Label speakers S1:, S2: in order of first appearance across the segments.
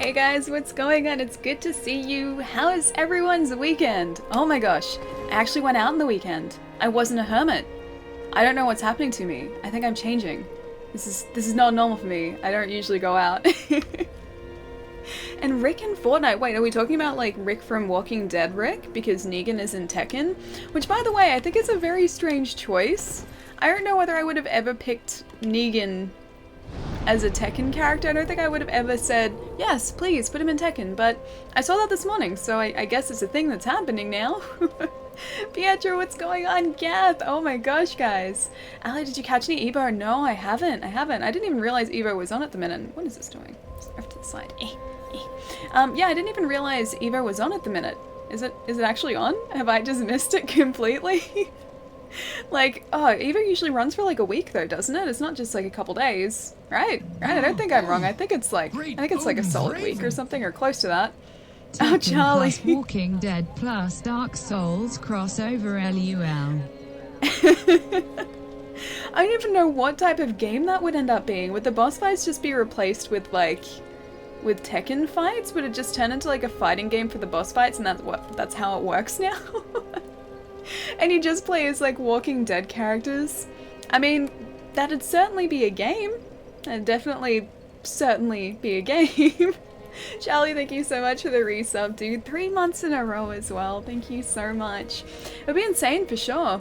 S1: Hey guys, what's going on? It's good to see you. How is everyone's weekend? Oh my gosh, I actually went out on the weekend. I wasn't a hermit. I don't know what's happening to me. I think I'm changing. This is not normal for me. I don't usually go out. And Rick in Fortnite. Wait, are we talking about like Rick from Walking Dead Rick? Because Negan is in Tekken? Which, by the way, I think is a very strange choice. I don't know whether I would have ever picked Negan as a Tekken character. I don't think I would have ever said, yes, please, put him in Tekken, but I saw that this morning, so I guess it's a thing that's happening now. Pietro, what's going on? Gath, oh my gosh, guys. Ali, did you catch any Evo? No, I haven't. I didn't even realize Evo was on at the minute. What is this doing? Just off to the side. Yeah, I didn't even realize Evo was on at the minute. Is it actually on? Have I just missed it completely? Like, oh, Evo usually runs for like a week though, doesn't it? It's not just like a couple days, right? Right, I don't think I'm wrong. I think it's like a solid week or something, or close to that. Oh, Charlie.
S2: Plus Walking Dead plus Dark Souls crossover LUL.
S1: I don't even know what type of game that would end up being. Would the boss fights just be replaced with like, with Tekken fights? Would it just turn into like a fighting game for the boss fights, and that's how it works now? And you just play as like Walking Dead characters? I mean, that'd certainly be a game. That'd definitely, certainly be a game. Charlie, thank you so much for the resub, dude. 3 months in a row as well. Thank you so much. It would be insane for sure.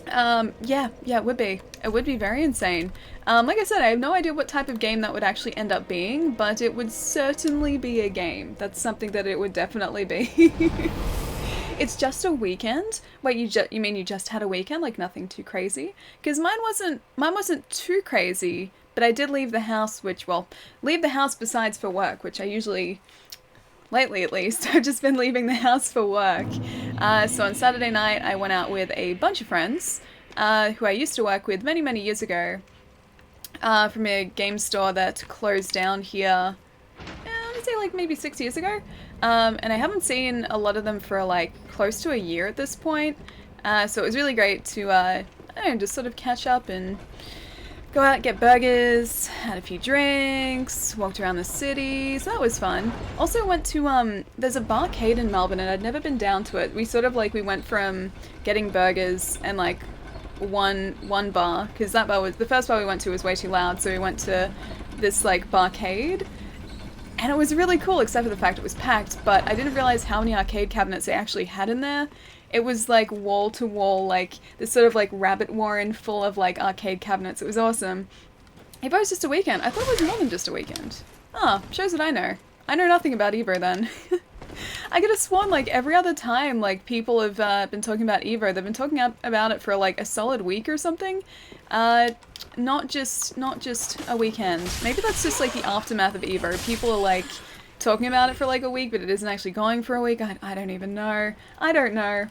S1: Yeah, it would be. It would be very insane. Like I said, I have no idea what type of game that would actually end up being, but it would certainly be a game. That's something that it would definitely be. It's just a weekend? Wait, you mean you just had a weekend? Like nothing too crazy? Because mine wasn't too crazy, but I did leave the house, leave the house besides for work, which I usually, lately at least, I've just been leaving the house for work. So on Saturday night, I went out with a bunch of friends, who I used to work with many, many years ago, from a game store that closed down here, I'd say like maybe 6 years ago. And I haven't seen a lot of them for like close to a year at this point. So it was really great to, I don't know, just sort of catch up and go out, get burgers, had a few drinks, walked around the city, so that was fun. Also went to, there's a barcade in Melbourne and I'd never been down to it. We went from getting burgers and like one bar, because the first bar we went to was way too loud, so we went to this like barcade. And it was really cool, except for the fact it was packed, but I didn't realize how many arcade cabinets they actually had in there. It was like wall to wall, like this sort of like rabbit warren full of like arcade cabinets. It was awesome. Evo was just a weekend. I thought it was more than just a weekend. Ah, shows what I know. I know nothing about Evo then. I could have sworn like every other time like people have been talking about Evo, they've been talking about it for like a solid week or something. Not just a weekend. Maybe that's just like the aftermath of Evo. People are like talking about it for like a week, but it isn't actually going for a week. I don't even know. I don't know.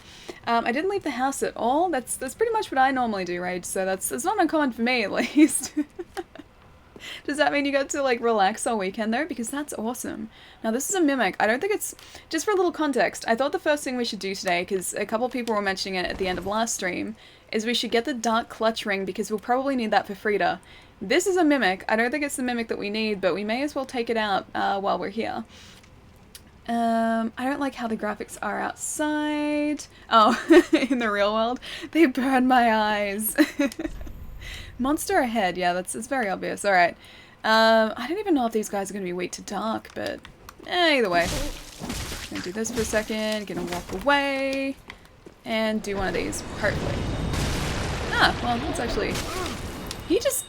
S1: I didn't leave the house at all. That's pretty much what I normally do, right? So that's not uncommon for me at least. Does that mean you got to like relax all weekend though? Because that's awesome. Now this is a mimic. I don't think it's, just for a little context, I thought the first thing we should do today, because a couple people were mentioning it at the end of last stream, is we should get the dark clutch ring, because we'll probably need that for Frida. This is a mimic. I don't think it's the mimic that we need, but we may as well take it out while we're here. I don't like how the graphics are outside. Oh, in the real world. They burn my eyes. Monster ahead, yeah, it's very obvious. Alright. I don't even know if these guys are going to be weak to dark, but either way. Gonna do this for a second, gonna walk away, and do one of these, hopefully. Ah, well, that's actually... He just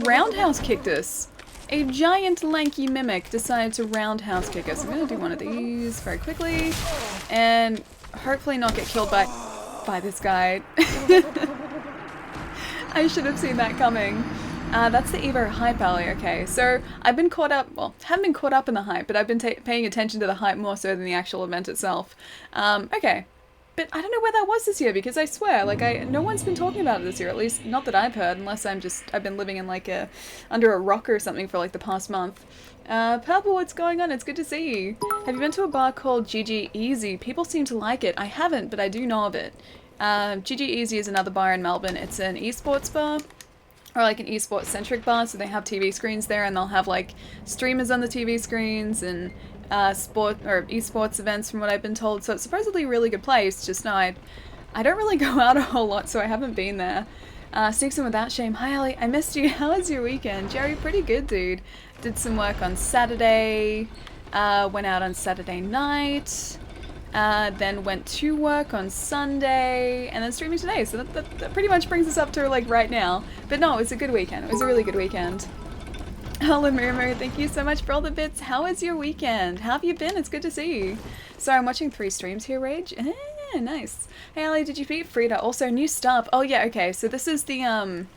S1: roundhouse kicked us. A giant lanky mimic decided to roundhouse kick us. I'm gonna do one of these very quickly, and hopefully not get killed by this guy. I should have seen that coming. That's the Evo hype alley, okay. So, I've been caught up, well, haven't been caught up in the hype, but I've been paying attention to the hype more so than the actual event itself. Okay. But I don't know where that was this year, because I swear, like, no one's been talking about it this year, at least not that I've heard, unless I've been living in, like, under a rock or something for, like, the past month. Purple, what's going on? It's good to see you. Have you been to a bar called GG Easy? People seem to like it. I haven't, but I do know of it. GG Easy is another bar in Melbourne. It's an esports bar. or like an esports centric bar, so they have TV screens there, and they'll have like streamers on the TV screens and sport or esports events from what I've been told. So it's supposedly a really good place. Just no, I don't really go out a whole lot, so I haven't been there. Sneaks in without shame. Hi Ali, I missed you. How was your weekend? Jerry, pretty good, dude. Did some work on Saturday. Went out on Saturday night. Then went to work on Sunday, and then streaming today. So that pretty much brings us up to like right now. But no, it was a good weekend. It was a really good weekend. Hello Miriam, thank you so much for all the bits. How was your weekend? How have you been? It's good to see you. So I'm watching 3 streams here, Rage. Nice. Hey Ali, did you beat Frida? Also new stuff. Oh yeah, okay. So this is the I think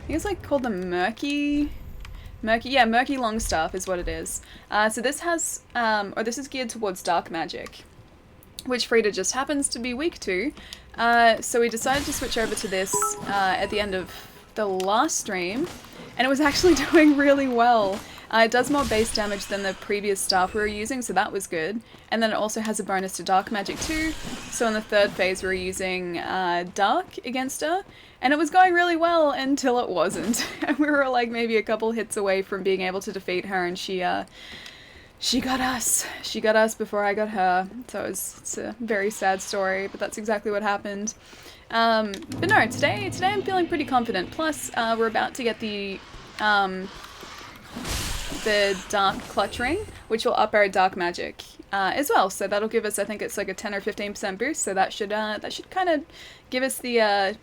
S1: it's like called the Murky Longstaff is what it is. So this has or this is geared towards dark magic, which Frida just happens to be weak to. So we decided to switch over to this at the end of the last stream, and it was actually doing really well. It does more base damage than the previous staff we were using, so that was good. And then it also has a bonus to dark magic too. So in the 3rd phase we were using dark against her, and it was going really well until it wasn't. And we were like maybe a couple hits away from being able to defeat her, and she got us. She got us before I got her. So it's a very sad story, but that's exactly what happened. But no, today I'm feeling pretty confident. Plus, we're about to get the dark clutching, which will up our dark magic as well. So that'll give us, I think it's like a 10 or 15% boost. So that should kind of give us the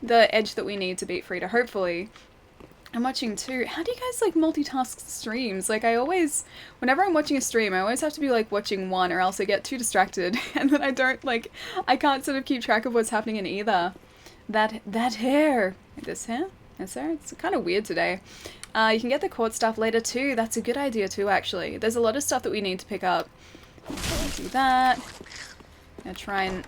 S1: edge that we need to beat Frida, hopefully. I'm watching too. How do you guys like multitask streams? Like whenever I'm watching a stream, I always have to be like watching one, or else I get too distracted, and then I can't sort of keep track of what's happening in either. That hair. This hair? This hair? It's kind of weird today. You can get the court stuff later too. That's a good idea too, actually. There's a lot of stuff that we need to pick up. Do that. I'm gonna try and...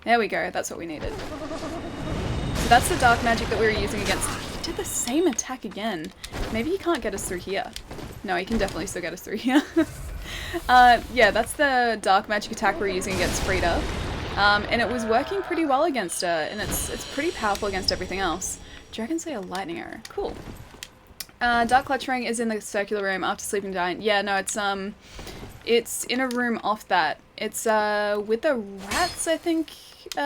S1: There we go. That's what we needed. So that's the dark magic that we were using against... He did the same attack again. Maybe he can't get us through here. No, he can definitely still get us through here. Yeah, that's the dark magic attack we're using against Frida. And it was working pretty well against her, and it's pretty powerful against everything else. Dragon Slayer Lightning Arrow. Cool. Dark Clutching is in the circular room after Sleeping Giant. Yeah, no, it's in a room off that. It's with the rats, I think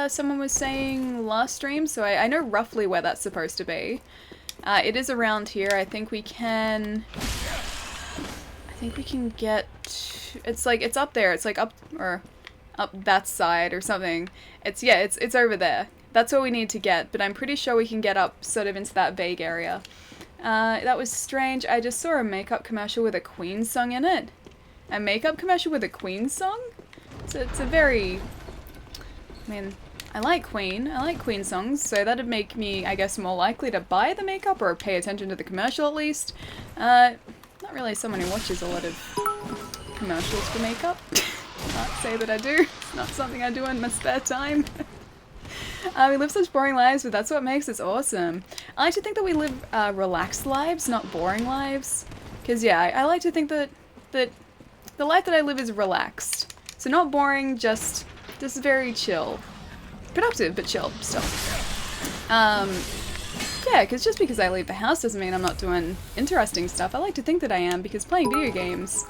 S1: someone was saying last stream, so I know roughly where that's supposed to be. It is around here. I think we can get... It's up there. It's like up that side or something. It's over there. That's what we need to get, but I'm pretty sure we can get up sort of into that vague area. That was strange. I just saw a makeup commercial with a Queen song in it. A makeup commercial with a Queen song? So it's a very... I mean, I like Queen songs, so that'd make me, I guess, more likely to buy the makeup or pay attention to the commercial at least. Not really someone who watches a lot of commercials for makeup. Can't say that I do. It's not something I do in my spare time. We live such boring lives, but that's what makes us awesome. I like to think that we live relaxed lives, not boring lives. Because, yeah, I like to think that the life that I live is relaxed. So not boring, just very chill. Productive, but chill, still. Yeah, because just because I leave the house doesn't mean I'm not doing interesting stuff. I like to think that I am, because playing video games...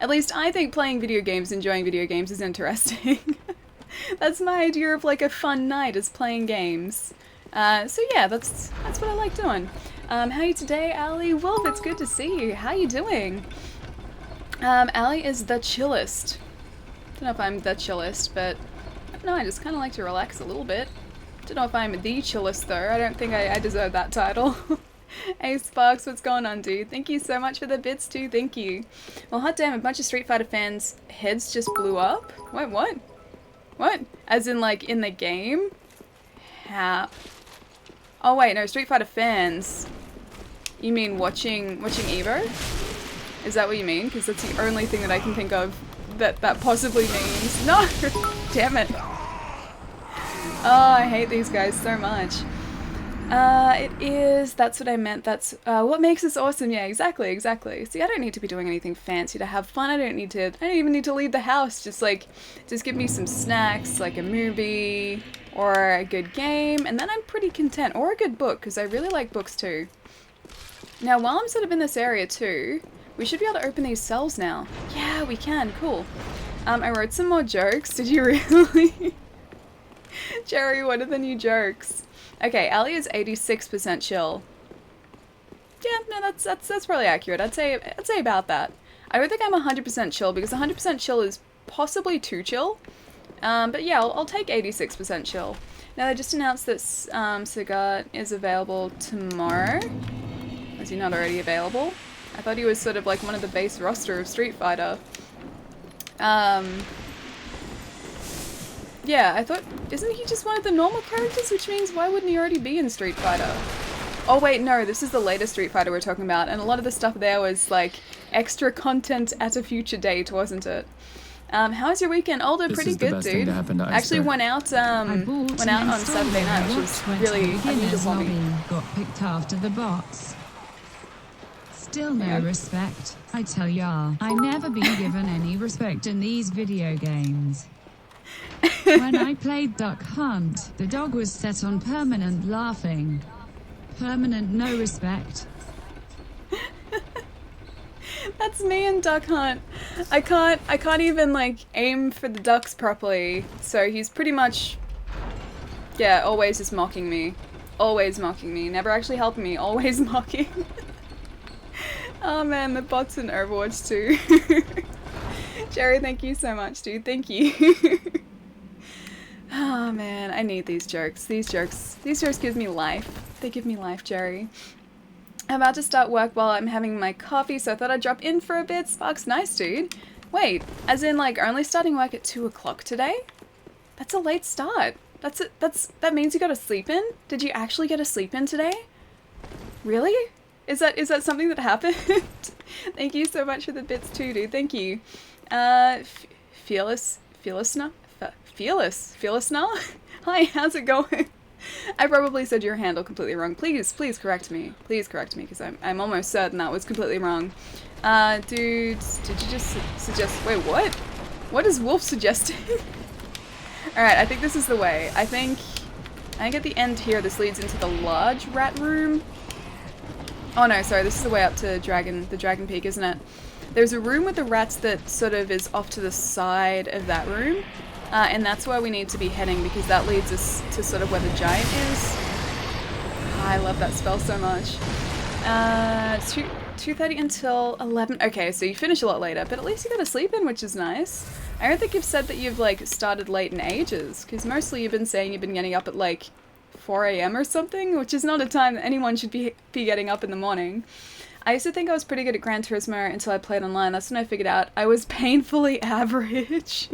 S1: At least I think playing video games, enjoying video games is interesting. That's my idea of like a fun night, is playing games. So yeah, that's what I like doing. How are you today, Ali? Wolf, it's good to see you. How you doing? Ali is the chillest. Don't know if I'm the chillest, but I don't know, I just kind of like to relax a little bit. Don't know if I'm the chillest though. I don't think I deserve that title. Hey Sparks, what's going on, dude? Thank you so much for the bits too, thank you. Well, hot damn, a bunch of Street Fighter fans' heads just blew up? Wait, what? What? As in, like, in the game? How? Oh wait, no, Street Fighter fans. You mean watching Evo? Is that what you mean? Because that's the only thing that I can think of that possibly means. No! Damn it. Oh, I hate these guys so much. It is. That's what I meant. That's what makes us awesome. Yeah, exactly. See, I don't need to be doing anything fancy to have fun. I don't even need to leave the house. Just give me some snacks, like a movie or a good game, and then I'm pretty content. Or a good book, because I really like books too. Now, while I'm sort of in this area too, we should be able to open these cells now. Yeah, we can. Cool. I wrote some more jokes. Did you really? Jerry, what are the new jokes? Okay, Ali is 86% chill. Yeah, no, that's probably accurate. I'd say about that. I don't think I'm 100% chill because 100% chill is possibly too chill. But yeah, I'll take 86% chill. Now they just announced that Sagat is available tomorrow. Is he not already available? I thought he was sort of like one of the base roster of Street Fighter. Yeah, I thought, isn't he just one of the normal characters? Which means why wouldn't he already be in Street Fighter? Oh wait, no, this is the latest Street Fighter we're talking about, and a lot of the stuff there was like extra content at a future date, wasn't it? How was your weekend? Aldo, pretty good, dude. Actually went out on Saturday night, which was really unusual for me.
S2: Got picked after the bots. Still no respect. I tell ya, I never been given any respect in these video games. When I played Duck Hunt, the dog was set on permanent laughing. Permanent no respect.
S1: That's me in Duck Hunt. I can't even like aim for the ducks properly. So he's pretty much, yeah, always just mocking me. Always mocking me. Never actually helping me. Always mocking. Oh man, the bots in Overwatch too. Jerry, thank you so much, dude. Thank you. Oh man, I need these jokes. These jokes give me life. They give me life, Jerry. I'm about to start work while I'm having my coffee, so I thought I'd drop in for a bit. Spark's nice, dude. Wait, as in like only starting work at 2 o'clock today? That's a late start. That means you got to sleep in? Did you actually get a sleep in today? Really? Is that something that happened? Thank you so much for the bits too, dude. Thank you. Fearless now? Hi, how's it going? I probably said your handle completely wrong. Please correct me. Please correct me, because I'm almost certain that was completely wrong. Dude, did you just suggest... Wait, what? What is Wolf suggesting? Alright, I think this is the way. I think at the end here, this leads into the large rat room. Oh no, sorry, this is the way up to the Dragon Peak, isn't it? There's a room with the rats that sort of is off to the side of that room. And that's where we need to be heading, because that leads us to sort of where the giant is. I love that spell so much. 2:30 until 11. Okay, so you finish a lot later, but at least you got to sleep in, which is nice. I don't think you've said that you've like started late in ages, because mostly you've been saying you've been getting up at like 4 AM or something, which is not a time that anyone should be getting up in the morning. I used to think I was pretty good at Gran Turismo until I played online. That's when I figured out I was painfully average.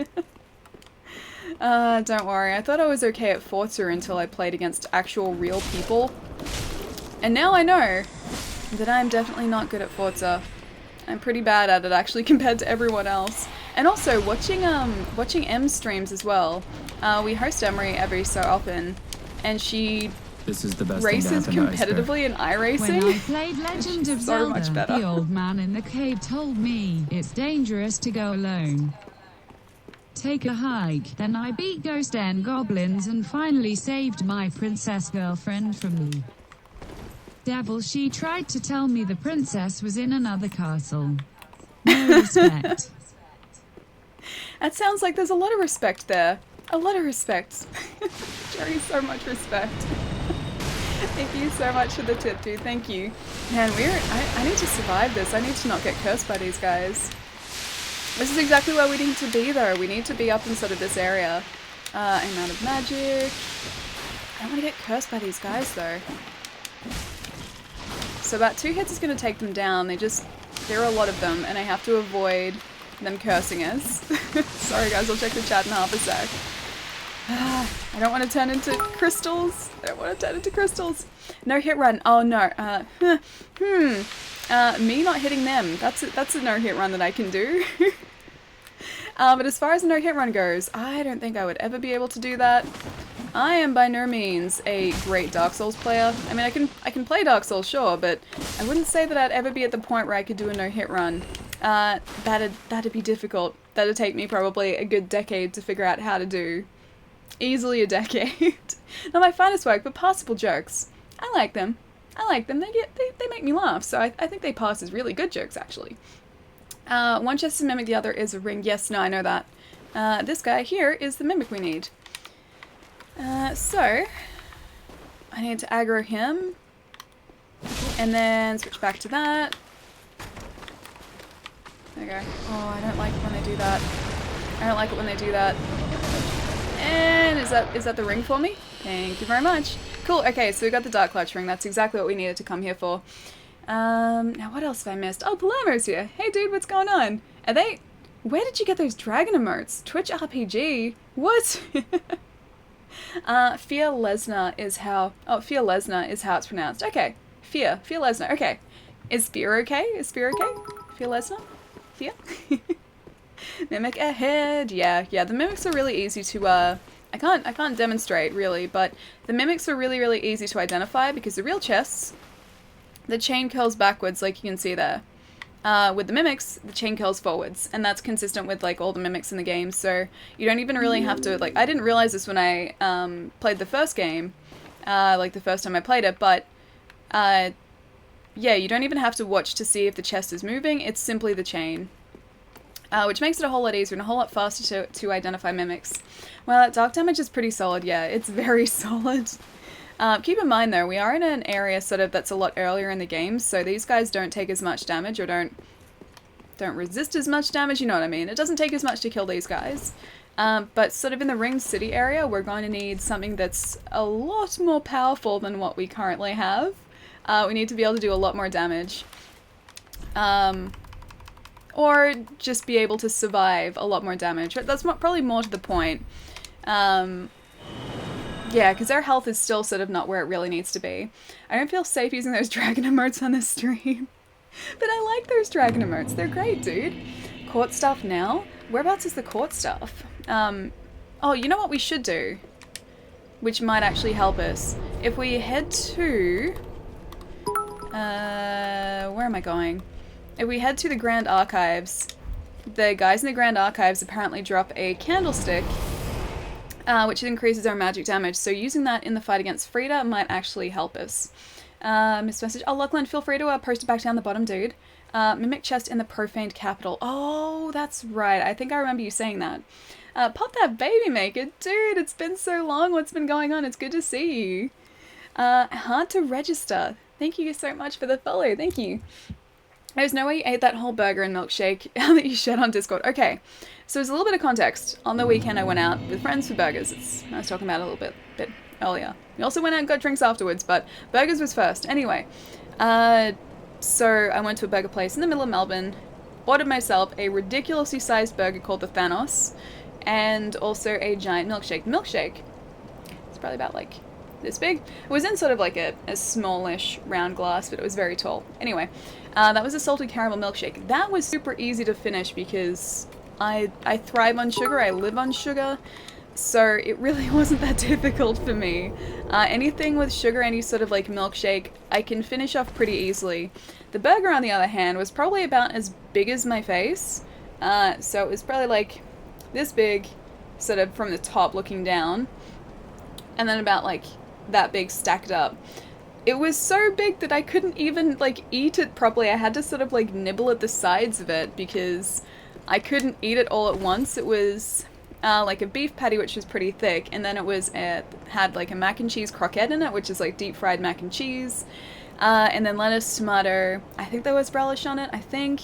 S1: Don't worry. I thought I was okay at Forza until I played against actual real people. And now I know that I'm definitely not good at Forza. I'm pretty bad at it actually compared to everyone else. And also watching M's streams as well. We host Emery every so often, and she races competitively in iRacing.
S2: When I played Legend of
S1: so much
S2: Zelda,
S1: better.
S2: the old man in the cave told me it's dangerous to go alone. Take a hike. Then I beat ghosts and goblins and finally saved my princess girlfriend from me. Devil, she tried to tell me the princess was in another castle. No respect.
S1: That sounds like there's a lot of respect there. A lot of respect. Jerry, so much respect. Thank you so much for the tip, dude. Thank you. Man, I need to survive this. I need to not get cursed by these guys. This is exactly where we need to be, though. We need to be up in sort of this area. I'm out of magic. I don't want to get cursed by these guys, though. So about 2 hits is going to take them down. There are a lot of them, and I have to avoid them cursing us. Sorry, guys. I'll check the chat in half a sec. I don't want to turn into crystals. No hit run. Oh, no. Me not hitting them. That's a no hit run that I can do. But as far as a no hit run goes, I don't think I would ever be able to do that. I am by no means a great Dark Souls player. I mean, I can play Dark Souls, sure, but I wouldn't say that I'd ever be at the point where I could do a no-hit run. That'd be difficult. That'd take me probably a good decade to figure out how to do. Easily a decade. Not my finest work, but passable jokes. I like them. I like them. They make me laugh, so I think they pass as really good jokes, actually. One chest is a mimic, the other is a ring. Yes, no, I know that. This guy here is the mimic we need. So, I need to aggro him, and then switch back to that. There we go. Oh, I don't like it when they do that. I don't like it when they do that. And is that the ring for me? Thank you very much. Cool, okay, so we got the Dark Clutch ring. That's exactly what we needed to come here for. Now what else have I missed? Oh, Palermo's here. Hey dude, what's going on? Are they... Where did you get those dragon emotes? Twitch RPG? What? Fear Lesnar is how... Oh, Fear Lesnar is how it's pronounced. Okay. Fear Lesnar. Okay. Is Spear okay? Is Spear okay? Fear Lesnar? Fear? Mimic ahead. Yeah, the mimics are really easy to, I can't demonstrate, really, but the mimics are really, really easy to identify because the real chests, the chain curls backwards, like you can see there. With the mimics, the chain curls forwards, and that's consistent with, like, all the mimics in the game, so you don't even really have to, like, I didn't realize this when I, played the first game, like, the first time I played it, but, yeah, you don't even have to watch to see if the chest is moving, it's simply the chain. Which makes it a whole lot easier and a whole lot faster to identify mimics. Well, that dark damage is pretty solid, yeah, it's very solid. Keep in mind though, we are in an area sort of that's a lot earlier in the game, so these guys don't take as much damage or don't resist as much damage, you know what I mean? It doesn't take as much to kill these guys. But sort of in the Ring City area, we're going to need something that's a lot more powerful than what we currently have. We need to be able to do a lot more damage. Or just be able to survive a lot more damage. That's probably more to the point. Yeah, because our health is still sort of not where it really needs to be. I don't feel safe using those dragon emotes on this stream. But I like those dragon emotes. They're great, dude. Court stuff now? Whereabouts is the court stuff? Oh, you know what we should do? Which might actually help us. If we head to... where am I going? If we head to the Grand Archives, the guys in the Grand Archives apparently drop a candlestick, which increases our magic damage, so using that in the fight against Frida might actually help us. Missed message. Oh, Lachlan, feel free to post it back down the bottom, dude. Mimic chest in the profaned capital. Oh, that's right. I think I remember you saying that. Pop that baby maker. Dude, it's been so long. What's been going on? It's good to see you. Hard to register. Thank you so much for the follow. Thank you. There's no way you ate that whole burger and milkshake that you shared on Discord. Okay, so there's a little bit of context. On the weekend I went out with friends for burgers. I was talking about it a little bit earlier. We also went out and got drinks afterwards, but burgers was first. Anyway, so I went to a burger place in the middle of Melbourne, ordered myself a ridiculously sized burger called the Thanos, and also a giant milkshake. The milkshake, it's probably about like this big. It was in sort of like a smallish round glass, but it was very tall. Anyway, that was a salted caramel milkshake. That was super easy to finish because I thrive on sugar, I live on sugar, so it really wasn't that difficult for me. Anything with sugar, any sort of like milkshake, I can finish off pretty easily. The burger, on the other hand, was probably about as big as my face, so it was probably like this big, sort of from the top looking down, and then about like that big stacked up. It was so big that I couldn't even like eat it properly. I had to sort of like nibble at the sides of it because I couldn't eat it all at once. It was like a beef patty, which was pretty thick, and then it was had like a mac and cheese croquette in it, which is like deep fried mac and cheese, and then lettuce, tomato, I think there was relish on it, I think,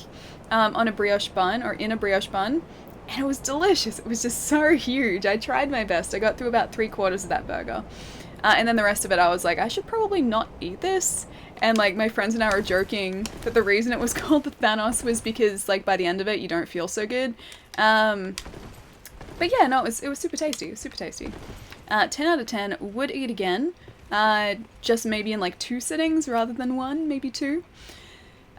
S1: on a brioche bun, or in a brioche bun, and it was delicious. It was just so huge. I tried my best. I got through about 3/4 of that burger. And then the rest of it, I was like, I should probably not eat this. And like my friends and I were joking that the reason it was called the Thanos was because like by the end of it, you don't feel so good. But yeah, no, it was super tasty. It was super tasty. 10 out of 10. Would eat again. Just maybe in like 2 sittings rather than 1, maybe 2.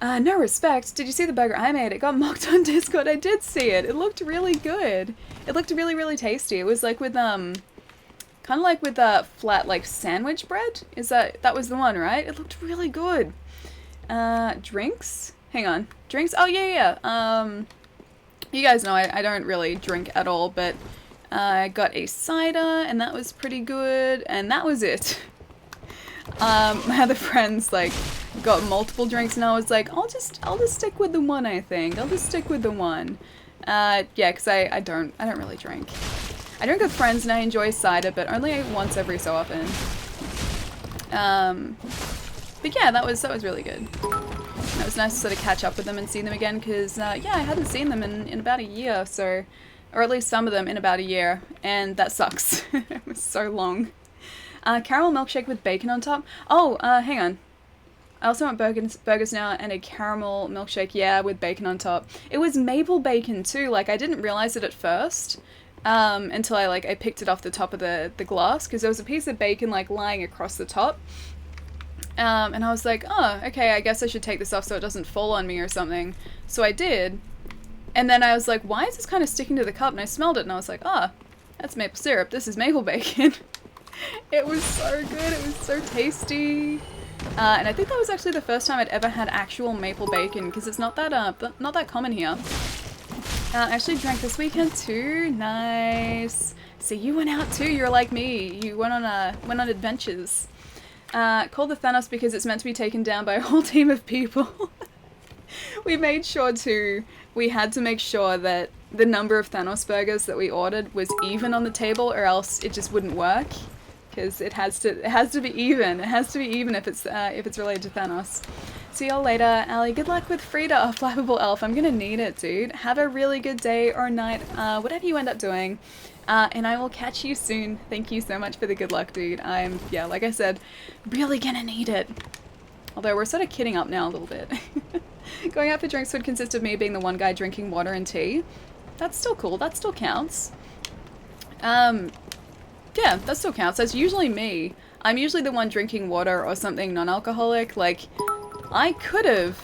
S1: No respect. Did you see the burger I made? It got mocked on Discord. I did see it. It looked really good. It looked really, really tasty. It was like with Kind of like with flat like sandwich bread. That was the one, right? It looked really good. Drinks? Hang on. Drinks? Oh, yeah. You guys know I don't really drink at all, but I got a cider, and that was pretty good, and that was it. My other friends, like, got multiple drinks, and I was like, I'll just stick with the one, I think. I'll just stick with the one. Yeah, because I don't really drink. I drink with friends, and I enjoy cider, but only once every so often. But yeah, that was really good. And it was nice to sort of catch up with them and see them again, because, yeah, I hadn't seen them in about a year, so... Or at least some of them in about a year, and that sucks. It was so long. Caramel milkshake with bacon on top. Oh, hang on. I also want burgers now and a caramel milkshake, yeah, with bacon on top. It was maple bacon too, like I didn't realize it at first. Until I picked it off the top of the glass, because there was a piece of bacon like lying across the top. And I was like, oh, okay, I guess I should take this off so it doesn't fall on me or something. So I did. And then I was like, why is this kind of sticking to the cup? And I smelled it and I was like, oh, that's maple syrup. This is maple bacon. It was so good. It was so tasty. And I think that was actually the first time I'd ever had actual maple bacon, because it's not that common here. I actually drank this weekend too. Nice. So you went out too. You're like me. You went on adventures. Call the Thanos because it's meant to be taken down by a whole team of people. We made sure we had to make sure that the number of Thanos burgers that we ordered was even on the table, or else it just wouldn't work. Because it has to be even. It has to be even if it's related to Thanos. See y'all later, Ali. Good luck with Frida, Flappable Elf. I'm gonna need it, dude. Have a really good day or night, whatever you end up doing. And I will catch you soon. Thank you so much for the good luck, dude. I'm, yeah, like I said, really gonna need it. Although we're sort of kidding up now a little bit. Going out for drinks would consist of me being the one guy drinking water and tea. That's still cool. That still counts. Yeah, that still counts. That's usually me. I'm usually the one drinking water or something non-alcoholic. Like, I could have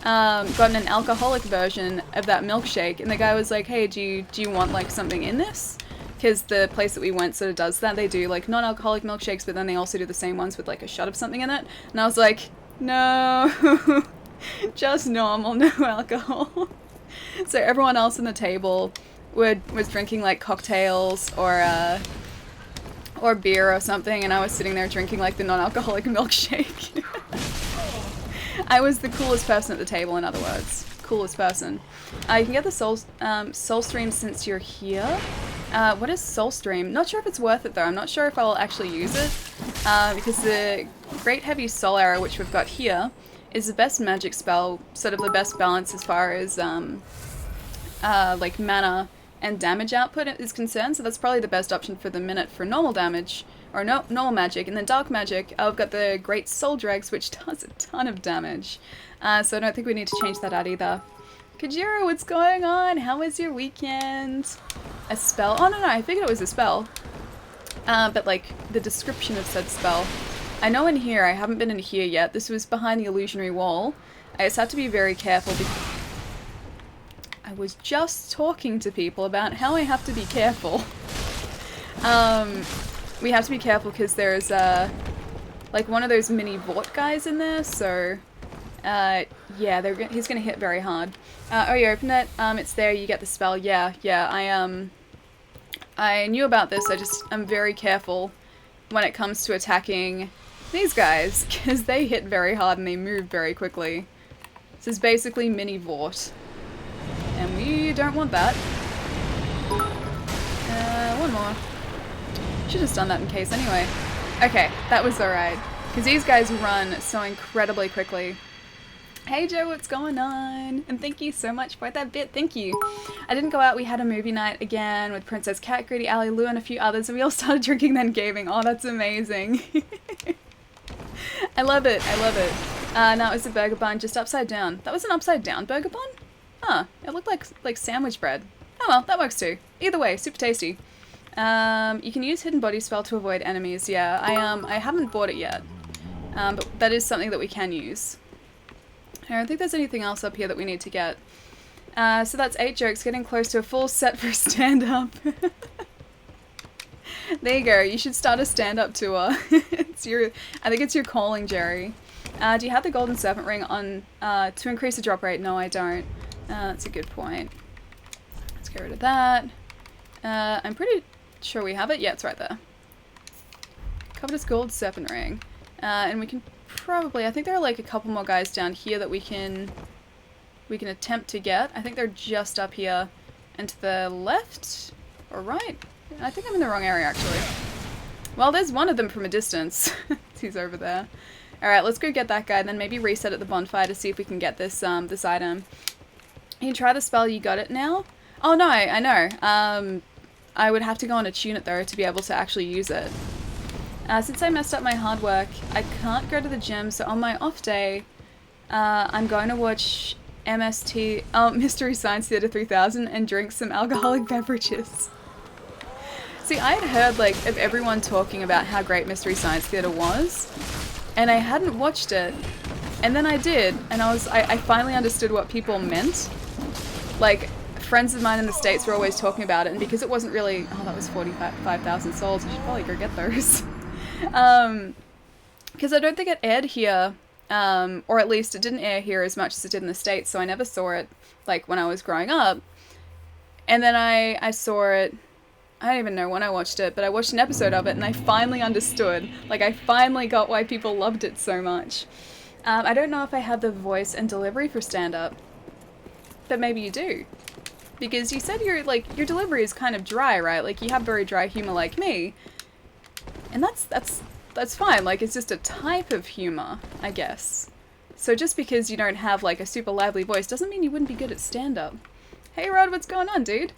S1: gotten an alcoholic version of that milkshake, and the guy was like, hey, do you want, like, something in this? Because the place that we went sort of does that. They do, like, non-alcoholic milkshakes, but then they also do the same ones with, like, a shot of something in it. And I was like, no, just normal, no alcohol. So everyone else in the table was drinking, like, cocktails or beer or something, and I was sitting there drinking, like, the non-alcoholic milkshake. I was the coolest person at the table, in other words. Coolest person. You can get the Soul Stream since you're here. What is Soul Stream? Not sure if it's worth it, though. I'm not sure if I will actually use it, because the Great Heavy Soul Arrow, which we've got here, is the best magic spell, sort of the best balance as far as, like, mana and damage output is concerned, so that's probably the best option for the minute for normal damage, or normal magic. And then dark magic, I've got the Great Soul Dregs, which does a ton of damage, so I don't think we need to change that out either. Kajiro, what's going on? How was your weekend? A spell? Oh, no, I figured it was a spell, but like the description of said spell. I know in here, I haven't been in here yet, this was behind the illusionary wall. I just had to be very careful because I was just talking to people about how I have to be careful. We have to be careful because there's, like one of those mini Vort guys in there, so, yeah, he's gonna hit very hard. Oh, you opened it? It's there, you get the spell. Yeah, I knew about this, I'm very careful when it comes to attacking these guys, because they hit very hard and they move very quickly. This is basically mini Vort. And we don't want that. One more. Should have done that in case anyway. Okay, that was alright. Because these guys run so incredibly quickly. Hey Joe, what's going on? And thank you so much for that bit, thank you. I didn't go out, we had a movie night again with Princess Cat, Greedy, Ali, Lou, and a few others, and we all started drinking then gaming. Oh, that's amazing. I love it, I love it. Now it's a burger bun just upside down. That was an upside down burger bun? Huh, it looked like sandwich bread. Oh well, that works too. Either way, super tasty. You can use Hidden Body Spell to avoid enemies, yeah. I haven't bought it yet. But that is something that we can use. I don't think there's anything else up here that we need to get. So that's 8 jokes, getting close to a full set for stand-up. There you go. You should start a stand-up tour. I think it's your calling, Jerry. Do you have the golden serpent ring on to increase the drop rate? No, I don't. That's a good point. Let's get rid of that. I'm pretty sure we have it. Yeah, it's right there. Covetous gold serpent ring. And we can probably, I think there are like a couple more guys down here that we can attempt to get. I think they're just up here and to the left or right. I think I'm in the wrong area actually. Well, there's one of them from a distance. He's over there. Alright, let's go get that guy and then maybe reset at the bonfire to see if we can get this this item. You can try the spell, you got it now? Oh no, I know. I would have to go on a tune it though to be able to actually use it. Since I messed up my hard work, I can't go to the gym, so on my off day, I'm going to watch Mystery Science Theater 3000 and drink some alcoholic beverages. See, I had heard like of everyone talking about how great Mystery Science Theater was, and I hadn't watched it, and then I did, and I finally understood what people meant. Like, friends of mine in the States were always talking about it, and because it wasn't really, oh, that was 45,000 souls, I should probably go get those. Because I don't think it aired here, or at least it didn't air here as much as it did in the States, so I never saw it, like, when I was growing up. And then I saw it, I don't even know when I watched it, but I watched an episode of it, and I finally understood. Like, I finally got why people loved it so much. I don't know if I have the voice and delivery for stand-up, but maybe you do. Because you said your delivery is kind of dry, right? Like, you have very dry humor like me. And that's fine, like, it's just a type of humor, I guess. So just because you don't have, like, a super lively voice doesn't mean you wouldn't be good at stand-up. Hey Rod, what's going on, dude?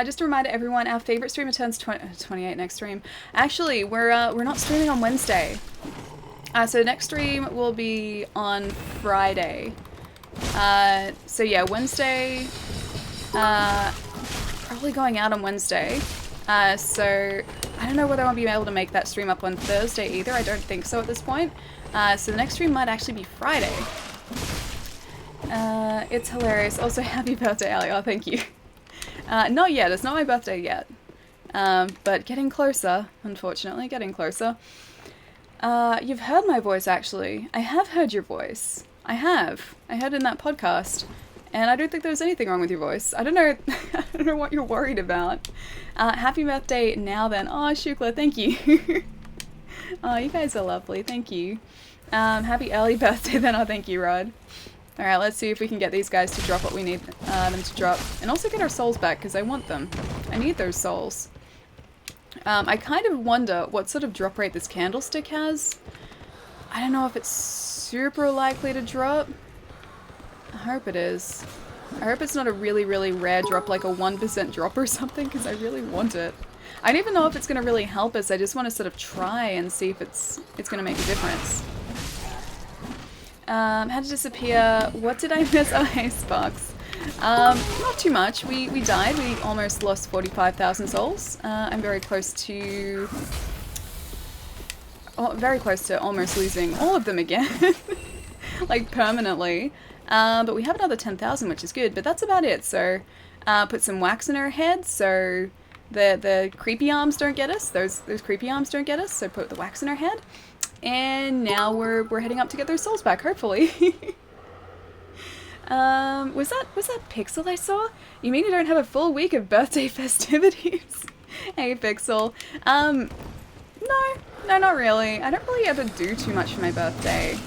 S1: Just a reminder, everyone, our favorite streamer turns 28 next stream. Actually, we're not streaming on Wednesday. So the next stream will be on Friday. So yeah, Wednesday, probably going out on Wednesday. So I don't know whether I'll be able to make that stream up on Thursday either. I don't think so at this point. So the next stream might actually be Friday. It's hilarious. Also, happy birthday, Ali. Oh, thank you. Not yet. It's not my birthday yet. But getting closer, unfortunately. Getting closer. You've heard my voice, actually. I have heard your voice. I have. I heard it in that podcast. And I don't think there's anything wrong with your voice. I don't know I don't know what you're worried about. Happy birthday now then. Oh, Shukla, thank you. Oh, you guys are lovely. Thank you. Happy early birthday then. Oh, thank you, Rod. Alright, let's see if we can get these guys to drop what we need them to drop. And also get our souls back, because I want them. I need those souls. I kind of wonder what sort of drop rate this candlestick has. I don't know if it's super likely to drop. I hope it is. I hope it's not a really, really rare drop, like a 1% drop or something, because I really want it. I don't even know if it's going to really help us. I just want to sort of try and see if it's going to make a difference. How to disappear. What did I miss? Oh, hey, Sparks. Not too much. We died. We almost lost 45,000 souls. I'm very close to... Oh, very close to almost losing all of them again. Like, permanently. But we have another 10,000, which is good. But that's about it. So, put some wax in her head, so the creepy arms don't get us. Those creepy arms don't get us. So put the wax in her head. And now we're heading up to get those souls back, hopefully. Was that Pixel I saw? You mean you don't have a full week of birthday festivities? Hey, Pixel. No, not really. I don't really ever do too much for my birthday.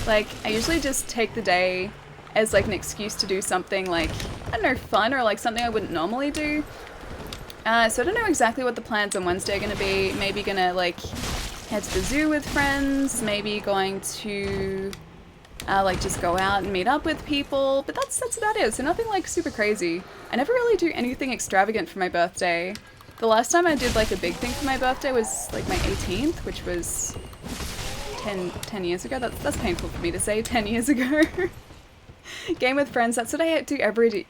S1: Like, I usually just take the day as, like, an excuse to do something, like, I don't know, fun, or, like, something I wouldn't normally do. So I don't know exactly what the plans on Wednesday are gonna be. Maybe gonna, like, head to the zoo with friends. Maybe going to, like, just go out and meet up with people. But that's about it. So nothing, like, super crazy. I never really do anything extravagant for my birthday. The last time I did, like, a big thing for my birthday was, like, my 18th, which was 10 years ago. That's painful for me to say, 10 years ago. Game with friends, that's what I do every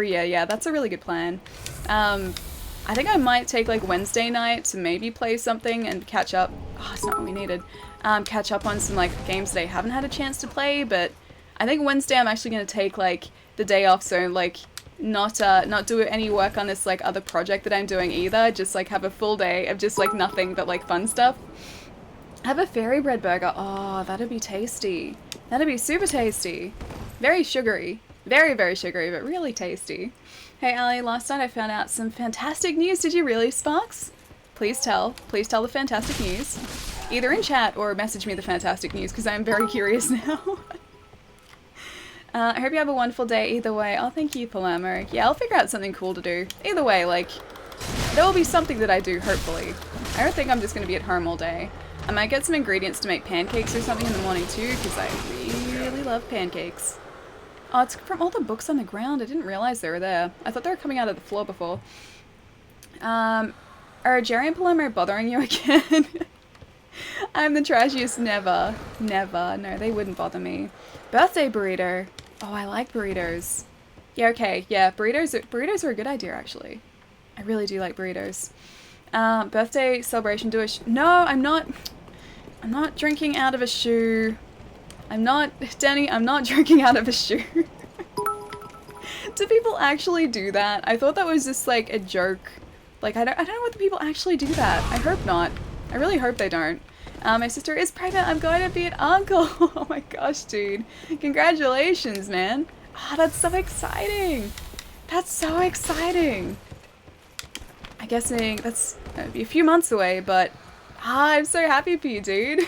S1: year. Yeah, that's a really good plan. I think I might take, like, Wednesday night to maybe play something and catch up. Oh, it's not what we needed. Catch up on some, like, games that I haven't had a chance to play, but I think Wednesday I'm actually going to take, like, the day off, so, like, not do any work on this like other project that I'm doing either. Just like have a full day of just like nothing but like fun stuff. Have a fairy bread burger. Oh, that'd be tasty. That'd be super tasty. Very sugary. Very, very sugary, but really tasty. Hey Ali, last night I found out some fantastic news. Did you really, Sparks? Please tell. Please tell the fantastic news. Either in chat or message me the fantastic news, because I'm very curious now. I hope you have a wonderful day either way. Oh, thank you, Palermo. Yeah, I'll figure out something cool to do. Either way, like, there will be something that I do, hopefully. I don't think I'm just going to be at home all day. I might get some ingredients to make pancakes or something in the morning too, because I really love pancakes. Oh, it's from all the books on the ground. I didn't realize they were there. I thought they were coming out of the floor before. Are Jerry and Palermo bothering you again? I'm the trashiest. Never. Never. No, they wouldn't bother me. Birthday burrito. Oh, I like burritos. Yeah, okay. Yeah, burritos are a good idea, actually. I really do like burritos. Birthday celebration. No, I'm not drinking out of a shoe. Danny, I'm not drinking out of a shoe. Do people actually do that? I thought that was just like a joke. Like, I don't know whether people actually do that. I hope not. I really hope they don't. My sister is pregnant. I'm going to be an uncle. Oh my gosh, dude. Congratulations, man. Ah, oh, that's so exciting. That's so exciting. I'm guessing that's gonna be a few months away, but I'm so happy for you, dude.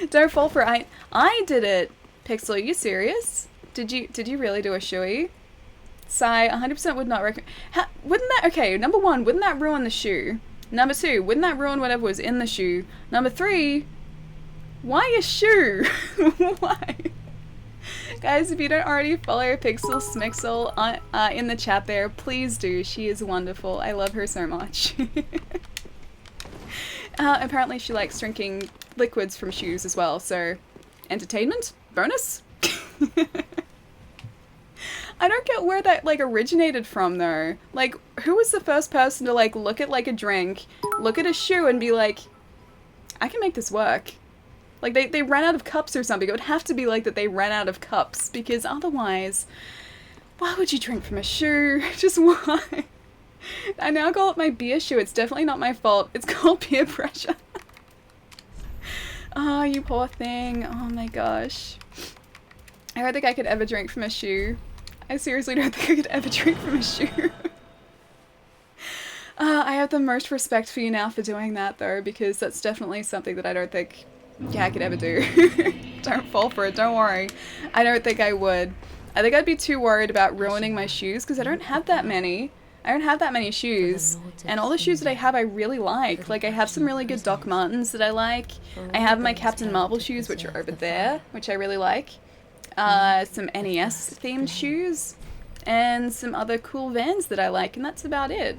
S1: Don't fall for it. I did it. Pixel, are you serious? Did you really do a shoey? Sai, 100% would not recommend. Wouldn't that, okay, number one, wouldn't that ruin the shoe? Number two, wouldn't that ruin whatever was in the shoe? Number three, why a shoe? Why? Guys, if you don't already follow Pixel Smixel in the chat there, please do. She is wonderful. I love her so much. Apparently she likes drinking liquids from shoes as well, so entertainment? Bonus? I don't get where that, like, originated from, though. Like, who was the first person to, like, look at, like, a drink, look at a shoe, and be like, I can make this work? Like, they ran out of cups or something. It would have to be, like, that they ran out of cups, because otherwise, why would you drink from a shoe? Just why? I now call it my beer shoe. It's definitely not my fault. It's called peer pressure. Oh, you poor thing. Oh my gosh. I don't think I could ever drink from a shoe. I seriously don't think I could ever drink from a shoe. I have the most respect for you now for doing that, though, because that's definitely something that I don't think, yeah, I could ever do. Don't fall for it, don't worry. I don't think I would. I think I'd be too worried about ruining my shoes, because I don't have that many. I don't have that many shoes, and all the shoes that I have I really like. Like, I have some really good Doc Martens that I like. I have my Captain Marvel shoes, which are over there, which I really like. Some NES themed shoes, and some other cool Vans that I like, and that's about it.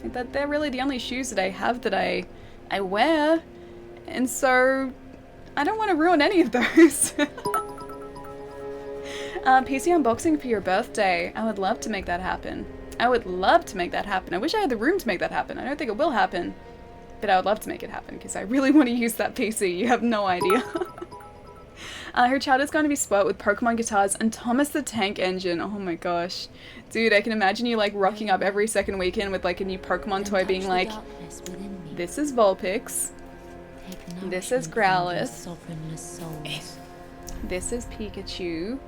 S1: Like, they're really the only shoes that I have that I wear, and so I don't want to ruin any of those. PC unboxing for your birthday. I would love to make that happen. I would love to make that happen. I wish I had the room to make that happen. I don't think it will happen, but I would love to make it happen because I really want to use that PC. You have no idea. Her child is going to be spoilt with Pokemon guitars and Thomas the Tank Engine. Oh my gosh. Dude, I can imagine you like rocking up every second weekend with like a new Pokemon toy being like, this is Vulpix. This is Growlithe. This is Pikachu.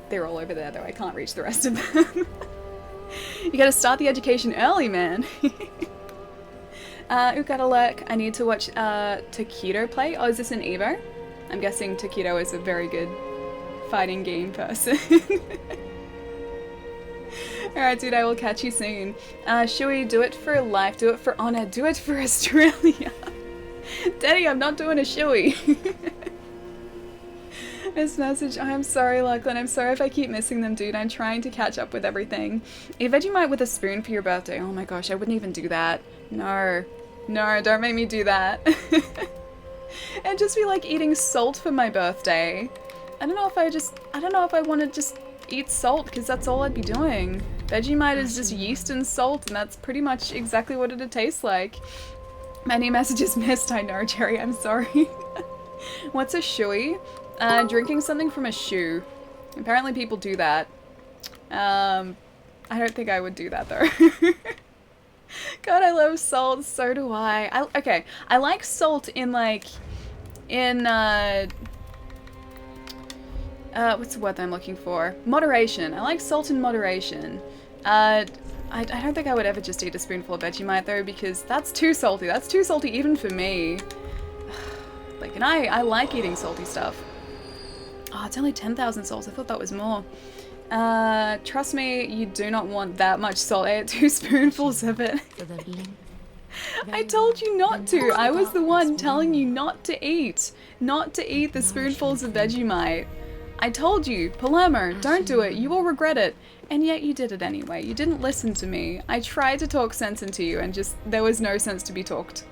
S1: They're all over there though, I can't reach the rest of them. You gotta start the education early, man. Ukatalek, I need to watch Taquito play. Oh, is this an Evo? I'm guessing Taquito is a very good fighting game person. Alright, dude, I will catch you soon. Shui, do it for life, do it for honor, do it for Australia. Daddy, I'm not doing a Shui. This message, I'm sorry, Lachlan. I'm sorry if I keep missing them, dude. I'm trying to catch up with everything. A Vegemite with a spoon for your birthday. Oh my gosh, I wouldn't even do that. No. No, don't make me do that. And just be like eating salt for my birthday. I don't know if I want to just eat salt because that's all I'd be doing. Vegemite is just yeast and salt, and that's pretty much exactly what it'd taste like. Many messages missed, I know, Jerry, I'm sorry. What's a shoey? Drinking something from a shoe. Apparently people do that. I don't think I would do that though. God, I love salt. So do I. Okay, I like salt in like, in what's the word that I'm looking for? Moderation. I like salt in moderation. I don't think I would ever just eat a spoonful of Vegemite though, because that's too salty. That's too salty even for me. Like, and I like eating salty stuff. Oh, it's only 10,000 salts. I thought that was more. Trust me, you do not want that much salt. I ate 2 spoonfuls of it. I told you not to. I was the one telling you not to eat. Not to eat the spoonfuls of Vegemite. I told you, Palermo, don't do it. You will regret it. And yet you did it anyway. You didn't listen to me. I tried to talk sense into you and just, there was no sense to be talked.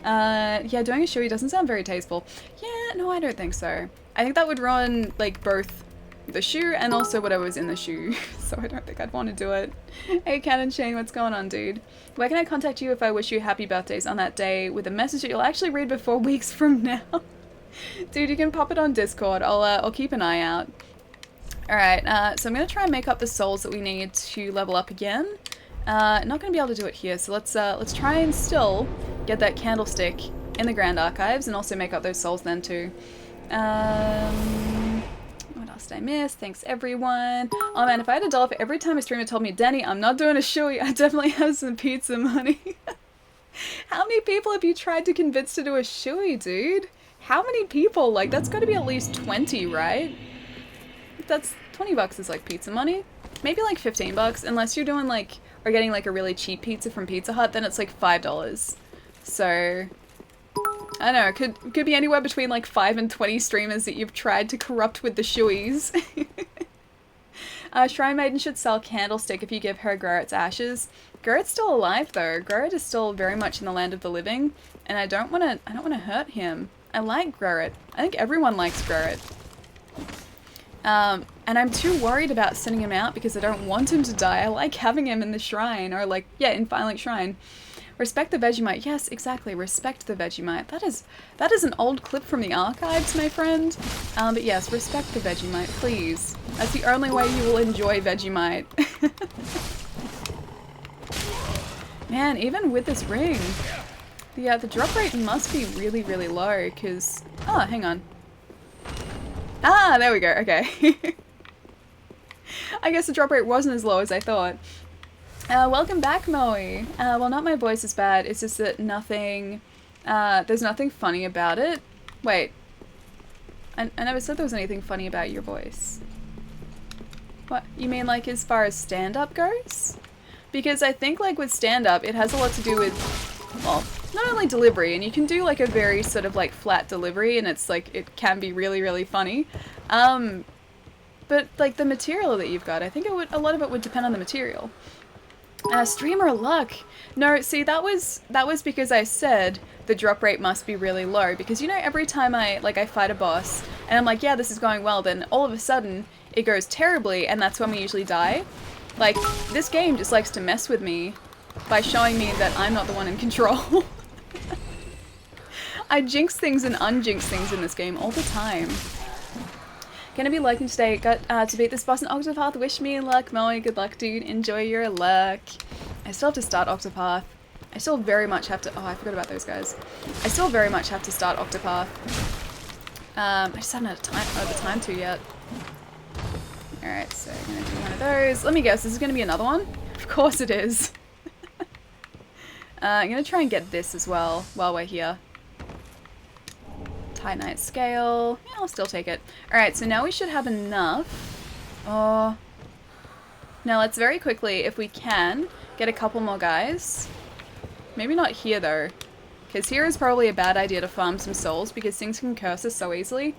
S1: Yeah, doing a shoey doesn't sound very tasteful. Yeah, no, I don't think so. I think that would ruin, like, both the shoe and also whatever was in the shoe. So I don't think I'd want to do it. Hey, Canon Shane, what's going on, dude? Where can I contact you if I wish you happy birthdays on that day with a message that you'll actually read before weeks from now? Dude, you can pop it on Discord. I'll keep an eye out. Alright, so I'm going to try and make up the souls that we need to level up again. Not going to be able to do it here, so let's try and still get that candlestick in the Grand Archives and also make up those souls then too. What else did I miss? Thanks everyone. Oh man, if I had $1 for every time a streamer told me, Danny, I'm not doing a shoey, I definitely have some pizza money. How many people have you tried to convince to do a shoey, dude? How many people? Like, that's got to be at least 20, right? That's 20 bucks is like pizza money. Maybe like 15 bucks, unless you're doing like, or getting like a really cheap pizza from Pizza Hut, then it's like $5. So, I don't know, it could be anywhere between like 5 and 20 streamers that you've tried to corrupt with the shoeys. Shrine Maiden should sell Candlestick if you give her Garrett's ashes. Garrett's still alive though. Garrett is still very much in the land of the living, and I don't want to hurt him. I like Garrett. I think everyone likes Garrett. And I'm too worried about sending him out because I don't want him to die. I like having him in the shrine, or like, yeah, in Firelink Shrine. Respect the Vegemite. Yes, exactly. Respect the Vegemite. That is an old clip from the archives, my friend. But yes, respect the Vegemite, please. That's the only way you will enjoy Vegemite. Man, even with this ring, the drop rate must be really, really low, because... Oh, hang on. Ah, there we go. Okay. I guess the drop rate wasn't as low as I thought. Welcome back, Moe. Well, not my voice is bad. It's just that nothing... there's nothing funny about it. Wait. I never said there was anything funny about your voice. What? You mean like as far as stand-up goes? Because I think like with stand-up, it has a lot to do with, well, not only delivery, and you can do like a very sort of like flat delivery and it's like, it can be really, really funny. But like the material that you've got, I think a lot of it would depend on the material. Streamer luck. No, see, that was because I said the drop rate must be really low, because you know every time I fight a boss and I'm like, yeah, this is going well, then all of a sudden it goes terribly, and that's when we usually die. Like, this game just likes to mess with me by showing me that I'm not the one in control. I jinx things and unjinx things in this game all the time. Gonna be lucky today. Got to beat this boss in Octopath. Wish me luck, Moe. Good luck, dude. Enjoy your luck. I still have to start Octopath. I still very much have to... Oh, I forgot about those guys. I still very much have to start Octopath. I just haven't had the time to yet. Alright, so I'm gonna do one of those. Let me guess, this is gonna be another one? Of course it is. I'm gonna try and get this as well while we're here. Titanite scale. Yeah, I'll still take it. Alright, so now we should have enough. Oh. Now let's very quickly, if we can, get a couple more guys. Maybe not here though, because here is probably a bad idea to farm some souls because things can curse us so easily.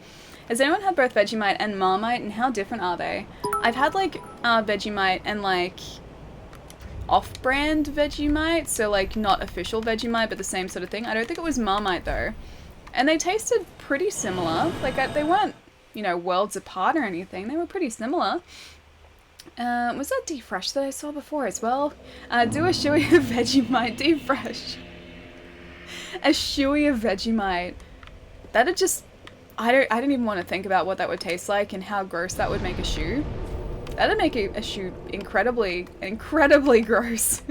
S1: Has anyone had both Vegemite and Marmite, and how different are they? I've had like Vegemite and like off-brand Vegemite, so like not official Vegemite but the same sort of thing. I don't think it was Marmite though. And they tasted pretty similar. Like, they weren't, you know, worlds apart or anything. They were pretty similar. Was that Deep Fresh that I saw before as well? Do a shoey of Vegemite. Deep Fresh. A shoey of Vegemite. That'd just... I don't even want to think about what that would taste like and how gross that would make a shoe. That'd make a shoe incredibly, incredibly gross.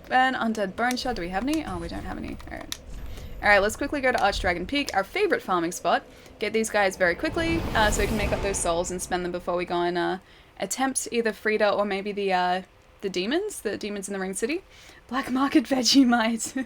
S1: Burn undead bone shard. Do we have any? Oh, we don't have any. Alright. Alright, let's quickly go to Archdragon Peak, our favorite farming spot. Get these guys very quickly, so we can make up those souls and spend them before we go and attempt either Frida or maybe the demons in the Ring City. Black Market Vegemite.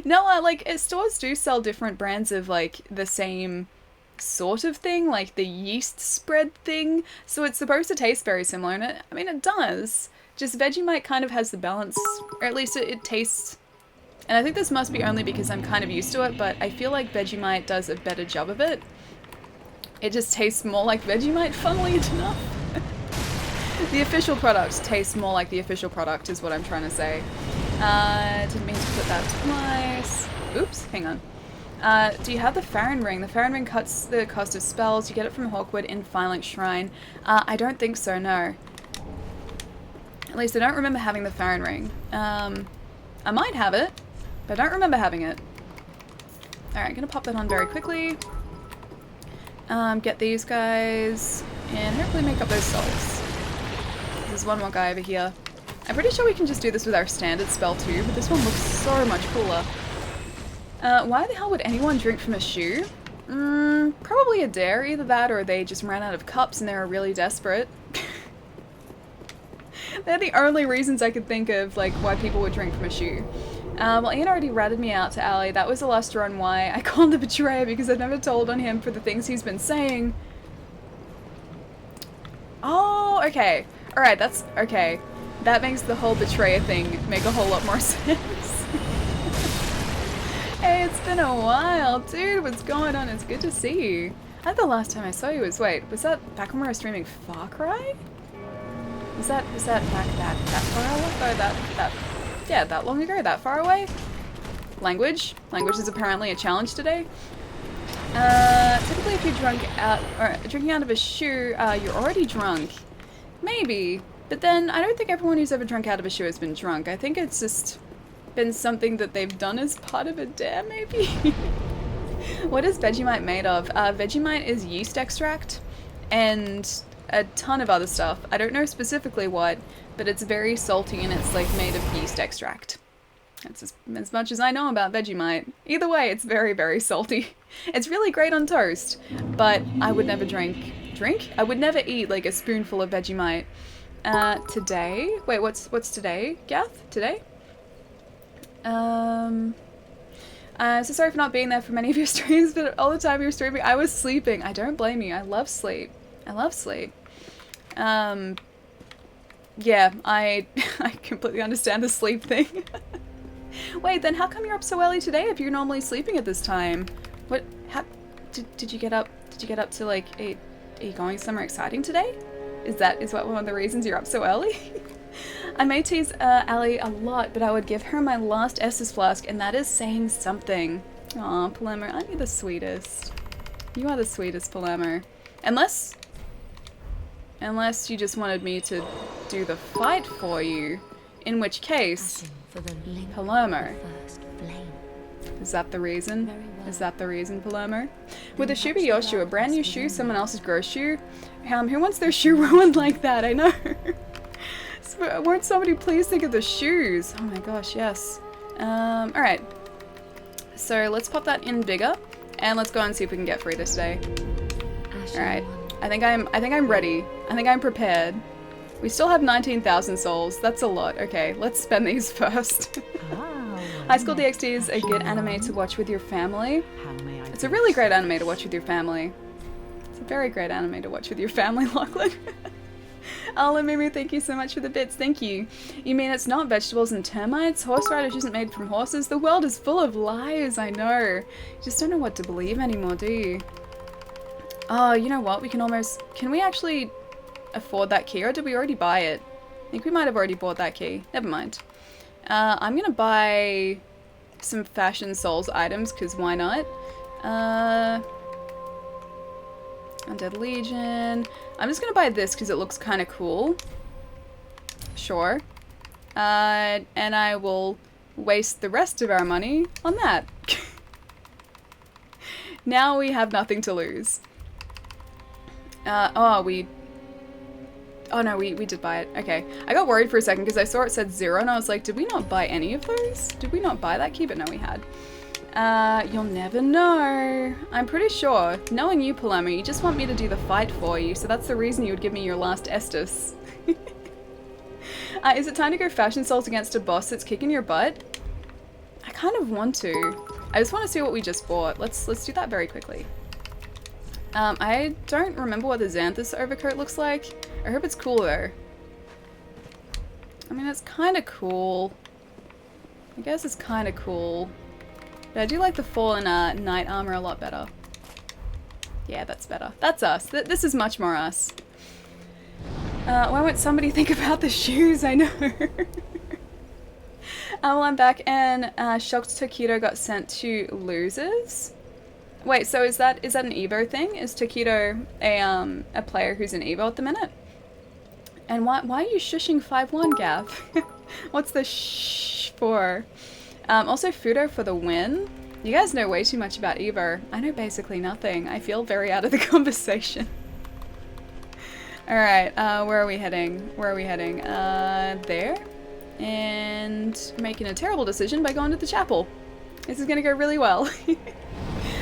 S1: No, like, stores do sell different brands of, like, the same sort of thing, like the yeast spread thing, so it's supposed to taste very similar, and it does. Just Vegemite kind of has the balance, or at least it tastes, and I think this must be only because I'm kind of used to it, but I feel like Vegemite does a better job of it. It just tastes more like Vegemite, funnily enough. The official product tastes more like the official product, is what I'm trying to say. Didn't mean to put that twice. Oops, hang on. Do you have the Farron Ring? The Farron Ring cuts the cost of spells. You get it from Hawkwood in Firelink Shrine. I don't think so, no. At least I don't remember having the Farron Ring. I might have it, but I don't remember having it. Alright, I'm gonna pop that on very quickly. Get these guys, and hopefully make up those souls. There's one more guy over here. I'm pretty sure we can just do this with our standard spell too, but this one looks so much cooler. Why the hell would anyone drink from a shoe? Probably a dare, either that or they just ran out of cups and they were really desperate. They're the only reasons I could think of, like, why people would drink from a shoe. Well, Ian already ratted me out to Ali. That was the last on why I called the betrayer, because I've never told on him for the things he's been saying. Oh, okay. Alright, that's... okay. That makes the whole betrayer thing make a whole lot more sense. Hey, it's been a while. Dude, what's going on? It's good to see you. I think the last time I saw you was... wait, was that back when we were streaming Far Cry? Was that back that far away? Yeah, that long ago? That far away? Language? Language is apparently a challenge today. Typically if you're drinking out of a shoe, you're already drunk. Maybe. But then, I don't think everyone who's ever drunk out of a shoe has been drunk. I think it's just been something that they've done as part of a dare, maybe? What is Vegemite made of? Vegemite is yeast extract and a ton of other stuff. I don't know specifically what, but it's very salty and it's like made of yeast extract. That's as much as I know about Vegemite. Either way, it's very, very salty. It's really great on toast, but I would never drink? I would never eat like a spoonful of Vegemite. Today? Wait, what's today? Gath? Today? So sorry for not being there for many of your streams, but all the time you were streaming, I was sleeping. I don't blame you. I love sleep. I love sleep. Yeah, I completely understand the sleep thing. Wait, then how come you're up so early today if you're normally sleeping at this time? What, how, did you get up to like, are you going somewhere exciting today? Is that one of the reasons you're up so early? I may tease Ali a lot, but I would give her my last Estus flask, and that is saying something. Aw, Palermo, aren't you the sweetest? You are the sweetest, Palermo. Unless you just wanted me to do the fight for you, in which case, Palermo. Is that the reason? Is that the reason, Palermo? Would the shoe be your shoe? A brand new shoe? Someone else's gross shoe? Who wants their shoe ruined like that? I know. Won't somebody please think of the shoes? Oh my gosh, yes. Alright. So let's pop that in bigger, and let's go and see if we can get Frida today. Alright. I think I'm ready. I think I'm prepared. We still have 19,000 souls. That's a lot. Okay, let's spend these first. High School DxD is a good anime to watch with your family. It's a really great anime to watch with your family. It's a very great anime to watch with your family, Lachlan. Oh, Mimi, thank you so much for the bits. Thank you. You mean it's not vegetables and termites? Horse radish isn't made from horses? The world is full of lies, I know. You just don't know what to believe anymore, do you? Oh, you know what? Can we actually afford that key, or did we already buy it? I think we might have already bought that key. Never mind. I'm gonna buy some Fashion Souls items, because why not? Undead Legion. I'm just gonna buy this because it looks kind of cool. Sure. And I will waste the rest of our money on that. Now we have nothing to lose. Oh no, we did buy it. Okay. I got worried for a second because I saw it said 0 and I was like, did we not buy any of those? Did we not buy that key? But no, we had. You'll never know. I'm pretty sure, knowing you, Palermo, you just want me to do the fight for you, so that's the reason you would give me your last Estus. Is it time to go Fashion Souls against a boss that's kicking your butt? I kind of want to. I just want to see what we just bought. Let's do that very quickly. I don't remember what the Xanthus overcoat looks like. I hope it's cool though. I mean, it's kind of cool. I guess it's kind of cool. But I do like the Fallen Knight armor a lot better. Yeah, that's better. That's us. This is much more us. Why won't somebody think about the shoes? I know. Well, I'm back and Shocked Taquito got sent to losers. Wait, so is that an Evo thing? Is Taquito a player who's in Evo at the minute? And why are you shushing 5-1, Gav? What's the shh for? Also Fudo for the win. You guys know way too much about Evo. I know basically nothing. I feel very out of the conversation. Alright, where are we heading? Where are we heading? There. And making a terrible decision by going to the chapel. This is gonna go really well.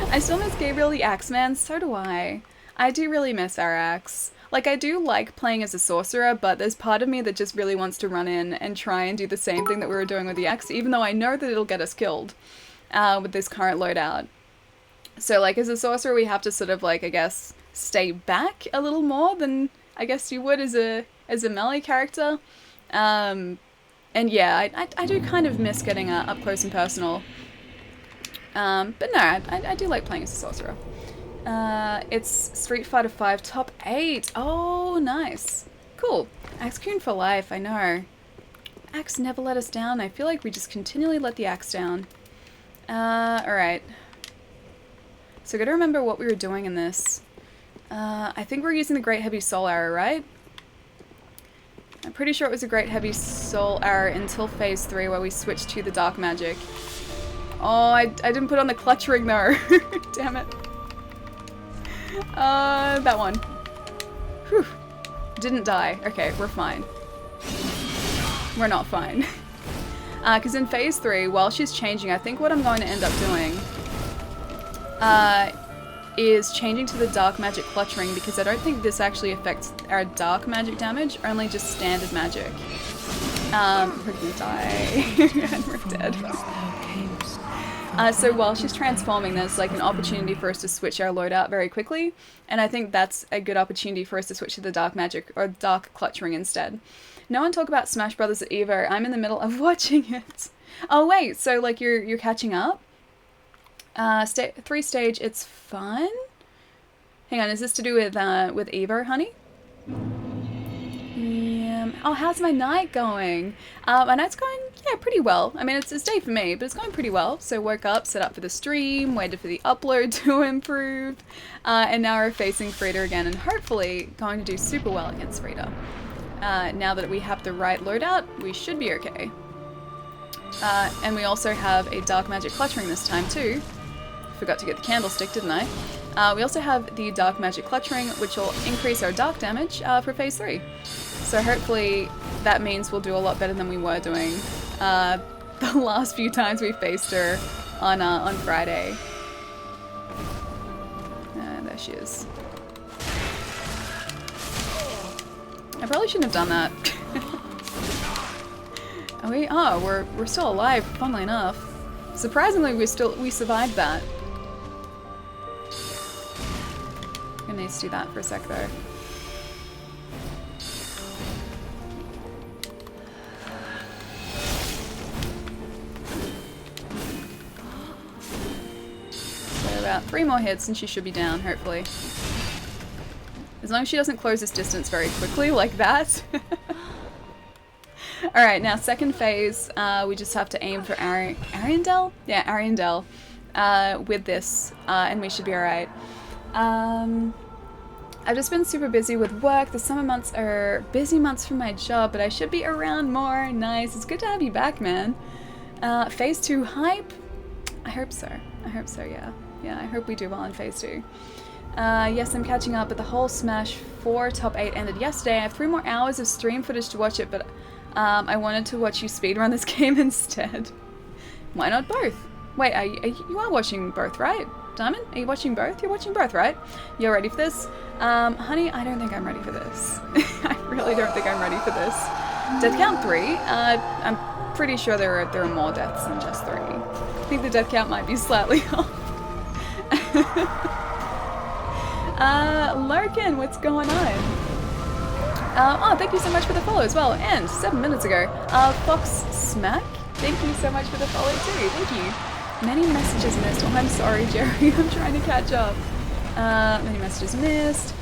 S1: I still miss Gabriel the Axeman, so do I. I do really miss our axe. Like, I do like playing as a sorcerer, but there's part of me that just really wants to run in and try and do the same thing that we were doing with the axe, even though I know that it'll get us killed with this current loadout. So, like, as a sorcerer, we have to sort of, like, I guess, stay back a little more than I guess you would as a melee character. And yeah, I do kind of miss getting up close and personal. But no, I do like playing as a sorcerer. It's Street Fighter V top 8. Oh, nice. Cool. Axe Queen for life, I know. Axe never let us down. I feel like we just continually let the axe down. Alright. So gotta remember what we were doing in this. I think we're using the Great Heavy Soul Arrow, right? I'm pretty sure it was a Great Heavy Soul Arrow until Phase 3 where we switched to the Dark Magic. Oh, I didn't put on the clutch ring though. Damn it. That one. Whew. Didn't die. Okay, we're fine. We're not fine. Because in Phase 3, while she's changing, I think what I'm going to end up doing is changing to the Dark Magic Clutch Ring because I don't think this actually affects our Dark Magic damage, only just standard magic. We're gonna die. And we're dead. So while she's transforming, there's like an opportunity for us to switch our loadout very quickly, and I think that's a good opportunity for us to switch to the Dark Magic or Dark Clutch Ring instead. No one talk about Smash Brothers at Evo. I'm in the middle of watching it. Oh wait, so like you're catching up? 3 stage, it's fun? Hang on, is this to do with Evo, honey? Yeah. Oh, how's my night going? My night's going, yeah, pretty well. I mean, it's day for me, but it's going pretty well. So woke up, set up for the stream, waited for the upload to improve, and now we're facing Frida again, and hopefully going to do super well against Frida. Now that we have the right loadout, we should be okay. And we also have a Dark Magic Clutch Ring this time too. Forgot to get the candlestick, didn't I? We also have the Dark Magic Clutch Ring, which will increase our dark damage for Phase 3. So hopefully that means we'll do a lot better than we were doing the last few times we faced her on Friday. There she is. I probably shouldn't have done that. Are we? Oh, we're still alive, funnily enough. Surprisingly, we survived that. I'm gonna need to do that for a sec though. So about 3 more hits and she should be down, hopefully. As long as she doesn't close this distance very quickly like that. Alright, now second phase, we just have to aim for Ariandel? Yeah, Ariandel with this, and we should be alright. I've just been super busy with work. The summer months are busy months for my job, but I should be around more. Nice. It's good to have you back, man. Phase 2 hype? I hope so. I hope so, yeah. Yeah, I hope we do well in Phase 2. Yes, I'm catching up, but the whole Smash 4 top 8 ended yesterday. I have 3 more hours of stream footage to watch it, but I wanted to watch you speedrun this game instead. Why not both? Wait, you are watching both, right? Diamond, are you watching both? You're watching both, right? You're ready for this? Honey, I don't think I'm ready for this. I really don't think I'm ready for this. Death count 3. I'm pretty sure there are more deaths than just 3. I think the death count might be slightly off. Larkin, what's going on? Oh, thank you so much for the follow as well. And 7 minutes ago, Fox Smack, thank you so much for the follow too. Thank you. Many messages missed. Oh, I'm sorry, Jerry. I'm trying to catch up. Many messages missed.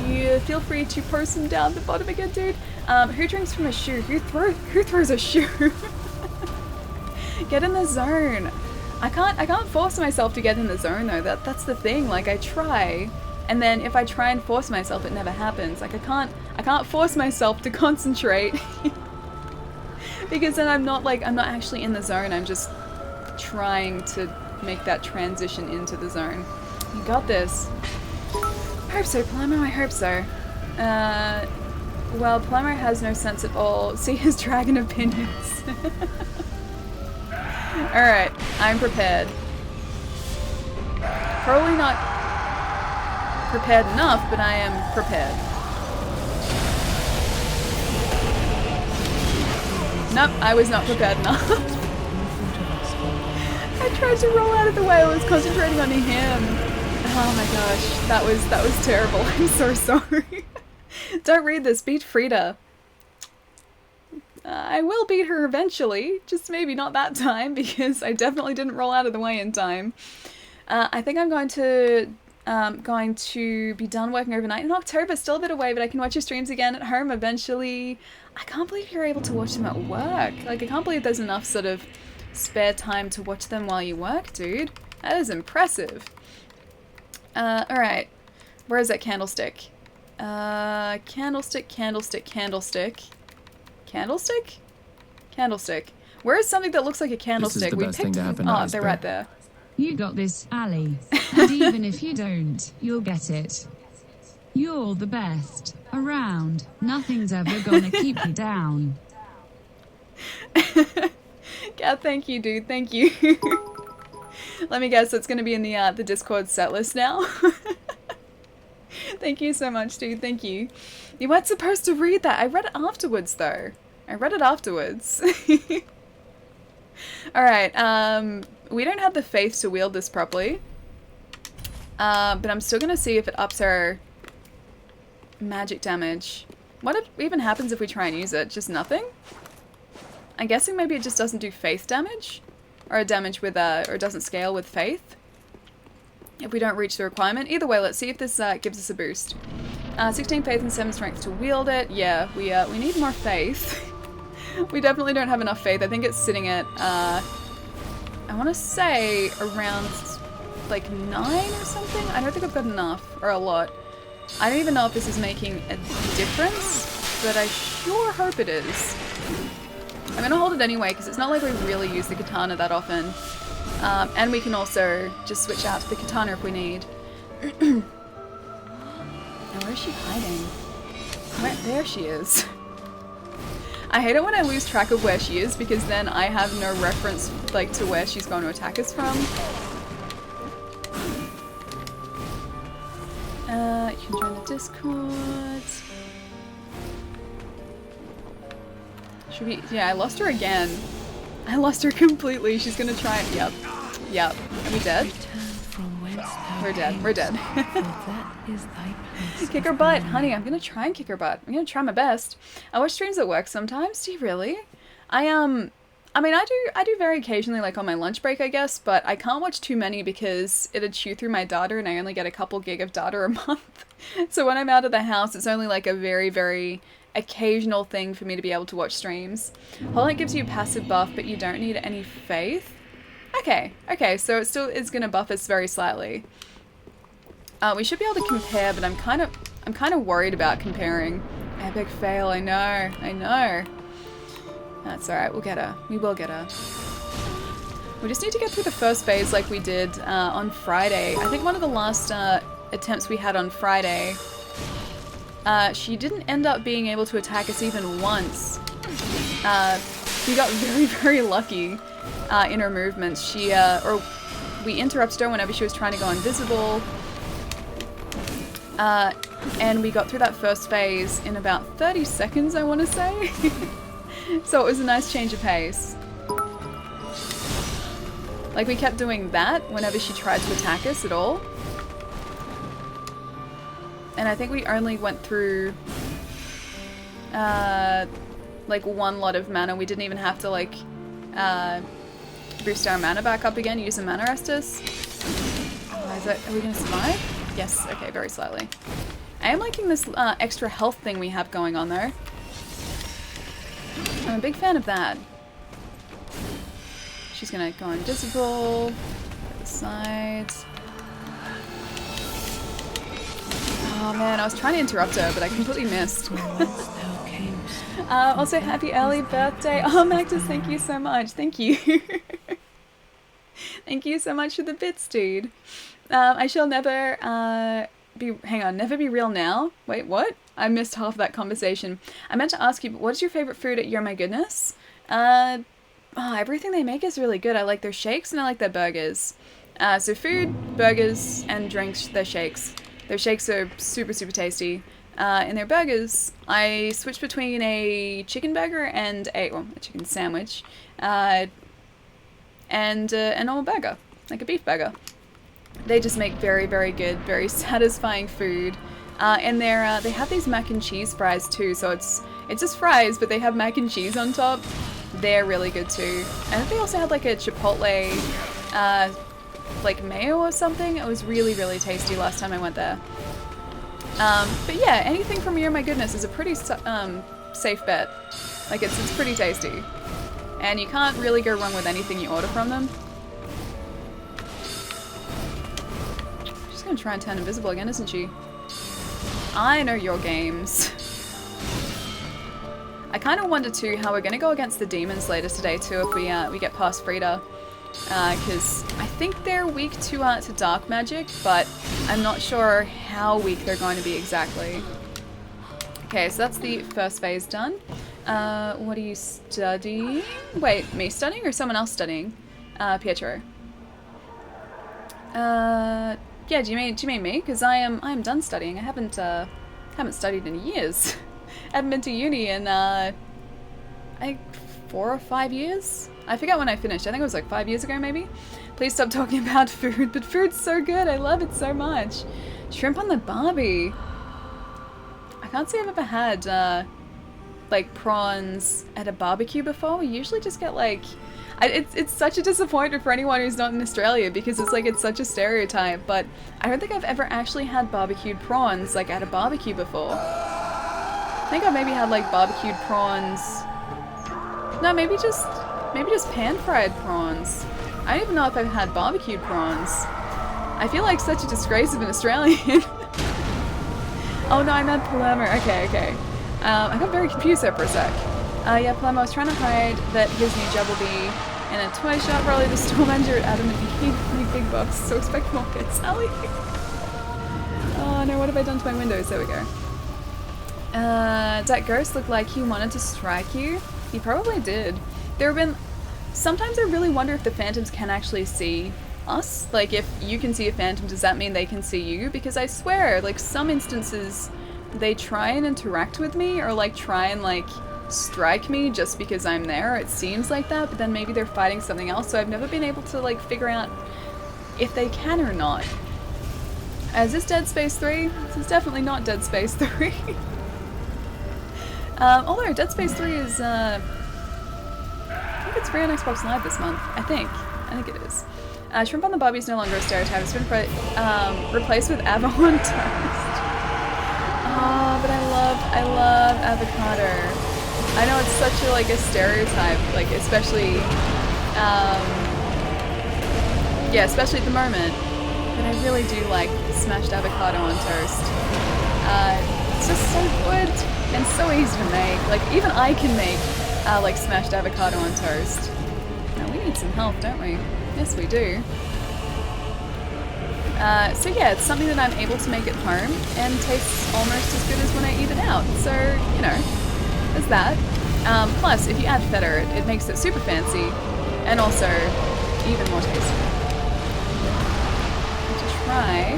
S1: Yeah, feel free to post them down the bottom again, dude. Who drinks from a shoe? Who throws a shoe? Get in the zone. I can't force myself to get in the zone though. That's the thing. Like I try, and then if I try and force myself, it never happens. Like I can't force myself to concentrate because then I'm not actually in the zone. I'm just trying to make that transition into the zone. You got this. I hope so, Palermo. I hope so. Well, Palermo has no sense at all. See his dragon opinions. Alright, I'm prepared. Probably not prepared enough, but I am prepared. Nope, I was not prepared enough. I tried to roll out of the way, I was concentrating on him. Oh my gosh, that was terrible. I'm so sorry. Don't read this, beat Frida. I will beat her eventually, just maybe not that time because I definitely didn't roll out of the way in time. I think I'm going to be done working overnight in October, still a bit away, but I can watch your streams again at home eventually. I can't believe you're able to watch them at work. Like, I can't believe there's enough sort of spare time to watch them while you work, dude. That is impressive. Alright. Where is that candlestick? Candlestick, candlestick, candlestick. Candlestick? Candlestick. Where is something that looks like a candlestick?
S3: This is the best thing to happen.
S1: Oh, they're right there.
S2: You got this, Ali. And even if you don't, you'll get it. You're the best around. Nothing's ever gonna keep you down.
S1: Yeah, thank you, dude. Thank you. Let me guess, it's gonna be in the Discord set list now. Thank you so much, dude. Thank you. You weren't supposed to read that. I read it afterwards, though. I read it afterwards. Alright, we don't have the faith to wield this properly. But I'm still gonna see if it ups our magic damage. What even happens if we try and use it? Just nothing? I'm guessing maybe it just doesn't do faith damage? Or damage with, or it doesn't scale with faith? If we don't reach the requirement. Either way, let's see if this gives us a boost. 16 faith and 7 strength to wield it. Yeah, we need more faith. We definitely don't have enough faith. I think it's sitting at, I want to say around like 9 or something. I don't think I've got enough, or a lot. I don't even know if this is making a difference, but I sure hope it is. I'm going to hold it anyway, because it's not like we really use the katana that often. And we can also just switch out to the katana if we need. Now, where is she hiding? There she is. I hate it when I lose track of where she is, because then I have no reference like to where she's going to attack us from. You can join the Discord. Should we? Yeah, I lost her again. I lost her completely. She's gonna try it. Yep. Yep. Are we dead? We're dead. We're dead. Kick her butt. Honey, I'm gonna try and kick her butt. I'm gonna try my best. I watch streams at work sometimes. Do you really? I mean, I do very occasionally, like on my lunch break, I guess, but I can't watch too many because it'd chew through my data and I only get a couple gig of data a month. So when I'm out of the house, it's only like a very, very occasional thing for me to be able to watch streams. Holland gives you a passive buff, but you don't need any faith. Okay, so it still is gonna buff us very slightly. We should be able to compare, but I'm kind of worried about comparing. Epic fail, I know. That's alright, we'll get her. We will get her. We just need to get through the first phase like we did on Friday. I think one of the last attempts we had on Friday, she didn't end up being able to attack us even once. We got very, very lucky in her movements. We interrupted her whenever she was trying to go invisible. And we got through that first phase in about 30 seconds, I want to say. So it was a nice change of pace. Like, we kept doing that whenever she tried to attack us at all. And I think we only went through, like, one lot of mana. We didn't even have to, like, boost our mana back up again, use a mana restus. Are we going to survive? Yes, okay, very slightly. I am liking this extra health thing we have going on, though. I'm a big fan of that. She's gonna go invisible. The sides. Oh man, I was trying to interrupt her, but I completely missed. Also, happy early birthday. Oh, Magdus, thank you so much. Thank you. Thank you so much for the bits, dude. I shall never never be real now. Wait, what? I missed half of that conversation. I meant to ask you, what is your favorite food at You're My Goodness? Everything they make is really good. I like their shakes and I like their burgers. So food, burgers, and drinks, their shakes. Their shakes are super, super tasty. In their burgers, I switch between a chicken burger and a chicken sandwich. And a normal burger, like a beef burger. They just make very, very good, very satisfying food. And they have these mac and cheese fries too, so it's just fries, but they have mac and cheese on top. They're really good too. And I think they also had like a chipotle, like mayo or something. It was really, really tasty last time I went there. But yeah, anything from You're My Goodness is a pretty safe bet. Like it's pretty tasty. And you can't really go wrong with anything you order from them. She's gonna try and turn invisible again, isn't she? I know your games. I kind of wonder too how we're gonna go against the demons later today too if we get past Frida, because I think they're weak to dark magic, but I'm not sure how weak they're going to be exactly. Okay, so that's the first phase done. What are you studying? Wait, me studying or someone else studying? Pietro. Yeah, do you mean me? Because I am done studying. I haven't studied in years. I haven't been to uni in like 4 or 5 years. I forget when I finished. I think it was like 5 years ago, maybe. Please stop talking about food, but food's so good. I love it so much. Shrimp on the Barbie. I can't say I've ever had like prawns at a barbecue before. We usually just get like. It's such a disappointment for anyone who's not in Australia because it's such a stereotype, but I don't think I've ever actually had barbecued prawns like at a barbecue before. I think I've maybe had like barbecued prawns. No, maybe just pan-fried prawns. I don't even know if I've had barbecued prawns. I feel like such a disgrace of an Australian. Oh no, I meant Palermo. Okay. I got very confused there for a sec. Yeah, Palermo was trying to hide that his new job will be in a toy shop. Probably the store manager at Adam and Eve, big box, so expect more bits, Sally. Oh no, what have I done to my windows? There we go. That ghost looked like he wanted to strike you. He probably did. Sometimes I really wonder if the phantoms can actually see us. Like, if you can see a phantom, does that mean they can see you? Because I swear, like, some instances, they try and interact with me, or, like, try and, like, strike me just because I'm there. It seems like that, but then maybe they're fighting something else, so I've never been able to, like, figure out if they can or not. Is this Dead Space 3? This is definitely not Dead Space 3. Although Dead Space 3 is, I think it's free on Xbox Live this month. I think it is. Shrimp on the Barbie is no longer a stereotype. It's been replaced with avocado toast. Oh, but I love avocado. I know it's such a, like, a stereotype, like, especially, especially at the moment. But I really do like smashed avocado on toast. It's just so good and so easy to make. Like, even I can make, like, smashed avocado on toast. Now, we need some help, don't we? Yes, we do. So yeah, it's something that I'm able to make at home and tastes almost as good as when I eat it out. So, you know, there's that. Plus, if you add feta, it makes it super fancy and also even more tasty. To try.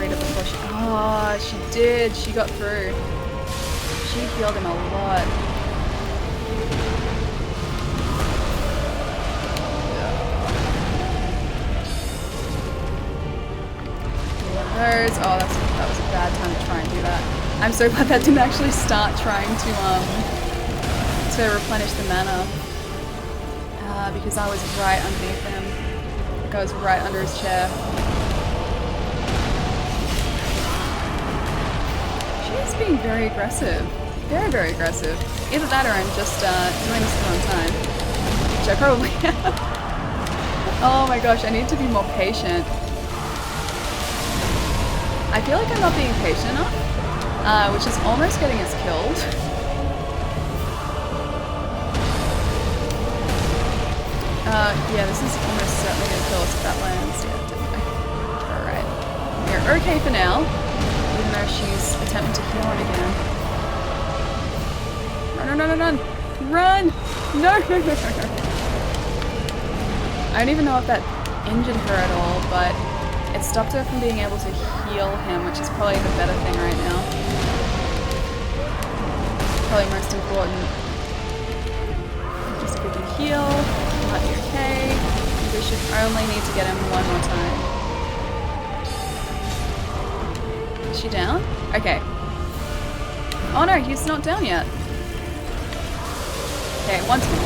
S1: Read it before she. Oh, she did. She got through. She healed him a lot. Those. Oh, that was a bad time to try and do that. I'm so glad that didn't actually start trying to replenish the mana. Because I was right underneath him. Like I was right under his chair. She's being very aggressive. Very, very aggressive. Either that or I'm just doing this at the wrong time. Which I probably am. Oh my gosh, I need to be more patient. I feel like I'm not being patient enough, which is almost getting us killed. Yeah, this is almost certainly going to kill us if that lands. Yeah, definitely. Alright. We're okay for now, even though she's attempting to heal him again. Run, run, run, run, run! No, no, no, no, no. I don't even know if that injured her at all, but it stopped her from being able to heal him, which is probably the better thing right now. Probably most important. Just quickly heal. Might be okay. We should only need to get him one more time. Is she down? Okay. Oh no, he's not down yet. Okay, once more.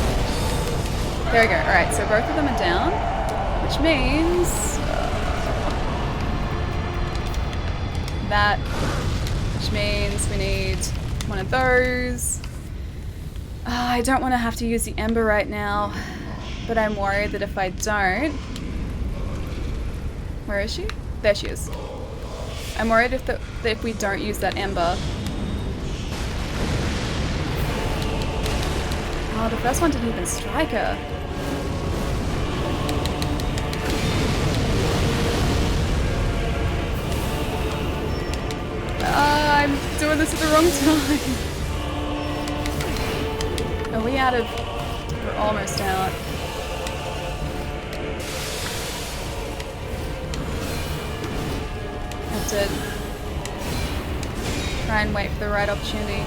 S1: There we go. Alright, so both of them are down, which means that, which means we need one of those. I don't want to have to use the Ember right now, but I'm worried that if I don't... Where is she? There she is. I'm worried that if we don't use that Ember... Oh, the first one didn't even strike her. I'm doing this at the wrong time. Are we out of... We're almost out. Have to try and wait for the right opportunity.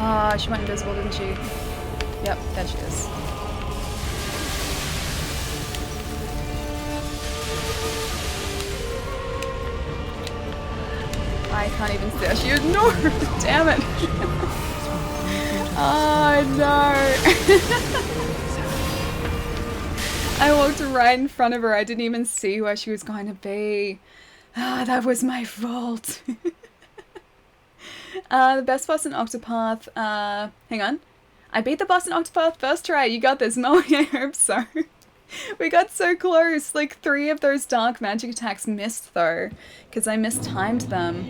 S1: Oh, she went invisible, didn't she? Yep, there she is. I can't even see her. She is. No! Damn it! Oh no! I walked right in front of her. I didn't even see where she was going to be. Ah, that was my fault. The best boss in Octopath. Hang on. I beat the boss in Octopath first try. You got this, Molly. I hope so. We got so close. Like 3 of those dark magic attacks missed though, because I mistimed them.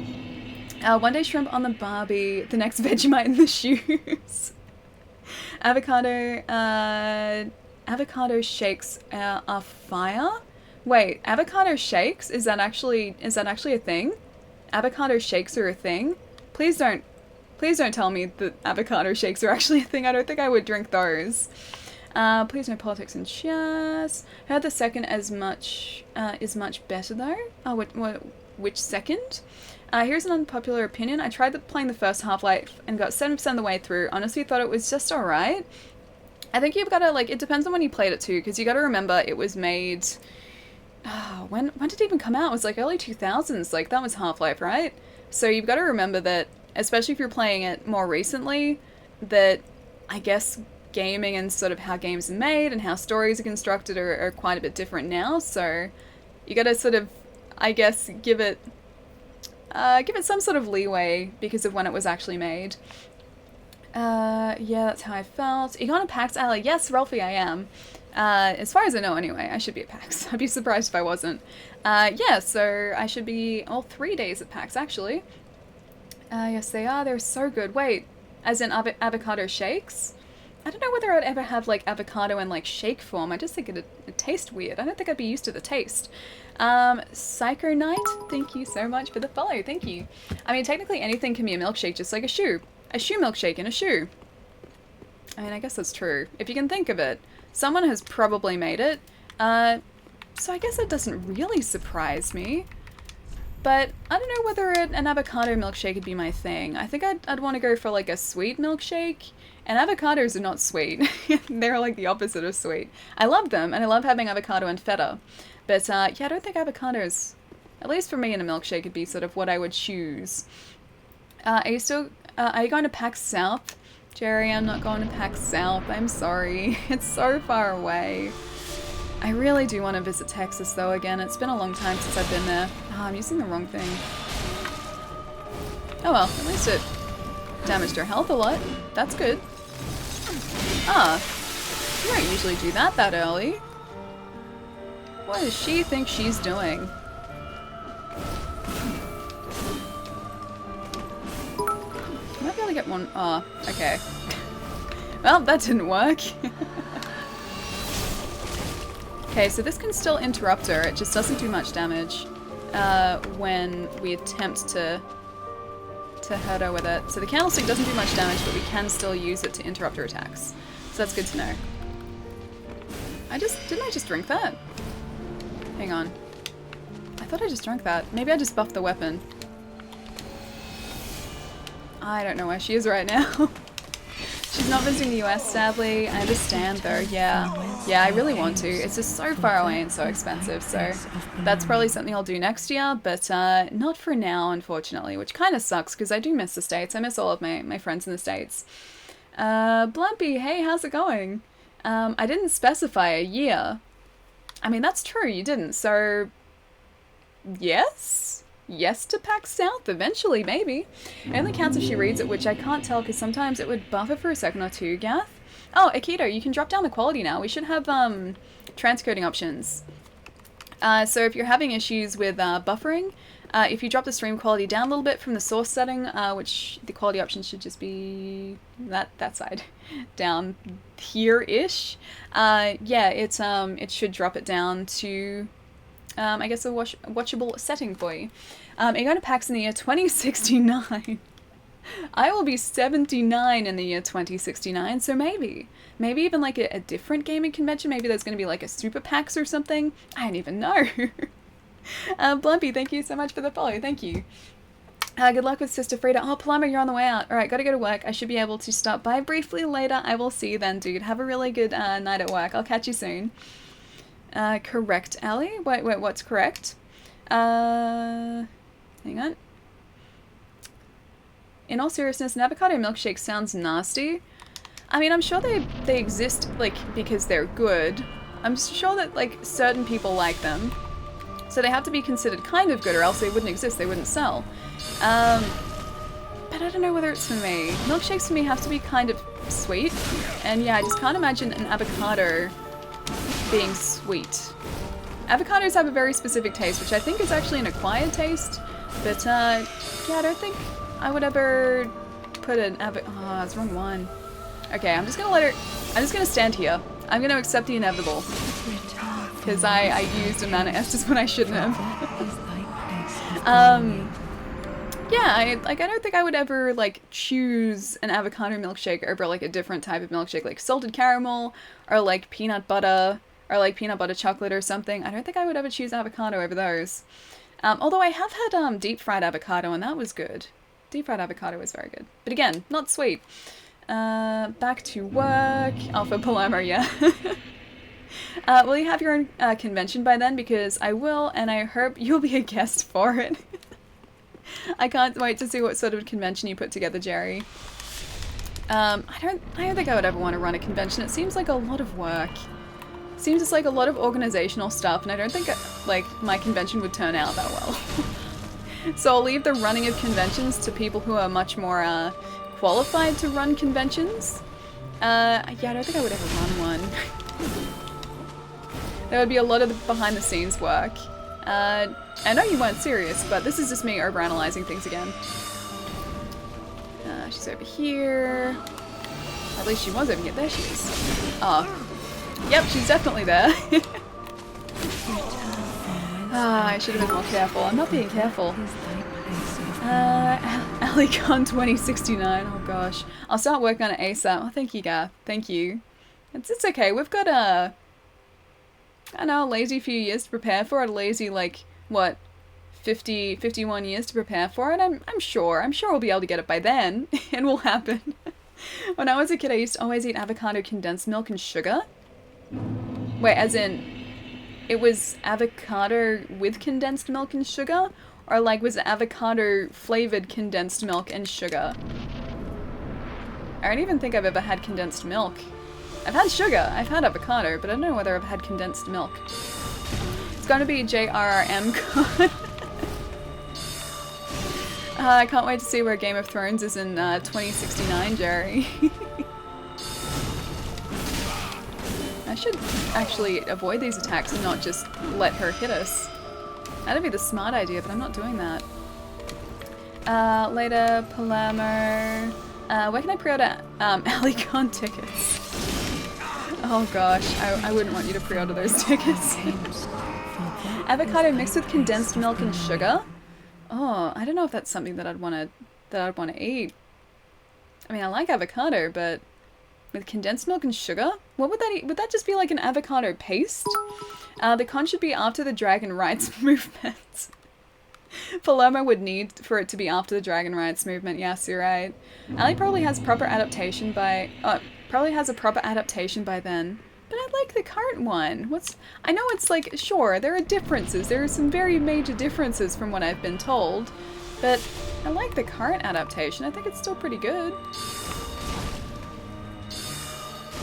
S1: One day shrimp on the Barbie, the next Vegemite in the shoes. Avocado. Avocado shakes are fire. Wait, avocado shakes? Is that actually a thing? Avocado shakes are a thing? Please don't tell me that avocado shakes are actually a thing. I don't think I would drink those. Please no politics in chess. Heard the second is much better though. Oh, which second? Here's an unpopular opinion. I tried playing the first Half-Life and got 7% of the way through. Honestly, thought it was just alright. I think you've got to, like, it depends on when you played it too, because you got to remember it was made... when did it even come out? It was like early 2000s. Like, that was Half-Life, right? So you've got to remember that, especially if you're playing it more recently, that I guess gaming and sort of how games are made and how stories are constructed are quite a bit different now. So you got to sort of, I guess, give it some sort of leeway because of when it was actually made. Yeah, that's how I felt. You going to PAX, Ali? Yes, Ralphie, I am. As far as I know anyway, I should be at PAX. I'd be surprised if I wasn't. Yeah, so I should be all 3 days at PAX, actually. Yes, they are. They're so good. Wait, as in avocado shakes? I don't know whether I'd ever have like avocado in like shake form. I just think it'd taste weird. I don't think I'd be used to the taste. Psycho Knight, thank you so much for the follow. Thank you. I mean, technically anything can be a milkshake, just like a shoe. A shoe milkshake in a shoe. I mean, I guess that's true. If you can think of it, someone has probably made it. So I guess it doesn't really surprise me. But I don't know whether an avocado milkshake would be my thing. I think I'd want to go for like a sweet milkshake. And avocados are not sweet. They're like the opposite of sweet. I love them, and I love having avocado and feta. But yeah, I don't think avocados, at least for me in a milkshake, would be sort of what I would choose. Are you going to PAX South? Jerry, I'm not going to PAX South. I'm sorry. It's so far away. I really do want to visit Texas though again. It's been a long time since I've been there. Oh, I'm using the wrong thing. Oh well, at least it damaged her health a lot. That's good. Ah, you don't usually do that early. What does she think she's doing? I might be able to get one. Oh, okay. Well, that didn't work. Okay, so this can still interrupt her. It just doesn't do much damage when we attempt to hurt her with it. So the candlestick doesn't do much damage, but we can still use it to interrupt her attacks. So that's good to know. Didn't I just drink that? Hang on. I thought I just drank that. Maybe I just buffed the weapon. I don't know where she is right now. She's not visiting the US, sadly. I understand though, yeah. Yeah, I really want to. It's just so far away and so expensive, so that's probably something I'll do next year, but not for now, unfortunately, which kind of sucks because I do miss the States. I miss all of my friends in the States. Blumpy, hey, how's it going? I didn't specify a year. I mean, that's true, you didn't, so yes? Yes to PAX South, eventually, maybe. It only counts if she reads it, which I can't tell because sometimes it would buffer for a second or two, Gath. Oh, Aikido, you can drop down the quality now. We should have transcoding options. So if you're having issues with buffering, if you drop the stream quality down a little bit from the source setting, which the quality option should just be that side, down here-ish, yeah, it should drop it down to I guess a watchable setting for you. You're going to PAX in the year 2069. I will be 79 in the year 2069, so maybe even like a different gaming convention. Maybe there's going to be like a super PAX or something. I don't even know. Blumpy, thank you so much for the follow. Thank you. Good luck with Sister Frida. Oh, Paloma, you're on the way out. Alright, gotta go to work. I should be able to stop by briefly later. I will see you then, dude. Have a really good night at work. I'll catch you soon. Correct, Allie? Wait, what's correct? Hang on. In all seriousness, an avocado milkshake sounds nasty. I mean, I'm sure they exist, like, because they're good. I'm sure that, like, certain people like them. So they have to be considered kind of good or else they wouldn't exist, they wouldn't sell. But I don't know whether it's for me. Milkshakes for me have to be kind of sweet. And yeah, I just can't imagine an avocado being sweet. Avocados have a very specific taste, which I think is actually an acquired taste. But yeah, I don't think I would ever put an avocado. Oh, that's the wrong one. Okay, I'm just gonna stand here. I'm gonna accept the inevitable. Because I used a mana Estus when I shouldn't have. Yeah, I don't think I would ever, like, choose an avocado milkshake over, like, a different type of milkshake, like salted caramel, or, like, peanut butter, or, like, peanut butter chocolate or something. I don't think I would ever choose avocado over those. Although I have had, deep-fried avocado, and that was good. Deep-fried avocado was very good. But again, not sweet. Back to work. Oh, for Paloma, yeah. Will you have your own convention by then? Because I will, and I hope you'll be a guest for it. I can't wait to see what sort of convention you put together, Jerry. I don't think I would ever want to run a convention. It seems like a lot of work. Seems just like a lot of organizational stuff, and I don't think like my convention would turn out that well. So I'll leave the running of conventions to people who are much more qualified to run conventions. Yeah, I don't think I would ever run one. There would be a lot of the behind the scenes work. I know you weren't serious, but this is just me overanalyzing things again. She's over here. At least she was over here. There she is. Oh. Yep, she's definitely there. I should have been more careful. I'm not being careful. Alicon 2069. Oh gosh. I'll start working on it ASAP. Oh, thank you, Gath. Thank you. It's okay. We've got I don't know, a lazy few years to prepare for it. A lazy, like, what, 51 years to prepare for it? I'm sure we'll be able to get it by then. It will happen. When I was a kid, I used to always eat avocado, condensed milk, and sugar. Wait, as in, it was avocado with condensed milk and sugar? Or, like, was it avocado flavored condensed milk and sugar? I don't even think I've ever had condensed milk. I've had sugar, I've had avocado, but I don't know whether I've had condensed milk. It's going to be JRRM con. I can't wait to see where Game of Thrones is in 2069, Jerry. I should actually avoid these attacks and not just let her hit us. That'd be the smart idea, but I'm not doing that. Later, Palermo. Where can I pre-order Alicon tickets? Oh gosh, I wouldn't want you to pre-order those tickets. Avocado mixed with condensed milk and sugar? Oh, I don't know if that's something that I'd want to eat. I mean, I like avocado, but with condensed milk and sugar? What would that eat? Would that just be like an avocado paste? The con should be after the dragon rights movement. Palermo would need for it to be after the dragon rights movement. Yes, you're right. Ali probably has proper adaptation by... probably has a proper adaptation by then. But I like the current one. I know it's like, sure, there are differences. There are some very major differences from what I've been told. But I like the current adaptation. I think it's still pretty good.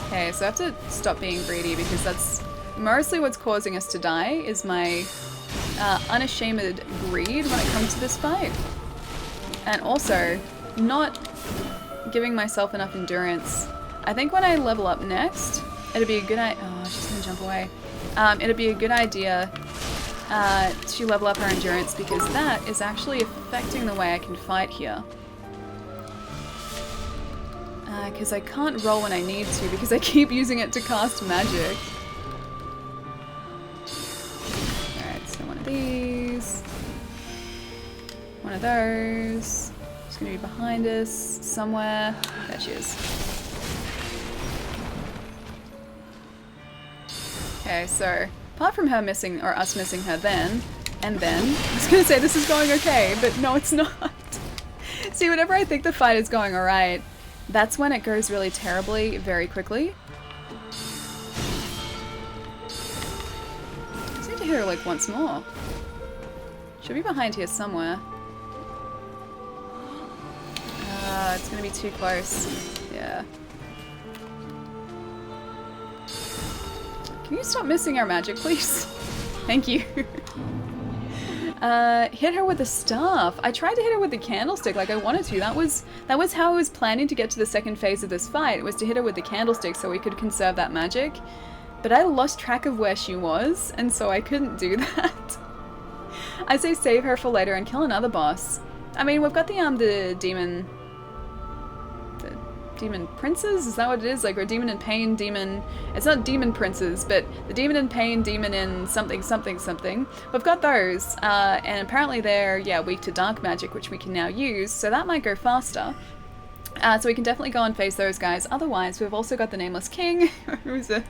S1: Okay, so I have to stop being greedy because that's mostly what's causing us to die is my unashamed greed when it comes to this fight. And also, not giving myself enough endurance. I think when I level up next, it'd be a good idea. Oh, she's gonna jump away. It'd be a good idea to level up our endurance because that is actually affecting the way I can fight here. Because I can't roll when I need to because I keep using it to cast magic. Alright, so one of these. One of those. She's gonna be behind us somewhere. There she is. Okay, so apart from her missing, or us missing her then, and then, I was gonna say this is going okay, but no it's not. See, whenever I think the fight is going alright, that's when it goes really terribly, very quickly. I just need to hit her like once more. She'll be behind here somewhere. It's gonna be too close. Yeah. Can you stop missing our magic, please? Thank you. Hit her with the staff. I tried to hit her with the candlestick like I wanted to. That was how I was planning to get to the second phase of this fight, was to hit her with the candlestick so we could conserve that magic. But I lost track of where she was, and so I couldn't do that. I say save her for later and kill another boss. I mean, we've got the demon princes? Is that what it is? Like, or demon in pain, demon... It's not demon princes, but the demon in pain, demon in something, something, something. We've got those, and apparently they're, yeah, weak to dark magic, which we can now use, so that might go faster. So we can definitely go and face those guys. Otherwise, we've also got the Nameless King, who's a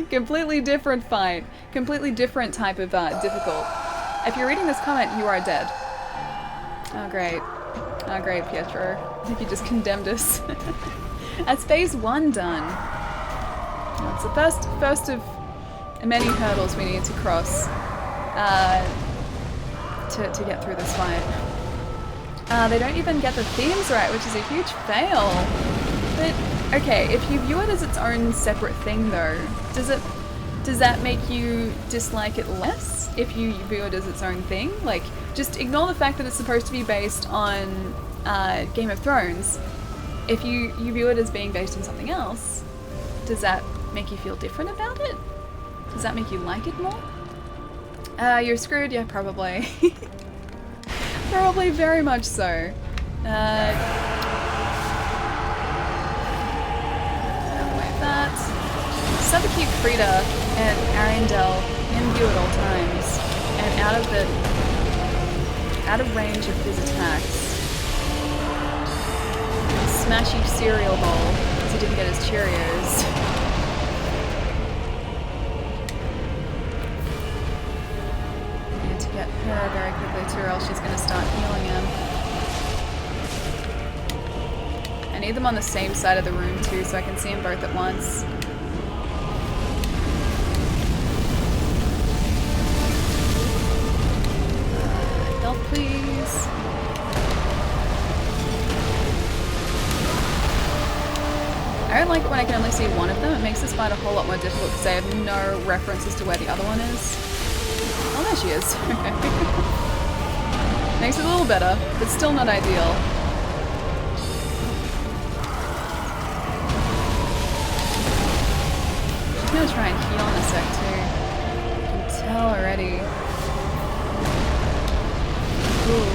S1: completely different fight. Completely different type of difficult. If you're reading this comment, you are dead. Oh, great. Oh, great, Pietro. I think you just condemned us. That's phase 1 done. It's the first of many hurdles we need to cross to get through this fight. They don't even get the themes right, which is a huge fail. But, okay, if you view it as its own separate thing though, does that make you dislike it less if you view it as its own thing? Like, just ignore the fact that it's supposed to be based on Game of Thrones. If you view it as being based on something else, does that make you feel different about it? Does that make you like it more? You're screwed? Yeah, probably. Probably very much so. keep Frida and Ariandel in view at all times, and out of range of his attacks. Smash each cereal bowl because he didn't get his Cheerios. Need to get her very quickly too, or else she's going to start healing him. I need them on the same side of the room too, so I can see them both at once. Help, please. I don't like it when I can only see one of them. It makes this fight a whole lot more difficult because I have no reference as to where the other one is. Oh, there she is. Makes it a little better, but still not ideal. I'm gonna try and heal in a sec too. I can tell already. Ooh.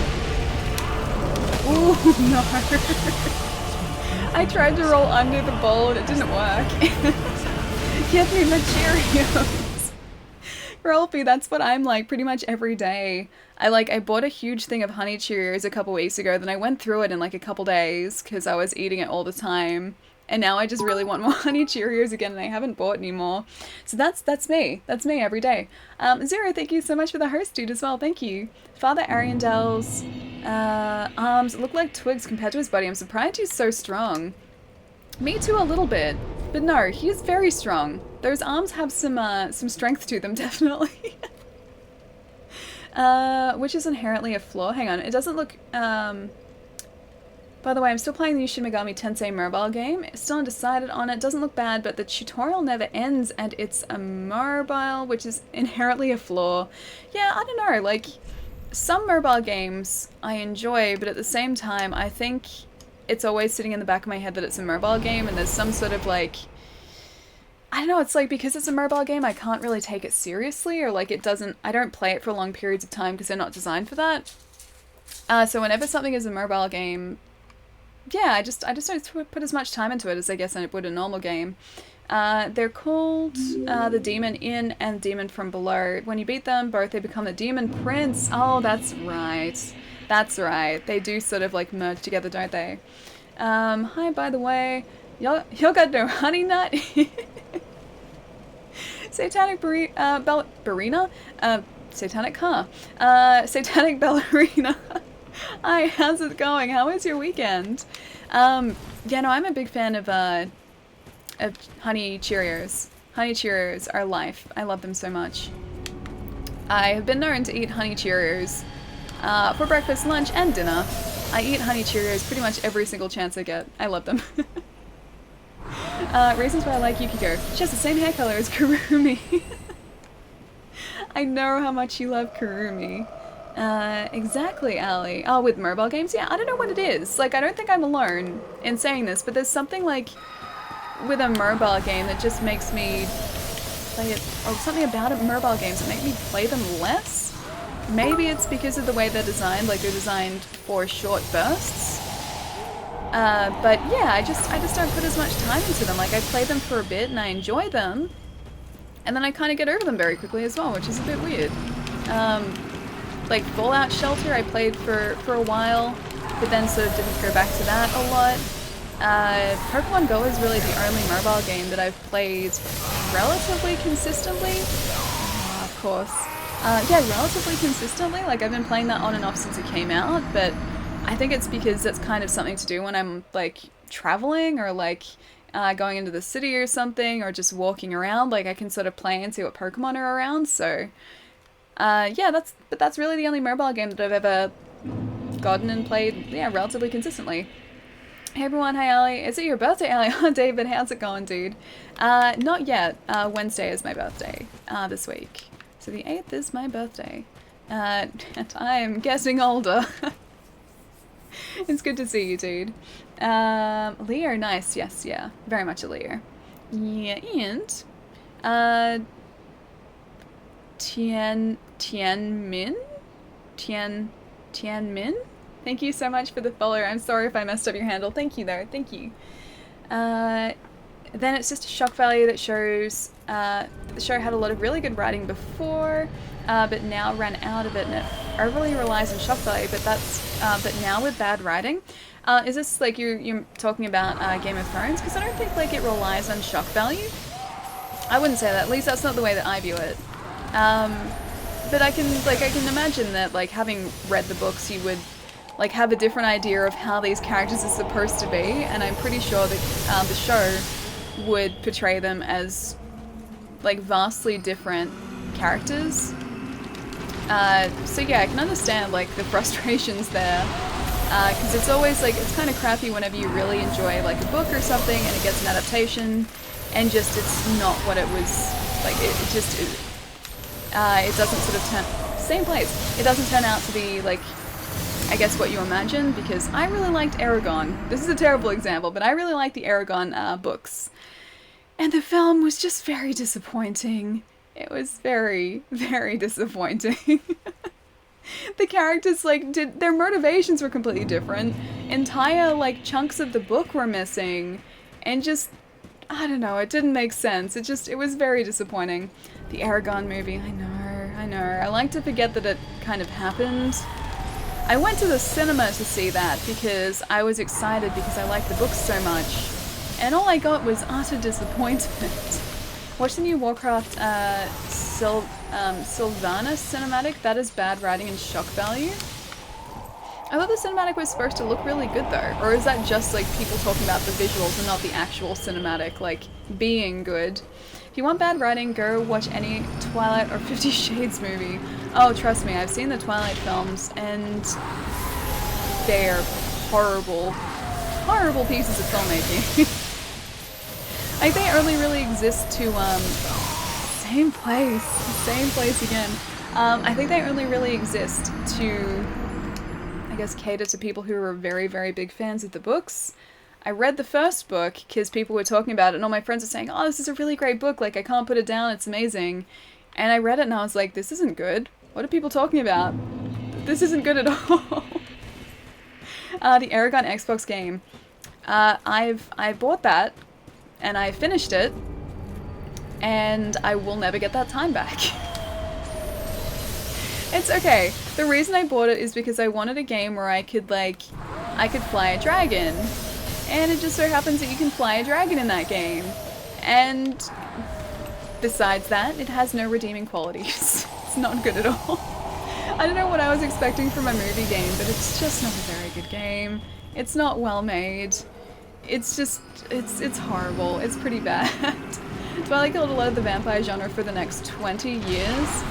S1: Ooh, no. I tried to roll under the bowl and it didn't work. Give me my Cheerios. Rolfie, that's what I'm like pretty much every day. I bought a huge thing of honey Cheerios a couple weeks ago, then I went through it in like a couple days because I was eating it all the time. And now I just really want more honey Cheerios again and I haven't bought any more. So that's me. That's me every day. Zero, thank you so much for the host, dude, as well. Thank you. Father Ariandel's arms look like twigs compared to his body. I'm surprised he's so strong. Me too, a little bit. But no, he's very strong. Those arms have some strength to them, definitely. Which is inherently a flaw. Hang on, it doesn't look... By the way, I'm still playing the new Shin Megami Tensei mobile game. Still undecided on it. Doesn't look bad, but the tutorial never ends and it's a mobile, which is inherently a flaw. Yeah, I don't know, like, some mobile games I enjoy, but at the same time, I think it's always sitting in the back of my head that it's a mobile game and there's some sort of, like, I don't know, it's like, because it's a mobile game, I can't really take it seriously, or like I don't play it for long periods of time because they're not designed for that. So whenever something is a mobile game, yeah, I just don't put as much time into it as I guess I would a normal game. They're called the Demon In and Demon From Below. When you beat them both, they become the Demon Prince. Oh, that's right. That's right. They do sort of like merge together, don't they? Hi, by the way. Y'all got no honey nut? Satanic Ballerina? Satanic car. Satanic Ballerina. Hi, how's it going? How was your weekend? Yeah, no, I'm a big fan of honey Cheerios. Honey Cheerios are life. I love them so much. I have been known to eat honey Cheerios for breakfast, lunch, and dinner. I eat honey Cheerios pretty much every single chance I get. I love them. Reasons why I like Yukiko. She has the same hair color as Kurumi. I know how much you love Kurumi. Exactly, Ali. Oh, with mobile games? Yeah, I don't know what it is. Like, I don't think I'm alone in saying this, but there's something, like, with a mobile game that just makes me play it, or something about it, mobile games that make me play them less? Maybe it's because of the way they're designed, like they're designed for short bursts. But yeah, I just don't put as much time into them. Like, I play them for a bit and I enjoy them, and then I kind of get over them very quickly as well, which is a bit weird. Like Fallout Shelter, I played for a while, but then sort of didn't go back to that a lot. Pokemon Go is really the only mobile game that I've played relatively consistently. Of course. Yeah, relatively consistently. Like, I've been playing that on and off since it came out, but I think it's because that's kind of something to do when I'm, like, traveling or, like, going into the city or something, or just walking around. Like, I can sort of play and see what Pokemon are around, so... yeah, that's really the only mobile game that I've ever gotten and played, yeah, relatively consistently. Hey everyone, hi Ali. Is it your birthday, Ali? Oh, David, how's it going, dude? Not yet. Wednesday is my birthday, this week. So the 8th is my birthday. And I'm getting older. It's good to see you, dude. Leo, nice, yes, yeah. Very much a Leo. Yeah, and... Tianmin? Tianmin? Thank you so much for the follow. I'm sorry if I messed up your handle. Thank you, though. Thank you. Then it's just a shock value that shows that the show had a lot of really good writing before, but now ran out of it, and it overly relies on shock value. But now with bad writing, is this like you're talking about Game of Thrones? Because I don't think like it relies on shock value. I wouldn't say that. At least that's not the way that I view it. But I can imagine that like having read the books, you would like have a different idea of how these characters are supposed to be, and I'm pretty sure that the show would portray them as like vastly different characters. So yeah, I can understand like the frustrations there, because it's always like it's kind of crappy whenever you really enjoy like a book or something and it gets an adaptation and just it's not what it was like. It doesn't sort of it doesn't turn out to be like, I guess, what you imagine, because I really liked Aragon. This is a terrible example, but I really liked the Aragon books. And the film was just very disappointing. It was very, very disappointing. The characters, like, their motivations were completely different. Entire, like, chunks of the book were missing. And just, I don't know, it didn't make sense. It was very disappointing. The Aragon movie, I know. I like to forget that it kind of happened. I went to the cinema to see that because I was excited because I liked the books so much. And all I got was utter disappointment. Watch the new Warcraft Sylvanas cinematic. That is bad writing and shock value. I thought the cinematic was supposed to look really good though. Or is that just like people talking about the visuals and not the actual cinematic, like, being good? If you want bad writing, go watch any Twilight or 50 Shades movie. Oh, trust me, I've seen the Twilight films and they're horrible, horrible pieces of filmmaking. I think they only really exist to, same place again. I think they only really exist to, I guess, cater to people who are very, very big fans of the books. I read the first book because people were talking about it and all my friends were saying, oh, this is a really great book, like I can't put it down, it's amazing. And I read it and I was like, this isn't good. What are people talking about? This isn't good at all. The Aragon Xbox game. I bought that and I finished it and I will never get that time back. It's okay. The reason I bought it is because I wanted a game where I could fly a dragon. And it just so happens that you can fly a dragon in that game. And besides that, it has no redeeming qualities. It's not good at all. I don't know what I was expecting from a movie game, but it's just not a very good game. It's not well made. It's just, it's horrible. It's pretty bad. Twilight killed a lot of the vampire genre for the next 20 years.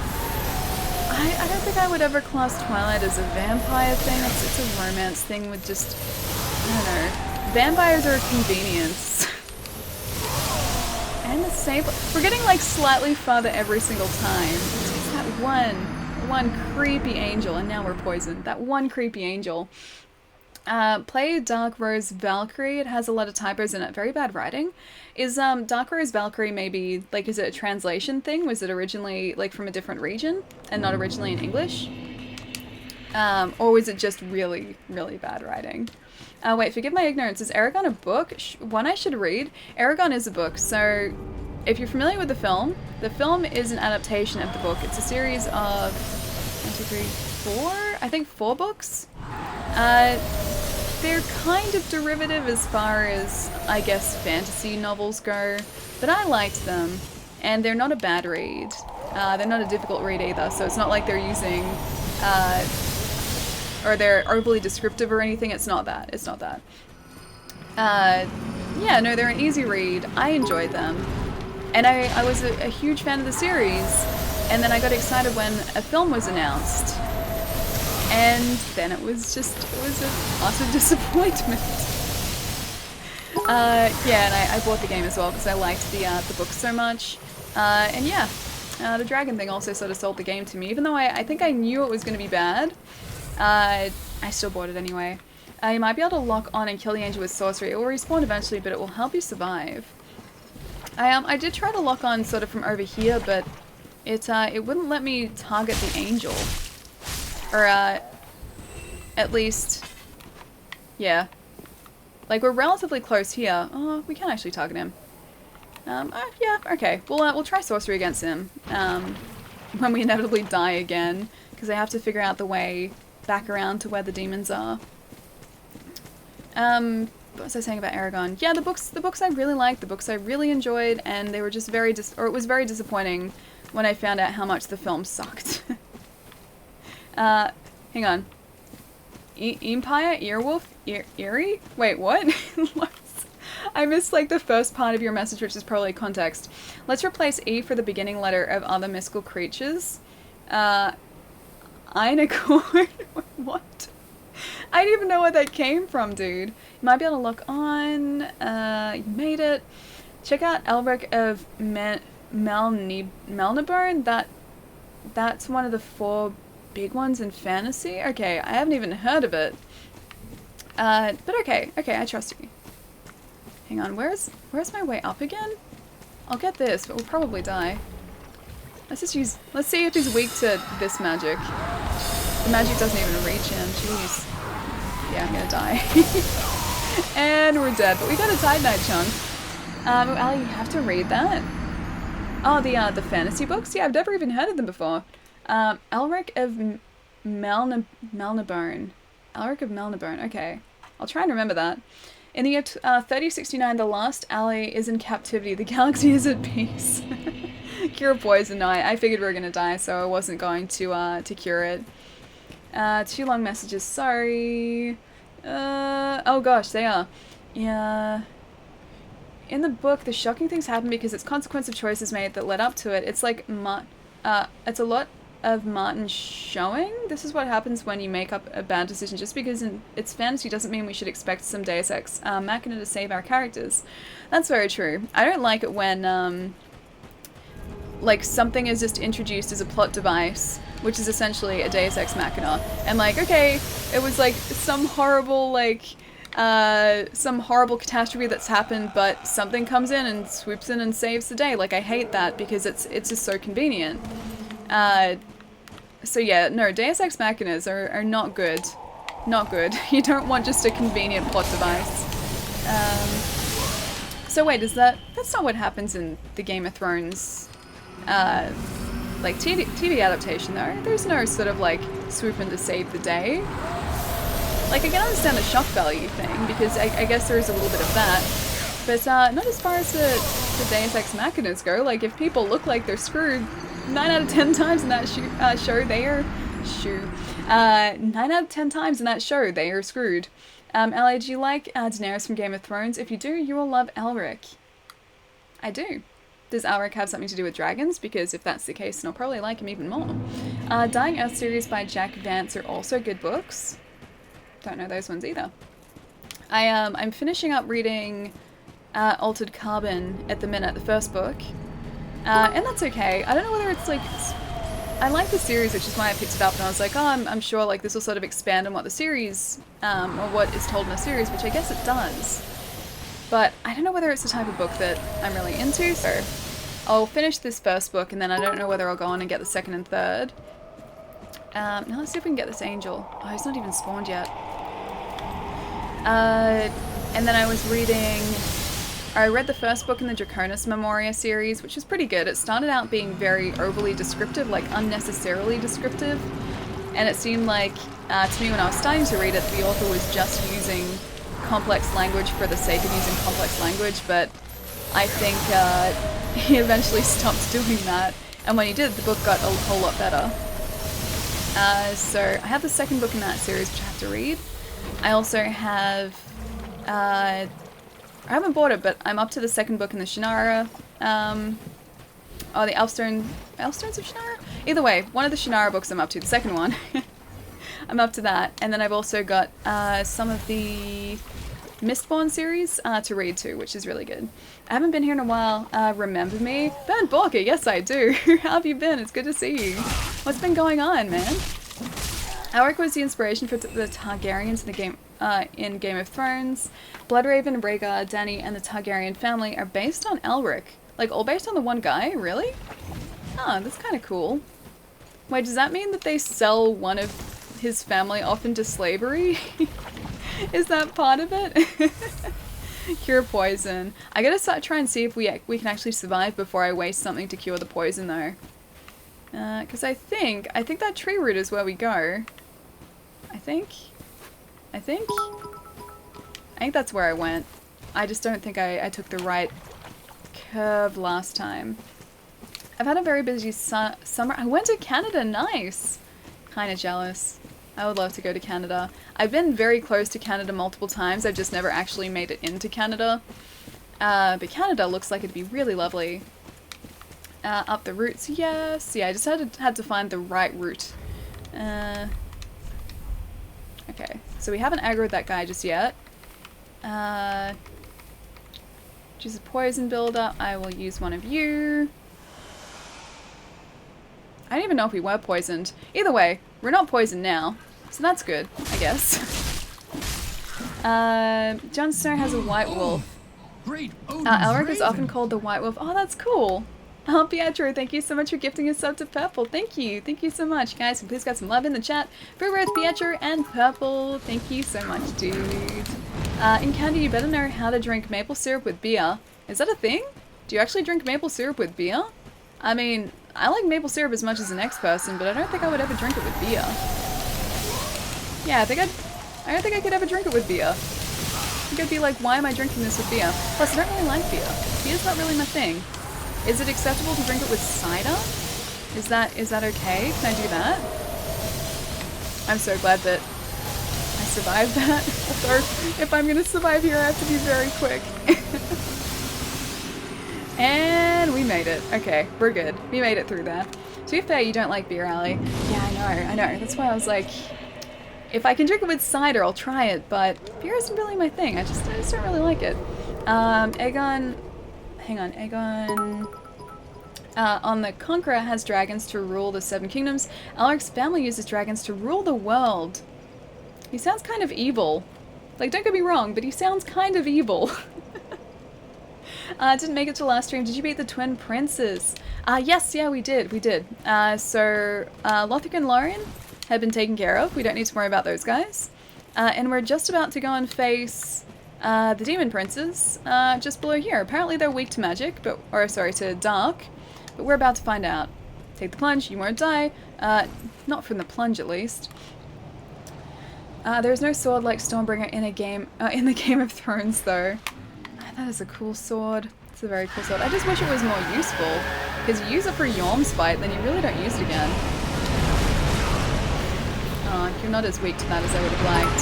S1: I don't think I would ever class Twilight as a vampire thing. It's a romance thing with just, I don't know. Vampires are a convenience. And the same, we're getting like slightly farther every single time. It's just that one creepy angel, and now we're poisoned. That one creepy angel. Play Dark Rose Valkyrie. It has a lot of typos in it. Very bad writing. Is Dark Rose Valkyrie maybe, like, is it a translation thing? Was it originally like from a different region and not originally in English? Or was it just really, really bad writing? Wait, forgive my ignorance. Is Aragon a book? One I should read? Aragon is a book. So if you're familiar with the film is an adaptation of the book. It's a series of 4 books. They're kind of derivative as far as, I guess, fantasy novels go, but I liked them, and they're not a bad read. They're not a difficult read either, so it's not like they're using, or they're overly descriptive or anything. It's not that. Yeah, no, they're an easy read. I enjoyed them. And I was a huge fan of the series, and then I got excited when a film was announced. And then it was an utter disappointment. Yeah, and I bought the game as well because I liked the book so much. And yeah, the dragon thing also sort of sold the game to me. Even though I think I knew it was going to be bad, I still bought it anyway. You might be able to lock on and kill the angel with sorcery. It will respawn eventually, but it will help you survive. I did try to lock on sort of from over here, but it wouldn't let me target the angel. Or, at least, yeah. Like, we're relatively close here. Oh, we can actually target him. Yeah, okay. We'll try sorcery against him. When we inevitably die again, because I have to figure out the way back around to where the demons are. What was I saying about Aragon? Yeah, the books I really liked, the books I really enjoyed, and they were just it was very disappointing when I found out how much the film sucked. Hang on. Empire? Earwolf? Eerie? Wait, what? I missed like the first part of your message, which is probably context. Let's replace E for the beginning letter of other mystical creatures. Einicorn? What? I didn't even know where that came from, dude. You might be able to lock on. You made it. Check out Elric of Melniboné. That's one of the 4 big ones in fantasy. Okay, I haven't even heard of it. But okay, I trust you. Hang on, where's my way up again? I'll get this, but we'll probably die. Let's see if he's weak to this magic. The magic doesn't even reach him, jeez. Yeah, I'm gonna die. And we're dead, but we got a Titanite chunk. Ali, you have to read that. Oh, the fantasy books? Yeah, I've never even heard of them before. Elric of Melniboné. Elric of Melniboné, okay. I'll try and remember that. In the year 3069, the last ally is in captivity. The galaxy is at peace. Cure poison. No, I figured we were gonna die, so I wasn't going to cure it. 2 long messages. Sorry. Oh gosh, they are. Yeah. In the book, the shocking things happen because it's consequence of choices made that led up to it. It's like it's a lot of Martin showing. This is what happens when you make up a bad decision. Just because it's fantasy doesn't mean we should expect some Deus Ex Machina to save our characters. That's very true. I don't like it when like something is just introduced as a plot device, which is essentially a Deus Ex Machina, and like, okay, it was like some horrible catastrophe that's happened, but something comes in and swoops in and saves the day. Like, I hate that because it's just so convenient. So yeah, no, Deus Ex Machinas are not good. Not good. You don't want just a convenient plot device. So wait, that's not what happens in the Game of Thrones, like TV adaptation though? There's no sort of like swoop in to save the day. Like, I can understand the shock value thing, because I guess there is a little bit of that. But not as far as the Deus Ex Machinas go. Like, if people look like they're screwed, 9 out of 10 times in that show, they are... 9 out of 10 times in that show, they are screwed. Ali, do you like Daenerys from Game of Thrones? If you do, you will love Elric. I do. Does Elric have something to do with dragons? Because if that's the case, then I'll probably like him even more. Dying Earth series by Jack Vance are also good books. Don't know those ones either. I'm finishing up reading Altered Carbon at the minute, the first book. And that's okay. I don't know whether it's like... I like the series, which is why I picked it up, and I was like, oh, I'm sure like this will sort of expand on what the series, or what is told in the series, which I guess it does. But I don't know whether it's the type of book that I'm really into, so I'll finish this first book, and then I don't know whether I'll go on and get the second and third. Now let's see if we can get this angel. Oh, he's not even spawned yet. And then I was reading... I read the first book in the Draconis Memoria series, which is pretty good. It started out being very overly descriptive, like unnecessarily descriptive. And it seemed like, to me when I was starting to read it, the author was just using complex language for the sake of using complex language, but I think he eventually stopped doing that. And when he did, the book got a whole lot better. So I have the second book in that series, which I have to read. I also have... I haven't bought it, but I'm up to the second book in the Shannara, the Elfstones of Shannara? Either way, one of the Shannara books I'm up to, the second one. I'm up to that, and then I've also got some of the Mistborn series to read too, which is really good. I haven't been here in a while. Remember me? Ben Borker, yes I do. How have you been? It's good to see you. What's been going on, man? Elric was the inspiration for the Targaryens in the game. In Game of Thrones. Bloodraven, Rhaegar, Dany, and the Targaryen family are based on Elric. Like, all based on the one guy? Really? Oh, that's kind of cool. Wait, does that mean that they sell one of his family off into slavery? Is that part of it? Cure poison. I gotta try and see if we can actually survive before I waste something to cure the poison though. Because I think that tree root is where we go. I think that's where I went. I just don't think I took the right curve last time. I've had a very busy summer. I went to Canada, nice! Kinda jealous. I would love to go to Canada. I've been very close to Canada multiple times, I've just never actually made it into Canada. But Canada looks like it'd be really lovely. Up the routes, yes. Yeah, I just had to find the right route. Okay, so we haven't aggroed that guy just yet. Just a poison builder. I will use one of you. I don't even know if we were poisoned. Either way, we're not poisoned now, so that's good, I guess. Jon Snow has a white wolf. Elric is often called the White Wolf. Oh, that's cool. Pietro, thank you so much for gifting a sub to Purple. Thank you so much, guys. Please got some love in the chat for both Pietro and Purple. Thank you so much, dude. In Canada, you better know how to drink maple syrup with beer. Is that a thing? Do you actually drink maple syrup with beer? I mean, I like maple syrup as much as the next person, but I don't think I would ever drink it with beer. Yeah, I don't think I could ever drink it with beer. I think I'd be like, why am I drinking this with beer? Plus, I don't really like beer. Beer's not really my thing. Is it acceptable to drink it with cider? Is that okay? Can I do that? I'm so glad that I survived that. Although, if I'm gonna survive here, I have to be very quick. And we made it. Okay, we're good. We made it through there. To be fair, you don't like beer, Ali. Yeah, I know. That's why I was like, if I can drink it with cider, I'll try it, but beer isn't really my thing. I just don't really like it. Aegon... Hang on, Aegon... on the Conqueror has dragons to rule the Seven Kingdoms. Alaric's family uses dragons to rule the world. He sounds kind of evil. Like, don't get me wrong, but he sounds kind of evil. Didn't make it to last stream. Did you beat the twin princes? Yes, yeah, we did. So, Lothric and Lorien have been taken care of. We don't need to worry about those guys. And we're just about to go and face the demon princes just below here. Apparently they're weak to magic, to dark, but we're about to find out. Take the plunge, you won't die. Not from the plunge, at least. There's no sword like Stormbringer in the Game of Thrones, though. That is a cool sword. It's a very cool sword. I just wish it was more useful, because you use it for Yorm's fight, then you really don't use it again. Oh, you're not as weak to that as I would have liked.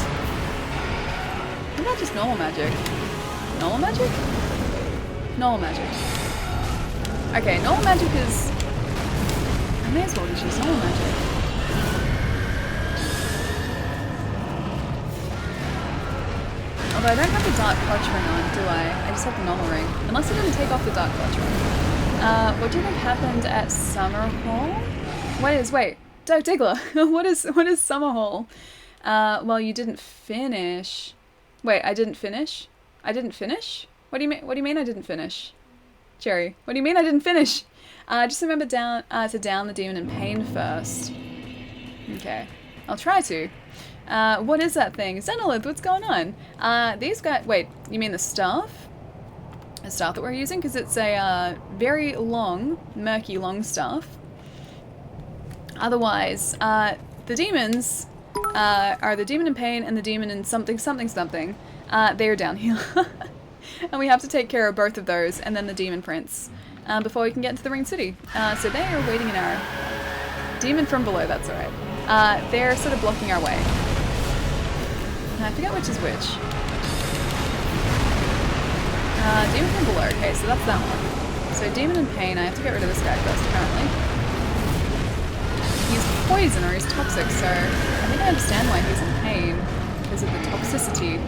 S1: What about just normal magic? Normal magic? Normal magic. Okay, normal magic is... I may as well just use normal magic. Although I don't have the Dark Clutch ring on, do I? I just have the normal ring. Unless I didn't take off the Dark Clutch ring. What do you think happened at Summer Hall? Wait, Doug Diggler, what is Summer Hall? Well, you didn't finish. Wait, I didn't finish? I didn't finish? What do you mean I didn't finish? Jerry, what do you mean I didn't finish? Just remember to down the demon in pain first. Okay, I'll try to. What is that thing? Xenolith, what's going on? These guys, wait, you mean the staff? The staff that we're using? Because it's a very long, murky long staff. Otherwise, the demons are the demon in pain and the demon in something. They are down here. And we have to take care of both of those and then the demon prince before we can get into the Ring City. So they are waiting in our... Demon from below, that's alright. They're sort of blocking our way. I forget which is which. Demon from below, okay, so that's that one. So demon in pain, I have to get rid of this guy first, apparently. He's poison or he's toxic, so I think I understand why he's in pain, because of the toxicity.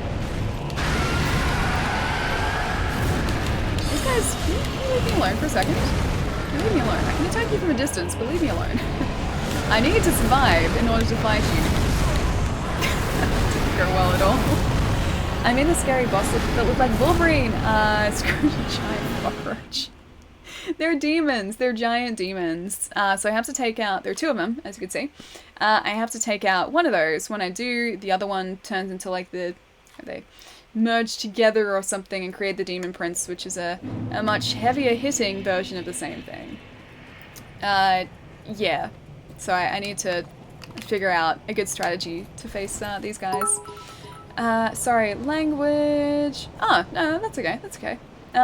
S1: These guys, can you leave me alone for a second? Can you leave me alone? I can attack you from a distance, but leave me alone. I need to survive in order to fight you. Didn't go well at all. I made the scary boss that looked like Wolverine. Screwed a giant cockroach. They're demons. They're giant demons. So I have to take out... There are two of them, as you can see. I have to take out one of those. When I do, the other one turns into like the... merge together or something and create the Demon Prince, which is a much heavier hitting version of the same thing. Yeah. So I need to figure out a good strategy to face these guys. Sorry, language. Oh, no, that's okay, that's okay.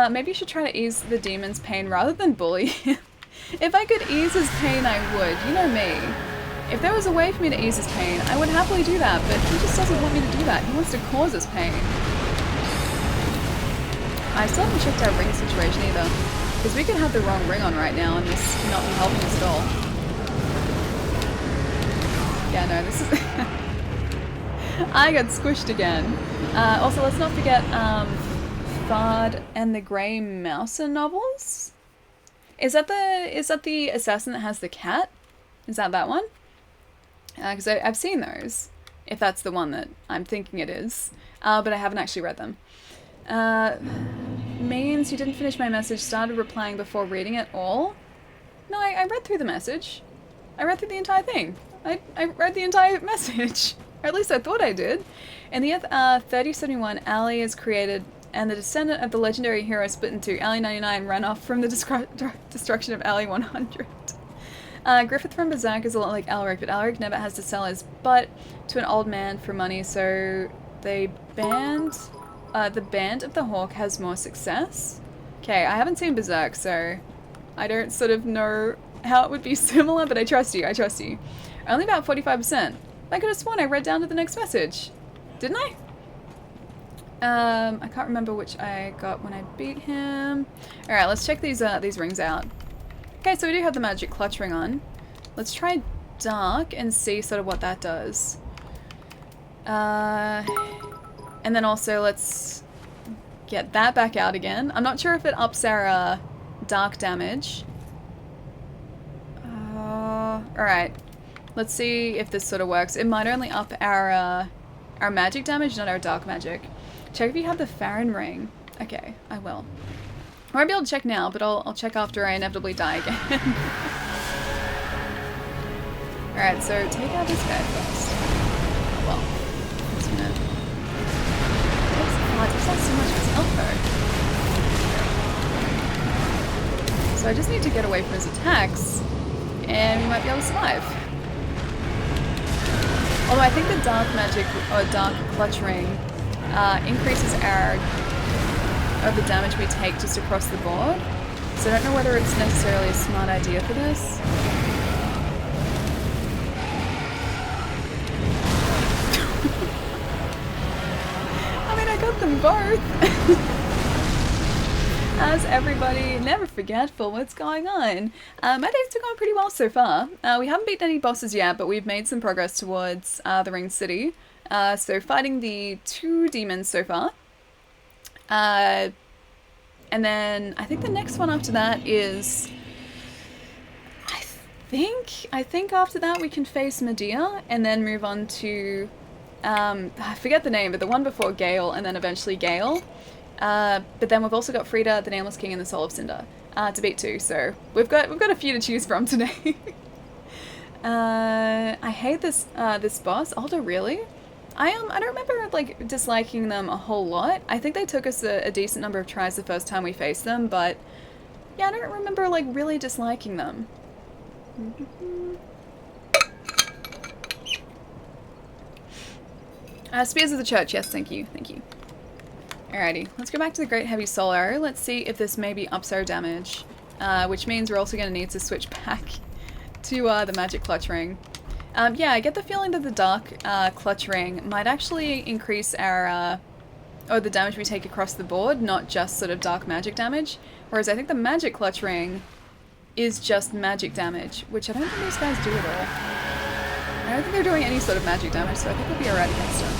S1: Maybe you should try to ease the demon's pain rather than bully him. If I could ease his pain, I would. You know me. If there was a way for me to ease his pain, I would happily do that, but he just doesn't want me to do that. He wants to cause us pain. I still haven't checked our ring situation either, because we could have the wrong ring on right now and this not be helping us at all. Yeah, no, this is... I got squished again. Also, let's not forget Fard and the Grey Mouser novels. Is that the assassin that has the cat? Is that one? Because I've seen those, if that's the one that I'm thinking it is, but I haven't actually read them. Means you didn't finish my message, started replying before reading it all? No, I read through the message. I read through the entire thing. I read the entire message. Or at least I thought I did. In the year 3071, Ali is created, and the descendant of the legendary hero split in two. Ali 99 ran off from the destruction of Ali 100. Griffith from Berserk is a lot like Alaric, but Alaric never has to sell his butt to an old man for money, so the band of the Hawk has more success. Okay, I haven't seen Berserk, so I don't sort of know how it would be similar, but I trust you, I trust you. Only about 45%. I could have sworn I read down to the next message. Didn't I? I can't remember which I got when I beat him. Alright, let's check these rings out. Okay, so we do have the magic clutch ring on. Let's try dark and see sort of what that does. And then also let's get that back out again. I'm not sure if it ups our dark damage. Alright. Let's see if this sort of works. It might only up our magic damage, not our dark magic. Check if you have the Farron ring. Okay, I will. I won't be able to check now, but I'll check after I inevitably die again. Alright, so take out this guy first. Well, it's gonna... Oh, it takes out so much of his health though. So I just need to get away from his attacks, and we might be able to survive. Although I think the dark magic, or dark clutch ring, increases the damage we take just across the board. So I don't know whether it's necessarily a smart idea for this. I mean, I got them both. As everybody, never forgetful what's going on. My days are going pretty well so far. We haven't beaten any bosses yet, but we've made some progress towards the Ring City. So fighting the 2 demons so far. And then I think the next one after that is... I think after that we can face Medea and then move on to... I forget the name, but the one before Gale and then eventually Gale. But then we've also got Frida, the Nameless King, and the Soul of Cinder to beat too. So we've got a few to choose from today. I hate this this boss. Aldo, really? I don't remember like disliking them a whole lot. I think they took us a decent number of tries the first time we faced them, but yeah, I don't remember like really disliking them. Spears of the Church, yes, thank you, thank you. Alrighty, let's go back to the Great Heavy Soul Arrow. Let's see if this maybe ups our damage, which means we're also going to need to switch back to the Magic Clutch Ring. Yeah, I get the feeling that the Dark Clutch Ring might actually increase our, or the damage we take across the board, not just sort of dark magic damage, whereas I think the Magic Clutch Ring is just magic damage, which I don't think these guys do at all. I don't think they're doing any sort of magic damage, so I think we'll be alright against them,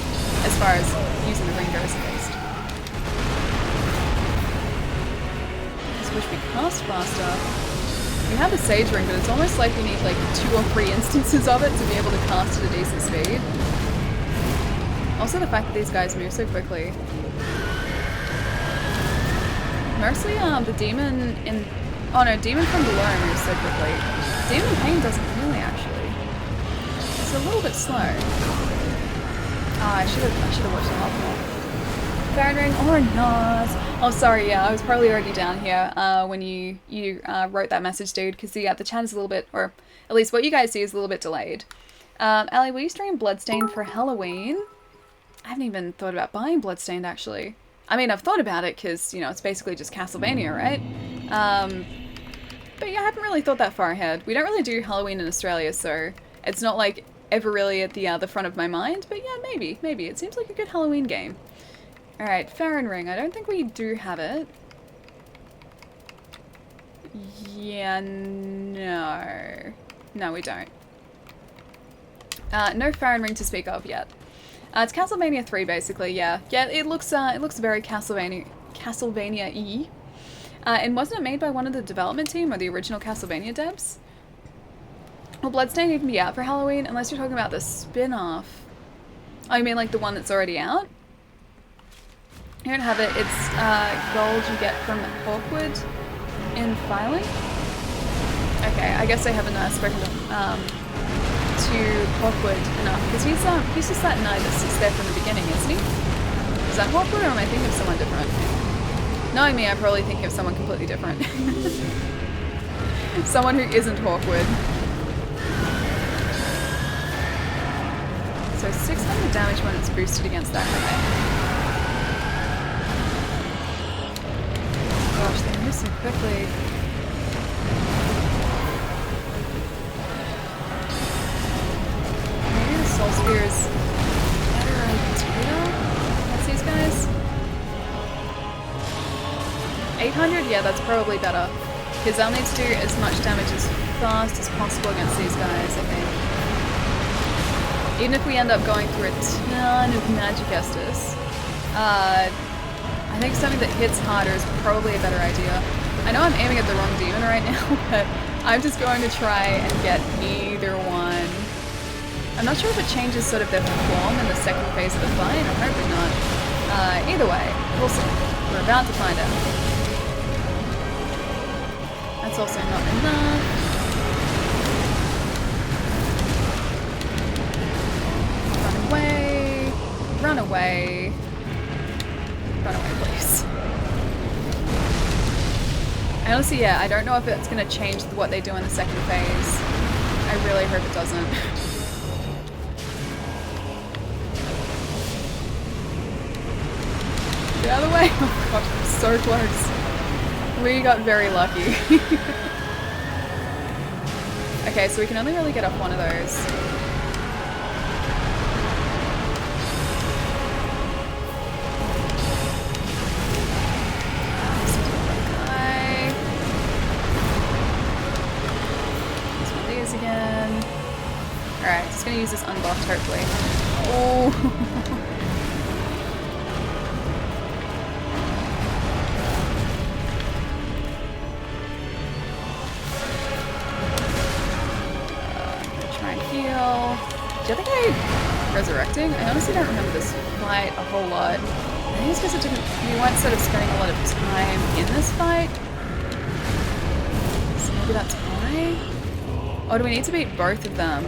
S1: as far as using the ring goes at least. Just wish we cast faster. We have the Sage Ring, but it's almost like we need like 2 or 3 instances of it to be able to cast at a decent speed. Also the fact that these guys move so quickly. Mostly the demon in... Oh no, Demon from below moves so quickly. Demon Pain doesn't really actually. It's a little bit slow. Oh, I should have watched the health more. Phone ring or not? Oh, sorry. Yeah, I was probably already down here when you wrote that message, dude. Because the chat is a little bit, or at least what you guys see is a little bit delayed. Ali, will you stream Bloodstained for Halloween? I haven't even thought about buying Bloodstained actually. I mean, I've thought about it because you know it's basically just Castlevania, right? But yeah, I haven't really thought that far ahead. We don't really do Halloween in Australia, so it's not like ever really at the front of my mind. But yeah, maybe. It seems like a good Halloween game. Alright, Farron Ring. I don't think we do have it. Yeah, no. No, we don't. No Farron Ring to speak of yet. It's Castlevania 3, basically, yeah. Yeah, it looks very Castlevania-y. And wasn't it made by one of the development team or the original Castlevania devs? Will Bloodstained even be out for Halloween? Unless you're talking about the spin-off. Oh, you mean like the one that's already out? You don't have it. It's gold you get from Hawkwood in filing. Okay, I guess I haven't spoken to Hawkwood enough because he's just that knight that sits there from the beginning, isn't he? Is that Hawkwood, or am I thinking of someone different? Knowing me, I'm probably thinking of someone completely different. Someone who isn't Hawkwood. So 600 damage when it's boosted against that guy. Gosh, they move so quickly. Maybe the Soul Spear is a better idea? That's these guys? 800? Yeah, that's probably better. Because I'll need to do as much damage as fast as possible against these guys, I think. Even if we end up going through a ton of Magic Estus, I think something that hits harder is probably a better idea. I know I'm aiming at the wrong demon right now, but I'm just going to try and get either one. I'm not sure if it changes sort of their form in the second phase of the fight. I'm hoping not. Either way, we'll see. We're about to find out. That's also not enough. Run away. Run away. Run away, please. And honestly, yeah, I don't know if it's going to change what they do in the second phase. I really hope it doesn't. Get out of the way! Oh gosh, I'm so close. We got very lucky. Okay, so we can only really get off one of those. Again. Alright, just gonna use this unblocked, hopefully. Oh! Try and heal. Do you think I'm resurrecting? I honestly don't remember this fight a whole lot. I think it's because we weren't sort of spending a lot of time in this fight. So maybe that's why? Or do we need to beat both of them?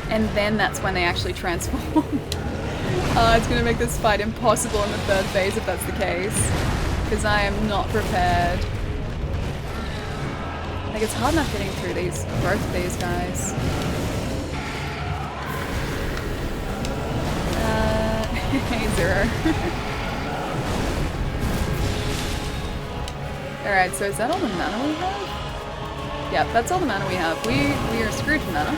S1: And then that's when they actually transform. It's going to make this fight impossible in the third phase if that's the case. Because I am not prepared. Like, it's hard enough getting through both of these guys. Hey, Zero. Alright, so is that all the mana we have? Yeah, that's all the mana we have. We are screwed for mana.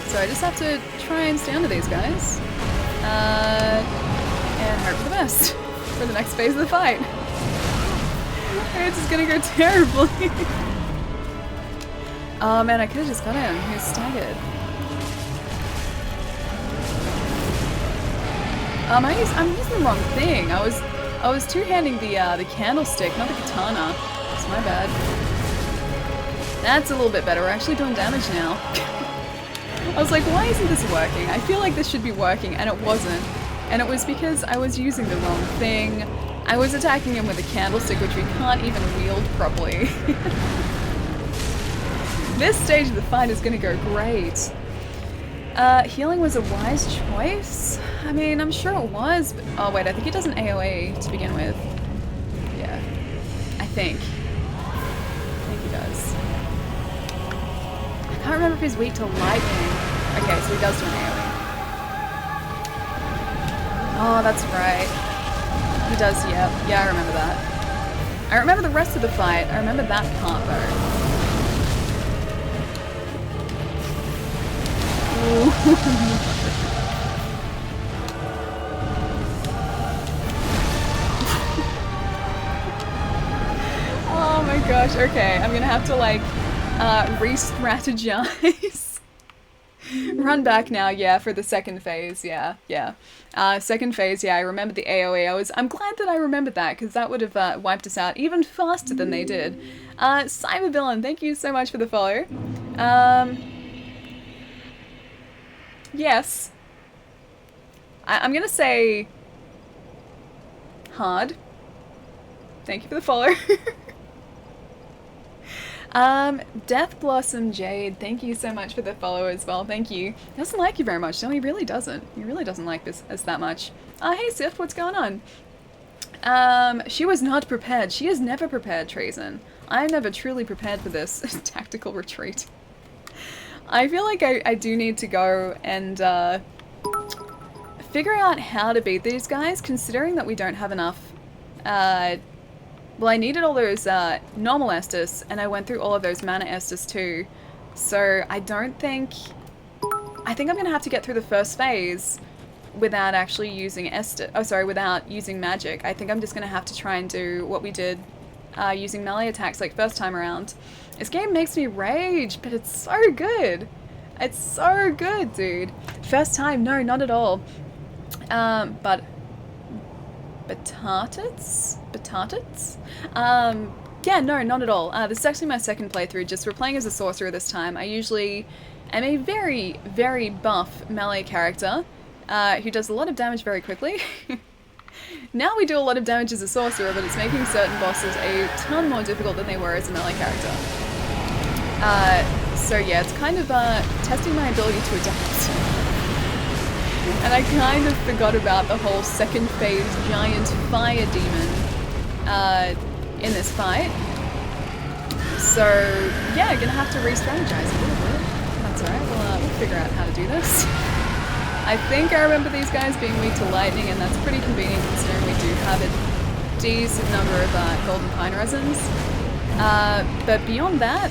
S1: So I just have to try and stay under these guys. And hope for the best for the next phase of the fight. It's just gonna go terribly. Oh man, I could have just got him. He was staggered. I'm using the wrong thing. I was two-handing the candlestick, not the katana. That's my bad. That's a little bit better. We're actually doing damage now. I was like, why isn't this working? I feel like this should be working, and it wasn't. And it was because I was using the wrong thing. I was attacking him with a candlestick, which we can't even wield properly. This stage of the fight is going to go great. Healing was a wise choice. I mean, I'm sure it was, but... Oh, wait, I think he does an AoE to begin with. Yeah. I think he does. I can't remember if he's weak to lightning. Okay, so he does do an AoE. Oh, that's right. He does, yeah. Yeah, I remember that. I remember the rest of the fight. I remember that part, though. Oh my gosh, okay. I'm gonna have to, like, re-strategize. Run back now, yeah, for the second phase, yeah. Second phase, yeah, I remember the AoE. I'm glad that I remembered that, because that would have wiped us out even faster than they did. Cybervillain, thank you so much for the follow. Yes. I'm gonna say... hard. Thank you for the follow. Death Blossom Jade, thank you so much for the follow as well, thank you. He doesn't like you very much, no, he really doesn't. He really doesn't like us that much. Hey Sif, what's going on? She was not prepared. She is never prepared, Treason. I'm never truly prepared for this tactical retreat. I feel like I do need to go and, figure out how to beat these guys, considering that we don't have enough, well, I needed all those normal Estus, and I went through all of those mana Estus too. So I don't think... I think I'm going to have to get through the first phase without actually using Estus. Oh, sorry, without using magic. I think I'm just going to have to try and do what we did using melee attacks like first time around. This game makes me rage, but it's so good. It's so good, dude. First time, no, not at all. But... Batatas? Yeah, no, not at all. This is actually my second playthrough, just we're playing as a sorcerer this time. I usually am a very, very buff melee character who does a lot of damage very quickly. Now we do a lot of damage as a sorcerer, but it's making certain bosses a ton more difficult than they were as a melee character. So yeah, it's kind of testing my ability to adapt. And I kind of forgot about the whole second phase giant fire demon in this fight. So yeah, I'm gonna have to re-strategize a little bit. That's alright, we'll figure out how to do this. I think I remember these guys being weak to lightning, and that's pretty convenient considering we do have a decent number of golden pine resins. But beyond that,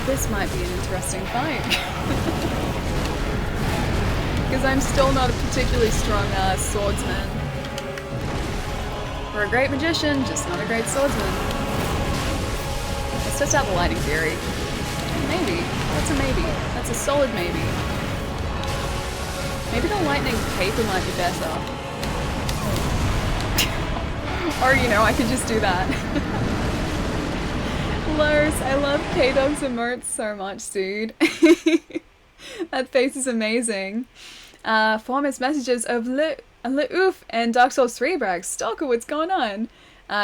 S1: this might be an interesting fight. Because I'm still not a particularly strong swordsman. We're a great magician, just not a great swordsman. Let's test out the lightning theory. Maybe. That's a maybe. That's a solid maybe. Maybe the lightning paper might be better. Or, you know, I could just do that. Lars, I love K-Dog's emotes so much, dude. That face is amazing. 4 missed messages of Leoof and Dark Souls 3 brags. Stalker, what's going on?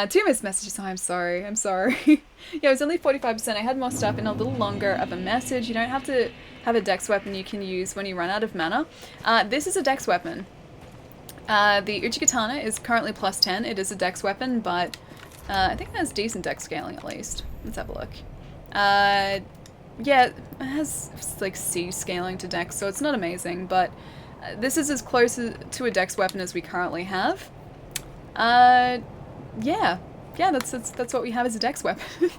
S1: 2 missed messages. Oh, I'm sorry. I'm sorry. Yeah, it was only 45%. I had more stuff and a little longer of a message. You don't have to have a dex weapon you can use when you run out of mana. This is a dex weapon. The Uchikatana is currently plus 10. It is a dex weapon, but I think it has decent dex scaling at least. Let's have a look. Yeah, it has like C scaling to dex, so it's not amazing, but this is as close to a dex weapon as we currently have. Yeah, that's what we have as a dex weapon.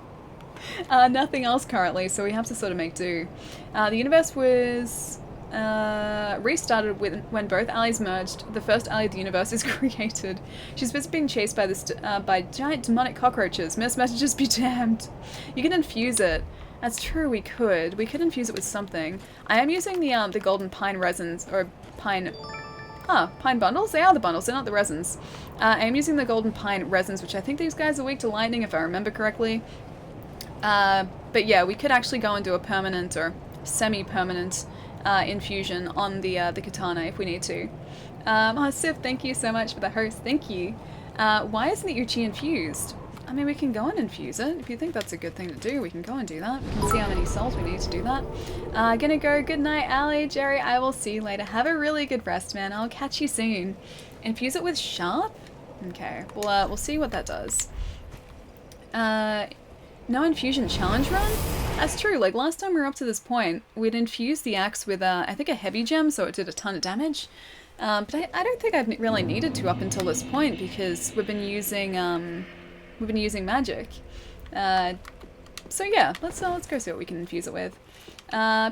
S1: Nothing else currently, so we have to sort of make do. The universe was restarted when both alleys merged. The first alley of the universe is created. She's busy being chased by by giant demonic cockroaches. Missed messages be damned. You can infuse it. That's true, we could. We could infuse it with something. I am using the golden pine resins, or pine... pine bundles? They are the bundles, they're not the resins. I am using the golden pine resins, which I think these guys are weak to lightning, if I remember correctly. But yeah, we could actually go and do a permanent, or semi-permanent, infusion on the katana if we need to. Sif, thank you so much for the host, thank you. Why isn't the Uchi infused? I mean, we can go and infuse it. If you think that's a good thing to do, we can go and do that. We can see how many souls we need to do that. Gonna go. Good night, Ali, Jerry. I will see you later. Have a really good rest, man. I'll catch you soon. Infuse it with sharp? Okay, we'll see what that does. No infusion challenge run? That's true. Like, last time we were up to this point, we'd infused the axe with, I think, a heavy gem, so it did a ton of damage. But I don't think I've really needed to up until this point, because we've been using magic. So yeah, let's go see what we can infuse it with.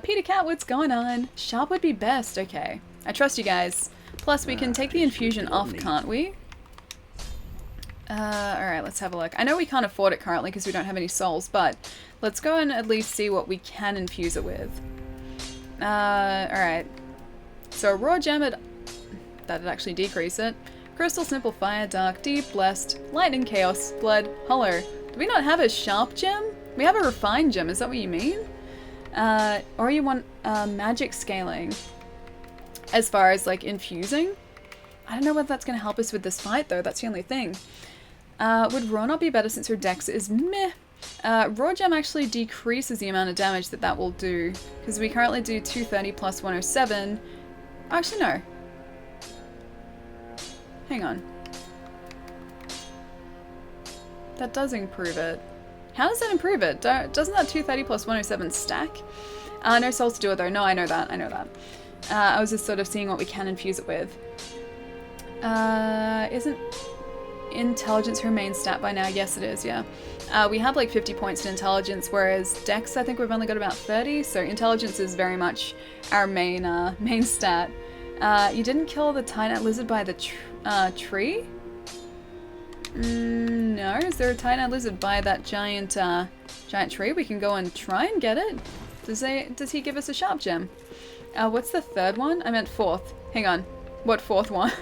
S1: Peter Cat, what's going on? Sharp would be best. Okay, I trust you guys. Plus, we can take the infusion off, can't we? Alright, let's have a look. I know we can't afford it currently because we don't have any souls, but let's go and at least see what we can infuse it with. Alright. So, raw gem, that'd actually decrease it. Crystal, simple, fire, dark, deep, blessed, lightning, chaos, blood, hollow. Do we not have a sharp gem? We have a refined gem, is that what you mean? Or you want magic scaling as far as like infusing? I don't know whether that's going to help us with this fight though, that's the only thing. Would raw not be better since her dex is meh? Raw gem actually decreases the amount of damage that will do, because we currently do 230 plus 107. Actually no. Hang on. That does improve it. How does that improve it? Doesn't that 230 plus 107 stack? No souls to do it though. No, I know that. I was just sort of seeing what we can infuse it with. Isn't intelligence her main stat by now? Yes, it is, yeah. We have like 50 points in intelligence, whereas dex, I think we've only got about 30, so intelligence is very much our main stat. You didn't kill the Titanite lizard by the tree? No, is there a Titanite lizard by that giant tree? We can go and try and get it. Does he give us a sharp gem? What's the third one? I meant fourth. Hang on. What fourth one?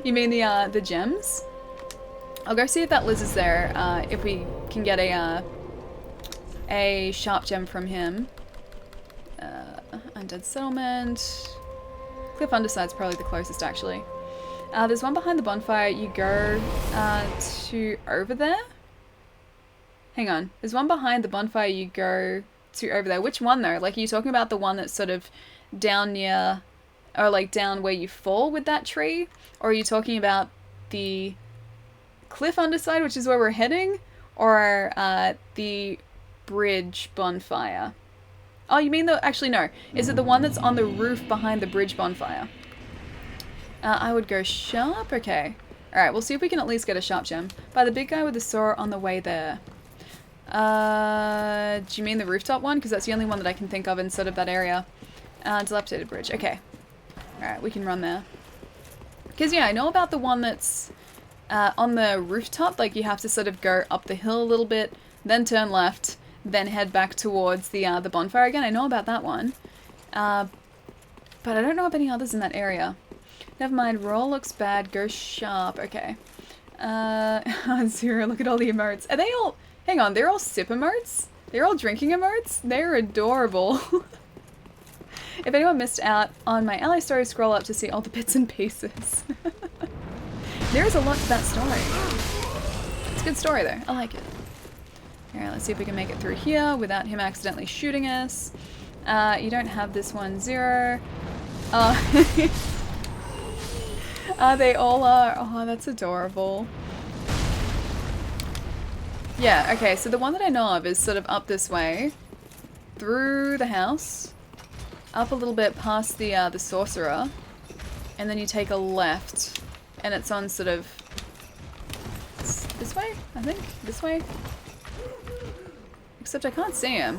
S1: You mean the gems? I'll go see if that lizard's there, if we can get a sharp gem from him. Undead Settlement. Cliff Underside's probably the closest, actually. There's one behind the bonfire. You go to over there? Hang on. There's one behind the bonfire. You go to over there. Which one, though? Like, are you talking about the one that's sort of down near, or like down where you fall with that tree? Or are you talking about the cliff underside, which is where we're heading? Or the bridge bonfire? Oh, you mean the... Actually, no. Is it the one that's on the roof behind the bridge bonfire? I would go sharp? Okay. Alright, we'll see if we can at least get a sharp gem. By the big guy with the saw on the way there. Do you mean the rooftop one? Because that's the only one that I can think of in sort of that area. Dilapidated bridge. Okay. Alright, we can run there. Because, yeah, I know about the one that's on the rooftop. Like, you have to sort of go up the hill a little bit, then turn left, then head back towards the bonfire again. I know about that one. But I don't know of any others in that area. Never mind, roll looks bad, go sharp. Okay. Zero, look at all the emotes. Are they all... Hang on, they're all sip emotes? They're all drinking emotes? They're adorable. If anyone missed out on my ally story, scroll up to see all the bits and pieces. There is a lot to that story. It's a good story though, I like it. Alright, let's see if we can make it through here without him accidentally shooting us. You don't have this one, Zero. They all are. Oh, that's adorable. Yeah, okay, so the one that I know of is sort of up this way, through the house, up a little bit past the sorcerer, and then you take a left, and it's on sort of this way, I think? This way? Except I can't see him,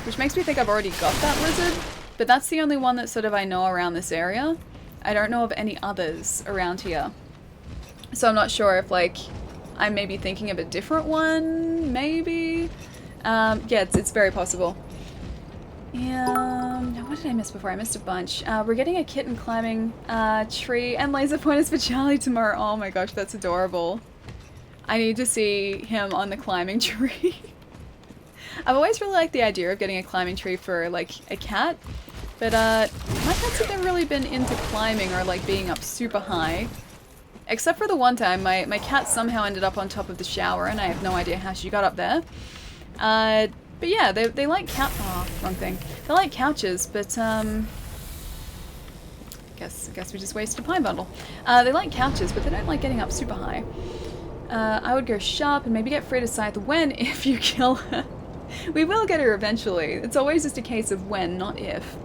S1: which makes me think I've already got that lizard, but that's the only one that sort of I know around this area. I don't know of any others around here. So I'm not sure if, like, I may be thinking of a different one, maybe? Yeah, it's very possible. What did I miss before? I missed a bunch. We're getting a kitten climbing tree and laser pointers for Charlie tomorrow. Oh my gosh, that's adorable. I need to see him on the climbing tree. I've always really liked the idea of getting a climbing tree for, like, a cat. But, my cats haven't really been into climbing or, like, being up super high. Except for the one time, my cat somehow ended up on top of the shower, and I have no idea how she got up there. But yeah, they like oh, wrong thing. They like couches, but guess we just wasted a pine bundle. They like couches, but they don't like getting up super high. I would go sharp and maybe get free to scythe when if you kill her. We will get her eventually. It's always just a case of when, not if.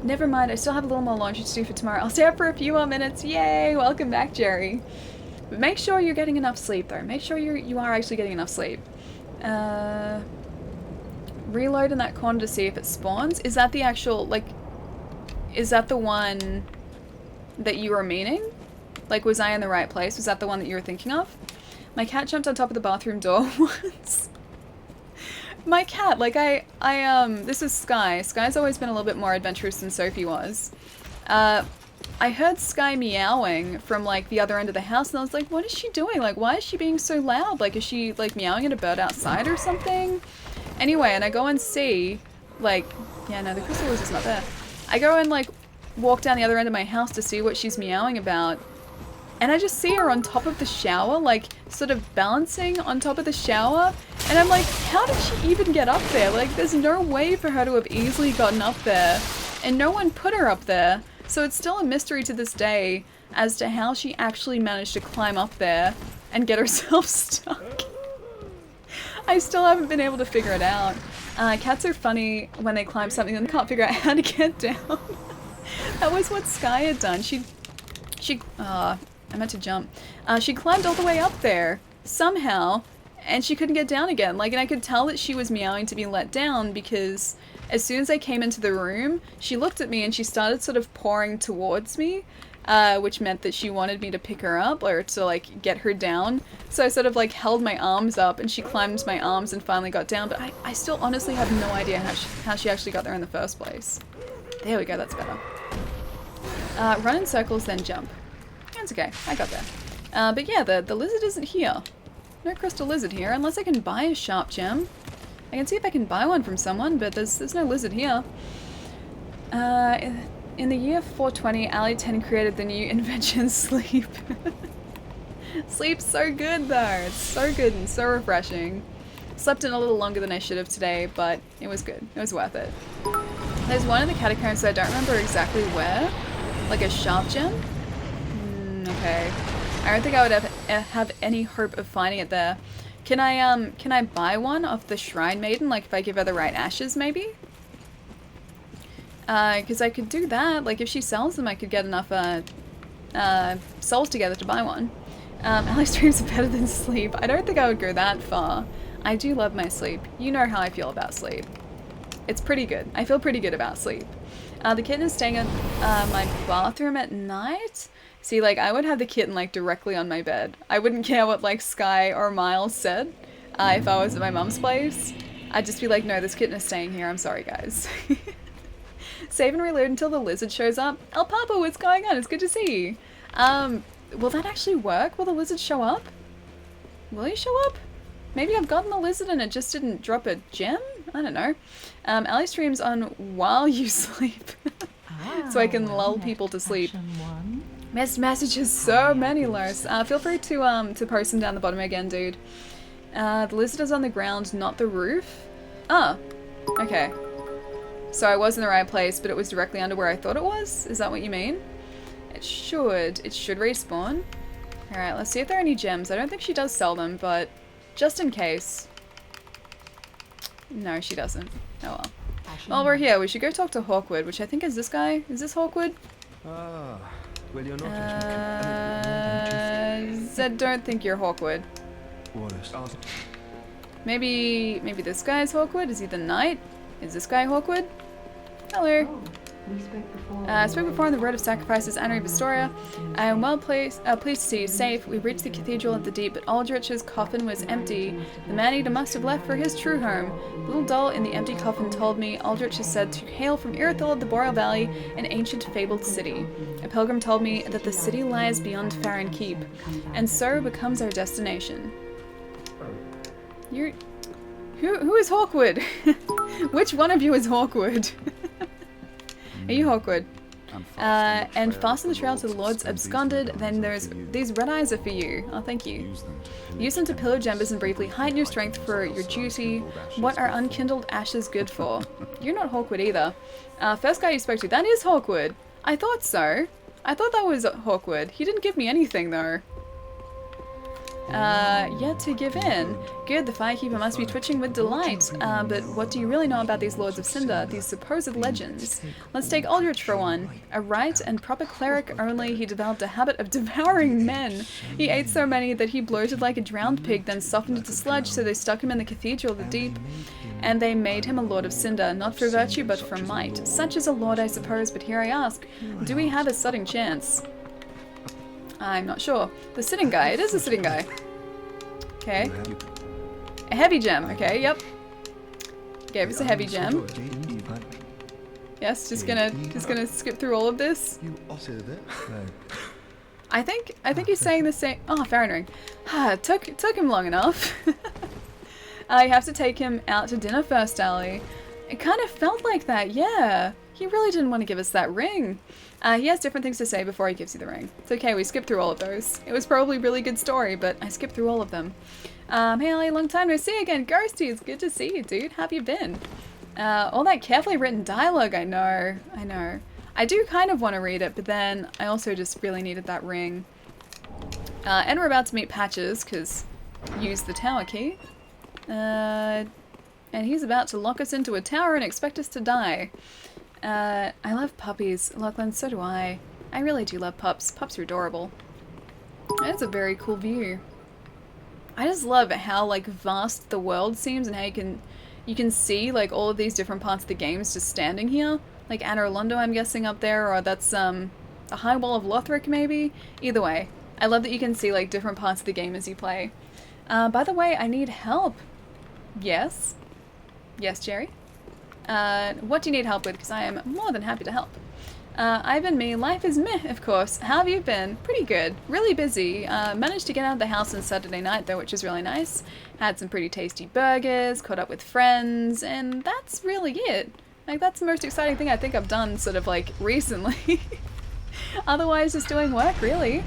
S1: Never mind, I still have a little more laundry to do for tomorrow. I'll stay up for a few more minutes. Yay! Welcome back, Jerry. But make sure you're getting enough sleep, though. Make sure you are actually getting enough sleep. Reload in that corner to see if it spawns. Is that the actual, like... Is that the one that you were meaning? Like, was I in the right place? Was that the one that you were thinking of? My cat jumped on top of the bathroom door once. My cat, like this is Sky. Sky's always been a little bit more adventurous than Sophie was. I heard Sky meowing from, like, the other end of the house, and I was like, what is she doing? Like, why is she being so loud? Like, is she, like, meowing at a bird outside or something? Anyway, and I go and see, like, yeah, no, the crystal lizard's not there. I go and, like, walk down the other end of my house to see what she's meowing about. And I just see her on top of the shower, like, sort of balancing on top of the shower. And I'm like, how did she even get up there? Like, there's no way for her to have easily gotten up there. And no one put her up there. So it's still a mystery to this day as to how she actually managed to climb up there and get herself stuck. I still haven't been able to figure it out. Cats are funny when they climb something and can't figure out how to get down. That was what Sky had done. I meant to jump. She climbed all the way up there, somehow, and she couldn't get down again. Like, and I could tell that she was meowing to be let down because as soon as I came into the room, she looked at me and she started sort of pouring towards me, which meant that she wanted me to pick her up or to, like, get her down. So I sort of, like, held my arms up and she climbed my arms and finally got down, but I still honestly have no idea how she actually got there in the first place. There we go, that's better. Run in circles, then jump. That's okay, I got there. But yeah, the lizard isn't here. No crystal lizard here, unless I can buy a sharp gem. I can see if I can buy one from someone, but there's no lizard here. In the year 420, Ali 10 created the new invention, sleep. Sleep's so good though, it's so good and so refreshing. Slept in a little longer than I should have today, but it was good, it was worth it. There's one in the catacombs that I don't remember exactly where, like a sharp gem. Okay. I don't think I would have any hope of finding it there. Can I buy one off the Shrine Maiden? Like, if I give her the right ashes, maybe? Because I could do that. Like, if she sells them, I could get enough, souls together to buy one. Ali's dreams are better than sleep. I don't think I would go that far. I do love my sleep. You know how I feel about sleep. It's pretty good. I feel pretty good about sleep. The kitten is staying in my bathroom at night. See, like, I would have the kitten, like, directly on my bed. I wouldn't care what, like, Sky or Miles said if I was at my mum's place. I'd just be like, no, this kitten is staying here. I'm sorry, guys. Save and reload until the lizard shows up. El Papa, what's going on? It's good to see you. Will that actually work? Will the lizard show up? Will he show up? Maybe I've gotten the lizard and it just didn't drop a gem? I don't know. Ali streams on while you sleep. So I can lull people to sleep. Missed messages, so many, Lars. Feel free to post them down the bottom again, dude. The lizard is on the ground, not the roof. Oh, okay. So I was in the right place, but it was directly under where I thought it was? Is that what you mean? It should respawn. Alright, let's see if there are any gems. I don't think she does sell them, but just in case. No, she doesn't. Oh well. Well, we're here. We should go talk to Hawkwood, which I think is this guy. Is this Hawkwood?
S3: Well, you're not
S1: I don't think you're Hawkwood. Maybe this guy is Hawkwood? Is he the knight? Is this guy Hawkwood? Hello. I spoke before on the Road of Sacrifices, Anri Vistoria. I am well pleased to see you safe. We reached the Cathedral of the Deep, but Aldrich's coffin was empty. The man-eater must have left for his true home. The little doll in the empty coffin told me Aldrich is said to hail from Irithyll of the Boreal Valley, an ancient fabled city. A pilgrim told me that the city lies beyond Farron Keep, and so becomes our destination. Who is Hawkwood? Which one of you is Hawkwood? Are you Hawkwood? And fasten the trail to the Lord's absconded, then there's these red eyes are for you. Oh, thank you. Use them to pillage embers and briefly heighten your strength for your duty. What are unkindled ashes good for? You're not Hawkwood either. First guy you spoke to, that is Hawkwood. I thought so. I thought that was Hawkwood. He didn't give me anything though. Yet to give in. Good, the Firekeeper must be twitching with delight. But what do you really know about these Lords of Cinder, these supposed legends? Let's take Aldrich for one. A right and proper cleric only, he developed a habit of devouring men. He ate so many that he bloated like a drowned pig, then softened into sludge, so they stuck him in the Cathedral of the Deep. And they made him a Lord of Cinder, not for virtue but for might. Such is a lord, I suppose, but here I ask, do we have a sudden chance? I'm not sure. The sitting guy. It is a sitting guy. Okay. A heavy gem. Okay, yep. Gave us a heavy gem. Yes, just gonna skip through all of this. I think he's saying the same. Oh, Farron ring. took him long enough. I have to take him out to dinner first, Ali. It kind of felt like that, yeah. He really didn't want to give us that ring. He has different things to say before he gives you the ring. It's okay, we skipped through all of those. It was probably a really good story, but I skipped through all of them. Hey Ali, long time no see again. Ghosty, it's good to see you, dude. How have you been? All that carefully written dialogue, I know. I do kind of want to read it, but then I also just really needed that ring. And we're about to meet Patches, because use the tower key. And he's about to lock us into a tower and expect us to die. I love puppies. Lachlan, so do I. I really do love pups. Pups are adorable. That's a very cool view. I just love how like vast the world seems and how you can see like all of these different parts of the games just standing here. Like Anna Orlando, I'm guessing up there, or that's the High Wall of Lothric maybe. Either way, I love that you can see like different parts of the game as you play. By the way, I need help. Yes. Yes, Jerry? What do you need help with? Because I am more than happy to help. I've been me. Life is meh, of course. How have you been? Pretty good. Really busy. Managed to get out of the house on Saturday night, though, which is really nice. Had some pretty tasty burgers, caught up with friends, and that's really it. Like, that's the most exciting thing I think I've done, sort of, like, recently. Otherwise, just doing work, really.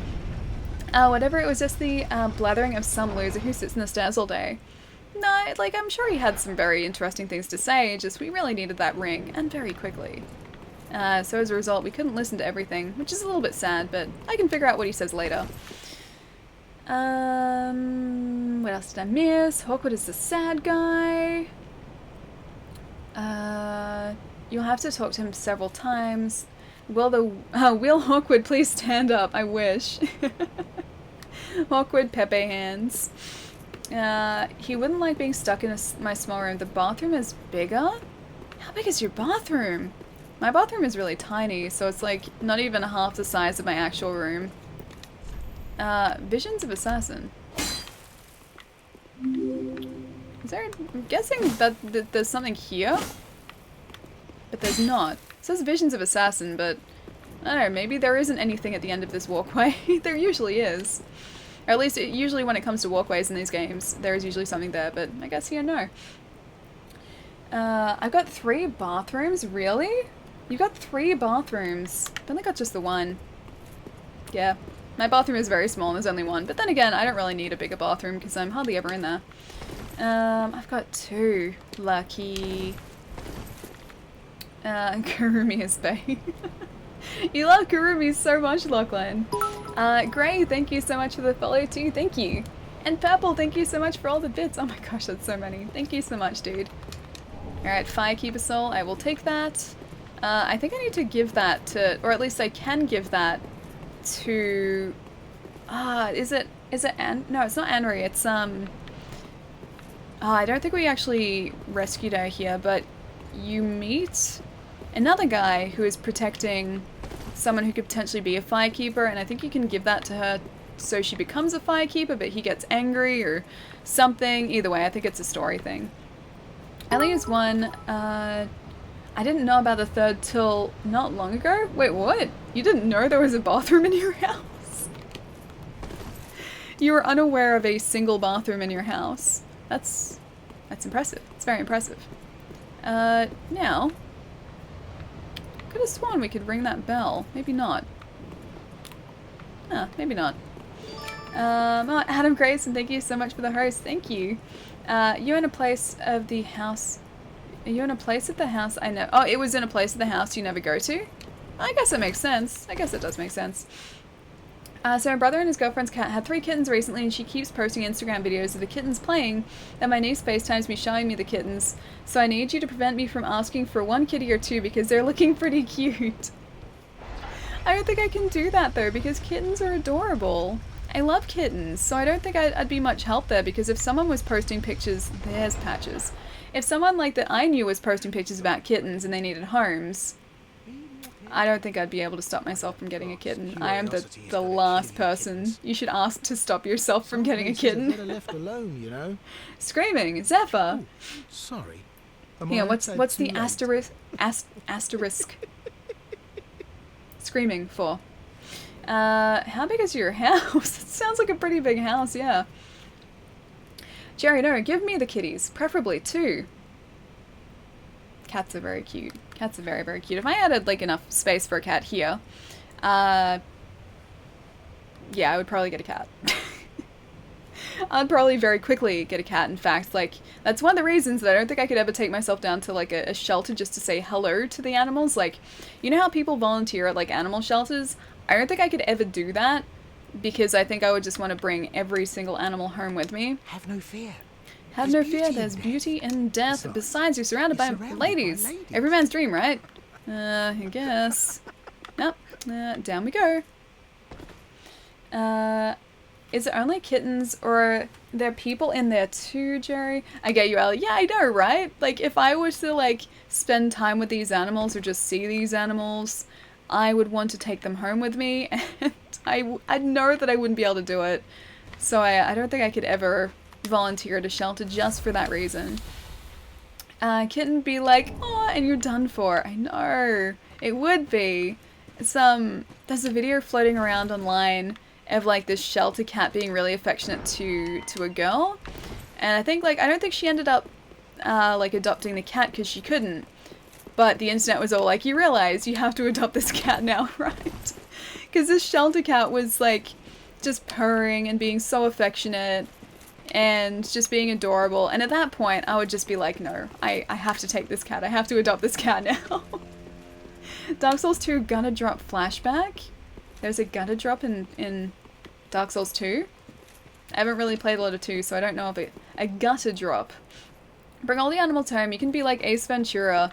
S1: Whatever, it was just the blathering of some loser who sits in the stairs all day. No, like, I'm sure he had some very interesting things to say, just we really needed that ring, and very quickly. So as a result, we couldn't listen to everything, which is a little bit sad, but I can figure out what he says later. What else did I miss? Hawkwood is the sad guy. You'll have to talk to him several times. Will Hawkwood please stand up? I wish. Hawkwood Pepe hands. He wouldn't like being stuck in my small room. The bathroom is bigger? How big is your bathroom? My bathroom is really tiny, so it's like not even half the size of my actual room. Visions of Assassin. Is there... I'm guessing that there's something here? But there's not. It says Visions of Assassin, but... I don't know, maybe there isn't anything at the end of this walkway. There usually is. Or at least, usually when it comes to walkways in these games, there is usually something there, but I guess here, no. I've got 3 bathrooms? Really? You've got 3 bathrooms. I've only got just the one. Yeah. My bathroom is very small and there's only one. But then again, I don't really need a bigger bathroom because I'm hardly ever in there. I've got 2. Lucky. Kurumi is bae. You love Kurumi so much, Lachlan. Gray, thank you so much for the follow too. Thank you. And Purple, thank you so much for all the bits. Oh my gosh, that's so many. Thank you so much, dude. Alright, Firekeeper Soul, I will take that. I think I need to give that to, or at least I can give that to, is it Anne? No, it's not Anne-Marie, it's, I don't think we actually rescued her here, but you meet another guy who is protecting someone who could potentially be a firekeeper, and I think you can give that to her so she becomes a firekeeper, but he gets angry or something. Either way, I think it's a story thing. Ellie is one. I didn't know about the 3rd till not long ago. Wait, what? You didn't know there was a bathroom in your house? You were unaware of a single bathroom in your house. That's impressive. It's very impressive. Now, Could have sworn we could ring that bell. Maybe not. Maybe not. Oh, Adam Grayson, thank you so much for the host. Thank you. You're in a place of the house. Are you in a place of the house I know? Oh, it was in a place of the house you never go to? I guess it makes sense. I guess it does make sense. So my brother and his girlfriend's cat had 3 kittens recently, and she keeps posting Instagram videos of the kittens playing, and my niece FaceTimes me showing me the kittens. So I need you to prevent me from asking for 1 kitty or 2 because they're looking pretty cute. I don't think I can do that though, because kittens are adorable. I love kittens, so I don't think I'd be much help there, because if someone was posting pictures, there's Patches. If someone like that I knew was posting pictures about kittens and they needed homes, I don't think I'd be able to stop myself from getting a kitten. I am the last person you should ask to stop yourself from getting a kitten.
S4: Better left alone, you know.
S1: Screaming, Zephyr.
S4: Oh, sorry.
S1: Yeah, what's the asterisk screaming for? How big is your house? It sounds like a pretty big house, yeah. Jerry, no, give me the kitties, preferably 2. Cats are very cute. Cats are very, very cute. If I added, like, enough space for a cat here, yeah, I would probably get a cat. I'd probably very quickly get a cat, in fact. Like, that's one of the reasons that I don't think I could ever take myself down to, like, a shelter just to say hello to the animals. Like, you know how people volunteer at, like, animal shelters? I don't think I could ever do that, because I think I would just want to bring every single animal home with me.
S4: Have no fear.
S1: Have no fear, there's beauty in death. Besides, you're surrounded by ladies. Every man's dream, right? I guess. Nope. Down we go. Is it only kittens, or are there people in there too, Jerry? I get you, Ellie. Yeah, I know, right? Like, if I was to, like, spend time with these animals or just see these animals, I would want to take them home with me, and I'd know that I wouldn't be able to do it. So I don't think I could ever volunteer at a shelter just for that reason. Kitten be like, oh, and you're done for. I know. It would be. It's, there's a video floating around online of, like, this shelter cat being really affectionate to a girl. And I think, like, I don't think she ended up, like, adopting the cat because she couldn't. But the internet was all like, you realize you have to adopt this cat now, right? Because this shelter cat was, like, just purring and being so affectionate and just being adorable. And at that point, I would just be like, no, I have to take this cat. I have to adopt this cat now. Dark Souls 2 Gonna Drop flashback. There's a Gonna Drop in Dark Souls 2. I haven't really played a lot of 2, so I don't know if a Gutter Drop. Bring all the animals home. You can be like Ace Ventura.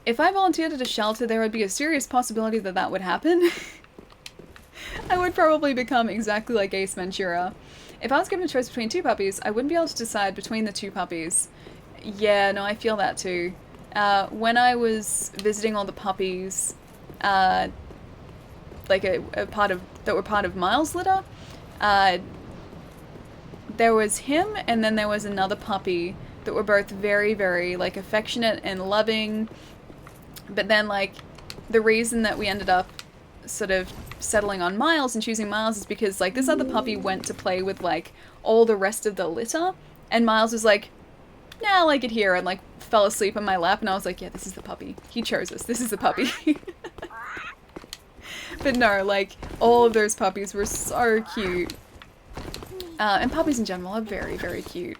S1: If I volunteered at a shelter, there would be a serious possibility that that would happen. I would probably become exactly like Ace Ventura. If I was given a choice between 2 puppies, I wouldn't be able to decide between the 2 puppies. Yeah, no, I feel that too. When I was visiting all the puppies, like that were part of Miles' litter, there was him, and then there was another puppy that were both very, very, like, affectionate and loving. But then, like, the reason that we ended up sort of settling on Miles and choosing Miles is because, like, this other puppy went to play with, like, all the rest of the litter, and Miles was like, nah, I like it here, and, like, fell asleep on my lap, and I was like, yeah, this is the puppy. He chose us. This is the puppy. But no, like, all of those puppies were so cute. And puppies in general are very, very cute.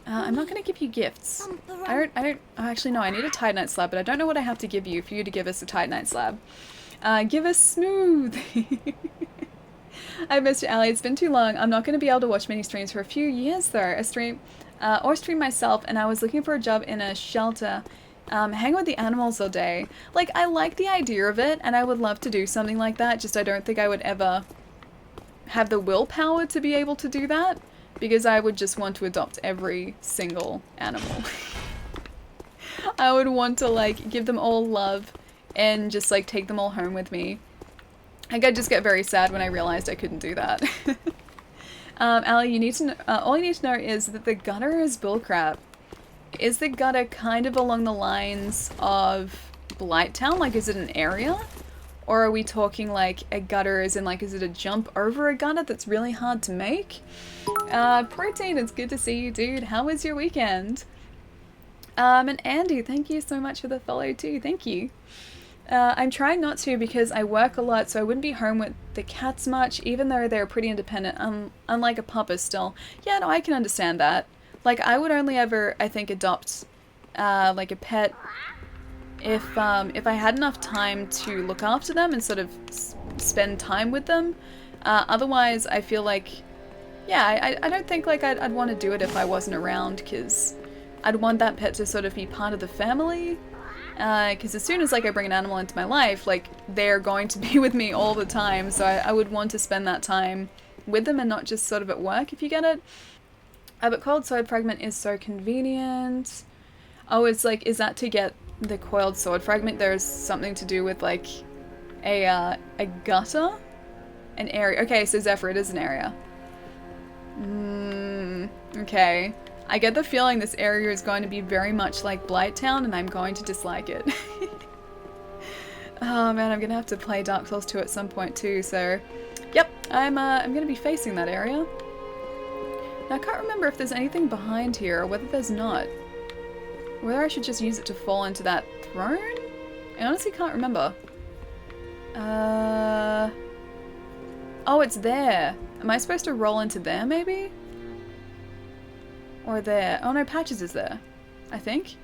S1: I'm not going to give you gifts. Actually, no, I need a Titanite slab, but I don't know what I have to give you for you to give us a Titanite slab. Give us Smooth. I missed you, Ali. It's been too long. I'm not going to be able to watch many streams for a few years, though. Stream myself, and I was looking for a job in a shelter. Hang with the animals all day. Like, I like the idea of it, and I would love to do something like that, just I don't think I would ever have the willpower to be able to do that. Because I would just want to adopt every single animal. I would want to, like, give them all love and just, like, take them all home with me. Like, I'd just get very sad when I realized I couldn't do that. Ali, you need to know, all you need to know is that the gutter is bullcrap. Is the gutter kind of along the lines of Blighttown? Like, is it an area? Or are we talking, like, a gutter as in, like, is it a jump over a gutter that's really hard to make? Protein, it's good to see you, dude. How was your weekend? And Andy, thank you so much for the follow too. Thank you. I'm trying not to because I work a lot, so I wouldn't be home with the cats much, even though they're pretty independent, unlike a pupper still. Yeah, no, I can understand that. Like, I would only ever, I think, adopt, like, a pet if I had enough time to look after them and sort of spend time with them. Otherwise, I feel like, yeah, I don't think, like, I'd want to do it if I wasn't around, because I'd want that pet to sort of be part of the family. Because as soon as, like, I bring an animal into my life, like, they're going to be with me all the time, so I would want to spend that time with them and not just sort of at work, if you get it. But coiled sword fragment is so convenient. Oh, it's like, is that to get the coiled sword fragment? There's something to do with, like, a gutter? An area. Okay, so Zephyr, it is an area. Okay. I get the feeling this area is going to be very much like Blighttown, and I'm going to dislike it. Oh man, I'm gonna have to play Dark Souls 2 at some point too, so... Yep, I'm gonna be facing that area. Now, I can't remember if there's anything behind here, or whether there's not. Whether I should just use it to fall into that throne? I honestly can't remember. Oh, it's there. Am I supposed to roll into there, maybe? Or there. Oh no, Patches is there. I think.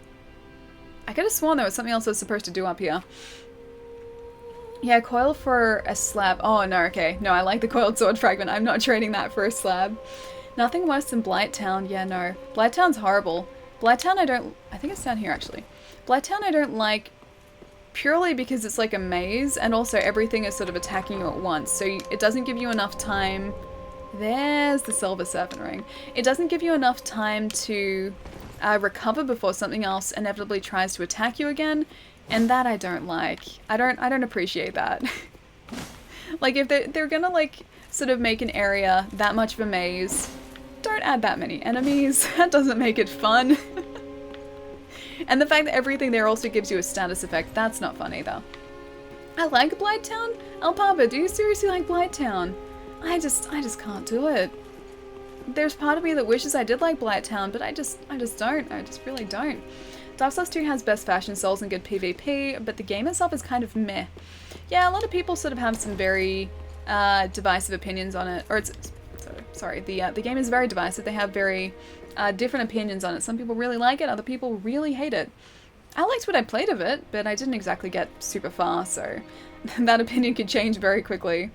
S1: I could have sworn there was something else I was supposed to do up here. Yeah, coil for a slab. Oh no, okay. No, I like the coiled sword fragment. I'm not trading that for a slab. Nothing worse than Blighttown. Yeah, no. Blighttown's horrible. Blighttown I think it's down here actually. Blighttown I don't like purely because it's like a maze, and also everything is sort of attacking you at once. So it doesn't give you enough time. There's the Silver Serpent Ring. It doesn't give you enough time to recover before something else inevitably tries to attack you again, and that I don't like. I don't appreciate that. Like, if they're gonna, like, sort of make an area that much of a maze, don't add that many enemies. That doesn't make it fun. And the fact that everything there also gives you a status effect, that's not fun either. I like Blighttown. Alpaba, do you seriously like Blighttown? I just can't do it. There's part of me that wishes I did like Blighttown, but I just don't. I just really don't. Dark Souls 2 has best fashion souls and good PvP, but the game itself is kind of meh. Yeah, a lot of people sort of have some very divisive opinions on it. Or it's sorry, the game is very divisive. They have very different opinions on it. Some people really like it, other people really hate it. I liked what I played of it, but I didn't exactly get super far, so that opinion could change very quickly.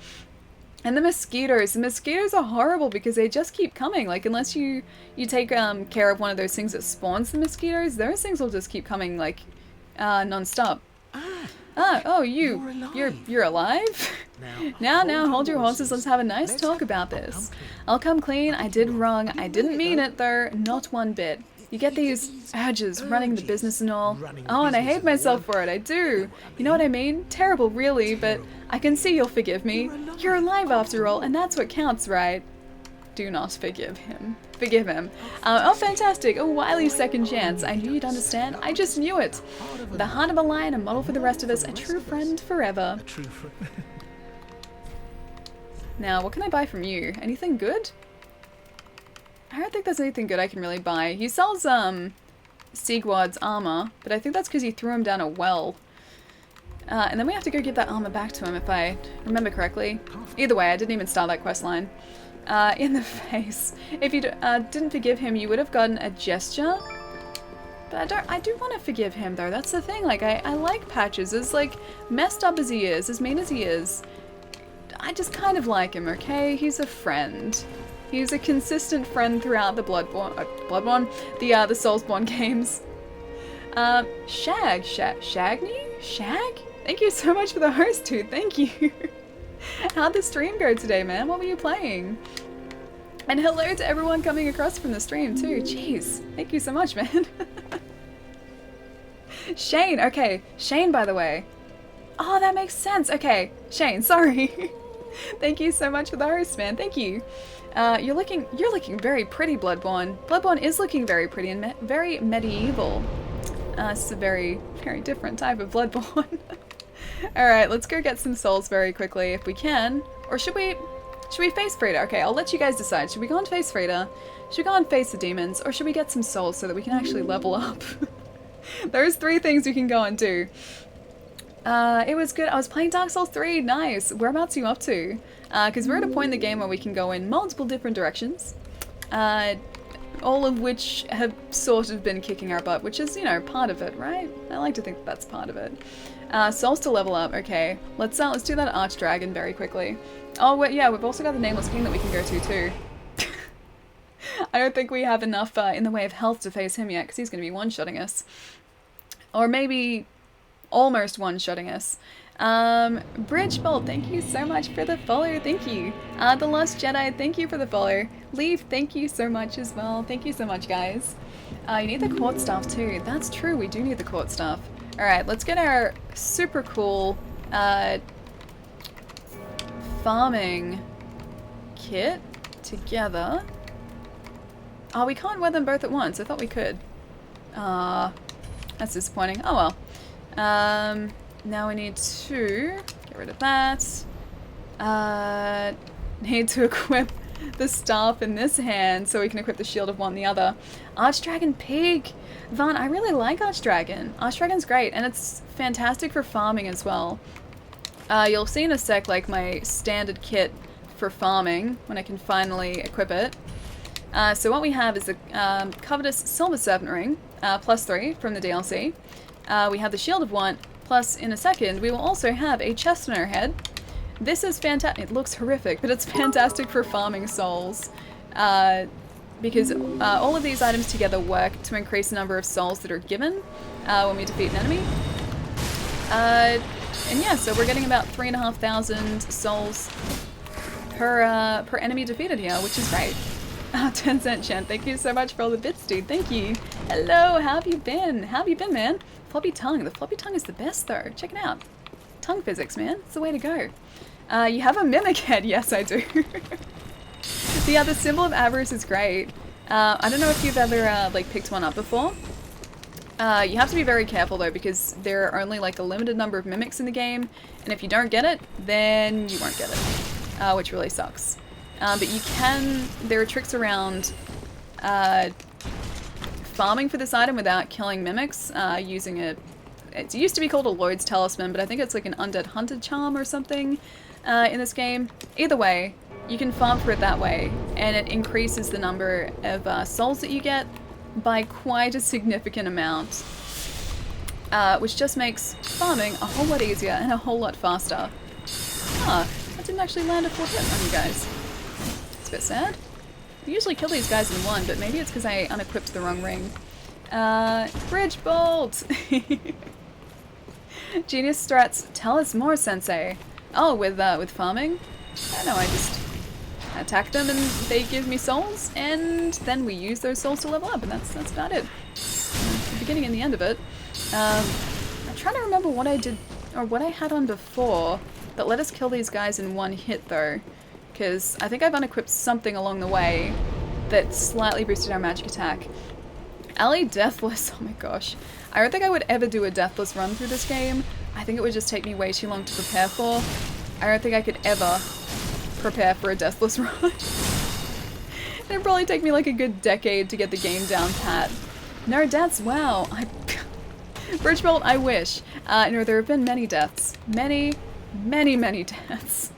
S1: And the mosquitoes are horrible because they just keep coming. Like, unless you take care of one of those things that spawns the mosquitoes, those things will just keep coming, like, non-stop. Oh, you're alive? Now, hold your horses, let's have a nice talk about this. I'll come clean, I did wrong, I didn't mean it though, not one bit. You get these urges, running the business and all. Oh, and I hate myself for it, I do. You know what I mean? Terrible, really, but I can see you'll forgive me. You're alive after all, and that's what counts, right? Do not forgive him. Forgive him. Oh, fantastic. A wily second chance. I knew you'd understand. I just knew it. The heart of a lion, a model for the rest of us, a true friend forever. Now, what can I buy from you? Anything good? I don't think there's anything good I can really buy. He sells, Sigward's armor, but I think that's because he threw him down a well. And then we have to go give that armor back to him, if I remember correctly. Either way, I didn't even start that quest line. In the face. If you didn't forgive him, you would have gotten a gesture. But I do want to forgive him, though. That's the thing. Like, I like Patches. As, like, messed up as he is, as mean as he is, I just kind of like him, okay? He's a friend. He's a consistent friend throughout the the Soulsborne games. Shagny? Shag? Thank you so much for the host, dude. Thank you. How'd the stream go today, man? What were you playing? And hello to everyone coming across from the stream, too. Jeez. Thank you so much, man. Shane. Okay. Shane, by the way. Oh, that makes sense. Okay. Shane, sorry. Thank you so much for the host, man. Thank you. You're looking very pretty, Bloodborne. Bloodborne is looking very pretty and very medieval. It's a very, very different type of Bloodborne. Alright, let's go get some souls very quickly if we can. Or should we face Frida? Okay, I'll let you guys decide. Should we go and face Frida? Should we go and face the demons? Or should we get some souls so that we can actually level up? There's 3 things you can go and do. It was good. I was playing Dark Souls 3. Nice. Whereabouts are you up to? Because we're at a point in the game where we can go in multiple different directions. All of which have sort of been kicking our butt, which is, you know, part of it, right? I like to think that that's part of it. Souls to level up. Okay. Let's do that Archdragon very quickly. Oh, wait, yeah, we've also got the Nameless King that we can go to, too. I don't think we have enough in the way of health to face him yet, because he's going to be one-shotting us. Or maybe almost one-shotting us. Bridgebolt, thank you so much for the follow, thank you. The Lost Jedi, thank you for the follow. Leaf, thank you so much as well. Thank you so much, guys. You need the court staff too. That's true, we do need the court staff. Alright, let's get our super cool farming kit together. Oh, we can't wear them both at once. I thought we could. That's disappointing. Oh well. Now we need to get rid of that. Need to equip the staff in this hand so we can equip the shield of one in the other. Archdragon Pig! Vaughn, I really like Archdragon. Archdragon's great, and it's fantastic for farming as well. You'll see in a sec, like, my standard kit for farming, when I can finally equip it. So what we have is the Covetous Silver Serpent Ring, +3 from the DLC. We have the Shield of Want, plus in a second we will also have a chest on our head. This is fantastic. It looks horrific, but it's fantastic for farming souls. Because all of these items together work to increase the number of souls that are given when we defeat an enemy. And yeah, so we're getting about 3,500 souls per enemy defeated here, which is great. 10 cent Chan, thank you so much for all the bits, dude. Thank you. Hello, how have you been? How have you been, man? Floppy tongue. The floppy tongue is the best, though. Check it out. Tongue physics, man. It's the way to go. You have a mimic head. Yes, I do. The symbol of avarice is great. I don't know if you've ever like picked one up before. You have to be very careful though, because there are only like a limited number of mimics in the game, and if you don't get it, then you won't get it, which really sucks. But you can, there are tricks around farming for this item without killing mimics, using it used to be called a Lloyd's Talisman, but I think it's like an Undead Hunted Charm or something in this game. Either way, you can farm for it that way, and it increases the number of souls that you get by quite a significant amount, which just makes farming a whole lot easier and a whole lot faster. Ah, that didn't actually land a full hit on you guys. It's a bit sad. I usually kill these guys in one, but maybe it's because I unequipped the wrong ring. Bridge Bolt! Genius strats, tell us more, Sensei. Oh, with farming? I don't know, I just attack them and they give me souls, and then we use those souls to level up, and that's about it. The beginning and the end of it. I'm trying to remember what I did, or what I had on before that let us kill these guys in one hit though, because I think I've unequipped something along the way that slightly boosted our magic attack. Ali Deathless, oh my gosh. I don't think I would ever do a Deathless run through this game. I think it would just take me way too long to prepare for. I don't think I could ever prepare for a Deathless run. It'd probably take me like a good decade to get the game down pat. No deaths, wow. Bridgebolt, I wish. No, there have been many deaths. Many deaths.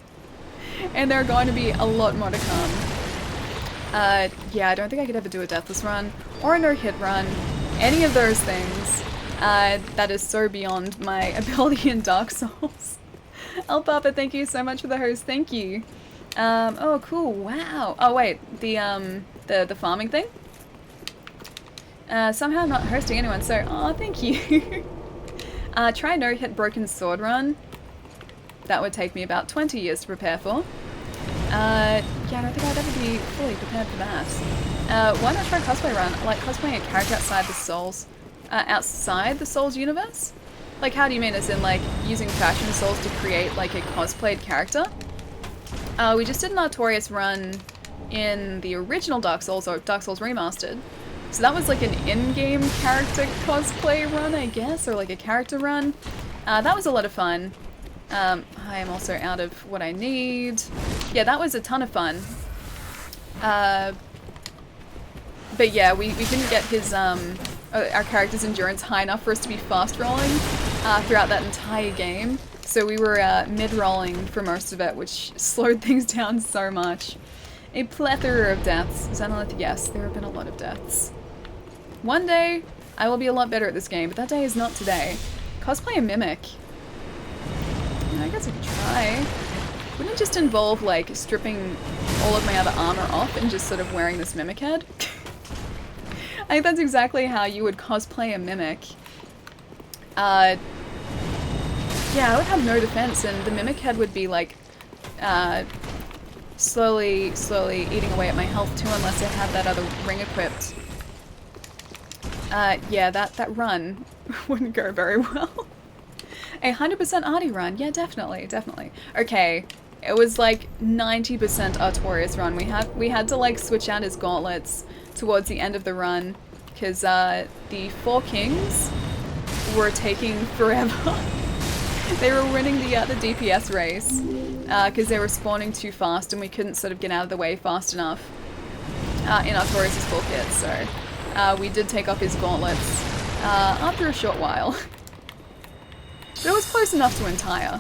S1: And there are going to be a lot more to come. Yeah, I don't think I could ever do a Deathless run, or a no-hit run, any of those things. That is so beyond my ability in Dark Souls. El Papa, thank you so much for the host, thank you. Oh cool, wow. Oh wait, the farming thing? Somehow I'm not hosting anyone, so, oh, thank you. Try no-hit Broken Sword run. That would take me about 20 years to prepare for. Yeah, I don't think I'd ever be fully prepared for that. Why not try cosplay run? I like cosplaying a character outside the Souls universe? Like, how do you mean, as in, like, using fashion Souls to create, like, a cosplayed character? We just did an Artorias run in the original Dark Souls, or Dark Souls Remastered. So that was, like, an in-game character cosplay run, I guess, or, like, a character run. That was a lot of fun. I am also out of what I need. Yeah, that was a ton of fun. But yeah, we couldn't get his our character's endurance high enough for us to be fast rolling throughout that entire game. So we were mid-rolling for most of it, which slowed things down so much. A plethora of deaths. Xenolith, yes, there have been a lot of deaths. One day, I will be a lot better at this game, but that day is not today. Cosplay a mimic. I guess I could try. Wouldn't it just involve, like, stripping all of my other armor off and just sort of wearing this mimic head? I think that's exactly how you would cosplay a mimic. Yeah, I would have no defense, and the mimic head would be, like, slowly eating away at my health too, unless I had that other ring equipped. Yeah, that run wouldn't go very well. 100% Artie run, yeah, definitely. Okay, it was like 90% Artorias run. We had to like switch out his gauntlets towards the end of the run because the 4 kings were taking forever. They were winning the DPS race because they were spawning too fast and we couldn't sort of get out of the way fast enough in Artorias' full kit, so we did take off his gauntlets after a short while. But it was close enough to entire.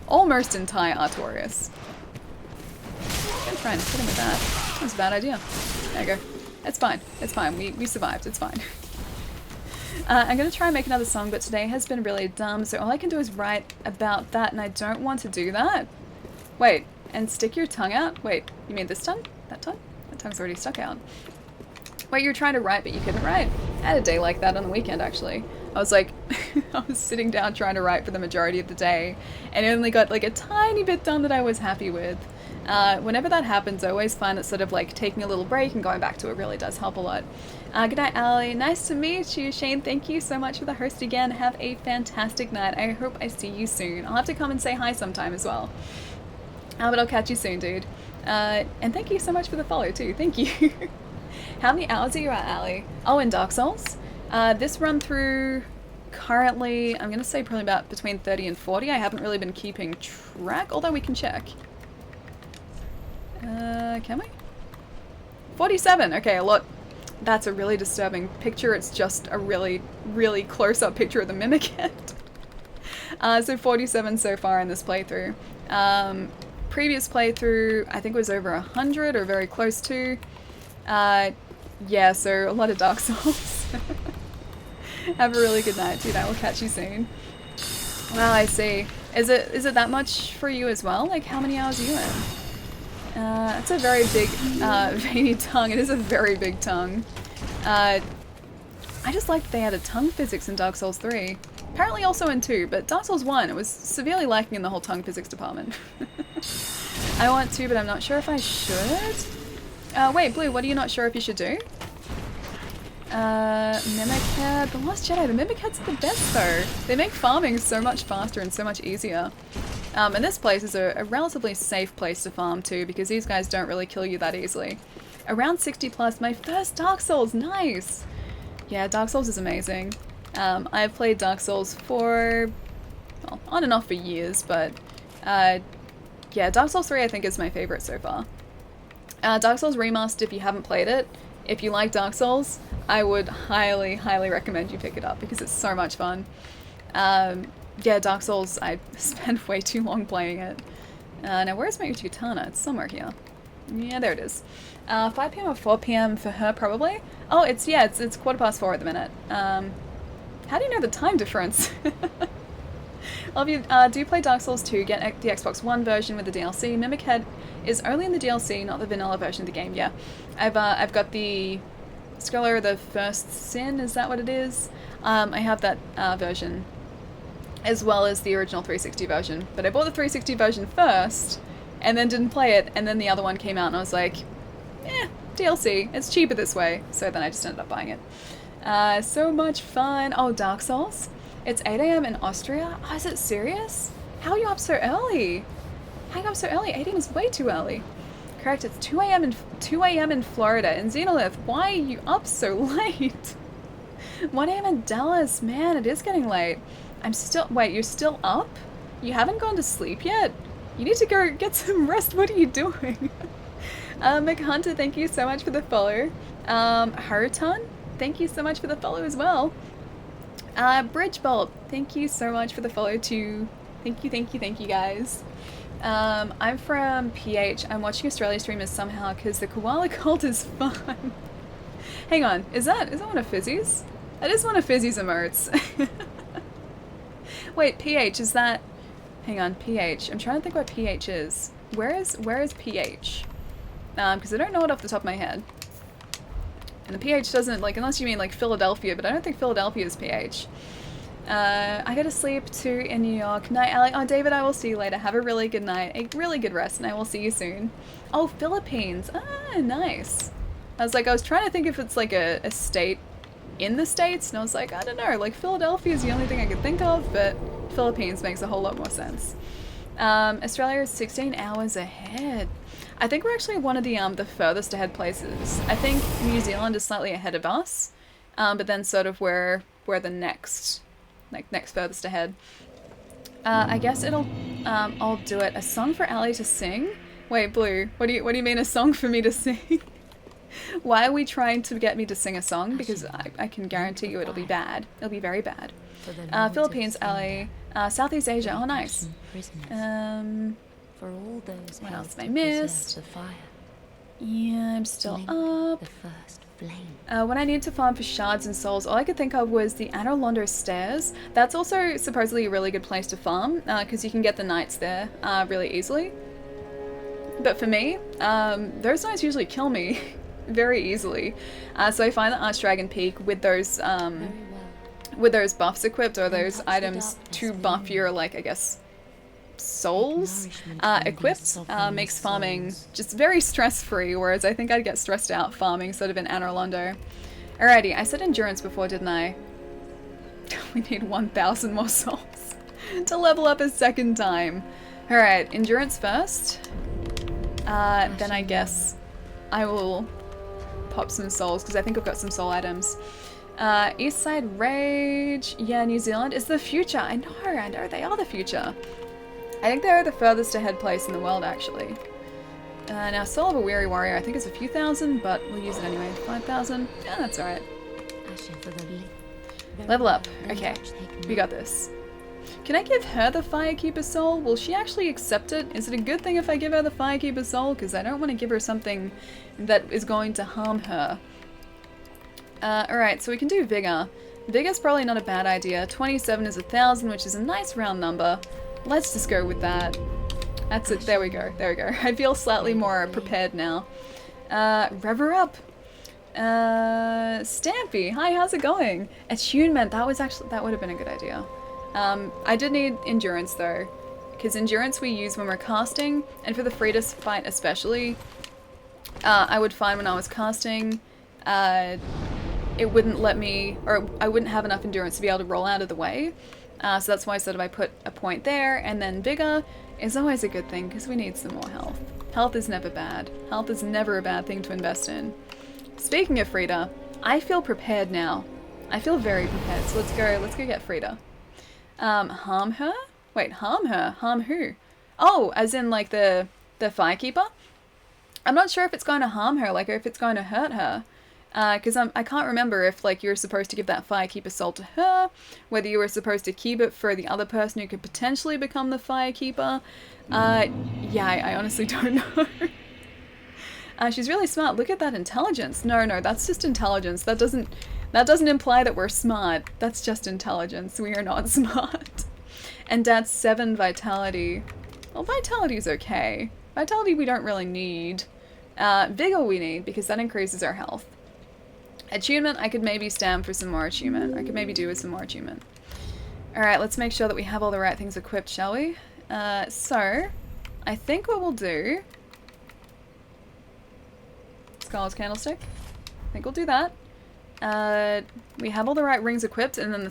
S1: Almost entire Artorias. I'm trying to hit him with that. That was a bad idea. There you go. It's fine. It's fine. We survived. It's fine. I'm going to try and make another song, but today has been really dumb, so all I can do is write about that, and I don't want to do that. Wait, and stick your tongue out? Wait, you mean this tongue? That tongue? That tongue's already stuck out. Wait, you were trying to write, but you couldn't write? I had a day like that on the weekend, actually. I was like, I was sitting down trying to write for the majority of the day, and I only got like a tiny bit done that I was happy with. Whenever that happens, I always find that sort of like taking a little break and going back to it really does help a lot. Good night, Ali. Nice to meet you. Shane, thank you so much for the host again. Have a fantastic night. I hope I see you soon. I'll have to come and say hi sometime as well. But I'll catch you soon, dude. And thank you so much for the follow too. Thank you. How many hours are you at, Ali? Oh, in Dark Souls? This run through currently, I'm going to say probably about between 30 and 40. I haven't really been keeping track, although we can check. Can we? 47! Okay, a lot. That's a really disturbing picture. It's just a really, really close-up picture of the mimic head. So 47 so far in this playthrough. Previous playthrough, I think it was over 100 or very close to. Yeah, so a lot of Dark Souls. Have a really good night, dude. I will catch you soon. Wow, I see. Is it that much for you as well? Like, how many hours are you in? It's a very big, veiny tongue. It is a very big tongue. I just liked they added tongue physics in Dark Souls 3. Apparently also in 2, but Dark Souls 1, it was severely lacking in the whole tongue physics department. I want to, but I'm not sure if I should. Wait, Blue, what are you not sure if you should do? Mimic Head. The Lost Jedi. The Mimic Heads are the best, though. They make farming so much faster and so much easier. And this place is a relatively safe place to farm, too, because these guys don't really kill you that easily. Around 60 plus. My first Dark Souls. Nice! Yeah, Dark Souls is amazing. I've played Dark Souls for, well, on and off for years, but, yeah, Dark Souls 3 I think is my favorite so far. Dark Souls Remastered, if you haven't played it, if you like Dark Souls, I would highly, highly recommend you pick it up because it's so much fun. Yeah, Dark Souls, I spent way too long playing it. Now where's my Uchigatana? It's somewhere here. Yeah, there it is. 5 PM or 4 PM for her, probably? Oh, it's 4:15 at the minute. How do you know the time difference? Well, if you do play Dark Souls 2, get the Xbox One version with the DLC. Mimic Head is only in the DLC, not the vanilla version of the game, yeah. I've got the Scholar of the First Sin, is that what it is? I have that version, as well as the original 360 version. But I bought the 360 version first, and then didn't play it, and then the other one came out, and I was like, DLC, it's cheaper this way. So then I just ended up buying it. So much fun. Oh, Dark Souls? It's 8 AM in Austria? Oh, is it serious? How are you up so early? How are you up so early? 8 AM is way too early. Correct, it's 2 AM in Florida. And Xenolith, why are you up so late? 1 AM in Dallas. Man, it is getting late. Wait, you're still up? You haven't gone to sleep yet? You need to go get some rest. What are you doing? McHunter, thank you so much for the follow. Harutan? thank you so much for the follow as well. Bridgebolt, thank you so much for the follow too. Thank you guys. I'm from PH. I'm watching Australia streamers somehow because the koala cult is fun. Hang on, is that one of Fizzy's? That is one of Fizzy's emotes. Wait, PH, is that... Hang on, PH. I'm trying to think what PH is. Where is PH? Because I don't know it off the top of my head. And the PH doesn't, like, unless you mean, like, Philadelphia, but I don't think Philadelphia is PH. I gotta sleep too in New York. Night, Ali. Oh, David, I will see you later. Have a really good night. A really good rest, and I will see you soon. Oh, Philippines. Ah, nice. I was trying to think if it's, like, a state in the States, and I was like, I don't know. Like, Philadelphia is the only thing I could think of, but Philippines makes a whole lot more sense. Australia is 16 hours ahead. I think we're actually one of the furthest ahead places. I think New Zealand is slightly ahead of us, but then sort of we're the next furthest ahead. I guess I'll do it. A song for Ali to sing? Wait, Blue, what do you mean a song for me to sing? Why are we trying to get me to sing a song? Because I can guarantee you it'll be bad. It'll be very bad. Philippines, Ali, Southeast Asia. Oh, nice.
S5: For all those
S1: what else have I missed? Yeah, I'm still up.
S5: The first flame.
S1: When I needed to farm for shards and souls, all I could think of was the Anor Londo Stairs. That's also supposedly a really good place to farm, because you can get the knights there really easily. But for me, those knights usually kill me very easily. So I find that Archdragon Peak with those buffs equipped, or those items to buff your, like, I guess, souls equipped, makes farming just very stress-free, whereas I think I'd get stressed out farming sort of in Anor Londo. Alrighty, I said endurance before, didn't I? We need 1,000 more souls to level up a second time. Alright, endurance first. Then I guess I will pop some souls, because I think I've got some soul items. Eastside Rage. Yeah, New Zealand is the future. I know, they are the future. I think they're the furthest ahead place in the world, actually. Now, Soul of a Weary Warrior, I think it's a few thousand, but we'll use it anyway. 5,000. Yeah, that's alright. Level up. Okay, we got this. Can I give her the Firekeeper Soul? Will she actually accept it? Is it a good thing if I give her the Firekeeper Soul? Because I don't want to give her something that is going to harm her. Alright, so we can do Vigor. Vigor's probably not a bad idea. 27 is 1,000, which is a nice round number. Let's just go with that. That's it. There we go. There we go. I feel slightly more prepared now. Rev her up. Stampy. Hi, how's it going? Attunement. That would have been a good idea. I did need endurance though, because endurance we use when we're casting, and for the Frida's fight especially, I would find when I was casting, it wouldn't let me, or I wouldn't have enough endurance to be able to roll out of the way. So that's why sort of I put a point there, and then Vigor is always a good thing because we need some more health. Health is never bad. Health is never a bad thing to invest in. Speaking of Frida, I feel prepared now. I feel very prepared, so let's go get Frida. Harm her? Wait, harm her? Harm who? Oh, as in like the Firekeeper? I'm not sure if it's going to harm her, like if it's going to hurt her. Because I can't remember if like you're supposed to give that Firekeeper Soul to her, whether you were supposed to keep it for the other person who could potentially become the Firekeeper. Yeah, I honestly don't know. She's really smart. Look at that intelligence. No, that's just intelligence. That doesn't imply that we're smart. That's just intelligence. We are not smart. And Dad's 7 vitality. Well, vitality's okay. Vitality we don't really need. Vigor we need because that increases our health. Attunement, I could maybe stand for some more attunement. I could maybe do with some more attunement. Alright, let's make sure that we have all the right things equipped, shall we? So, I think what we'll do... Scarlet's Candlestick. I think we'll do that. We have all the right rings equipped, and then the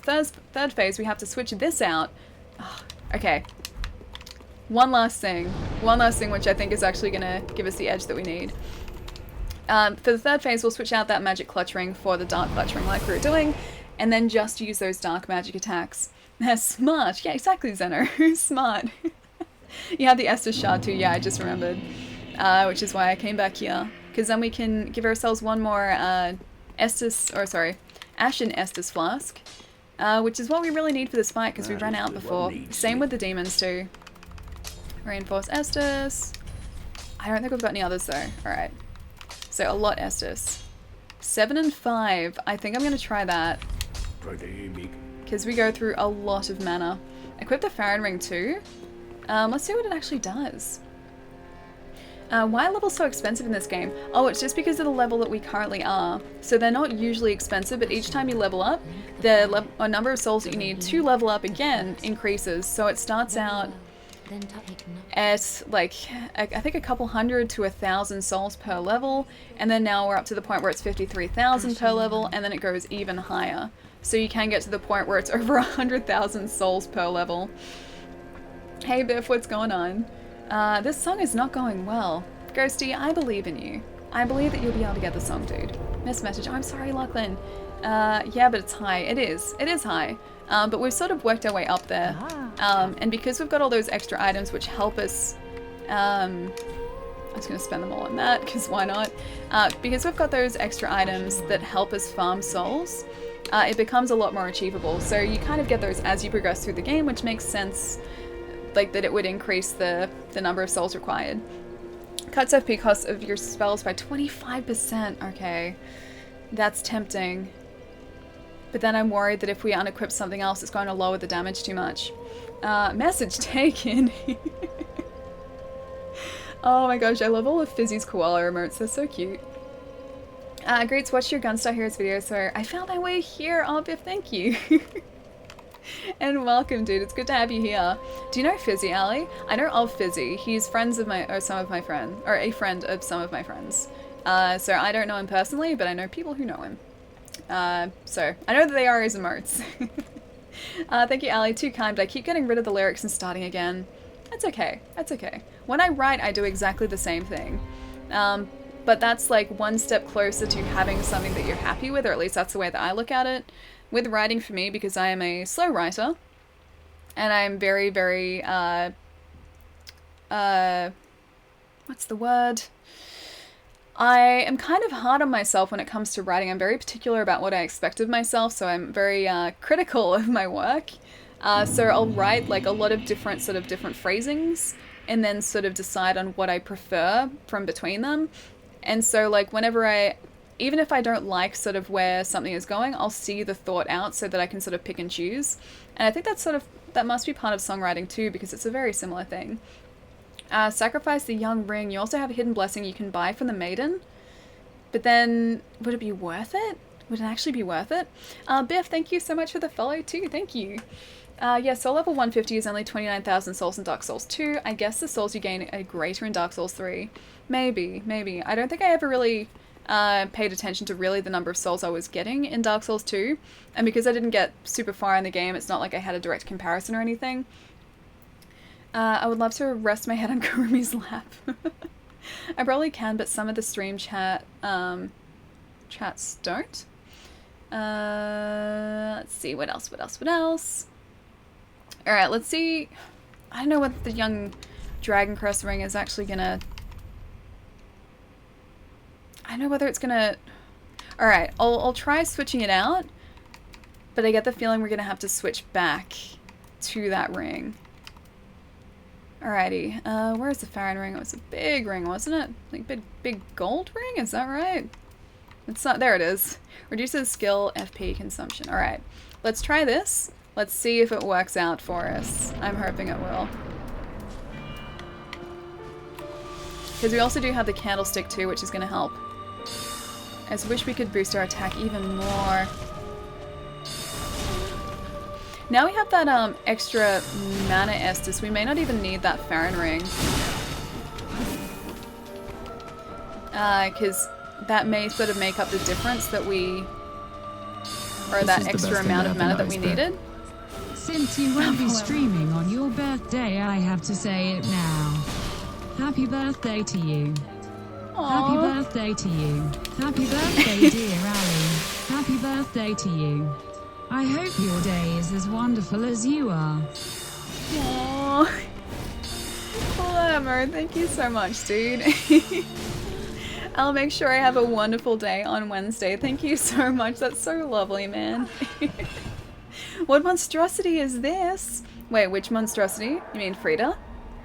S1: third phase we have to switch this out. Oh, okay. One last thing which I think is actually going to give us the edge that we need. For the third phase, we'll switch out that magic clutch ring for the dark clutch ring like we were doing, and then just use those dark magic attacks. They're smart. Yeah, exactly, Zeno. Smart. You have the Estus shard too. Yeah, I just remembered. Which is why I came back here. Because then we can give ourselves one more Estus, or sorry, Ashen Estus Flask, which is what we really need for this fight because we ran out before. Same with the demons too. Reinforce Estus. I don't think we've got any others though. Alright. So a lot Estus. 7 and 5. I think I'm going to try that. Because we go through a lot of mana. Equip the Farron Ring too. Let's see what it actually does. Why are levels so expensive in this game? Oh, it's just because of the level that we currently are. So they're not usually expensive, but each time you level up, the number of souls that you need to level up again increases. So it starts out at like, I think a couple hundred to 1,000 souls per level, and then now we're up to the point where it's 53,000 per level, and then it goes even higher. So you can get to the point where it's over 100,000 souls per level. Hey Biff, what's going on? This song is not going well. Ghosty, I believe in you. I believe that you'll be able to get the song, dude. Missed message. I'm sorry, Lachlan. Yeah, but it's high. It is. It is high. But we've sort of worked our way up there. And because we've got all those extra items which help us... I'm just going to spend them all on that, because why not? Because we've got those extra items that help us farm souls, it becomes a lot more achievable. So you kind of get those as you progress through the game, which makes sense, like that it would increase the number of souls required. Cuts FP cost of your spells by 25%. Okay, that's tempting. But then I'm worried that if we unequip something else, it's going to lower the damage too much. Message taken. Oh my gosh, I love all of Fizzy's koala remotes. They're so cute. Greats, watched your Gunstar Heroes video, so I found my way here. Oh, Biff, thank you. And welcome, dude. It's good to have you here. Do you know Fizzy, Ali? I know of Fizzy. He's friends of my, or some of my friends, or a friend of some of my friends. So I don't know him personally, but I know people who know him. So I know that they are his emotes. Thank you, Ali. Too kind, but I keep getting rid of the lyrics and starting again. That's okay. That's okay. When I write, I do exactly the same thing. But that's like one step closer to having something that you're happy with, or at least that's the way that I look at it. With writing for me, because I am a slow writer, and I'm very, very, what's the word? I am kind of hard on myself when it comes to writing. I'm very particular about what I expect of myself, so I'm very critical of my work. So I'll write like a lot of different phrasings, and then sort of decide on what I prefer from between them. And so like whenever even if I don't like sort of where something is going, I'll see the thought out so that I can sort of pick and choose. And I think that's that must be part of songwriting too, because it's a very similar thing. Sacrifice the young ring. You also have a hidden blessing you can buy from the maiden. But then, would it be worth it? Would it actually be worth it? Biff, thank you so much for the follow too. Thank you. Yeah, soul level 150 is only 29,000 souls in Dark Souls 2. I guess the souls you gain are greater in Dark Souls 3. Maybe, maybe. I don't think I ever really paid attention to really the number of souls I was getting in Dark Souls 2. And because I didn't get super far in the game, it's not like I had a direct comparison or anything. I would love to rest my head on Kurumi's lap. I probably can, but some of the stream chats don't. Let's see, what else? Alright, let's see. I don't know what the young Dragon Crest ring is actually gonna... I don't know whether it's gonna... Alright, I'll try switching it out, but I get the feeling we're gonna have to switch back to that ring. Alrighty, where's the Farron ring? It was a big ring, wasn't it? Like big gold ring, is that right? It's not, there it is. Reduces skill FP consumption. Alright, let's try this. Let's see if it works out for us. I'm hoping it will. Because we also do have the candlestick too, which is going to help. I just wish we could boost our attack even more. Now we have that extra mana Estus, we may not even need that Farron ring. Because that may sort of make up the difference that we... or that extra amount of mana that we needed.
S2: Since you won't be streaming on your birthday, I have to say it now. Happy birthday to you.
S1: Aww.
S2: Happy birthday to you. Happy birthday, dear Ali. Happy birthday to you. I hope your day is as wonderful as you are.
S1: Aww. Glamour, thank you so much, dude. I'll make sure I have a wonderful day on Wednesday. Thank you so much. That's so lovely, man. What monstrosity is this? Wait, which monstrosity? You mean Frida?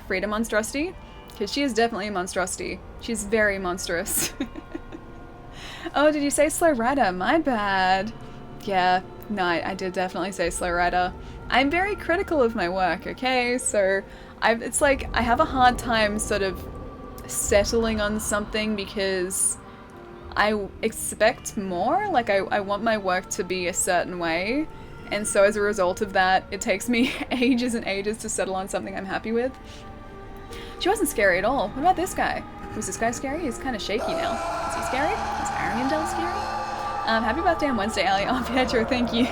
S1: Frida monstrosity? Because she is definitely a monstrosity. She's very monstrous. Oh, did you say slow rider? My bad. Yeah, no, I did definitely say slow rider. I'm very critical of my work, okay? So it's like I have a hard time sort of settling on something because I expect more. Like I want my work to be a certain way. And so as a result of that, it takes me ages and ages to settle on something I'm happy with. She wasn't scary at all. What about this guy? Was this guy scary? He's kind of shaky now. Is he scary? Is Ariandel scary? Happy birthday on Wednesday, Ali. Oh, Pietro, thank you.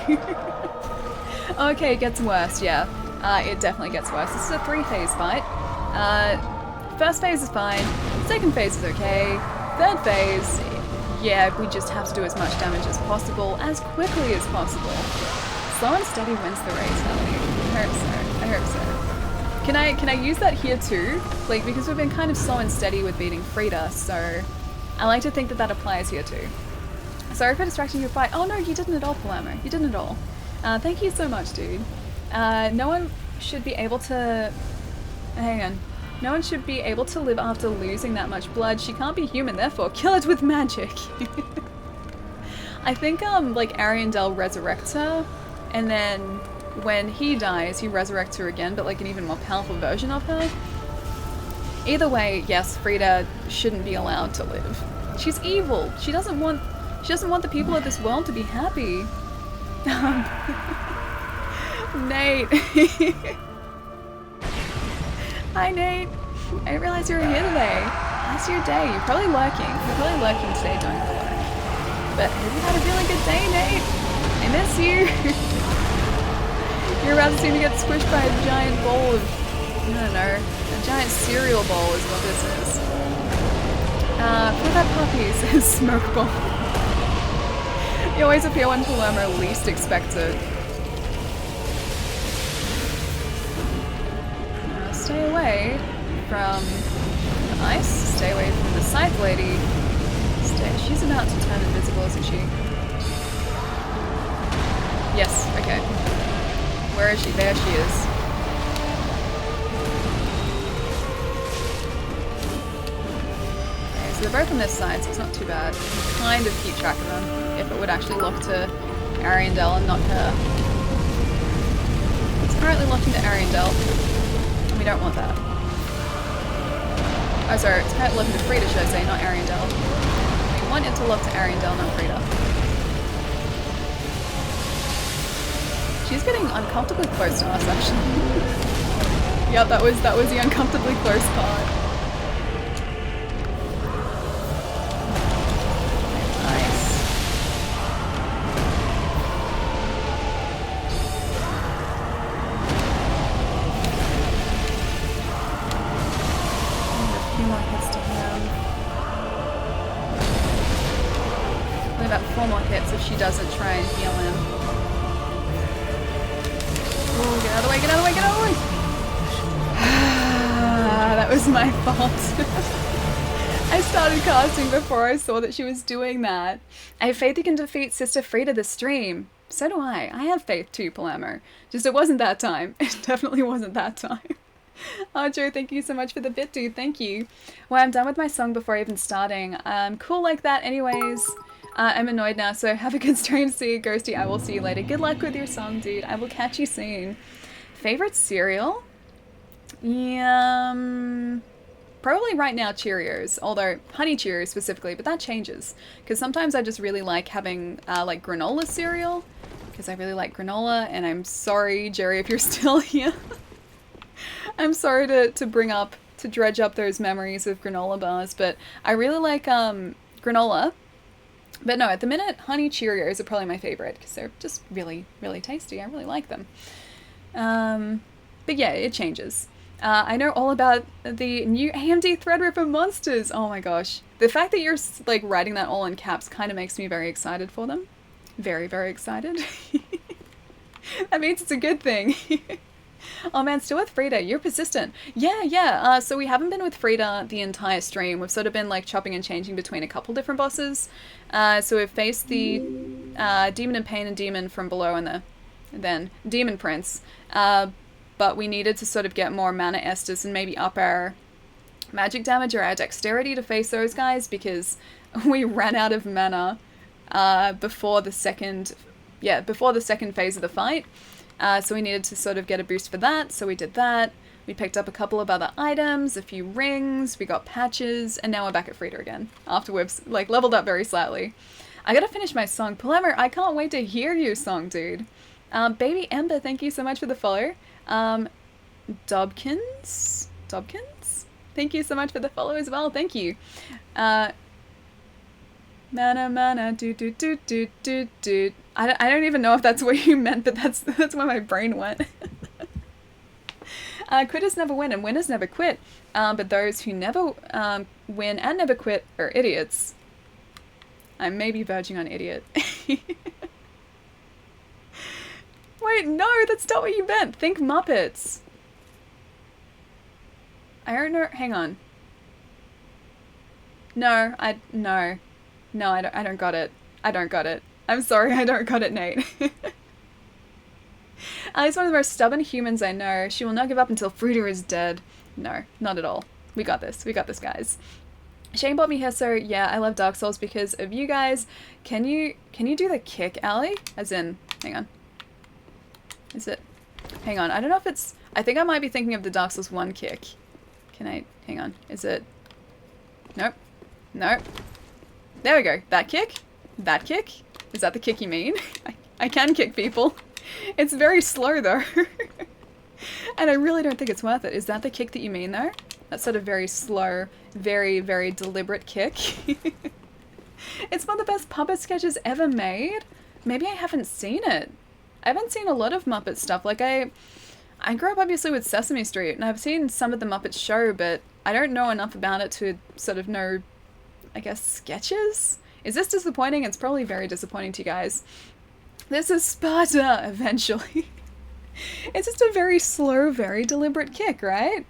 S1: Okay, it gets worse, yeah. It definitely gets worse. This is a 3-phase fight. First phase is fine. Second phase is okay. Third phase, yeah, we just have to do as much damage as possible, as quickly as possible. Slow and steady wins the race, Ali. I hope so. I hope so. Can I use that here too? Like, because we've been kind of slow and steady with beating Frida, so I like to think that that applies here too. Sorry for distracting your fight. Oh no, you didn't at all, Palermo. You didn't at all. Thank you so much, dude. No one should be able to... Hang on. No one should be able to live after losing that much blood. She can't be human, therefore kill it with magic. I think, like, Ariandel resurrects her, and then when he dies, he resurrects her again, but like an even more powerful version of her. Either way, yes, Frida shouldn't be allowed to live. She's evil. She doesn't want the people of this world to be happy. Nate. Hi, Nate. I didn't realize you were here today. How's your day? You're probably lurking. You're probably lurking today doing the work. But have you had a really good day, Nate? I miss you. You're about to see me get squished by a giant bowl of, I don't know, a giant cereal bowl is what this is. For that puppy, says Smoke Bomb. You always appear when Palermo least expects it. Stay away from the ice, stay away from the scythe lady. She's about to turn invisible, isn't she? Yes, okay. Where is she? There she is. Okay, so they're both on this side, so it's not too bad. You can kind of keep track of them if it would actually lock to Ariandel and not her. It's currently locking to Ariandel, and we don't want that. Oh, sorry, it's currently locking to Frida, should I say, not Ariandel. We want it to lock to Ariandel, not Frida. She's getting uncomfortably close to us, actually. Yep, that was the uncomfortably close part. Nice. A few more hits to him. Only about 4 more hits if she doesn't try and heal him. Oh, get out of the way, get out of the way, get out of the way! That was my fault. I started casting before I saw that she was doing that. I have faith you can defeat Sister Frida this stream. So do I. I have faith too, Palermo. Just it wasn't that time. It definitely wasn't that time. Oh, Joe, thank you so much for the bit, dude. Thank you. Well, I'm done with my song before even starting. Cool like that anyways. I'm annoyed now, so have a good stream. See you, Ghosty. I will see you later. Good luck with your song, dude. I will catch you soon. Favorite cereal? Yeah, probably right now Cheerios, although Honey Cheerios specifically, but that changes. Because sometimes I just really like having, like, granola cereal. Because I really like granola, and I'm sorry, Jerry, if you're still here. I'm sorry to dredge up those memories of granola bars, but I really like, granola. But no, at the minute, Honey Cheerios are probably my favorite because they're just really, really tasty. I really like them. But yeah, it changes. I know all about the new AMD Threadripper monsters. Oh my gosh. The fact that you're like writing that all in caps kind of makes me very excited for them. Very, very excited. That means it's a good thing. Oh man, still with Frida. You're persistent. Yeah. So we haven't been with Frida the entire stream. We've sort of been like chopping and changing between a couple different bosses. So we've faced the Demon in Pain and Demon from below and then Demon Prince. But we needed to sort of get more mana Estus and maybe up our magic damage or our dexterity to face those guys because we ran out of mana before the second phase of the fight. So we needed to sort of get a boost for that, so we did that. We picked up a couple of other items, a few rings, we got patches, and now we're back at Frida again, after we've, like, leveled up very slightly. I gotta finish my song. Polemer, I can't wait to hear your song, dude. Baby Ember, thank you so much for the follow. Dobkins? Thank you so much for the follow as well, thank you. Mana, do. I don't even know if that's what you meant, but that's where my brain went. Quitters never win and winners never quit. But those who never win and never quit are idiots. I may be verging on idiot. Wait, no, that's not what you meant. Think Muppets. I don't know. Hang on. No, I don't got it. I'm sorry, I don't got it, Nate. He's one of the most stubborn humans I know. She will not give up until Frida is dead. No, not at all. We got this, guys. Shane bought me here, so yeah, I love Dark Souls because of you guys. Can you do the kick, Allie? As in, hang on. Is it? Hang on, I don't know if it's... I think I might be thinking of the Dark Souls 1 kick. Hang on, is it... Nope. There we go. That kick? Is that the kick you mean? I can kick people. It's very slow though. And I really don't think it's worth it. Is that the kick that you mean though? That sort of very slow, very, very deliberate kick. It's one of the best puppet sketches ever made. Maybe I haven't seen it. I haven't seen a lot of Muppet stuff. Like I grew up obviously with Sesame Street and I've seen some of the Muppet Show, but I don't know enough about it to sort of know, I guess, sketches? Is this disappointing? It's probably very disappointing to you guys. This is Sparta, eventually. It's just a very slow, very deliberate kick, right?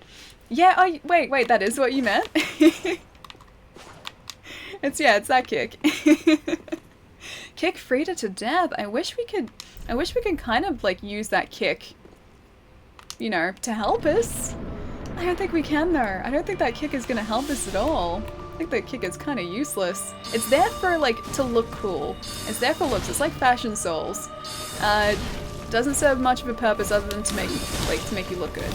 S1: Yeah, wait, that is what you meant? It's that kick. Kick Frida to death. I wish we could kind of, like, use that kick, you know, to help us. I don't think we can, though. I don't think that kick is gonna help us at all. I think that kick is kind of useless. It's there for, like, to look cool. It's there for looks. It's like Fashion Souls. Doesn't serve much of a purpose other than to make you look good.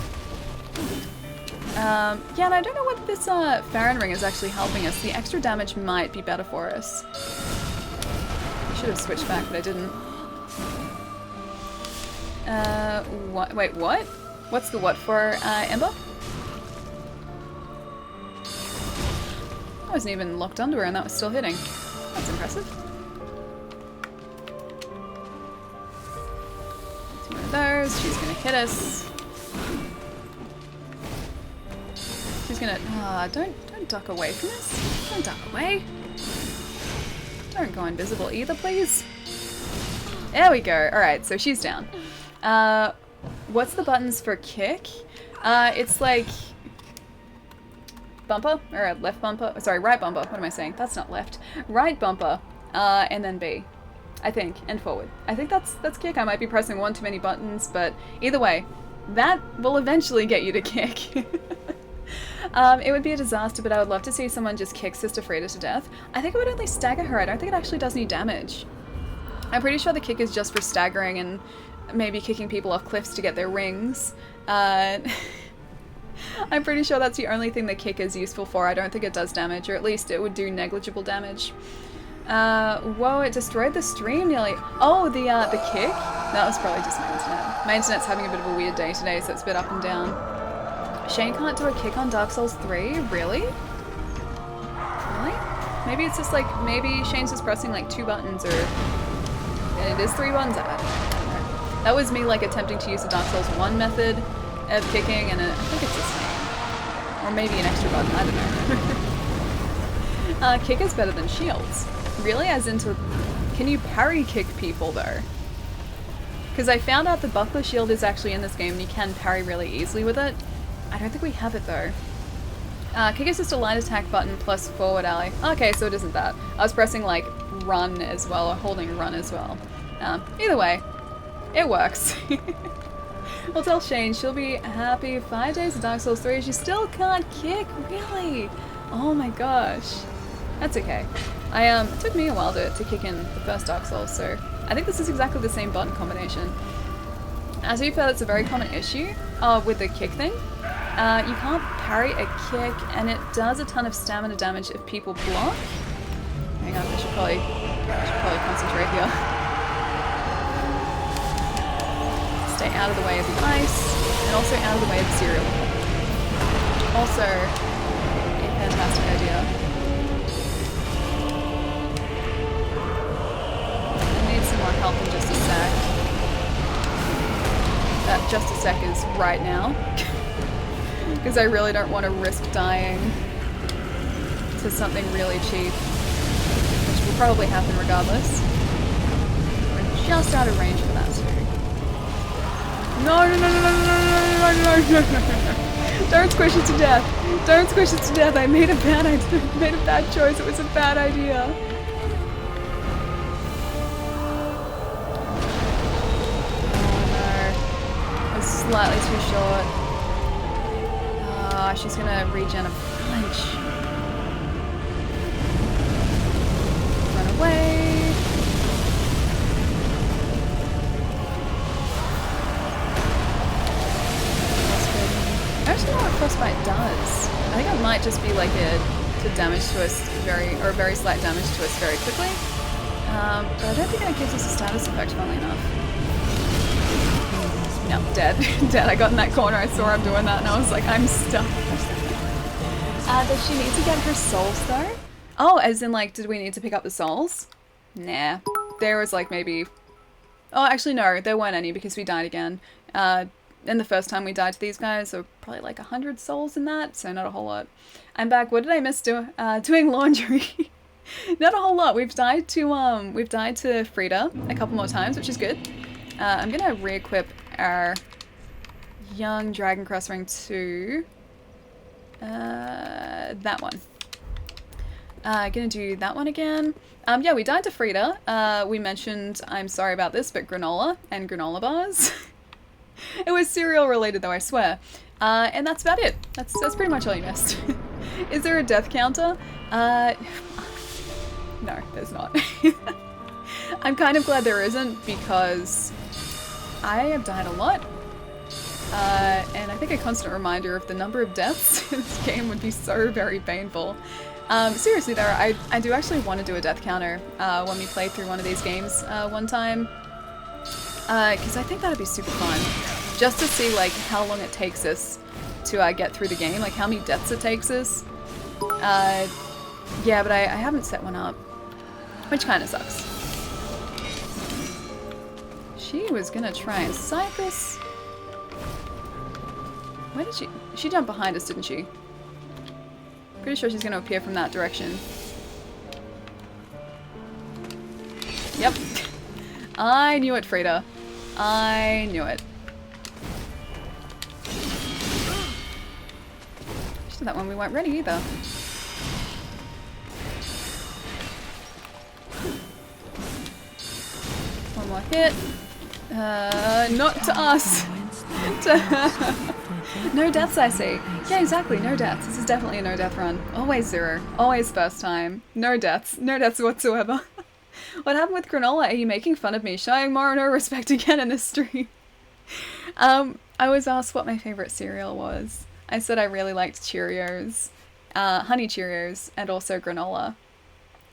S1: Yeah, and I don't know whether this Farron ring is actually helping us. The extra damage might be better for us. I should have switched back, but I didn't. What? Wait, what? What's the what for Ember? I wasn't even locked onto her and that was still hitting. That's impressive. One of those. She's gonna hit us. She's gonna... don't duck away from us. Don't duck away. Don't go invisible either, please. There we go. Alright, so she's down. What's the buttons for kick? It's like... bumper? Or left bumper? Sorry, right bumper. What am I saying? That's not left. Right bumper. And then B. I think. And forward. I think that's kick. I might be pressing one too many buttons, but either way, that will eventually get you to kick. It would be a disaster, but I would love to see someone just kick Sister Frida to death. I think it would only stagger her. I don't think it actually does any damage. I'm pretty sure the kick is just for staggering and maybe kicking people off cliffs to get their rings. I'm pretty sure that's the only thing the kick is useful for. I don't think it does damage, or at least it would do negligible damage. Whoa, it destroyed the stream nearly. Oh, the kick? That was probably just my internet. My internet's having a bit of a weird day today, so it's a bit up and down. Shane can't do a kick on Dark Souls 3? Really? Really? Maybe it's just like, maybe Shane's just pressing like 2 buttons, or... and it is 3 buttons? I don't know. That was me like attempting to use the Dark Souls 1 method of kicking, and I think it's the same. Or maybe an extra button, I don't know. Kick is better than shields. Really? As into, can you parry kick people though? Because I found out the buckler shield is actually in this game and you can parry really easily with it. I don't think we have it though. Kick is just a light attack button plus forward alley. Okay, so it isn't that. I was pressing like run as well, or holding run as well. Either way, it works. We'll tell Shane she'll be happy 5 days of Dark Souls 3. She still can't kick, really? Oh my gosh. That's okay. It took me a while to kick in the first Dark Souls, so I think this is exactly the same button combination. As we've heard, it's a very common issue with the kick thing. You can't parry a kick, and it does a ton of stamina damage if people block. Hang on, I should probably concentrate here. Stay out of the way of the ice, and also out of the way of the cereal. Also, a fantastic idea. I need some more help in just a sec. Just a sec is right now. Because I really don't want to risk dying to something really cheap, which will probably happen regardless. We're just out of range for that too. No, no, no, no, no, no, no, no, no, no. Don't squish it to death. Don't squish it to death. I made a bad choice. It was a bad idea. Oh no. It was slightly too short. She's gonna regen a bunch. Run away. I actually know what Frostbite does. I think it might just be like to damage to us very slight damage to us very quickly. But I don't think it gives us a status effect, funnily enough. No, dead. Dead. I got in that corner, I saw her doing that, and I was like, I'm stuck. Does she need to get her souls, though? Oh, as in, like, did we need to pick up the souls? Nah. There was, like, maybe... Oh, actually, no. There weren't any, because we died again. And the first time we died to these guys, there were probably, like, 100 souls in that, so not a whole lot. I'm back. What did I miss doing laundry? Not a whole lot. We've died to Frida a couple more times, which is good. I'm gonna re-equip our young Dragon Cross Ring to that one. Gonna do that one again. Yeah, we died to Frida. We mentioned, I'm sorry about this, but granola and granola bars. It was cereal related though, I swear. And that's about it. That's pretty much all you missed. Is there a death counter? No, there's not. I'm kind of glad there isn't, because I have died a lot. And I think a constant reminder of the number of deaths in this game would be so very painful. Seriously though, I do actually want to do a death counter when we play through one of these games one time. Because I think that'd be super fun. Just to see like how long it takes us to get through the game, like how many deaths it takes us. Yeah, but I haven't set one up, which kind of sucks. She was gonna try and scythe us. Where did she? She jumped behind us, didn't she? Pretty sure she's gonna appear from that direction. Yep. I knew it, Frida. I knew it. She did that when we weren't ready either. One more hit. Not to us. To her. No deaths, I see. Yeah, exactly. No deaths. This is definitely a no-death run. Always 0. Always first time. No deaths. No deaths whatsoever. What happened with granola? Are you making fun of me? Showing more no respect again in this stream. I was asked what my favorite cereal was. I said I really liked Cheerios, honey Cheerios, and also granola.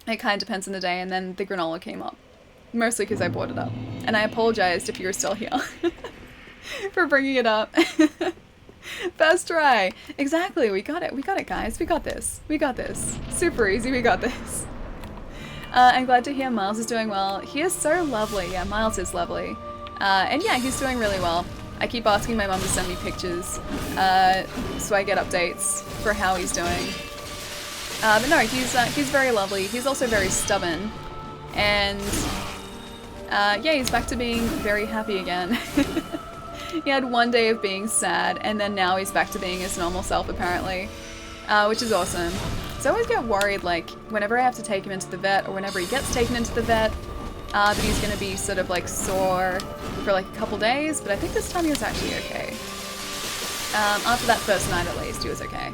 S1: It kind of depends on the day, and then the granola came up. Mostly because I brought it up. And I apologized if you were still here for bringing it up. First try. Exactly. We got it. We got it, guys. We got this. We got this. Super easy. We got this. I'm glad to hear Miles is doing well. He is so lovely. Yeah, Miles is lovely. And yeah, he's doing really well. I keep asking my mum to send me pictures so I get updates for how he's doing. But no, he's very lovely. He's also very stubborn. And Yeah, he's back to being very happy again. He had one day of being sad, and then now he's back to being his normal self, apparently. Which is awesome. So I always get worried, like, whenever I have to take him into the vet, or whenever he gets taken into the vet, that he's gonna be sort of, like, sore for, like, a couple days, but I think this time he was actually okay. After that first night, at least, he was okay.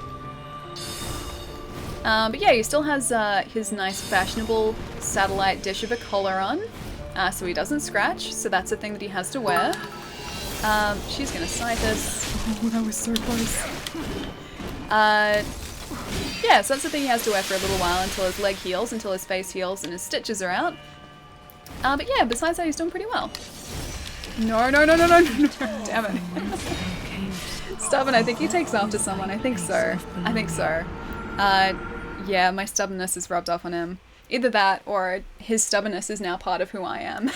S1: But yeah, he still has his nice fashionable satellite dish of a collar on, so he doesn't scratch, so that's a thing that he has to wear. She's gonna scythe us. Oh, that was so close. Yeah, so that's the thing he has to wear for a little while until his leg heals, until his face heals, and his stitches are out. But yeah, besides that, he's doing pretty well. No, no, no, no, no, no, damn it. Stubborn, I think he takes after someone. I think so. I think so. Yeah, my stubbornness is rubbed off on him. Either that, or his stubbornness is now part of who I am.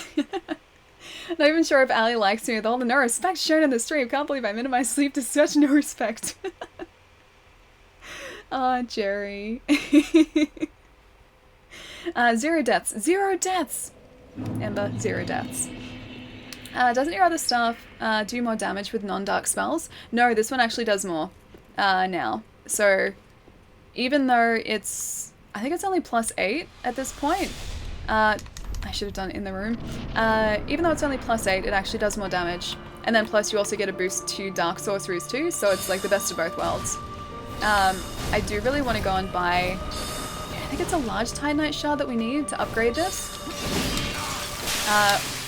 S1: Not even sure if Ali likes me with all the no respect shown in the stream. Can't believe I minimized sleep to such no respect. Ah, Jerry. 0 deaths. 0 deaths! Ember, 0 deaths. Doesn't your other stuff do more damage with non-dark spells? No, this one actually does more now. So, even though it's... I think it's only +8 at this point. I should have done it in the room. Even though it's only +8, it actually does more damage. And then plus you also get a boost to dark sorceries too, so it's like the best of both worlds. I do really want to go and buy... I think it's a large Titanite shard that we need to upgrade this.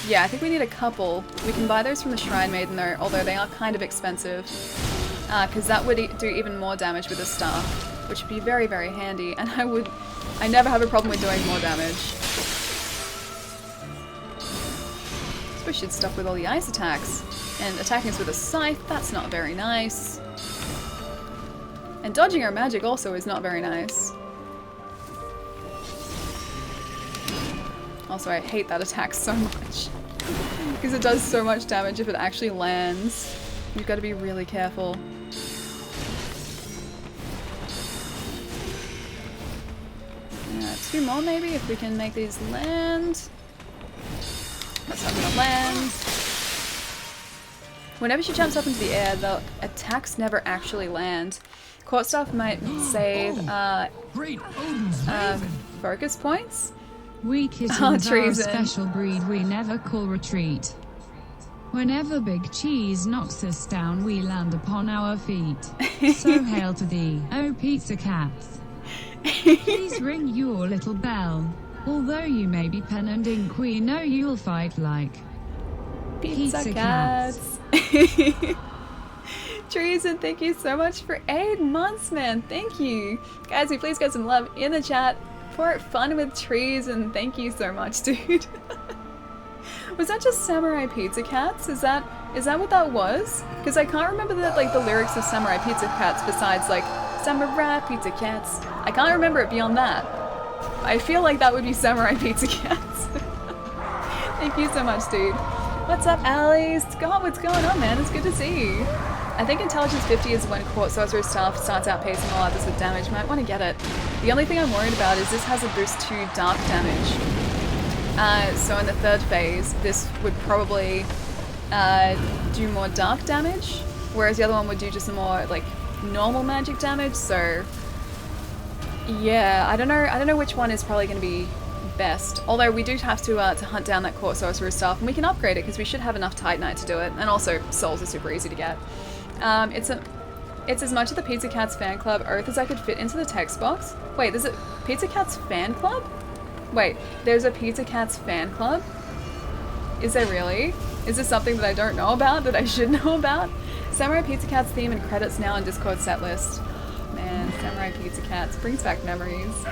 S1: Yeah, I think we need a couple. We can buy those from the Shrine Maiden though, although they are kind of expensive. Because that would do even more damage with a staff, which would be very, very handy. And I never have a problem with doing more damage. So we should stuff with all the ice attacks. And attacking us with a scythe, that's not very nice. And dodging our magic also is not very nice. Also, I hate that attack so much. Because it does so much damage if it actually lands. You've got to be really careful. Two more maybe, if we can make these land. That's not gonna land. Whenever she jumps up into the air, the attacks never actually land. Court staff might save focus points.
S2: We kittens are a special breed we never call retreat. Whenever Big Cheese knocks us down, we land upon our feet. So hail to thee, oh pizza cats. Please ring your little bell. Although you may be pen and ink, we know you'll fight like pizza cats. Treason, thank you so much for 8 months, man. Thank you. Guys, we please get some love in the chat for Fun with Treason. Thank you so much, dude. Was that just Samurai Pizza Cats? Is that what that was? Because I can't remember the lyrics of Samurai Pizza Cats besides like Samurai Pizza Cats. I can't remember it beyond that. I feel like that would be Samurai Pizza Cats. Thank you so much, dude. What's up, Ali? Scott, what's going on, man? It's good to see you. I think Intelligence 50 is when Court Sorcerer staff starts outpacing all others with damage. Might want to get it. The only thing I'm worried about is this has a boost to dark damage. So in the 3rd phase, this would probably do more dark damage, whereas the other one would do just more like normal magic damage. So yeah, I don't know which one is probably going to be best. Although we do have to hunt down that Court Sorcerer staff, and we can upgrade it because we should have enough Titanite to do it. And also souls are super easy to get. It's as much of the Pizza Cats fan club oath as I could fit into the text box. Wait, there's a Pizza Cats fan club? Wait, there's a Pizza Cats fan club? Is there really? Is this something that I don't know about, that I should know about? Samurai Pizza Cats theme and credits now on Discord set list. Man, Samurai Pizza Cats brings back memories.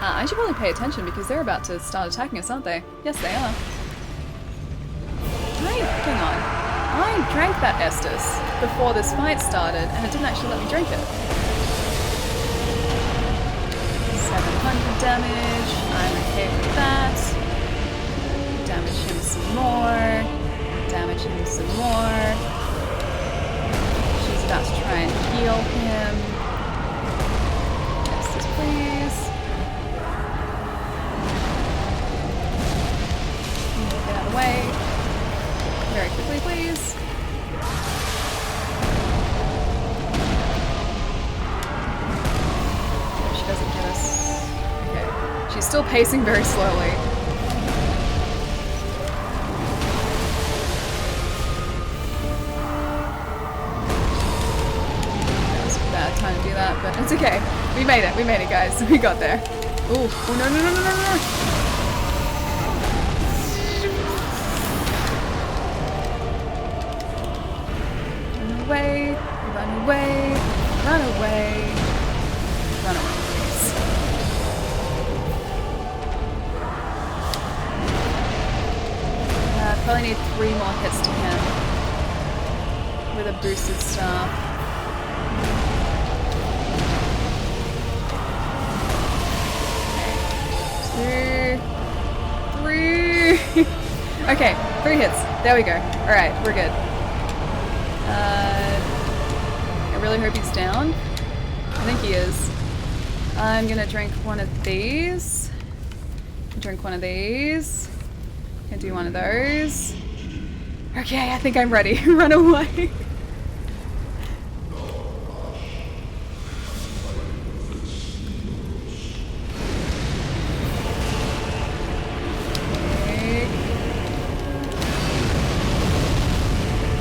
S2: I should probably pay attention because they're about to start attacking us, aren't they? Yes, they are. Hang on. I drank that Estus before this fight started, and it didn't actually let me drink it. 700 damage. I'm okay with that. Damage him some more. Damage him some more. She's about to try and heal him. Estus, please.
S1: still pacing very slowly. That was a bad time to do that, but it's okay. We made it, guys. We got there. Ooh, oh, no, no, no, no, no, no. Run away, run away, run away, run away, please. Probably need 3 more hits to him with a boosted staff. Okay. 2, 3. Okay, 3 hits. There we go. Alright, we're good. I really hope he's down. I think he is. I'm gonna drink one of these. Drink one of these. Gonna do one of those. Okay, I think I'm ready. Run away.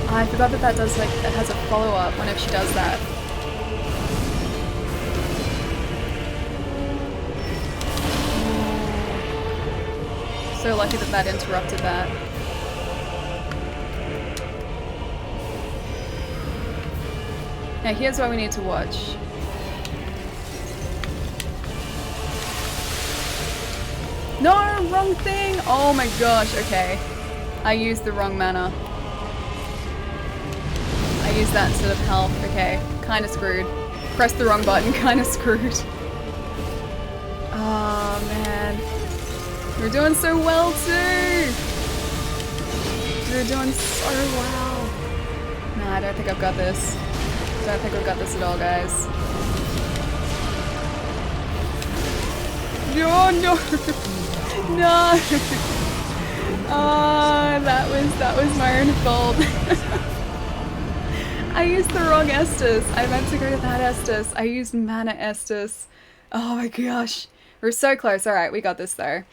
S1: I forgot that does like, it has a follow-up whenever she does that. So lucky that interrupted that. Now here's what we need to watch. No, wrong thing! Oh my gosh, okay. I used the wrong mana. I used that instead of health. Okay, kinda screwed. Pressed the wrong button, kinda screwed. Oh man. We're doing so well too! We're doing so well. Nah, I don't think I've got this. Don't think I've got this at all, guys. No, no! No! Oh, that was my own fault. I used the wrong Estus. I meant to go to that Estus. I used Mana Estus. Oh my gosh. We're so close. Alright, we got this though.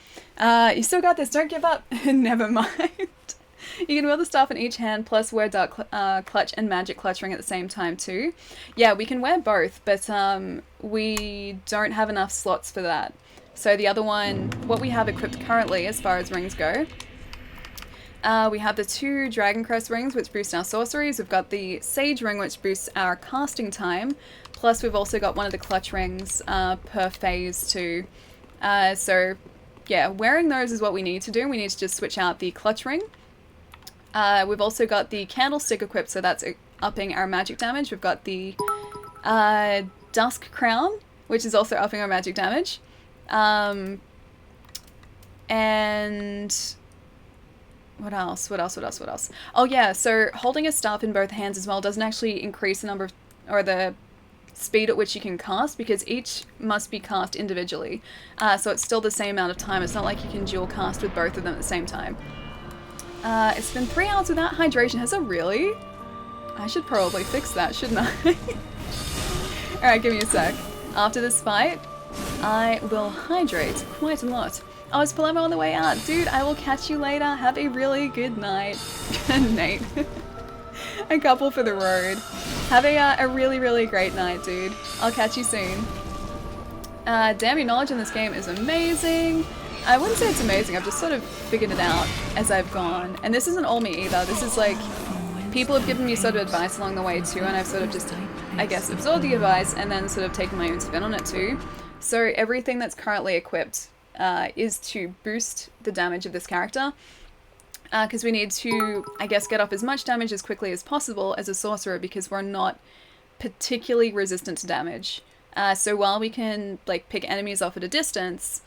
S1: You still got this. Don't give up. Never mind. You can wield the staff in each hand, plus wear Dark Clutch and Magic Clutch Ring at the same time too. Yeah, we can wear both, but we don't have enough slots for that. So the other one, what we have equipped currently as far as rings go, we have the 2 Dragon Crest rings, which boost our sorceries. We've got the Sage ring, which boosts our casting time. Plus, we've also got one of the clutch rings per phase too. So, yeah, wearing those is what we need to do. We need to just switch out the clutch ring. We've also got the Candlestick equipped, so that's upping our magic damage. We've got the Dusk Crown, which is also upping our magic damage. And what else? Oh yeah, so holding a staff in both hands as well doesn't actually increase the number of, or the speed at which you can cast, because each must be cast individually. So it's still the same amount of time. It's not like you can dual cast with both of them at the same time. It's been 3 hours without hydration. Has it really? I should probably fix that, shouldn't I? Alright, give me a sec. After this fight, I will hydrate quite a lot. Oh, it's Palermo on the way out. Dude, I will catch you later. Have a really good night. Nate. A couple for the road. Have a really, really great night, dude. I'll catch you soon. Damn, your knowledge in this game is amazing. I wouldn't say it's amazing. I've just sort of figured it out as I've gone. And this isn't all me either. This is like, people have given me sort of advice along the way too, and I've sort of just, I guess, absorbed the advice and then sort of taken my own spin on it too. So everything that's currently equipped is to boost the damage of this character, because we need to, I guess, get off as much damage as quickly as possible as a sorcerer, because we're not particularly resistant to damage. So while we can like pick enemies off at a distance,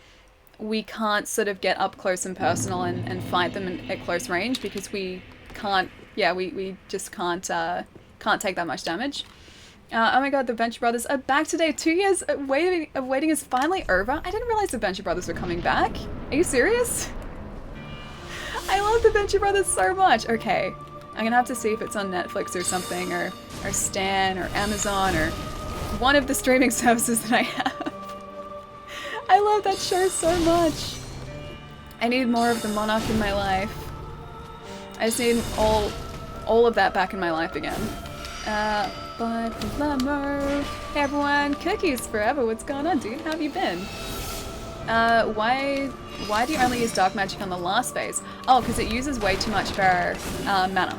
S1: we can't sort of get up close and personal and fight them at close range, because we can't, yeah, we just can't take that much damage. Oh my god, the Venture Brothers are back today. 2 years of waiting is finally over. I didn't realize the Venture Brothers were coming back. Are you serious? I love the Venture Brothers so much. Okay, I'm gonna have to see if it's on Netflix or something, or Stan, or Amazon, or one of the streaming services that I have. I love that show so much. I need more of the Monarch in my life. I just need all of that back in my life again. But Lemmer. Hey everyone, Cookies Forever, what's going on, dude? How have you been? Why do you only use dark magic on the last phase? Oh, because it uses way too much of our mana.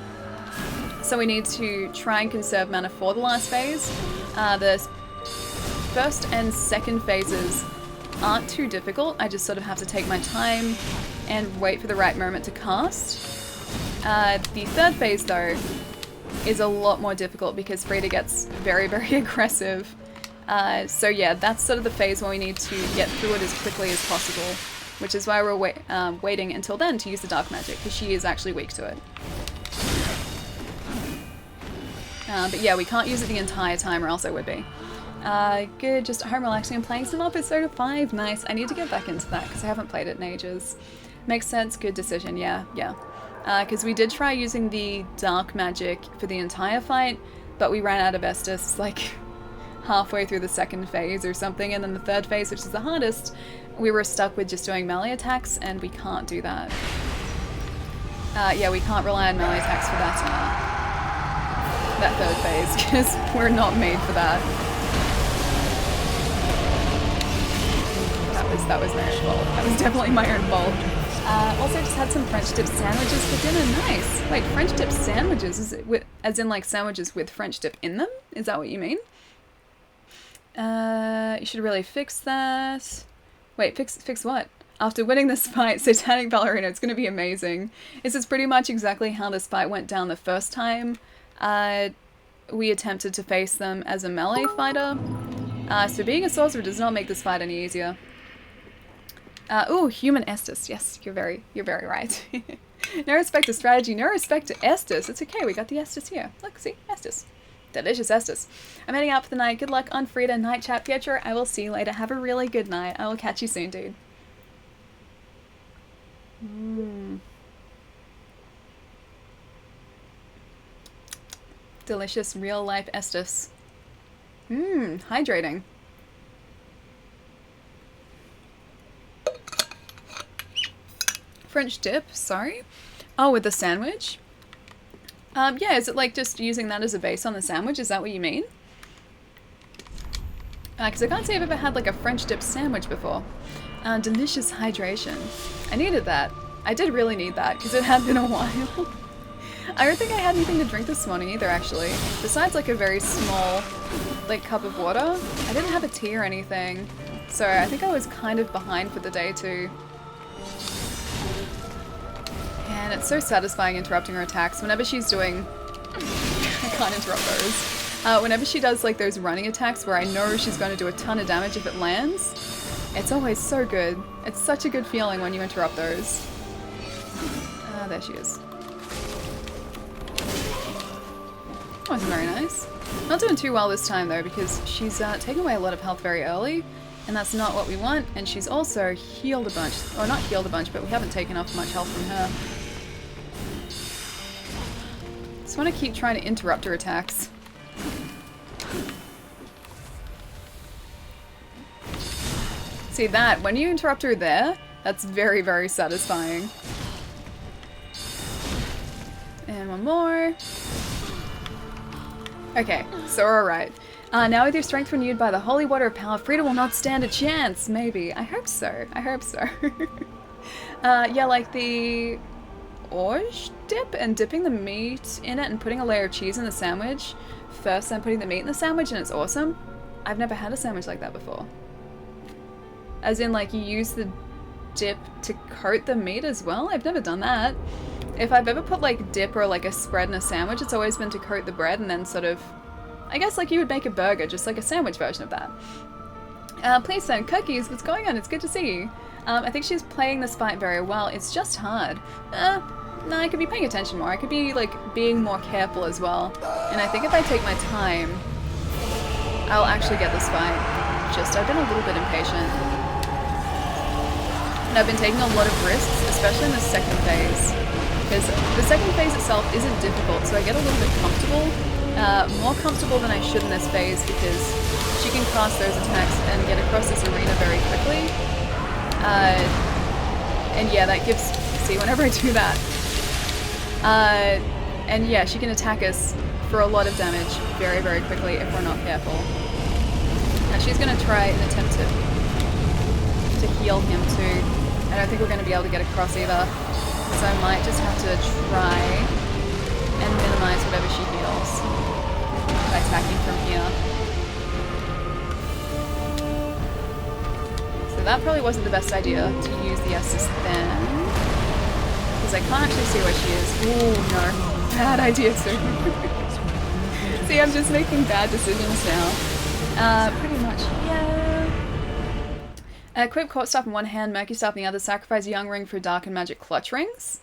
S1: So we need to try and conserve mana for the last phase. The first and second phases aren't too difficult. I just sort of have to take my time and wait for the right moment to cast. The third phase, though, is a lot more difficult because Frida gets very, very aggressive. So yeah, that's sort of the phase where we need to get through it as quickly as possible, which is why we're waiting until then to use the dark magic, because she is actually weak to it. But yeah, we can't use it the entire time or else I would be. Good, just at home relaxing and playing some episode 5. Nice. I need to get back into that because I haven't played it in ages. Makes sense, good decision, yeah. Because we did try using the dark magic for the entire fight, but we ran out of Estus like halfway through the second phase or something, and then the third phase, which is the hardest, we were stuck with just doing melee attacks, and we can't do that. Yeah, we can't rely on melee attacks for that third phase, because we're not made for that. That was my own fault. That was definitely my own fault. Also just had some French dip sandwiches for dinner. Nice. Wait, French dip sandwiches? Is it as in like sandwiches with French dip in them? Is that what you mean? You should really fix that. Wait, fix what? After winning this fight, Satanic Ballerina, it's going to be amazing. This is pretty much exactly how this fight went down the first time. We attempted to face them as a melee fighter. So being a sorcerer does not make this fight any easier. Ooh, human Estus. Yes, you're very right. No respect to strategy, no respect to Estus. It's okay, we got the Estus here. Look, see, Estus. Delicious Estus. I'm heading out for the night. Good luck on Frida. Night chat, Pietro. I will see you later. Have a really good night. I will catch you soon, dude. Delicious real life Estus. Hydrating. French dip, sorry. Oh, with the sandwich? Yeah, is it like just using that as a base on the sandwich? Is that what you mean? Because I can't say I've ever had like a French dip sandwich before. Delicious hydration. I needed that. I did really need that because it had been a while. I don't think I had anything to drink this morning either, actually. Besides like a very small like cup of water. I didn't have a tea or anything. So I think I was kind of behind for the day too. And it's so satisfying interrupting her attacks. Whenever she's doing... I can't interrupt those. Whenever she does like those running attacks where I know she's going to do a ton of damage if it lands, it's always so good. It's such a good feeling when you interrupt those. There she is. Oh, that's very nice. Not doing too well this time though, because she's taking away a lot of health very early, and that's not what we want, and she's also healed a bunch. Or not healed a bunch, but we haven't taken off much health from her. Just want to keep trying to interrupt her attacks. See that? When you interrupt her there, that's very, very satisfying. And one more. Okay, so we're alright. Now with your strength renewed by the holy water of power, Frida will not stand a chance, maybe. I hope so. I hope so. Yeah, like the orge dip and dipping the meat in it and putting a layer of cheese in the sandwich first, then putting the meat in the sandwich, and it's awesome. I've never had a sandwich like that before. As in, like, you use the dip to coat the meat as well? I've never done that. If I've ever put, like, dip or, like, a spread in a sandwich, it's always been to coat the bread and then sort of... I guess, like, you would make a burger, just like a sandwich version of that. Please send cookies. What's going on? It's good to see you. I think she's playing this fight very well. It's just hard. No, I could be paying attention more. I could be, like, being more careful as well. And I think if I take my time, I'll actually get this fight. I've been a little bit impatient. And I've been taking a lot of risks, especially in the second phase. Because the second phase itself isn't difficult, so I get a little bit comfortable more comfortable than I should in this phase because she can cast those attacks and get across this arena very quickly. And yeah, that gives... See, whenever I do that... and yeah, she can attack us for a lot of damage very, very quickly if we're not careful. Now she's going to try and attempt to heal him too. I don't think we're going to be able to get across either. So I might just have to try and minimize whatever she heals by attacking from here. So that probably wasn't the best idea to use the assist then. Because I can't actually see where she is. Ooh, no. Bad idea too. See, I'm just making bad decisions now. Pretty much, yeah. Equip Court Staff in one hand, Murky Staff in the other, sacrifice Young Ring for Dark and Magic Clutch Rings.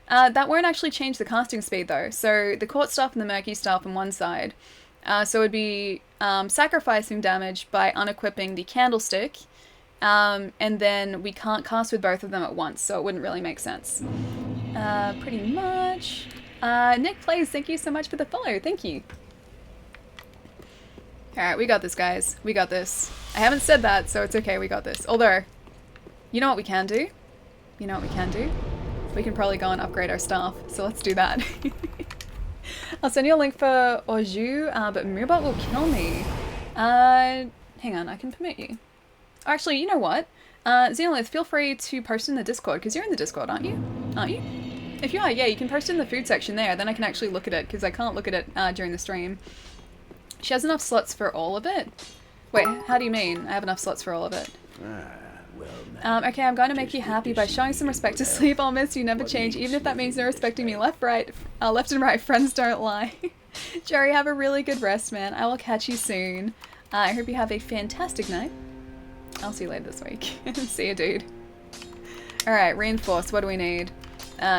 S1: That won't actually change the casting speed though. So the Court Staff and the Murky Staff on one side. So it would be sacrificing damage by unequipping the Candlestick. And then we can't cast with both of them at once, so it wouldn't really make sense. Pretty much. Nick Plays, thank you so much for the follow. Thank you. Alright, we got this, guys. We got this. I haven't said that, so it's okay, we got this. Although, you know what we can do? You know what we can do? We can probably go and upgrade our staff, so let's do that. I'll send you a link for Orju, but Moobot will kill me. Hang on, I can permit you. Actually, you know what? Xenolith, feel free to post in the Discord, because you're in the Discord, aren't you? Aren't you? If you are, yeah, you can post in the food section there, then I can actually look at it, because I can't look at it during the stream. She has enough slots for all of it? Wait, how do you mean I have enough slots for all of it? Okay, I'm going to make you happy by showing some respect to sleep. I'll miss you, never change, even if that means no respecting me left and right. Friends don't lie. Jerry, have a really good rest, man. I will catch you soon. I hope you have a fantastic night. I'll see you later this week. See you, dude. Alright, reinforce. What do we need?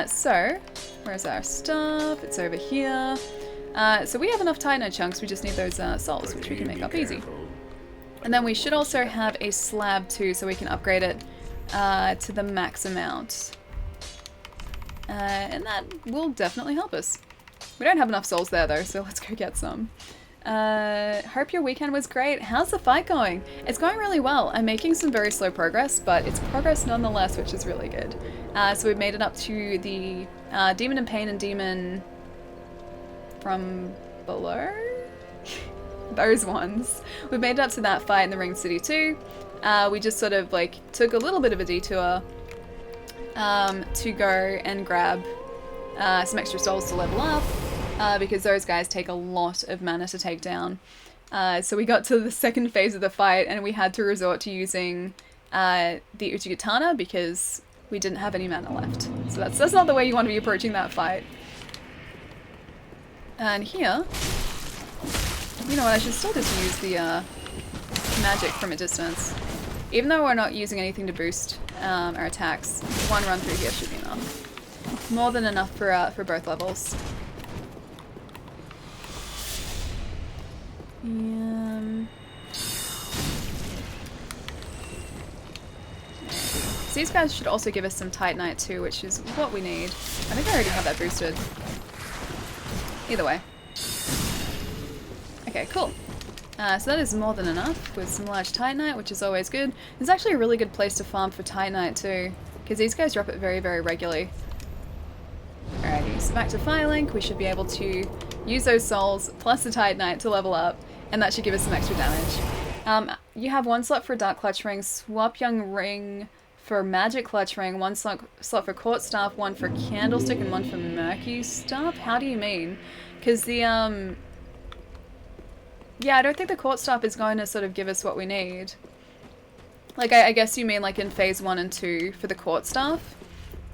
S1: So, where's our stuff? It's over here. So we have enough Titanite chunks, we just need those souls, which we can make up easy. And then we should also have a slab too, so we can upgrade it to the max amount. And that will definitely help us. We don't have enough souls there though, so let's go get some. Hope your weekend was great. How's the fight going? It's going really well. I'm making some very slow progress, but it's progress nonetheless, which is really good. So we've made it up to the Demon in Pain and Demon from below? Those ones. We've made it up to that fight in the Ring City too. We just sort of like took a little bit of a detour to go and grab some extra souls to level up because those guys take a lot of mana to take down. So we got to the second phase of the fight and we had to resort to using the Uchigatana because we didn't have any mana left. So that's not the way you want to be approaching that fight. And here, you know what, I should still just use the magic from a distance. Even though we're not using anything to boost our attacks, one run through here should be enough. More than enough for both levels. So these guys should also give us some Titanite too, which is what we need. I think I already have that boosted. Either way. Okay, cool. So that is more than enough with some large Titanite, which is always good. It's actually a really good place to farm for Titanite too, because these guys drop it very, very regularly. Alrighty, so back to Firelink. We should be able to use those souls plus the Titanite to level up, and that should give us some extra damage. You have one slot for Dark Clutch Ring, swap Young Ring for Magic Clutch Ring, one slot for Court Staff, one for Candlestick, and one for Murky Staff? How do you mean? Because the, yeah, I don't think the Court Staff is going to sort of give us what we need. Like, I guess you mean like in phase 1 and 2 for the Court Staff.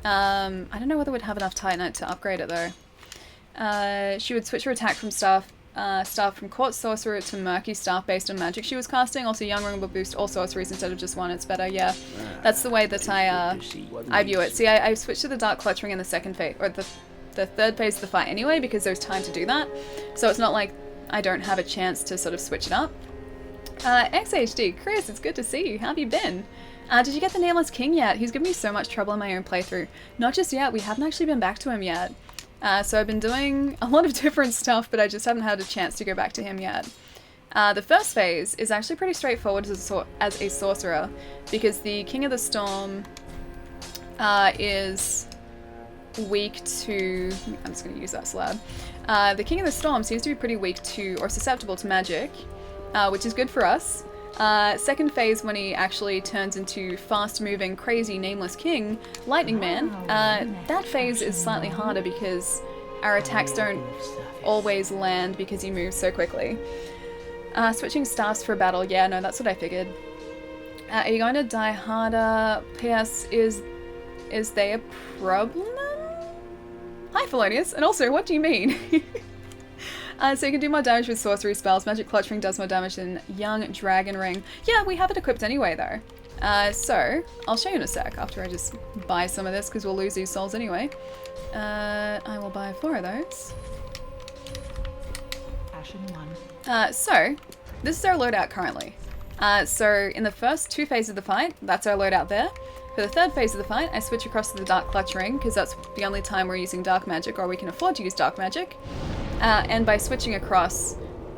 S1: I don't know whether we'd have enough Titanite to upgrade it though. She would switch her attack from staff from Court Sorcerer to Murky Staff based on magic she was casting. Also, Young Ring will boost all sorceries instead of just one. It's better, yeah. That's the way that I view it. See, I switched to the Dark Clutch Ring in the second phase, or the third phase of the fight anyway, because there's time to do that. So it's not like I don't have a chance to sort of switch it up. XHD, Chris, it's good to see you. How have you been? Did you get the Nameless King yet? He's given me so much trouble in my own playthrough. Not just yet, we haven't actually been back to him yet. So I've been doing a lot of different stuff, but I just haven't had a chance to go back to him yet. The first phase is actually pretty straightforward as a sorcerer, because the King of the Storm is weak to... I'm just going to use that slab. The King of the Storm seems to be pretty weak to, or susceptible to magic, which is good for us. Second phase, when he actually turns into fast-moving, crazy, nameless king, Lightning Man, that phase is slightly harder because our attacks don't always land because he moves so quickly. Switching staffs for battle, yeah, no, that's what I figured. Are you going to die harder? P.S. Is they a problem? Hi, Felonious, and also, what do you mean? So you can do more damage with sorcery spells. Magic Clutch Ring does more damage than Young Dragon Ring. Yeah, we have it equipped anyway, though. So, I'll show you in a sec after I just buy some of this, because we'll lose these souls anyway. I will buy 4 of those. So, this is our loadout currently. So, in the first 2 phases of the fight, that's our loadout there. For the third phase of the fight, I switch across to the Dark Clutch Ring, because that's the only time we're using dark magic, or we can afford to use dark magic. And by switching across,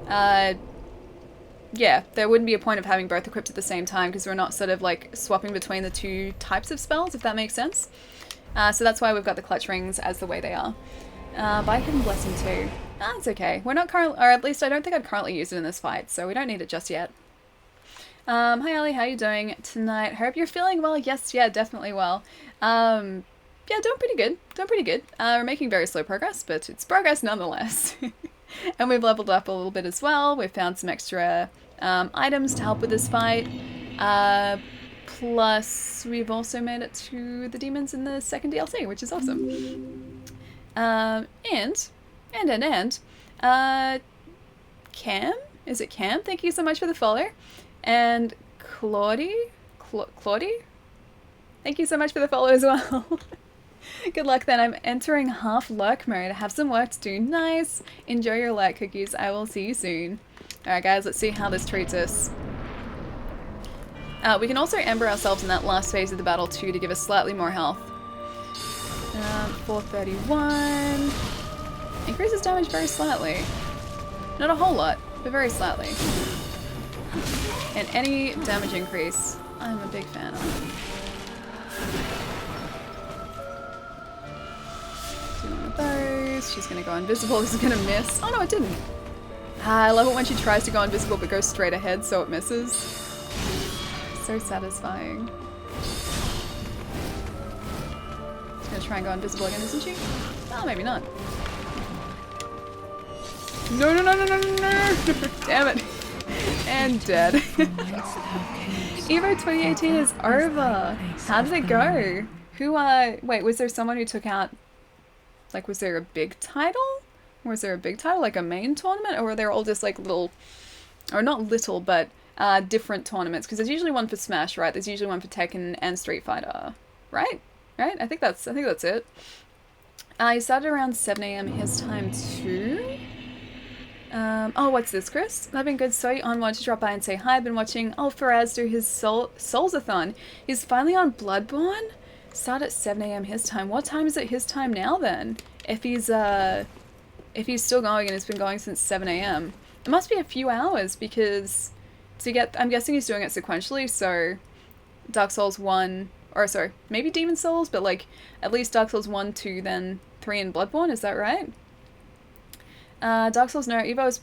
S1: yeah, there wouldn't be a point of having both equipped at the same time, because we're not sort of like swapping between the 2 types of spells, if that makes sense. So that's why we've got the clutch rings as the way they are. Buy Hidden Blessing too. That's okay. We're not currently, or at least I don't think I'd currently use it in this fight, so we don't need it just yet. Hi Ali, how you doing tonight? Hope you're feeling well. Yes, yeah, definitely well. Yeah, doing pretty good. Doing pretty good. We're making very slow progress, but it's progress nonetheless. And we've leveled up a little bit as well. We've found some extra items to help with this fight. Plus, we've also made it to the demons in the second DLC, which is awesome. Cam? Is it Cam? Thank you so much for the follow. And Claudie? Thank you so much for the follow as well. Good luck then. I'm entering half lurk mode. I have some work to do. Nice. Enjoy your lurk cookies. I will see you soon. Alright guys, let's see how this treats us. We can also ember ourselves in that last phase of the battle too to give us slightly more health. 431. Increases damage very slightly. Not a whole lot, but very slightly. And any damage increase, I'm a big fan of. One of those. She's gonna go invisible. This is gonna miss. Oh no, it didn't. I love it when she tries to go invisible but goes straight ahead so it misses. So satisfying. She's gonna try and go invisible again, isn't she? Oh, maybe not. No, no, no, no, no, no, no! Damn it. And dead. Evo 2018 is over. How did it go? Who, wait, was there someone who took out, like, was there a big title? Was there a big title, like a main tournament? Or were they all just like little, or not little, but different tournaments? Because there's usually one for Smash, right? There's usually one for Tekken and Street Fighter, right? Right? I think that's it. He started around 7 AM his time too. Oh, what's this, Chris? I've been good. So on wanted to drop by and say hi. I've been watching Faraz do his Soulsathon. He's finally on Bloodborne. Start at 7 AM his time. What time is it his time now then? If he's still going and it's been going since 7 AM. It must be a few hours because I'm guessing he's doing it sequentially, so Dark Souls 1, or sorry, maybe Demon Souls, but like at least Dark Souls 1, 2, then 3 and Bloodborne, is that right? Dark Souls, no, Evo is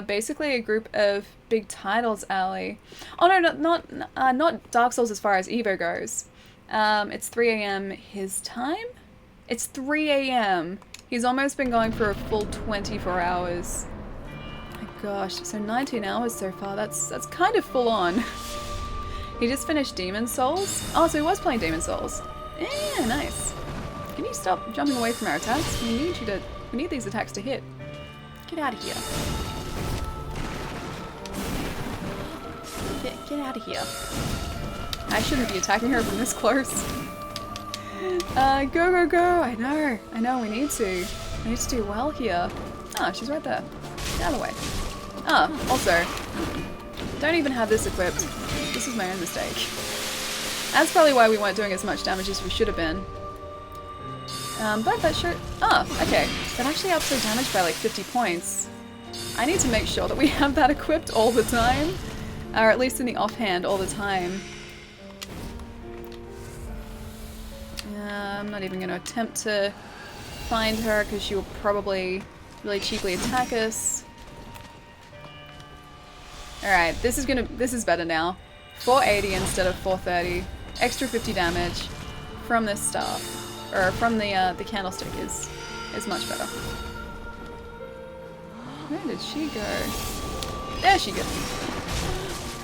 S1: basically a group of big titles, Ali. Oh no, not Dark Souls as far as Evo goes. It's 3 AM his time? It's 3 AM. He's almost been going for a full 24 hours. My gosh, so 19 hours so far. That's kind of full on. He just finished Demon Souls. Oh, so he was playing Demon Souls. Yeah, nice. Can you stop jumping away from our attacks? We need these attacks to hit. Get out of here. Get out of here. I shouldn't be attacking her from this close. Go, go, go! I know, we need to. We need to do well here. Ah, she's right there. Get out of the way. Ah, also, don't even have this equipped. This is my own mistake. That's probably why we weren't doing as much damage as we should have been. But that sure... Oh, okay. That actually ups our damage by like 50 points. I need to make sure that we have that equipped all the time. Or at least in the offhand all the time. I'm not even going to attempt to find her because she will probably really cheaply attack us. Alright, this is better now. 480 instead of 430. Extra 50 damage from this staff. Or from the candlestick is much better. Where did she go? There she goes.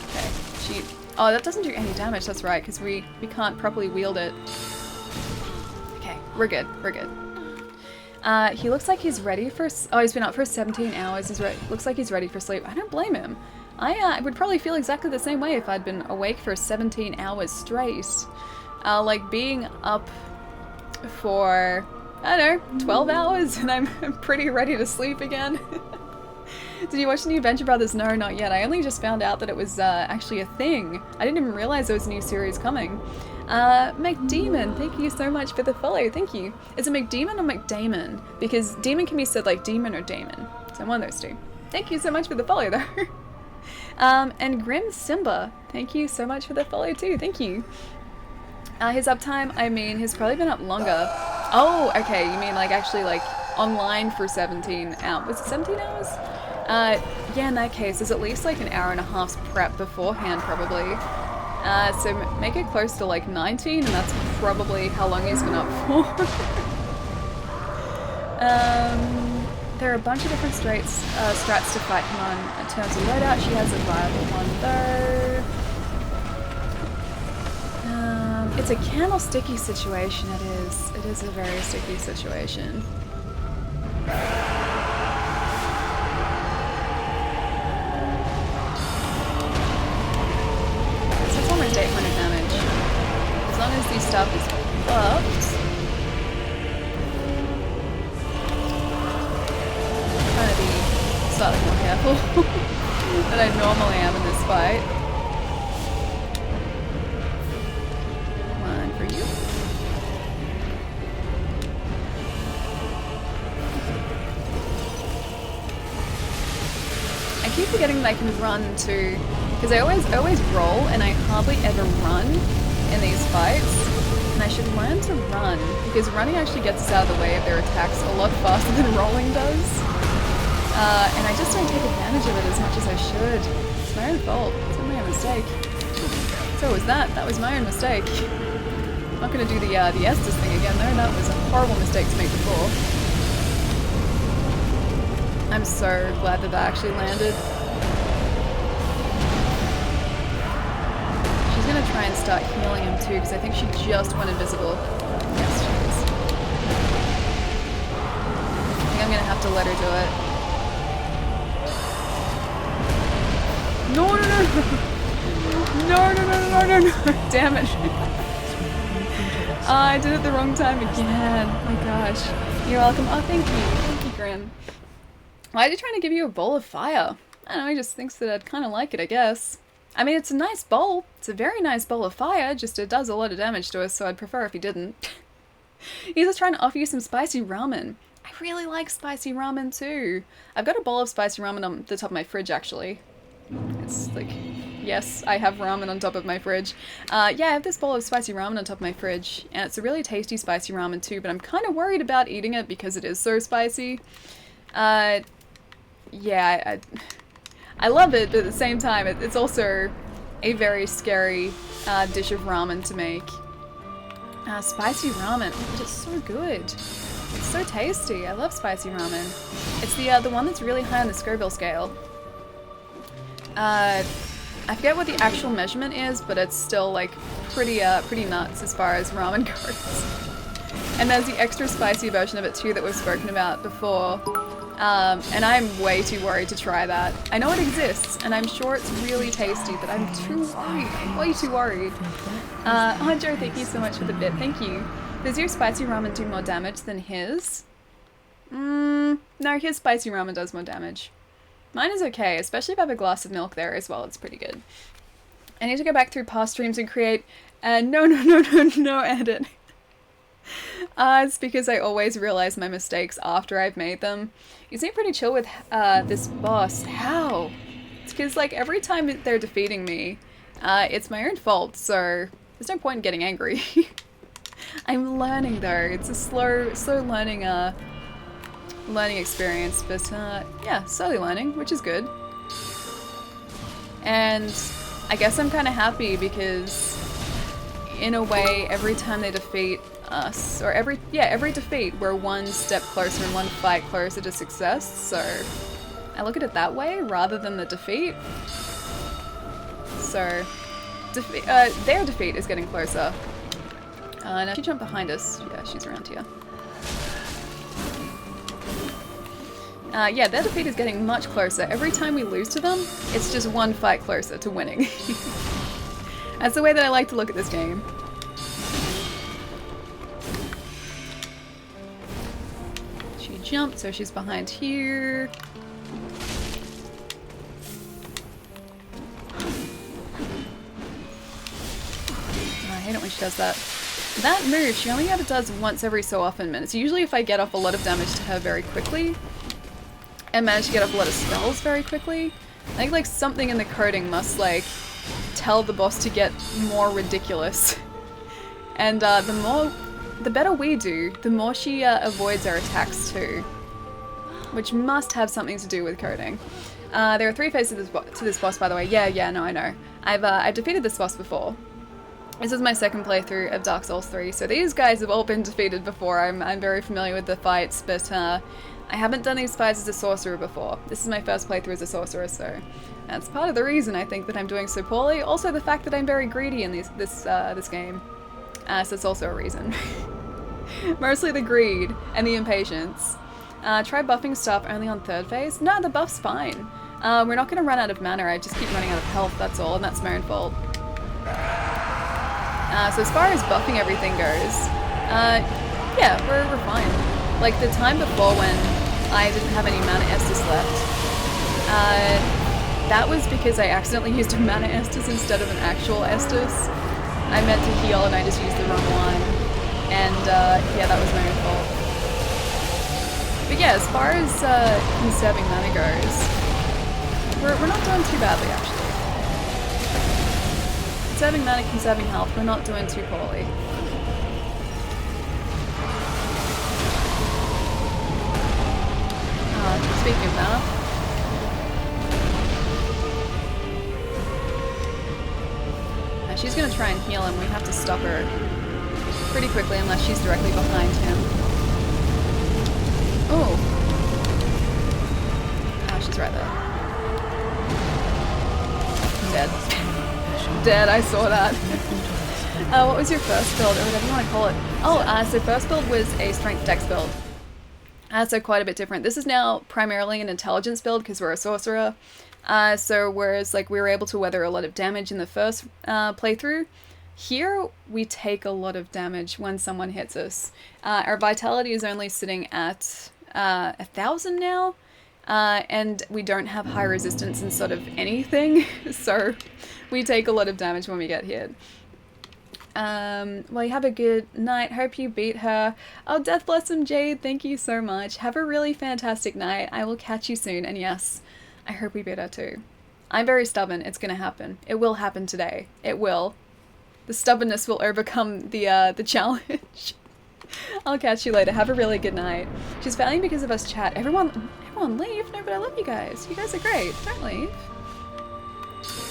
S1: Okay, oh, that doesn't do any damage, that's right, because we can't properly wield it. Okay, we're good, we're good. He looks like he's ready for... Oh, he's been up for 17 hours. Looks like he's ready for sleep. I don't blame him. I would probably feel exactly the same way if I'd been awake for 17 hours straight. Like being up for, I don't know, 12 hours and I'm pretty ready to sleep again. Did you watch the new Venture Brothers? No, not yet. I only just found out that it was actually a thing. I didn't even realize there was a new series coming. McDemon, thank you so much for the follow. Thank you. Is it McDemon or McDamon? Because demon can be said like demon or Damon. So I'm one of those two. Thank you so much for the follow though. And Grim Simba, thank you so much for the follow too. Thank you. His uptime, I mean, he's probably been up longer. Oh, okay, you mean like actually like online for 17 hours. Was it 17 hours? Yeah, in that case, there's at least like an hour and a half's prep beforehand probably. So make it close to like 19 and that's probably how long he's been up for. There are a bunch of different strats to fight him on. In terms of loadout, she has a viable one though. It's a candlesticky situation, it is. It is a very sticky situation. So it's almost 800 damage. As long as the stuff is buffed. I'm trying to be slightly more careful than I normally am in this fight. For you. I keep forgetting that I can run too, because I always roll and I hardly ever run in these fights. And I should learn to run, because running actually gets us out of the way of their attacks a lot faster than rolling does. And I just don't take advantage of it as much as I should. It's my own fault. It's my own mistake. So was that. That was my own mistake. I'm not going to do the Estes thing again though, that was a horrible mistake to make before. I'm so glad that that actually landed. She's going to try and start healing him too, because I think she just went invisible. Yes, she is. I think I'm going to have to let her do it. No, no, no, no, no, no, no, no, no, no, damn it. I did it the wrong time again. Oh my gosh. You're welcome. Oh, thank you. Thank you, Grim. Why is he trying to give you a bowl of fire? I don't know, he just thinks that I'd kind of like it, I guess. I mean, it's a nice bowl. It's a very nice bowl of fire, just it does a lot of damage to us, so I'd prefer if he didn't. He's just trying to offer you some spicy ramen. I really like spicy ramen too. I've got a bowl of spicy ramen on the top of my fridge, actually. It's like... Yes, I have ramen on top of my fridge. Yeah, I have this bowl of spicy ramen on top of my fridge, and it's a really tasty spicy ramen too, but I'm kind of worried about eating it because it is so spicy. Yeah, I love it, but at the same time, it's also a very scary dish of ramen to make. Spicy ramen, but it's so good. It's so tasty. I love spicy ramen. It's the one that's really high on the Scoville scale. I forget what the actual measurement is, but it's still like pretty nuts as far as ramen goes. And there's the extra spicy version of it too that we've spoken about before. And I'm way too worried to try that. I know it exists, and I'm sure it's really tasty, but I'm too worried. I'm way too worried. Oh, Joe, thank you so much for the bit. Thank you. Does your spicy ramen do more damage than his? No, his spicy ramen does more damage. Mine is okay, especially if I have a glass of milk there as well. It's pretty good. I need to go back through past streams and create no edit. It's because I always realize my mistakes after I've made them. You seem pretty chill with this boss. How? It's because like every time they're defeating me, it's my own fault, so there's no point in getting angry. I'm learning though. It's a slow learning experience, but yeah, slowly learning, which is good. And I guess I'm kind of happy because in a way, every time they defeat us, or every defeat, we're one step closer and one fight closer to success, so I look at it that way rather than the defeat. So, their defeat is getting closer. Now she jumped behind us. Yeah, she's around here. Yeah, their defeat is getting much closer. Every time we lose to them, it's just one fight closer to winning. That's the way that I like to look at this game. She jumped, so she's behind here. I hate it when she does that. That move, she only ever does once every so often, and it's usually if I get off a lot of damage to her very quickly and manage to get off a lot of spells very quickly. I think like something in the coding must like tell the boss to get more ridiculous. And the better we do, the more she avoids our attacks too. Which must have something to do with coding. There are 3 phases to this boss, by the way. Yeah, no, I know. I've defeated this boss before. This is my second playthrough of Dark Souls 3, so these guys have all been defeated before. I'm very familiar with the fights, but I haven't done these fights as a sorcerer before. This is my first playthrough as a sorcerer, so that's part of the reason I think that I'm doing so poorly. Also the fact that I'm very greedy in this game. So it's also a reason. Mostly the greed and the impatience. Try buffing stuff only on 3rd phase. No, the buff's fine. We're not going to run out of mana, I just keep running out of health, that's all, and that's my own fault. So as far as buffing everything goes, yeah, we're fine. Like the time before when I didn't have any mana Estus left, that was because I accidentally used a mana Estus instead of an actual Estus. I meant to heal and I just used the wrong one. And yeah, that was my own fault. But yeah, as far as conserving mana goes, we're not doing too badly actually. Conserving mana, conserving health, we're not doing too poorly. Speaking of mana, she's gonna try and heal him. We have to stop her pretty quickly unless she's directly behind him. Oh, she's right there. Dead. Dead, I saw that. What was your first build, or whatever you want to call it? Oh, so first build was a strength dex build. So quite a bit different. This is now primarily an intelligence build because we're a sorcerer. So whereas like we were able to weather a lot of damage in the first playthrough, here we take a lot of damage when someone hits us. Our vitality is only sitting at 1,000 now. And we don't have high resistance in sort of anything, so we take a lot of damage when we get hit. Well, you have a good night. Hope you beat her. Oh, Death Blossom Jade, thank you so much. Have a really fantastic night. I will catch you soon, and yes, I hope we beat her too. I'm very stubborn. It's gonna happen. It will happen today. It will. The stubbornness will overcome the challenge. I'll catch you later. Have a really good night. She's failing because of us chat. Everyone leave? No, but I love you guys. You guys are great. Don't leave.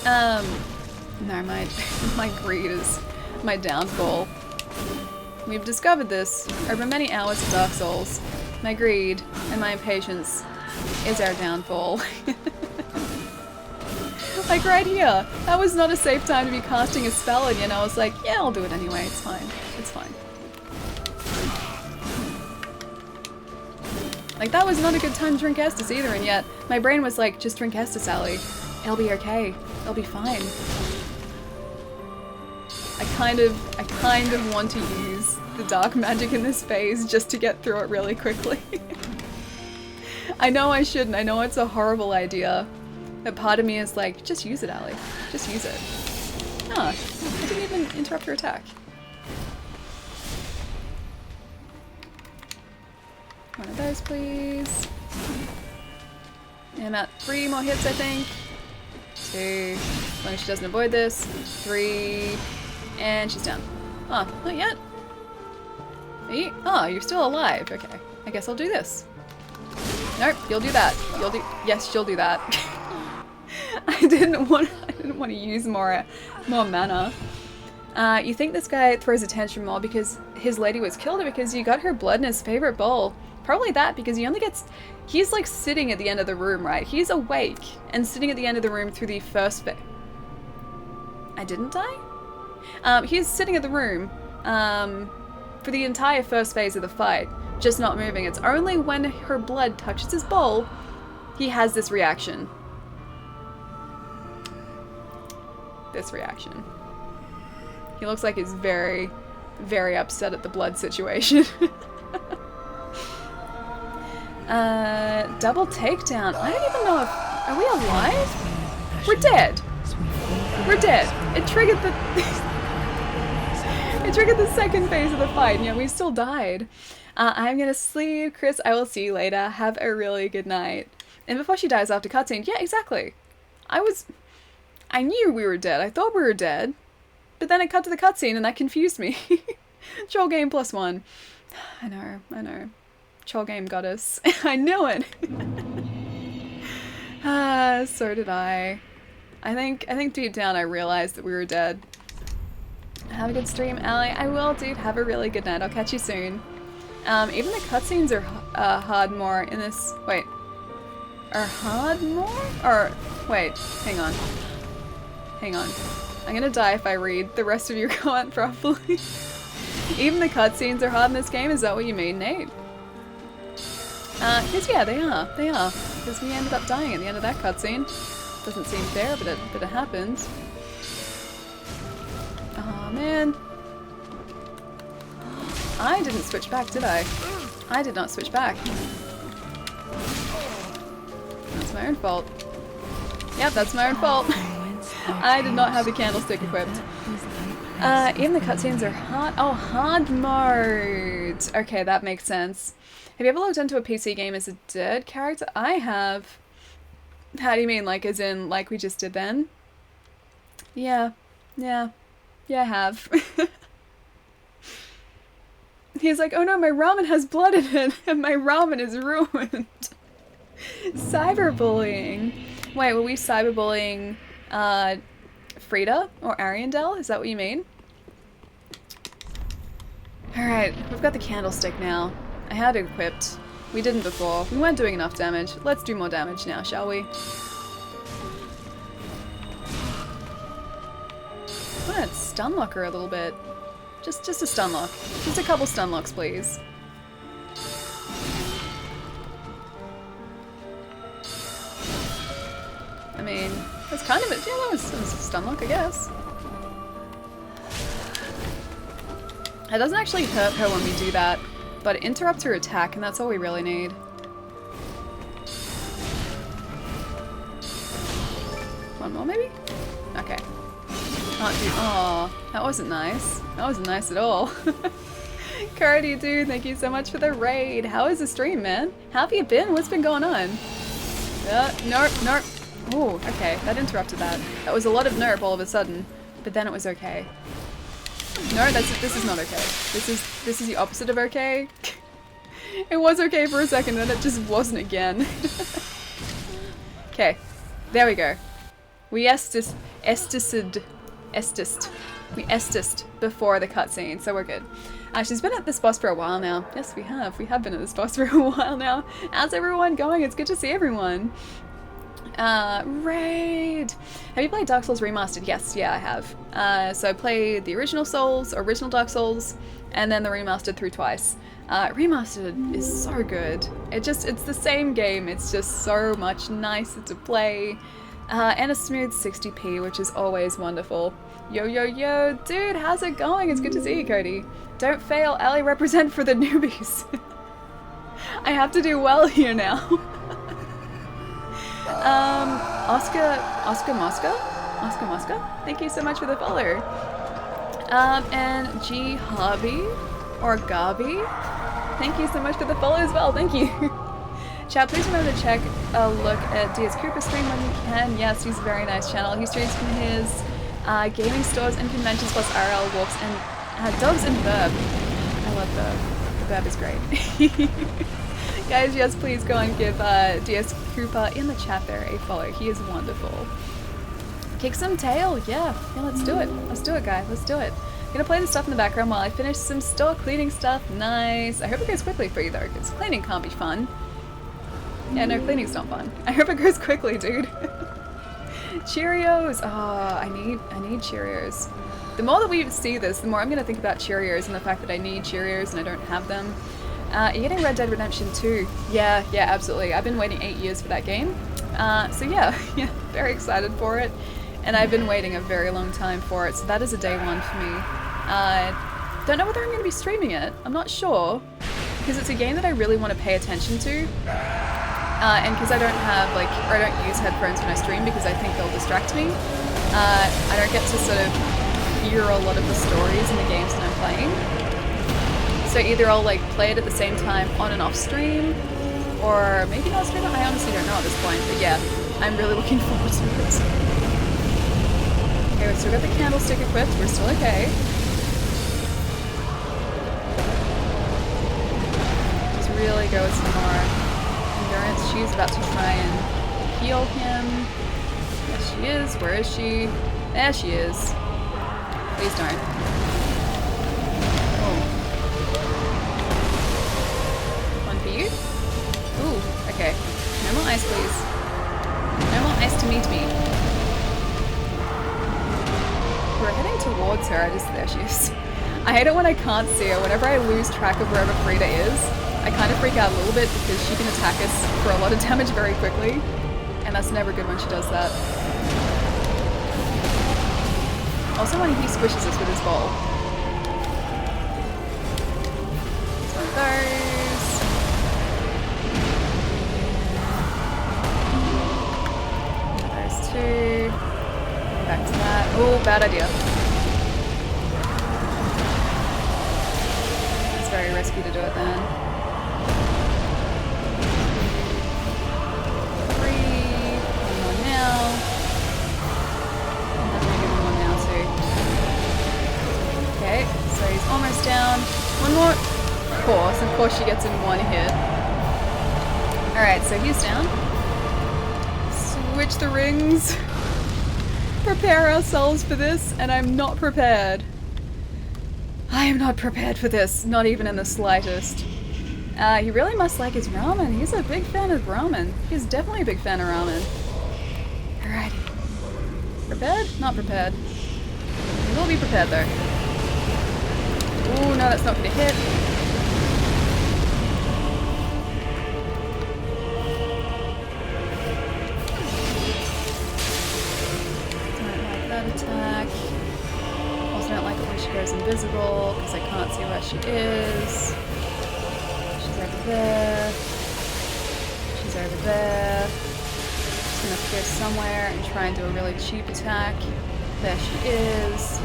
S1: No, my greed is my downfall. We've discovered this over many hours of Dark Souls. My greed and my impatience is our downfall. Like right here. That was not a safe time to be casting a spell and I was like, yeah, I'll do it anyway. It's fine. It's fine. Like, that was not a good time to drink Estus either, and yet my brain was like, just drink Estus, Allie. It'll be okay. It'll be fine. I kind of want to use the dark magic in this phase just to get through it really quickly. I know I shouldn't. I know it's a horrible idea. But part of me is like, just use it, Allie. Just use it. Ah, I didn't even interrupt her attack. One of those, please. And I'm at 3 more hits, I think. 2. As long as she doesn't avoid this. 3. And she's down. Oh, not yet. Are you? Oh, you're still alive. Okay. I guess I'll do this. Nope, you'll do that. You'll do. Yes, you'll do that. I didn't want to use more mana. You think this guy throws a tantrum more because his lady was killed, or because you got her blood in his favorite bowl? Probably that, because he only gets. He's like sitting at the end of the room, right? He's awake and sitting at the end of the room through the first bit. I didn't die? He's sitting at the room for the entire first phase of the fight, just not moving. It's only when her blood touches his bowl he has this reaction. This reaction. He looks like he's very, very upset at the blood situation. Double takedown. I don't even know if... Are we alive? We're dead. We're dead. It triggered the... it triggered the second phase of the fight. Yeah, we still died. I'm gonna sleep. Chris, I will see you later. Have a really good night. And before she dies after cutscene, yeah, exactly. I knew we were dead. I thought we were dead. But then it cut to the cutscene and that confused me. Troll game +1. I know. Troll game got us. I knew it. So did I. I think deep down I realized that we were dead. Have a good stream, Allie. I will, dude. Have a really good night. I'll catch you soon. Even the cutscenes are hard more in this. Wait. Are hard more? Or wait, hang on. I'm gonna die if I read the rest of your comment properly. Even the cutscenes are hard in this game? Is that what you mean, Nate? Yes, yeah, they are. They are. Because we ended up dying at the end of that cutscene. Doesn't seem fair, but it happened. Oh man. I didn't switch back, did I? I did not switch back. That's my own fault. Yep, that's my own fault. I did not have the candlestick equipped. Even the cutscenes are hard. Oh, hard mode. Okay, that makes sense. Have you ever logged into a PC game as a dead character? I have. How do you mean? Like, as in, like we just did then? Yeah, I have. He's like, oh no, my ramen has blood in it, and my ramen is ruined. Cyberbullying. Wait, were we cyberbullying Frida or Ariandel? Is that what you mean? Alright, we've got the candlestick now. I had it equipped. We didn't before. We weren't doing enough damage. Let's do more damage now, shall we? I'm gonna stun lock her a little bit. Just a stun lock. Just a couple stun locks, please. I mean, that's kind of it. Yeah, that was a stun lock, I guess. It doesn't actually hurt her when we do that, but it interrupts her attack, and that's all we really need. One more, maybe? Okay. Can't do. Oh, that wasn't nice. That wasn't nice at all. Cardi, dude, thank you so much for the raid. How is the stream, man? How have you been? What's been going on? Nope. Oh, okay, that interrupted that. That was a lot of nerp all of a sudden, but then it was okay. No, this is not okay. This is the opposite of okay. It was okay for a second, then it just wasn't again. Okay, there we go. We estised before the cutscene, so we're good. She's been at this boss for a while now. Yes, we have. We have been at this boss for a while now. How's everyone going? It's good to see everyone. Raid! Have you played Dark Souls Remastered? Yes, yeah, I have. So I played the original Dark Souls, and then the remastered through twice. Remastered is so good. It's the same game, it's just so much nicer to play. And a smooth 60p, which is always wonderful. Yo, dude, how's it going? It's good to see you, Cody. Don't fail, Ellie, represent for the newbies. I have to do well here now. Oscar Mosca, thank you so much for the follow. And G Hobby or Gabi, Thank you so much for the follow as well. Thank you. Chat, please remember to check a look at DS Cooper stream when you can. Yes, he's a very nice channel. He streams from his gaming stores and conventions plus RL walks and dogs and Verb. I love Verb. Verb is great. Guys, yes, please go and give DS Cooper in the chat there a follow. He is wonderful. Kick some tail. Yeah, let's do it. Let's do it, guys. Let's do it. I'm gonna play the stuff in the background while I finish some store cleaning stuff. Nice. I hope it goes quickly for you though, because cleaning can't be fun. Yeah, no, cleaning's not fun. I hope it goes quickly, dude. Cheerios. Oh, I need Cheerios. The more that we see this, the more I'm gonna think about Cheerios and the fact that I need Cheerios and I don't have them. You're getting Red Dead Redemption 2. Yeah, absolutely. I've been waiting 8 years for that game. So yeah, very excited for it. And I've been waiting a very long time for it, so that is a day one for me. Don't know whether I'm going to be streaming it. I'm not sure, because it's a game that I really want to pay attention to. And because I don't have, like, or I don't use headphones when I stream because I think they'll distract me. I don't get to sort of hear a lot of the stories in the games that I'm playing. So either I'll, like, play it at the same time on and off stream, or maybe not stream it. I honestly don't know at this point, but yeah, I'm really looking forward to it. Okay, we've still got the candlestick equipped, we're still okay. Just really go with some more endurance. She's about to try and heal him. There she is, where is she? There she is. Please don't. Oh. One for you? Ooh, okay. No more ice, please. No more ice to meet me. We're heading towards her. There she is. I hate it when I can't see her. Whenever I lose track of wherever Frida is, I kind of freak out a little bit because she can attack us for a lot of damage very quickly. And that's never good when she does that. Also when he squishes us with his ball. It's one of those. Those two. Back to that. Oh, bad idea. It's very risky to do it then. 3. One more now. And then maybe one more now too. Okay, so he's almost down. One more. Of course she gets in one hit. Alright, so he's down. Switch the rings. Prepare ourselves for this, and I'm not prepared. I am not prepared for this, not even in the slightest. He really must like his ramen. He's a big fan of ramen. He's definitely a big fan of ramen. Alrighty. Prepared? Not prepared. We will be prepared though. Ooh, no, that's not gonna hit. Attack. Also don't like it when she goes invisible because I can't see where she is. She's over there. She's over there. She's gonna appear somewhere and try and do a really cheap attack. There she is.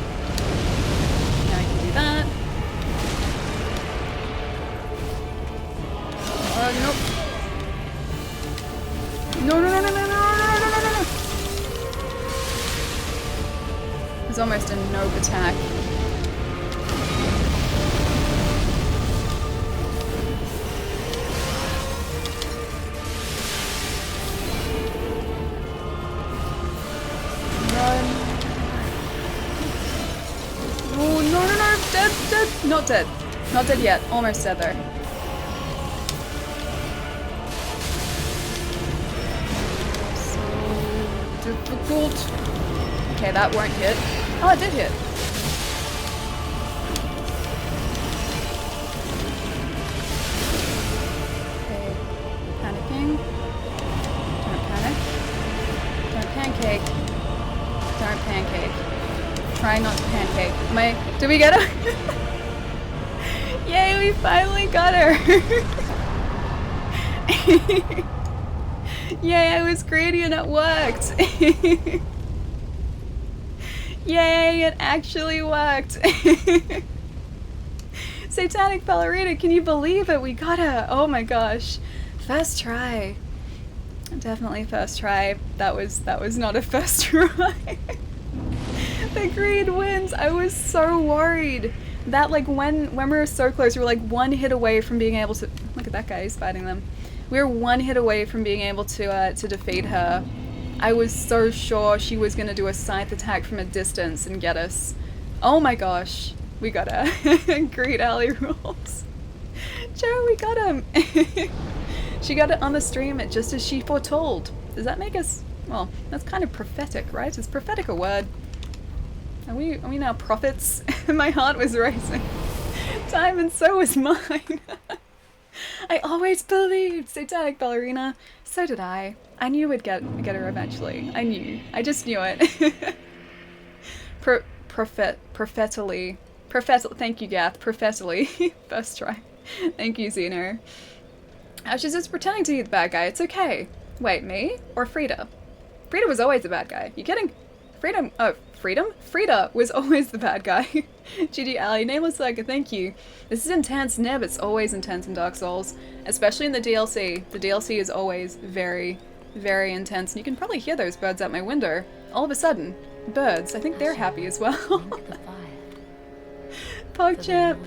S1: Now I can do that. Nope. No. It's almost a nope attack. Run. Oh, no. Dead. Not dead. Not dead yet. Almost dead though. So difficult. Okay, that won't hit. Oh, it did hit. Okay, panicking. Don't panic. Don't pancake. Don't pancake. Try not to pancake. Did we get her? Yay, we finally got her! Yay, I was greedy and it worked! Yay, it actually worked! Satanic Ballerina, can you believe it? We got her. Oh my gosh. First try. Definitely first try. That was not a first try. The green wins. I was so worried that like when we were so close, we were like one hit away from being able to look at that guy, he's fighting them. We were one hit away from being able to defeat her. I was so sure she was gonna do a scythe attack from a distance and get us. Oh my gosh, we got her. Great alley rules. Joe, we got him. She got it on the stream just as she foretold. Does that make us, well, that's kind of prophetic, right? Is prophetic a word? Are we now prophets? My heart was racing. Time and so was mine. I always believed Satanic Ballerina. So did I. I knew we'd get her eventually. I knew. I just knew it. Prophetally. Thank you, Gath. Prophetally. First try. Thank you, Xeno. She's just pretending to be the bad guy. It's okay. Wait, me? Or Frida? Frida was always the bad guy. You kidding? Freedom? Frida was always the bad guy. GG Ali, Nameless Psycho, thank you. This is intense, Neb. It's always intense in Dark Souls. Especially in the DLC. The DLC is always very, very intense. And you can probably hear those birds out my window. All of a sudden. Birds. I think they're happy as well. PogChamp.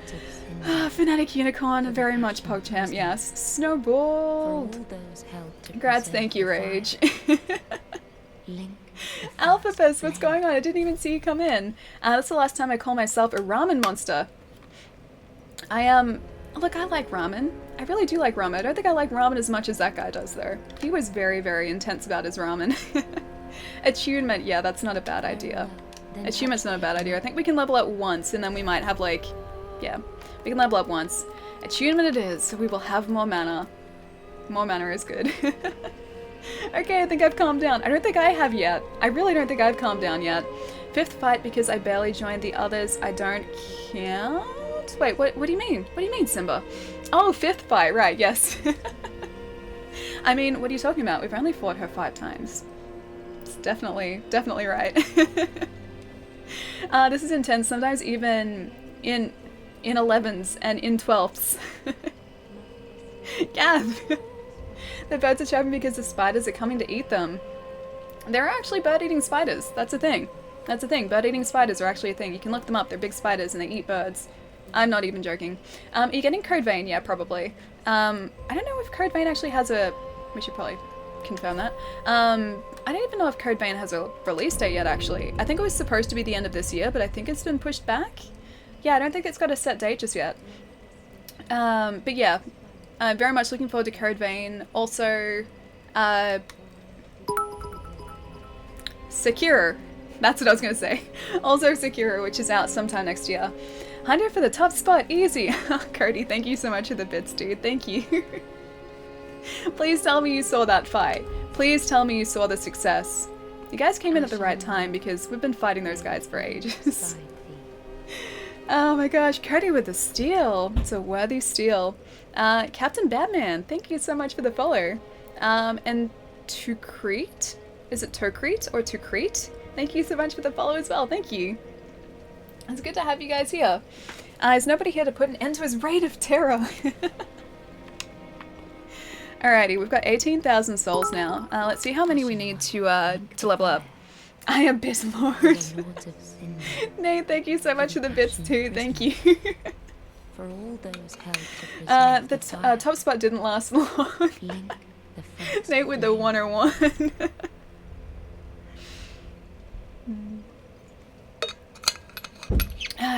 S1: Fanatic Unicorn, very much PogChamp, yes. Snowball. Congrats, thank you, Rage. Alphafest, what's going on? I didn't even see you come in. That's the last time I call myself a ramen monster. Look, I like ramen. I really do like ramen. I don't think I like ramen as much as that guy does, though. He was very, very intense about his ramen. Attunement, yeah, that's not a bad idea. Attunement's not a bad idea. I think we can level up once, and then we might have, like, yeah. We can level up once. Attunement it is, so we will have more mana. More mana is good. Okay, I think I've calmed down. I don't think I have yet. I really don't think I've calmed down yet. 5th fight because I barely joined the others. I don't count? Wait, what do you mean? What do you mean, Simba? Oh, 5th fight, right, yes. I mean, what are you talking about? We've only fought her 5 times. It's definitely right. This is intense, sometimes even in 11s and in 12s. Gav! The birds are chirping because the spiders are coming to eat them. There are actually bird-eating spiders. That's a thing. That's a thing. Bird-eating spiders are actually a thing. You can look them up. They're big spiders and they eat birds. I'm not even joking. Are you getting Code Vein? Yeah, probably. I don't know if Code Vein actually has a... We should probably confirm that. I don't even know if Code Vein has a release date yet, actually. I think it was supposed to be the end of this year, but I think it's been pushed back. Yeah, I don't think it's got a set date just yet. But yeah, I'm very much looking forward to Code Vein. Also, Sekiro. That's what I was going to say. Also Sekiro, which is out sometime next year. 100 for the top spot, easy. Cody, thank you so much for the bits, dude. Thank you. Please tell me you saw that fight. Please tell me you saw the success. You guys came in at the right time because we've been fighting those guys for ages. Oh my gosh, Cody with the steal. It's a worthy steal. Captain Batman, thank you so much for the follow. And Tucrete? Is it Tocrete or Tucrete? Thank you so much for the follow as well. Thank you. It's good to have you guys here. Is nobody here to put an end to his reign of terror? Alrighty, we've got 18,000 souls now. Let's see how many we need to level up. I am Bislord. Nate, thank you so much for the bits too. Thank you.
S5: For all those held to
S1: the top spot didn't last long. Nate with the 101.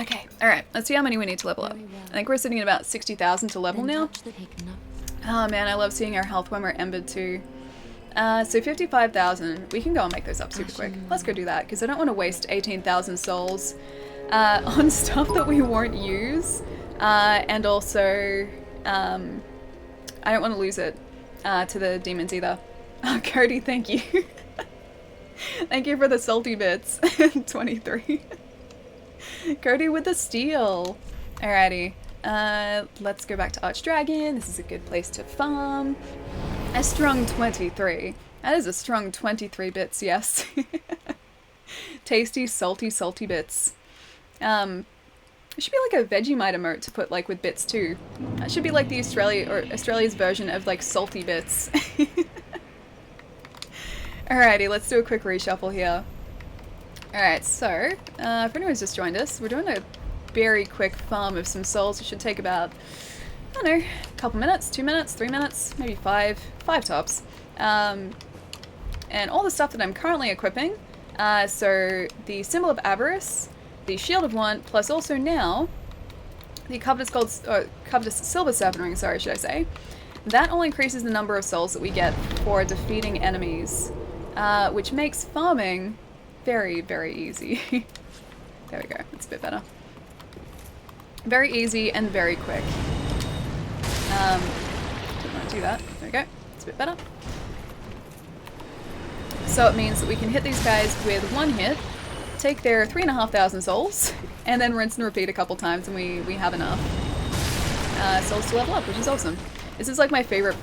S1: Okay, alright, let's see how many we need to level up. I think we're sitting at about 60,000 to level now. Oh man, I love seeing our health when we're embered too. So 55,000, we can go and make those up super quick. Let's go do that, because I don't want to waste 18,000 souls on stuff that we won't use. And also, I don't want to lose it to the demons either. Oh, Cody, thank you. Thank you for the salty bits. 23. Cody with the steal. Alrighty. Let's go back to Archdragon. This is a good place to farm. A strong 23. That is a strong 23 bits, yes. Tasty, salty, salty bits. It should be like a Vegemite emote to put like with bits too. That should be like the Australia's version of like salty bits. Alrighty, let's do a quick reshuffle here. Alright, so, if anyone's just joined us, we're doing a very quick farm of some souls. It should take about, I don't know, a couple minutes, 2 minutes, 3 minutes, maybe five tops. And all the stuff that I'm currently equipping, so the Symbol of Avarice, the Shield of Want, plus also now the Covetous Silver Serpent Ring, sorry, should I say. That all increases the number of souls that we get for defeating enemies, which makes farming very, very easy. There we go, that's a bit better. Very easy and very quick. Didn't want to do that. There we go, it's a bit better. So it means that we can hit these guys with one hit, take their 3,500 souls, and then rinse and repeat a couple times, and we have enough souls to level up, which is awesome. This is like my favorite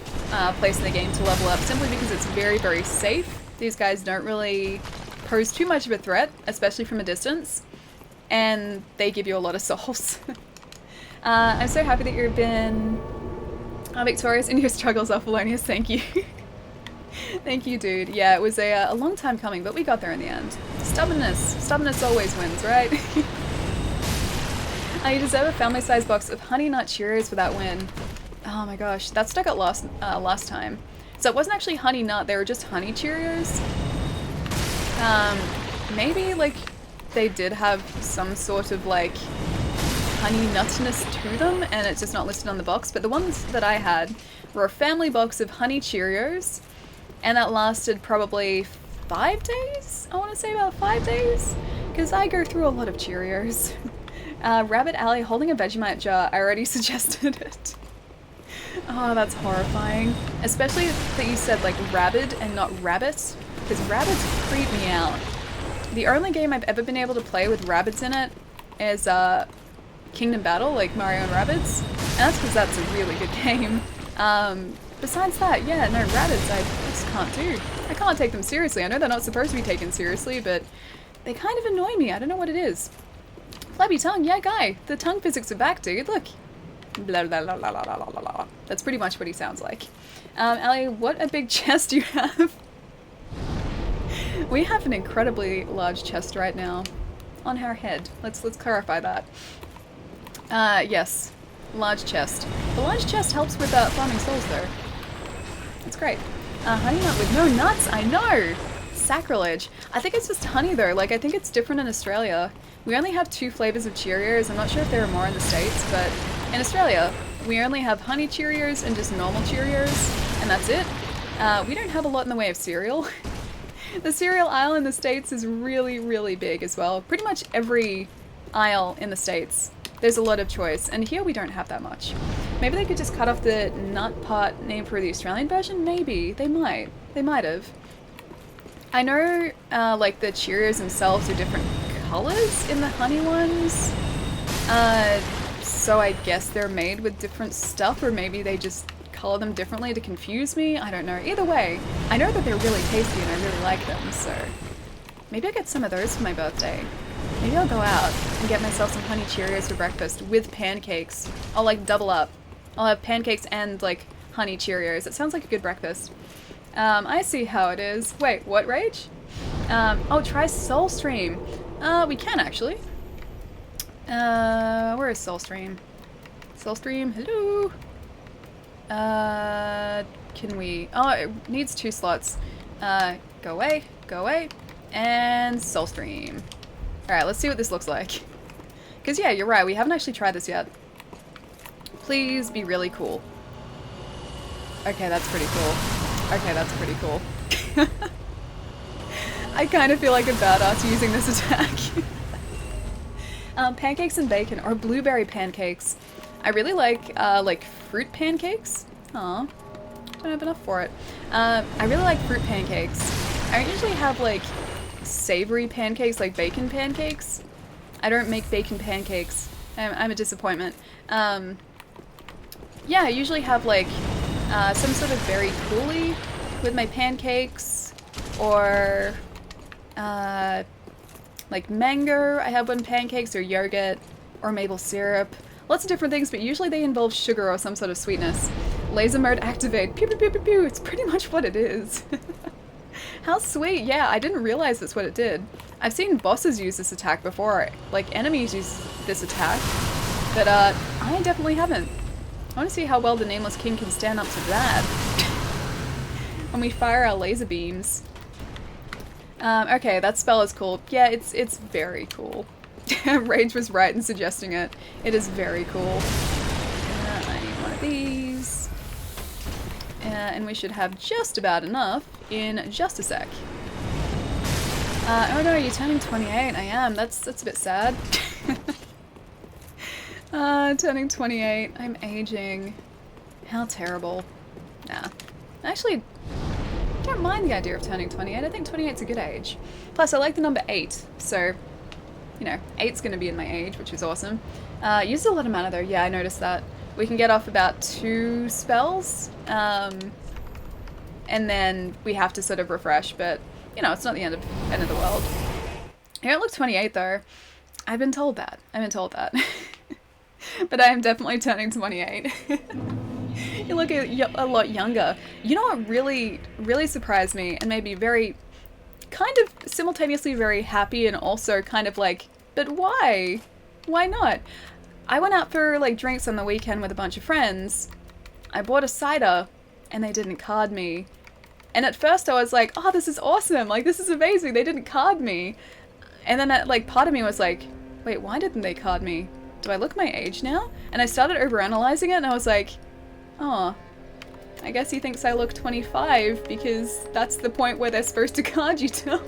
S1: place in the game to level up, simply because it's very, very safe. These guys don't really pose too much of a threat, especially from a distance, and they give you a lot of souls. I'm so happy that you've been victorious in your struggles, Apolonius. Thank you. Thank you, dude. Yeah, it was a long time coming, but we got there in the end. Stubbornness always wins, right? You deserve a family-sized box of Honey Nut Cheerios for that win. Oh my gosh, that stuck out last time. So it wasn't actually Honey Nut, they were just Honey Cheerios. Maybe, like, they did have some sort of, like, honey nuttiness to them, and it's just not listed on the box, but the ones that I had were a family box of Honey Cheerios, and that lasted probably 5 days? I want to say about 5 days, because I go through a lot of Cheerios. Rabbit Alley holding a Vegemite jar, I already suggested it. Oh, that's horrifying. Especially that you said like rabid and not rabbit, because rabbits creep me out. The only game I've ever been able to play with rabbits in it is Kingdom Battle, like Mario and Rabbids, and that's because that's a really good game. Besides that, yeah, no, rabbits I just can't do. I can't take them seriously. I know they're not supposed to be taken seriously, but they kind of annoy me. I don't know what it is. Flabby tongue, yeah, guy. The tongue physics are back, dude. Look. Blah, blah, blah, blah, blah, blah, blah, blah. That's pretty much what he sounds like. Ali, what a big chest you have. We have an incredibly large chest right now on our head. Let's clarify that. Yes, large chest. The large chest helps with farming souls, though. It's great. Honey nut with no nuts. I know. Sacrilege. I think it's just honey, though. Like, I think it's different in Australia. We only have 2 flavors of Cheerios. I'm not sure if there are more in the States, but in Australia, we only have honey Cheerios and just normal Cheerios, and that's it. We don't have a lot in the way of cereal. The cereal aisle in the States is really, really big as well. Pretty much every aisle in the States, there's a lot of choice, and here we don't have that much. Maybe they could just cut off the nut part name for the Australian version? Maybe. They might. They might have. I know, like, the Cheerios themselves are different colors in the honey ones. So I guess they're made with different stuff, or maybe they just color them differently to confuse me. I don't know. Either way, I know that they're really tasty and I really like them, so maybe I'll get some of those for my birthday. Maybe I'll go out and get myself some honey Cheerios for breakfast with pancakes. I'll like double up. I'll have pancakes and like honey Cheerios. It sounds like a good breakfast. I see how it is. Wait, what, Rage? Oh, try Soulstream. We can actually. Where is Soulstream? Soulstream, hello? Can we? Oh, it needs 2 slots. Go away, and Soulstream. Alright, let's see what this looks like. Because yeah, you're right, we haven't actually tried this yet. Please be really cool. Okay, that's pretty cool. Okay, that's pretty cool. I kind of feel like a badass using this attack. Pancakes and bacon, or blueberry pancakes. I really like fruit pancakes. Aw, don't have enough for it. I really like fruit pancakes. I don't usually have like savory pancakes, like bacon pancakes. I don't make bacon pancakes. I'm a disappointment. Yeah, I usually have like some sort of berry coulis with my pancakes, or like mango. I have one pancakes, or yogurt. or maple syrup. Lots of different things, but usually they involve sugar or some sort of sweetness. Laser mode activate. Pew pew pew pew pew. It's pretty much what it is. How sweet. Yeah, I didn't realize that's what it did. I've seen bosses use this attack before. Like, enemies use this attack. But, I definitely haven't. I want to see how well the Nameless King can stand up to that. When we fire our laser beams. Okay, that spell is cool. Yeah, it's very cool. Rage was right in suggesting it. It is very cool. I need one of these. And we should have just about enough in just a sec. Oh no, you're turning 28. I am. That's a bit sad. Turning 28. I'm aging. How terrible. Nah. Actually, I don't mind the idea of turning 28. I think 28's a good age. Plus, I like the number 8, so, you know, 8's going to be in my age, which is awesome. Uses a lot of mana though. Yeah, I noticed that. We can get off about 2 spells, and then we have to sort of refresh, but, you know, it's not the end of the world. You don't look 28 though. I've been told that. But I am definitely turning 28. You look a lot younger. You know what really surprised me and made me very, kind of simultaneously very happy and also kind of like, but why? Why not? I went out for like drinks on the weekend with a bunch of friends. I bought a cider and they didn't card me. And at first I was like, oh, this is awesome. Like, this is amazing. They didn't card me. And then like part of me was like, wait, why didn't they card me? Do I look my age now? And I started overanalyzing it and I was like, oh, I guess he thinks I look 25 because that's the point where they're supposed to card you till.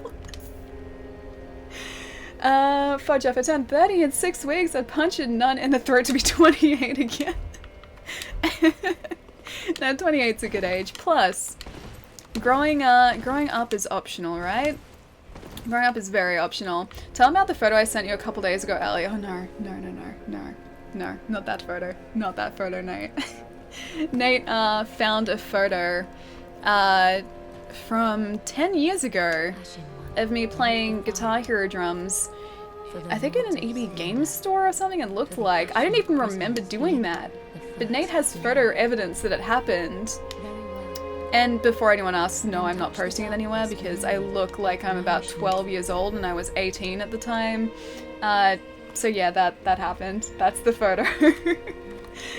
S1: Fudge, if I turn 30 in 6 weeks, I'd punch a nun in the throat to be 28 again. Now 28's a good age. Plus, growing up is optional, right? Growing up is very optional. Tell them about the photo I sent you a couple days ago, Ellie. Oh no, not that photo. Not that photo, Nate. Nate found a photo from 10 years ago of me playing Guitar Hero drums, I think in an EB Games store or something, and looked like. I don't even remember doing that. But Nate has photo evidence that it happened. And before anyone asks, no, I'm not posting it anywhere because I look like I'm about 12 years old and I was 18 at the time. So yeah, that happened. That's the photo.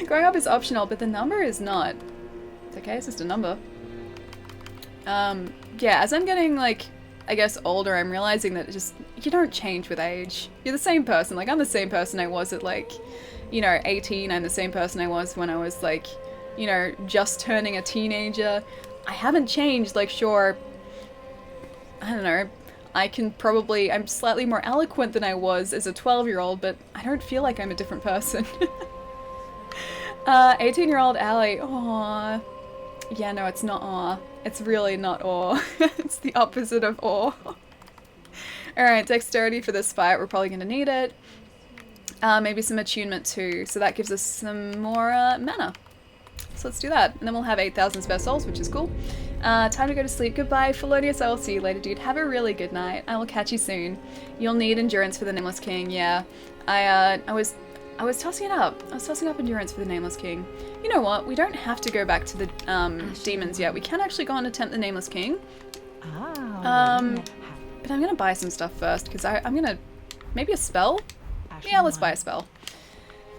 S1: Growing up is optional, but the number is not. It's okay, it's just a number. Yeah, as I'm getting, like, I guess older, I'm realizing that you don't change with age. You're the same person. Like, I'm the same person I was at, like, you know, 18. I'm the same person I was when I was, like, you know, just turning a teenager. I haven't changed. Like, sure, I don't know, I'm slightly more eloquent than I was as a 12-year-old, but I don't feel like I'm a different person. 18-year-old Allie. Aww. Yeah, no, it's not aw. It's really not aw. It's the opposite of aw. Alright, dexterity for this fight. We're probably going to need it. Maybe some attunement too. So that gives us some more mana. So let's do that. And then we'll have 8,000 spare souls, which is cool. Time to go to sleep. Goodbye, Felonious. I will see you later, dude. Have a really good night. I will catch you soon. You'll need endurance for the Nameless King. Yeah. I was tossing it up. I was tossing up endurance for the Nameless King. You know what? We don't have to go back to the demons yet. We can actually go and attempt the Nameless King. But I'm gonna buy some stuff first because I'm gonna maybe a spell. Yeah, let's buy a spell.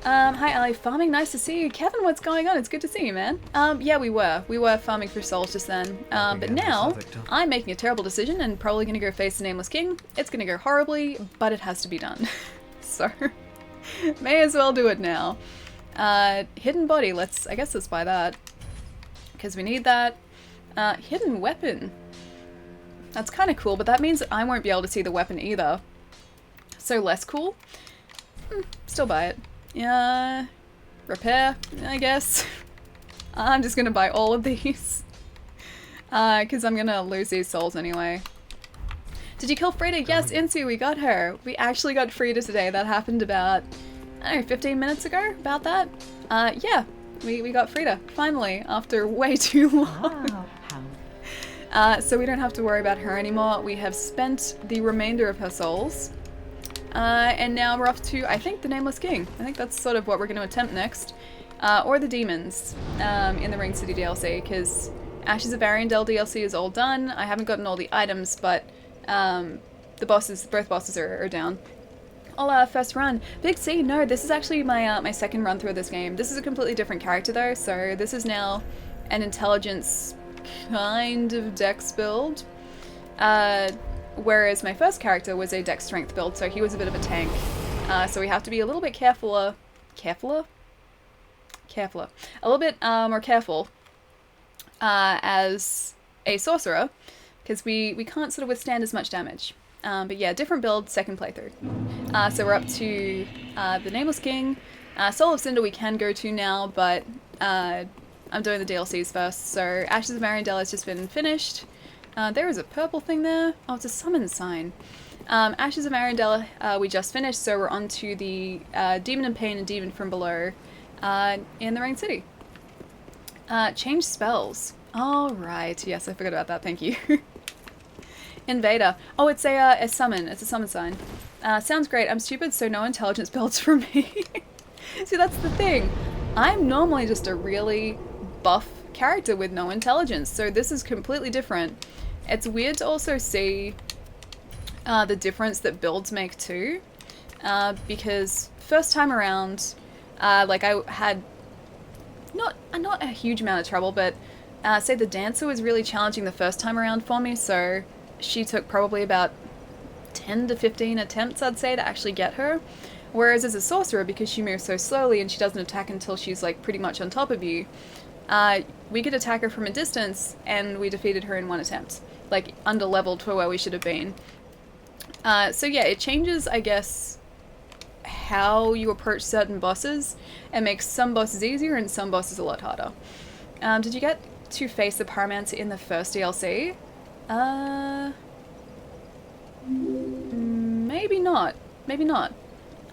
S1: Hi Ellie, farming, nice to see you. Kevin, what's going on? It's good to see you, man. Yeah, we were farming for souls just then. But now, I'm making a terrible decision and probably gonna go face the Nameless King. It's gonna go horribly, but it has to be done. So, may as well do it now. Hidden body, I guess let's buy that. Because we need that. Hidden weapon. That's kind of cool, but that means I won't be able to see the weapon either. So less cool. Still buy it. Yeah, repair, I guess. I'm just gonna buy all of these. Because I'm gonna lose these souls anyway. Did you kill Frida? Yes, Insu, we got her. We actually got Frida today. That happened about, I don't know, 15 minutes ago? About that? Yeah, we got Frida, finally, after way too long. So we don't have to worry about her anymore. We have spent the remainder of her souls. And now we're off to, I think, the Nameless King. I think that's sort of what we're going to attempt next. Or the demons in the Ring City DLC, because Ashes of Ariandel DLC is all done. I haven't gotten all the items, but both bosses are down. I'll first run. Big C, no, this is actually my my second run through this game. This is a completely different character though, so this is now an intelligence kind of dex build. Whereas my first character was a dex strength build, so he was a bit of a tank. So we have to be a little bit careful. A little bit more careful as a sorcerer, because we can't sort of withstand as much damage. But yeah, different build, second playthrough. So we're up to the Nameless King. Soul of Cinder we can go to now, but I'm doing the DLCs first. So Ashes of Ariandel has just been finished. There is a purple thing there. Oh, it's a summon sign. Ashes of Ariandel we just finished, so we're on to the Demon in Pain and Demon from Below in the Rain City. Change spells. Alright, yes, I forgot about that, thank you. Invader. Oh, it's a summon. It's a summon sign. Sounds great. I'm stupid, so no intelligence builds for me. See, that's the thing. I'm normally just a really buff character with no intelligence, so this is completely different. It's weird to also see the difference that builds make too, because first time around, like I had not a huge amount of trouble, but say the dancer was really challenging the first time around for me, so she took probably about 10 to 15 attempts, I'd say, to actually get her. Whereas as a sorcerer, because she moves so slowly and she doesn't attack until she's like pretty much on top of you, we could attack her from a distance and we defeated her in one attempt. Like under leveled to where we should have been. So yeah, it changes, I guess, how you approach certain bosses and makes some bosses easier and some bosses a lot harder. Did you get to face the Pyromancer in the first DLC? Maybe not. Maybe not.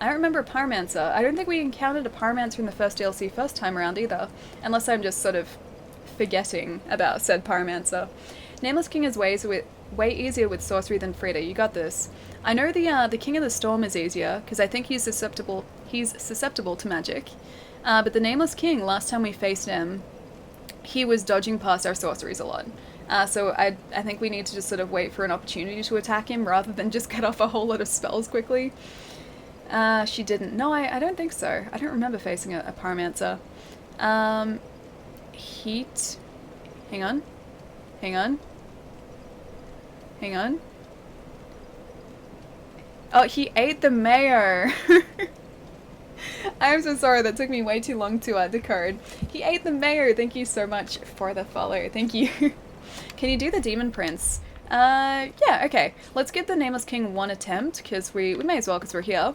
S1: I don't remember a Pyromancer. I don't think we encountered a Pyromancer in the first DLC first time around either, unless I'm just sort of forgetting about said Pyromancer. Nameless King is way easier with sorcery than Frida. You got this. I know the King of the Storm is easier because I think he's susceptible to magic. But the Nameless King, last time we faced him, he was dodging past our sorceries a lot. So I think we need to just sort of wait for an opportunity to attack him rather than just get off a whole lot of spells quickly. She didn't. No, I don't think so. I don't remember facing a Pyromancer. Heat. Hang on. Hang on. Hang on. Oh, he ate the mayor! I'm so sorry, that took me way too long to decode. He ate the mayor! Thank you so much for the follow. Thank you. Can you do the Demon Prince? Yeah, okay. Let's give the Nameless King one attempt, because we may as well, because we're here.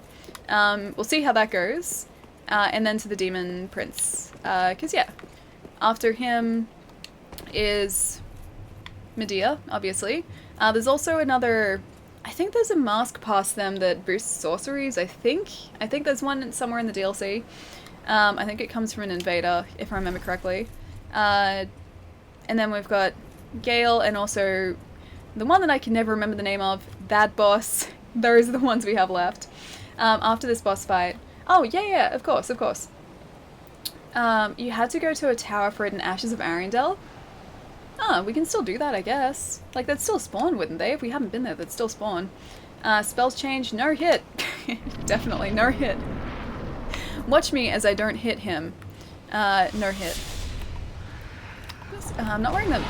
S1: We'll see how that goes. And then to the Demon Prince. Because, yeah. After him is Medea, obviously. There's also another... I think there's a mask past them that boosts sorceries, I think. I think there's one somewhere in the DLC. I think it comes from an invader, if I remember correctly. And then we've got Gale, and also the one that I can never remember the name of, Bad Boss. Those are the ones we have left. After this boss fight... Oh, yeah, of course. You had to go to a tower for it in Ashes of Ariandel? Oh, we can still do that, I guess. Like, they'd still spawn, wouldn't they? If we haven't been there, they'd still spawn. Spells change, no hit. Definitely, no hit. Watch me as I don't hit him. No hit. I'm not wearing them.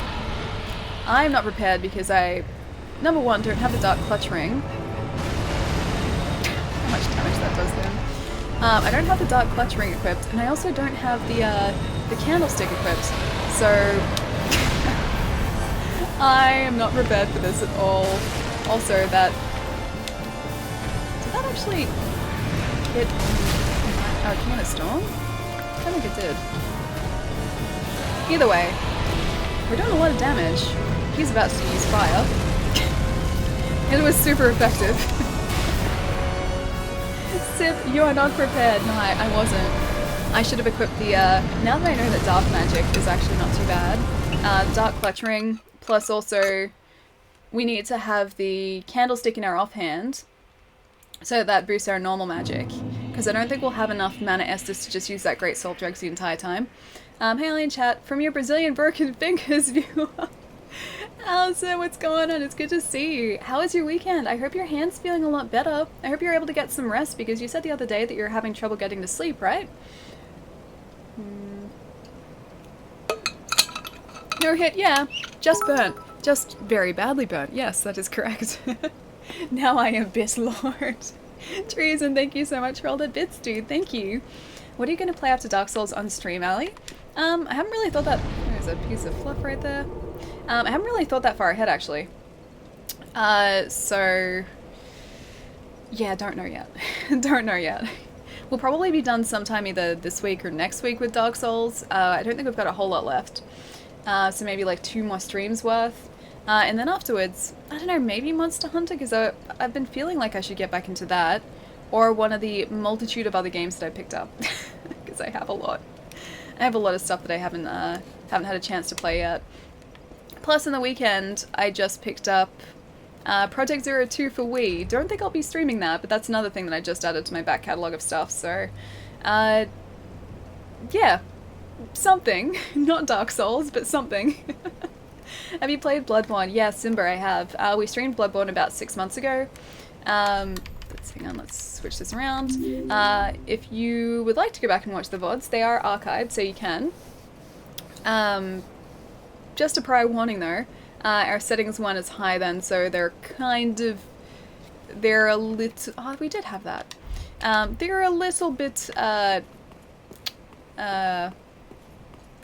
S1: I'm not prepared because I, number one, don't have the Dark Clutch Ring. How much damage that does then. I don't have the Dark Clutch Ring equipped, and I also don't have the Candlestick equipped. So... I am not prepared for this at all. Also, did that actually hit King of the Storm? I don't think it did. Either way, we're doing a lot of damage. He's about to use fire. It was super effective. Sip, you are not prepared. No, I wasn't. I should have equipped the, now that I know that Dark Magic is actually not too bad, Dark Clutch Ring. Plus also, we need to have the Candlestick in our offhand, So that boosts our normal magic. Because I don't think we'll have enough mana Estus to just use that Great Soul Drugs the entire time. Hey Alien Chat, from your Brazilian broken fingers viewer. Allison, what's going on? It's good to see you. How was your weekend? I hope your hand's feeling a lot better. I hope you're able to get some rest because you said the other day that you're having trouble getting to sleep, right? No hit, yeah. Just burnt. Just very badly burnt. Yes, that is correct. Now I am Bit Lord. Treason, thank you so much for all the bits, dude. Thank you. What are you going to play after Dark Souls on stream, Ali? I haven't really thought that... There's a piece of fluff right there. I haven't really thought that far ahead, actually. So... Yeah, don't know yet. Don't know yet. We'll probably be done sometime either this week or next week with Dark Souls. I don't think we've got a whole lot left. So maybe like 2 more streams worth. And then afterwards, I don't know, maybe Monster Hunter, because I've been feeling like I should get back into that. Or one of the multitude of other games that I picked up. Because I have a lot. I have a lot of stuff that I haven't had a chance to play yet. Plus, in the weekend, I just picked up Project Zero 2 for Wii. Don't think I'll be streaming that, but that's another thing that I just added to my back catalogue of stuff, so... yeah. Something. Not Dark Souls, but something. Have you played Bloodborne? Yeah, Simba, I have. We streamed Bloodborne about 6 months ago. Hang on, let's switch this around. If you would like to go back and watch the VODs, they are archived, so you can. Just a prior warning though, our settings weren't as high then, so they're a little... Oh, we did have that. They're a little bit,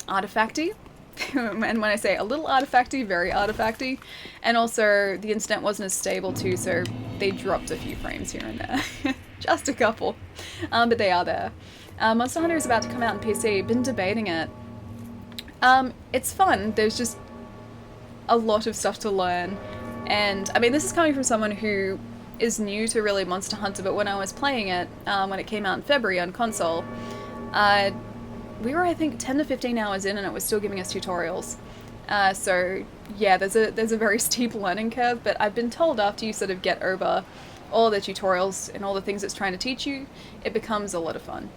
S1: artifacty. And when I say a little artifacty, very artifacty. And also, the internet wasn't as stable too, so they dropped a few frames here and there. Just a couple. But they are there. Monster Hunter is about to come out on PC. Been debating it. It's fun. There's just a lot of stuff to learn. And, I mean, this is coming from someone who is new to really Monster Hunter, but when I was playing it, when it came out in February on console, we were, I think, 10 to 15 hours in and it was still giving us tutorials. So, yeah, there's a very steep learning curve, but I've been told after you sort of get over all the tutorials and all the things it's trying to teach you, it becomes a lot of fun.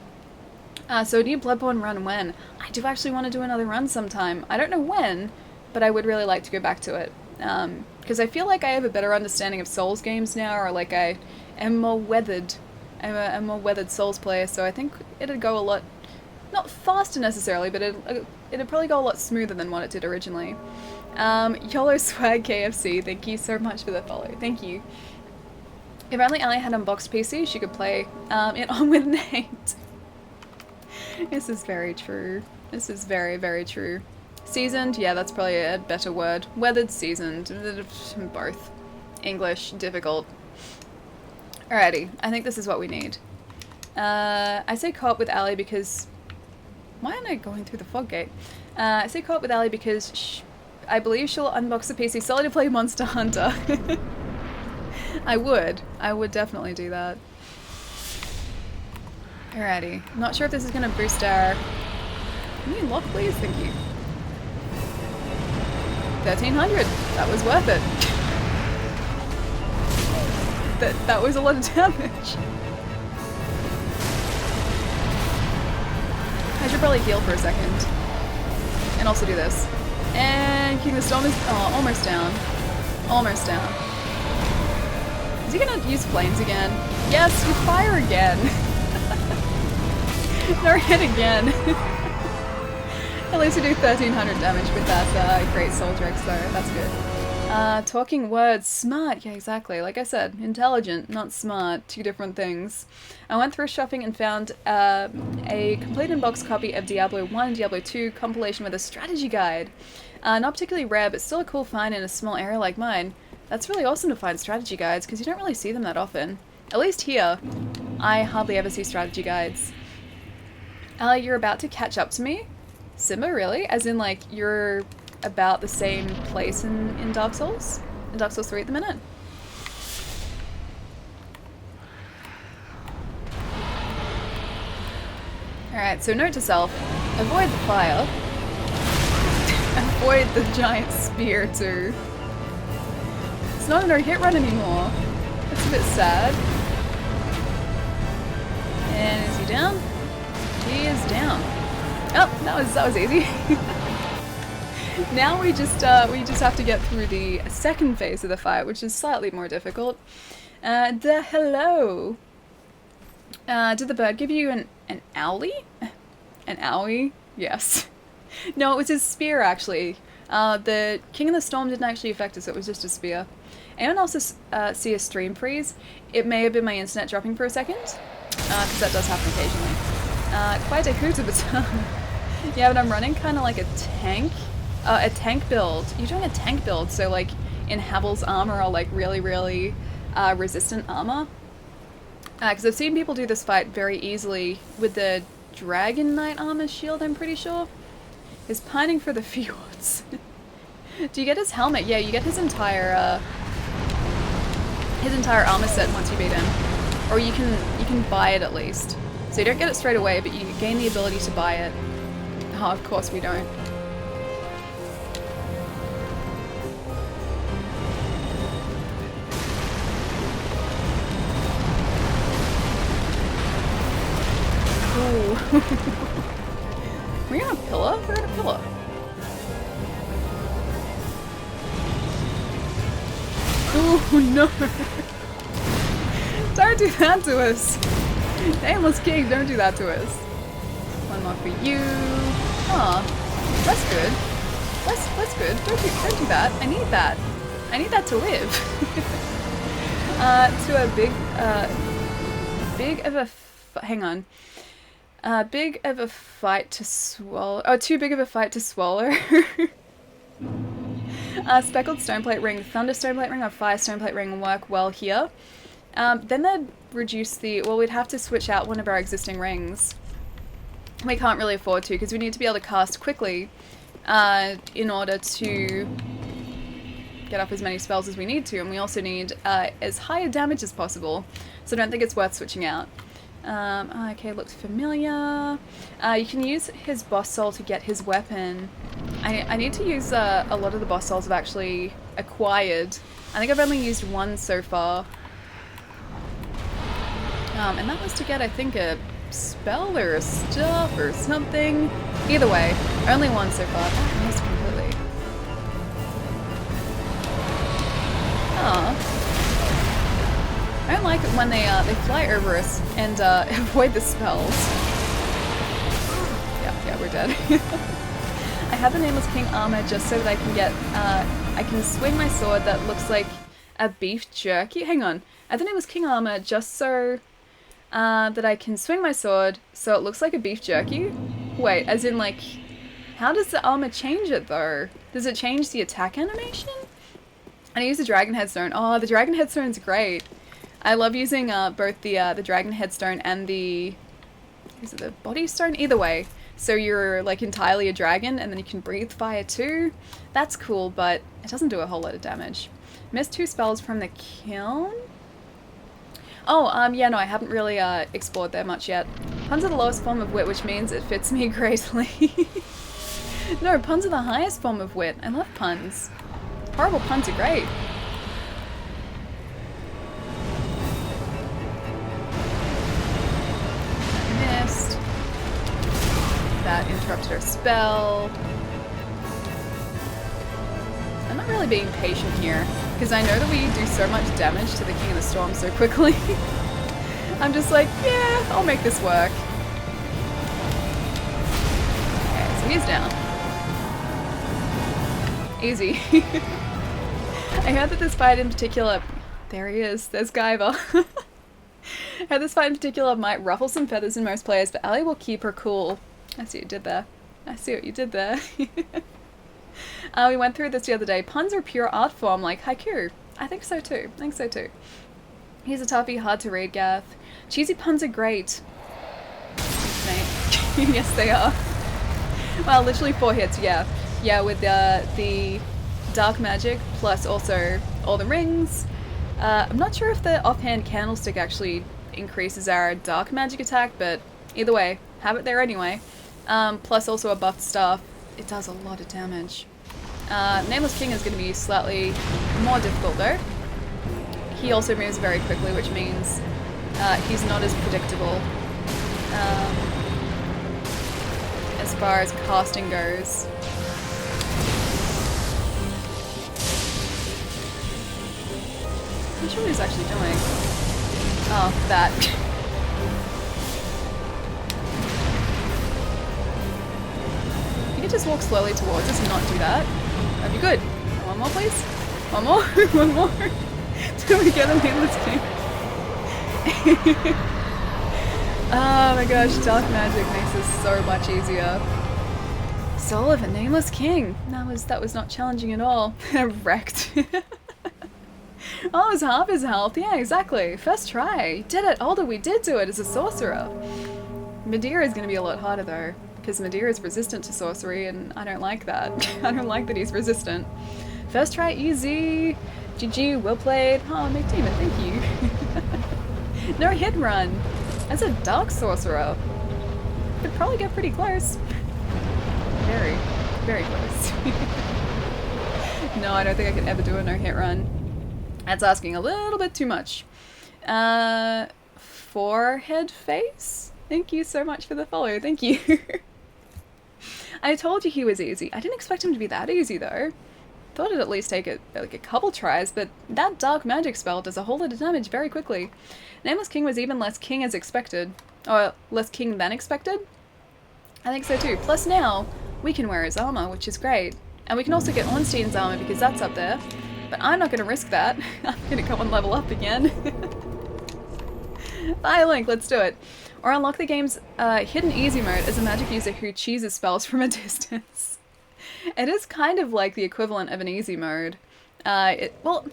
S1: So a new Bloodborne run when? I do actually want to do another run sometime. I don't know when, but I would really like to go back to it. Because I feel like I have a better understanding of Souls games now, or like I am more weathered. I'm a more weathered Souls player, so I think it'd go a lot... Not faster necessarily, but it'd probably go a lot smoother than what it did originally. YOLO Swag KFC, thank you so much for the follow. Thank you. If only Ali had unboxed PC, she could play it on with Nate. This is very true. This is very, very true. Seasoned, yeah, that's probably a better word. Weathered, seasoned, both. English, difficult. Alrighty, I think this is what we need. I say co-op with Ali because... Why am I going through the fog gate? I say co-op with Ali because I believe she'll unbox the PC solely to play Monster Hunter. I would definitely do that. Alrighty, I'm not sure if this is going to boost our... Can you lock please? Thank you. 1300, that was worth it. That was a lot of damage. I should probably heal for a second. And also do this. And King of the Storm is almost down. Almost down. Is he gonna use flames again? Yes, you fire again! No hit again. At least we do 1300 damage with that Great Soul Drake, so that's good. Talking words, smart, yeah exactly, like I said, intelligent, not smart, two different things. I went through shopping and found a complete in-box copy of Diablo 1 and Diablo 2 compilation with a strategy guide. Not particularly rare, but still a cool find in a small area like mine. That's really awesome to find strategy guides, because you don't really see them that often. At least here, I hardly ever see strategy guides. You're about to catch up to me? Simba, really? As in, like, you're about the same place in Dark Souls? In Dark Souls 3 at the minute? Alright, so note to self, avoid the fire. Avoid the giant spear, too. It's not a no-hit run anymore. That's a bit sad. And is he down? He is down. Oh, that was easy. Now we just have to get through the second phase of the fight, which is slightly more difficult. Hello. Did the bird give you an owlie? An owie? Yes. No, it was his spear actually. The King of the Storm didn't actually affect us, it was just a spear. Anyone else see a stream freeze? It may have been my internet dropping for a second, because that does happen occasionally. Quite a hoot of a time. Yeah, but I'm running kind of like a tank build. You're doing a tank build, so like in Havel's armor or like really resistant armor. Because I've seen people do this fight very easily with the Dragon Knight armor shield, I'm pretty sure. Is pining for the fjords. Do you get his helmet? Yeah, you get his entire armor set once you beat him. Or you can buy it at least. So you don't get it straight away, but you gain the ability to buy it. Oh, of course we don't. Ooh. We're on a pillar? We're on a pillar. Ooh, no. Don't do that to us. Nameless King, don't do that to us. One more for you. Aw, that's good. That's good. Don't do that. I need that. I need that to live. To a big of a hang on. Big of a fight to swallow. Oh, too big of a fight to swallow. Speckled stoneplate ring, thunder stoneplate ring, or fire stoneplate ring work well here. Then they'd reduce the. Well, we'd have to switch out one of our existing rings. We can't really afford to because we need to be able to cast quickly in order to get up as many spells as we need to, and we also need as high a damage as possible. So I don't think it's worth switching out. Okay, looks familiar. You can use his boss soul to get his weapon. I need to use a lot of the boss souls I've actually acquired. I think I've only used one so far. And that was to get, I think, a spell or a stuff or something. Either way, only one so far. I missed completely. Aww. I don't like it when they fly over us and avoid the spells. Yeah, we're dead. I have the Nameless King armor just so that I can get, I can swing my sword that looks like a beef jerky. Hang on. I have the Nameless King armor just so that I can swing my sword so it looks like a beef jerky. Wait, as in like, how does the armor change it though? Does it change the attack animation? And I use the Dragon Headstone. Oh, the Dragon Headstone's great. I love using both the Dragon Headstone and is it the Body Stone? Either way. So you're like entirely a dragon and then you can breathe fire too. That's cool, but it doesn't do a whole lot of damage. Missed 2 spells from the kiln? Oh, yeah, no, I haven't really explored there much yet. Puns are the lowest form of wit, which means it fits me greatly. No, puns are the highest form of wit. I love puns. Horrible puns are great. Missed. That interrupted her spell. I'm not really being patient here, because I know that we do so much damage to the King of the Storm so quickly. I'm just like, yeah, I'll make this work. Okay, so he's down. Easy. I heard that this fight in particular... There he is, there's Guyver. I heard this fight in particular might ruffle some feathers in most players, but Ali will keep her cool. I see what you did there. I see what you did there. We went through this the other day. Puns are pure art form, like haiku. I think so too. I think so too. He's a toughie, hard to read, Gath. Cheesy puns are great. Thanks, mate. Yes, they are. Well, literally 4 hits, yeah. Yeah, with the dark magic, plus also all the rings. I'm not sure if the offhand candlestick actually increases our dark magic attack, but either way, have it there anyway. Plus also a buffed staff. It does a lot of damage. Nameless King is going to be slightly more difficult though. He also moves very quickly, which means he's not as predictable. as far as casting goes. I'm not sure what he's actually doing. Oh, that. You could just walk slowly towards us and not do that. That'd be good. One more, please. One more. One more. Till we get a nameless king. Oh my gosh, dark magic makes this so much easier. Soul of a nameless king. That was not challenging at all. Wrecked. Oh, it was half his health. Yeah, exactly. First try. You did it. Although we did do it as a sorcerer. Madeira is going to be a lot harder though, because Madeira is resistant to sorcery, and I don't like that. I don't like that he's resistant. First try, easy. GG, well played. Oh, McDemon, thank you. No hit run. As a dark sorcerer, could probably get pretty close. Very, very close. No, I don't think I could ever do a no hit run. That's asking a little bit too much. Forehead face? Thank you so much for the follow. Thank you. I told you he was easy. I didn't expect him to be that easy though. Thought it'd at least take like a couple tries, but that dark magic spell does a whole lot of damage very quickly. Nameless King was even less king as expected. Or less king than expected? I think so too. Plus now, we can wear his armor, which is great. And we can also get Ornstein's armor because that's up there. But I'm not going to risk that. I'm going to go and level up again. Bye, Link, let's do it. Or unlock the game's hidden easy mode as a magic user who cheeses spells from a distance. It is kind of like the equivalent of an easy mode. Well,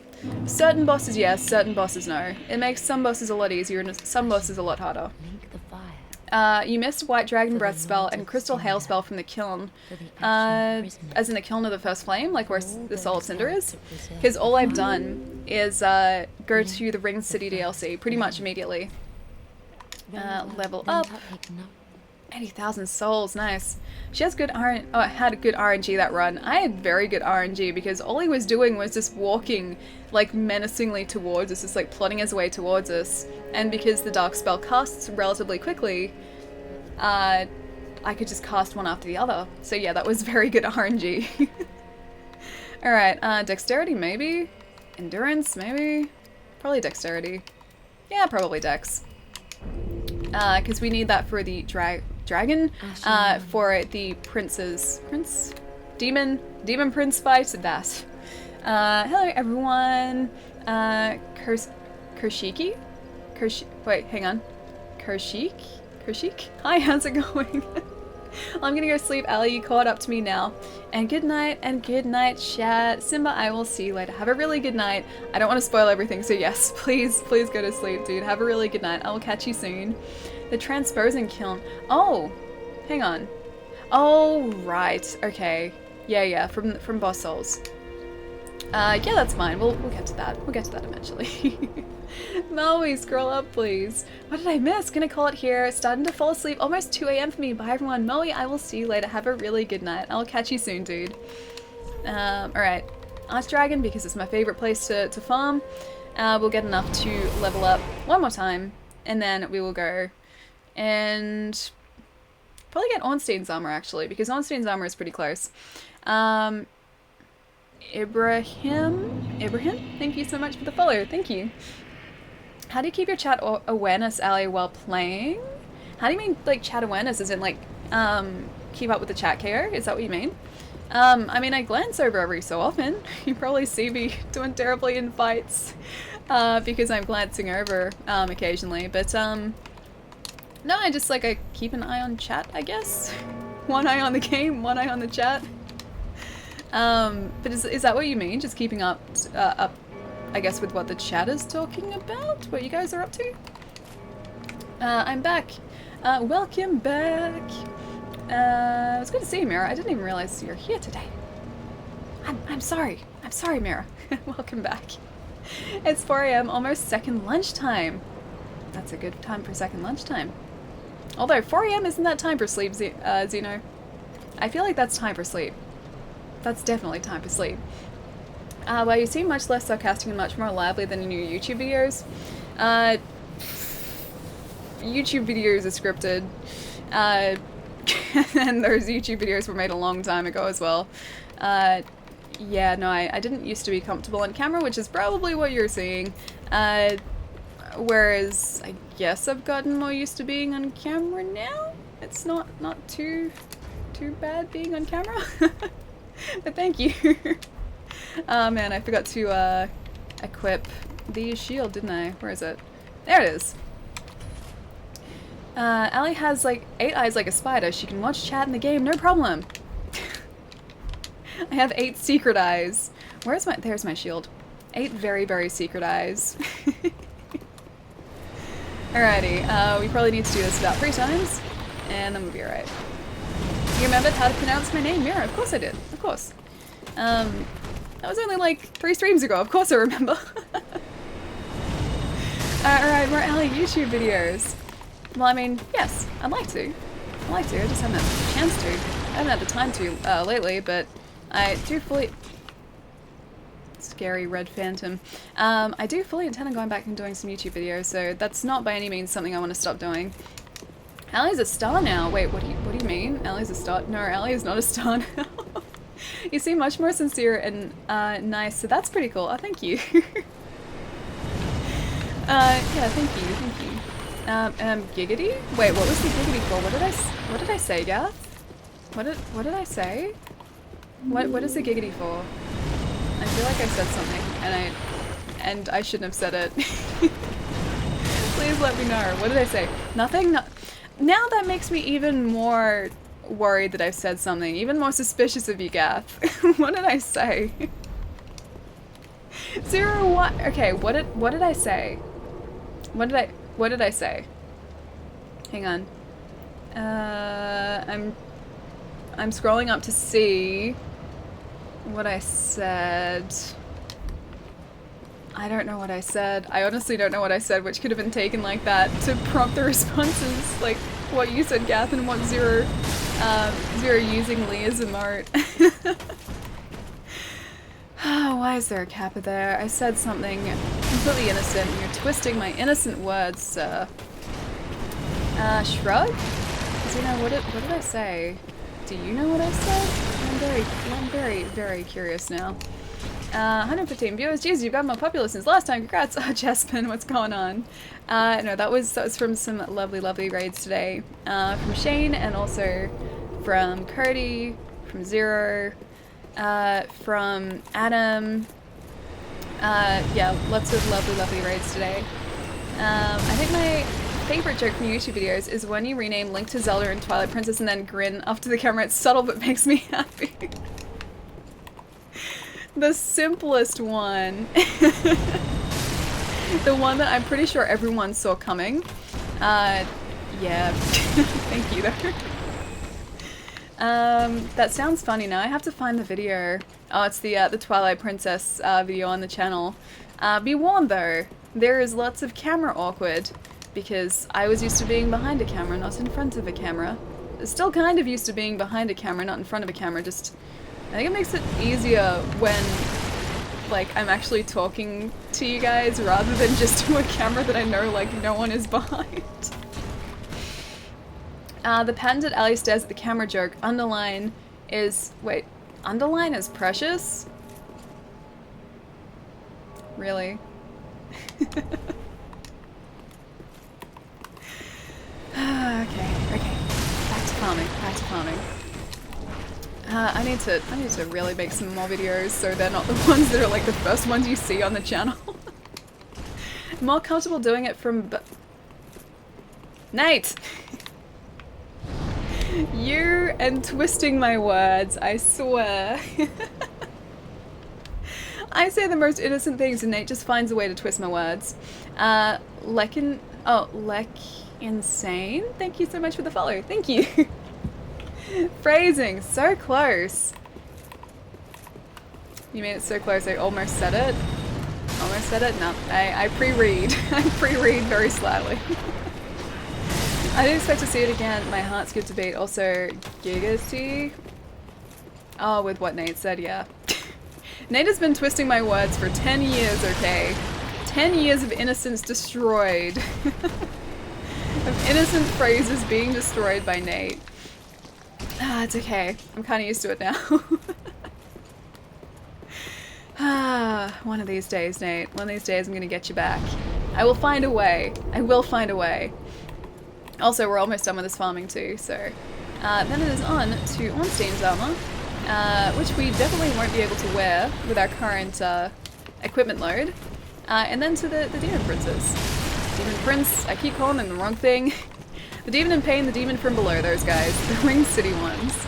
S1: certain bosses yes, certain bosses no. It makes some bosses a lot easier and some bosses a lot harder.
S5: Link the fire.
S1: You missed White Dragon Breath spell and Crystal Hail spell from the kiln. As in the kiln of the first flame, like where the Soul of Cinder is. Because all I've done is go to the Ring City DLC pretty much immediately. Level up. 80,000 souls, nice. She has good had a good RNG that run. I had very good RNG because all he was doing was just walking like menacingly towards us, just like plodding his way towards us. And because the dark spell casts relatively quickly, I could just cast one after the other. So yeah, that was very good RNG. Alright, dexterity maybe? Endurance maybe? Probably dexterity. Yeah, probably dex. Because we need that for the dragon, for the demon prince fight, that. Hello everyone, Kershiki? Wait, hang on. Kershik? Hi, how's it going? I'm gonna go sleep, Ali, you caught up to me now. And good night, chat. Simba, I will see you later. Have a really good night. I don't want to spoil everything, so yes, please go to sleep, dude. Have a really good night. I will catch you soon. The transposing kiln. Oh, hang on. Oh, right. Okay. Yeah, from boss souls. Yeah, that's fine. We'll get to that. We'll get to that eventually. Maui, scroll up, please. What did I miss? Gonna call it here. Starting to fall asleep. Almost 2 AM for me. Bye, everyone. Maui, I will see you later. Have a really good night. I'll catch you soon, dude. Alright. Archdragon, because it's my favorite place to farm. We'll get enough to level up one more time. And then we will go and probably get Ornstein's armor, actually, because Ornstein's armor is pretty close. Ibrahim, thank you so much for the follow. Thank you. How do you keep your chat awareness, Ali, while playing? How do you mean, like, chat awareness? As in, like, keep up with the chat KO? Is that what you mean? I mean, I glance over every so often. You probably see me doing terribly in fights because I'm glancing over occasionally. But, no, I just, like, I keep an eye on chat, I guess. One eye on the game, one eye on the chat. But is that what you mean? Just keeping up, I guess, with what the chat is talking about? What you guys are up to? I'm back. Welcome back. It's good to see you, Mira. I didn't even realize you're here today. I'm sorry. I'm sorry, Mira. Welcome back. It's 4 AM, almost second lunchtime. That's a good time for second lunchtime. Although 4 AM isn't that time for sleep, Zeno. I feel like that's time for sleep. That's definitely time for sleep. Well, you seem much less sarcastic and much more lively than in your YouTube videos. YouTube videos are scripted. And those YouTube videos were made a long time ago as well. Yeah, no, I didn't used to be comfortable on camera, which is probably what you're seeing. Whereas I guess I've gotten more used to being on camera now. It's not too bad being on camera. But thank you. Oh man, I forgot to equip the shield, didn't I? Where is it? There it is. Allie has like 8 eyes like a spider. She can watch chat in the game, no problem. I have 8 secret eyes. Where's my... There's my shield. 8 very, very secret eyes. Alrighty, we probably need to do this about 3 times, and then we'll be alright. You remembered how to pronounce my name, Mira? Of course I did. Of course. That was only like 3 streams ago. Of course I remember. Alright, more Allie YouTube videos. Well, I mean, yes, I'd like to. I just haven't had the chance to. I haven't had the time to lately, but I do fully... Scary red phantom. I do fully intend on going back and doing some YouTube videos, so that's not by any means something I want to stop doing. Allie's a star now. Wait, what do you mean? Allie's a star? No, Allie is not a star now. You seem much more sincere and nice, so that's pretty cool. Oh, thank you. Yeah, thank you. Giggity? Wait, what was the giggity for? What did I say, Gath? What did I say? What is the giggity for? I feel like I said something, and I shouldn't have said it. Please let me know. What did I say? Nothing? No. Now that makes me even more worried that I've said something, even more suspicious of you, Gath. What did I say? 0 what? Okay, what did I say? What did I say? Hang on. I'm scrolling up to see what I said. I don't know what I said. I honestly don't know what I said, which could have been taken like that to prompt the responses, like what you said, Gath, and what Zero using Lee as emote. Oh, why is there a kappa there? I said something completely innocent, and you're twisting my innocent words, sir. Shrug? Zeno, what did I say? Do you know what I said? I'm very, very curious now. 115 viewers. Jeez, you've got more popular since last time. Congrats. Oh, Jasmine, what's going on? No, that was from some lovely raids today. From Shane, and also from Cody, from Zero, from Adam. Yeah, lots of lovely raids today. I think my favorite joke from YouTube videos is when you rename Link to Zelda and Twilight Princess and then grin up to the camera. It's subtle but makes me happy. The simplest one. The one that I'm pretty sure everyone saw coming. Yeah. Thank you though. That sounds funny now. I have to find the video. Oh, it's the Twilight Princess video on the channel. Be warned though, there is lots of camera awkward because I was used to being behind a camera, not in front of a camera. Still kind of used to being behind a camera, not in front of a camera, just I think it makes it easier when, like, I'm actually talking to you guys rather than just to a camera that I know, like, no one is behind. The patented alley stares at the camera joke. Underline is... Wait. Underline is precious? Really? Okay. Back to farming. I need to really make some more videos so they're not the ones that are like the first ones you see on the channel. I'm more comfortable doing it from Nate! You and twisting my words, I swear. I say the most innocent things and Nate just finds a way to twist my words. Lek Insane? Thank you so much for the follow. Thank you. Phrasing, so close. You mean it's so close I almost said it? Almost said it? No, I pre-read. I pre-read very slightly. I didn't expect to see it again. My heart skipped a beat. Also, Giggity. Oh, with what Nate said, yeah. Nate has been twisting my words for 10 years, okay? 10 years of innocence destroyed. of innocent phrases being destroyed by Nate. Ah, it's okay. I'm kind of used to it now. Ah, one of these days, Nate. One of these days I'm gonna get you back. I will find a way. I will find a way. Also, we're almost done with this farming too, so... then it is on to Ornstein's armor, which we definitely won't be able to wear with our current equipment load. And then to the Demon Princes. Demon Prince, I keep calling them the wrong thing. The Demon in Pain, the Demon from below those guys, the Ring City ones.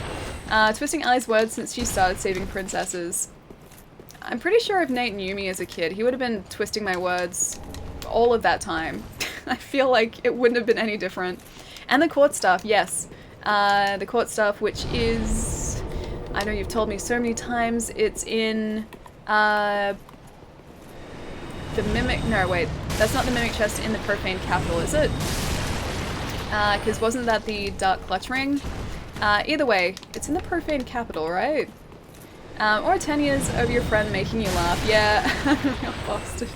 S1: Twisting Ali's words since she started saving princesses. I'm pretty sure if Nate knew me as a kid, he would have been twisting my words all of that time. I feel like it wouldn't have been any different. And the court staff, yes. The court staff, which is... I know you've told me so many times, it's in... the Mimic... No, wait. That's not the Mimic chest in the Profane Capital, is it? Because wasn't that the Dark Clutch Ring? Either way, it's in the Profane Capital, right? Or 10 years of your friend making you laugh. Yeah, I'm real bastard.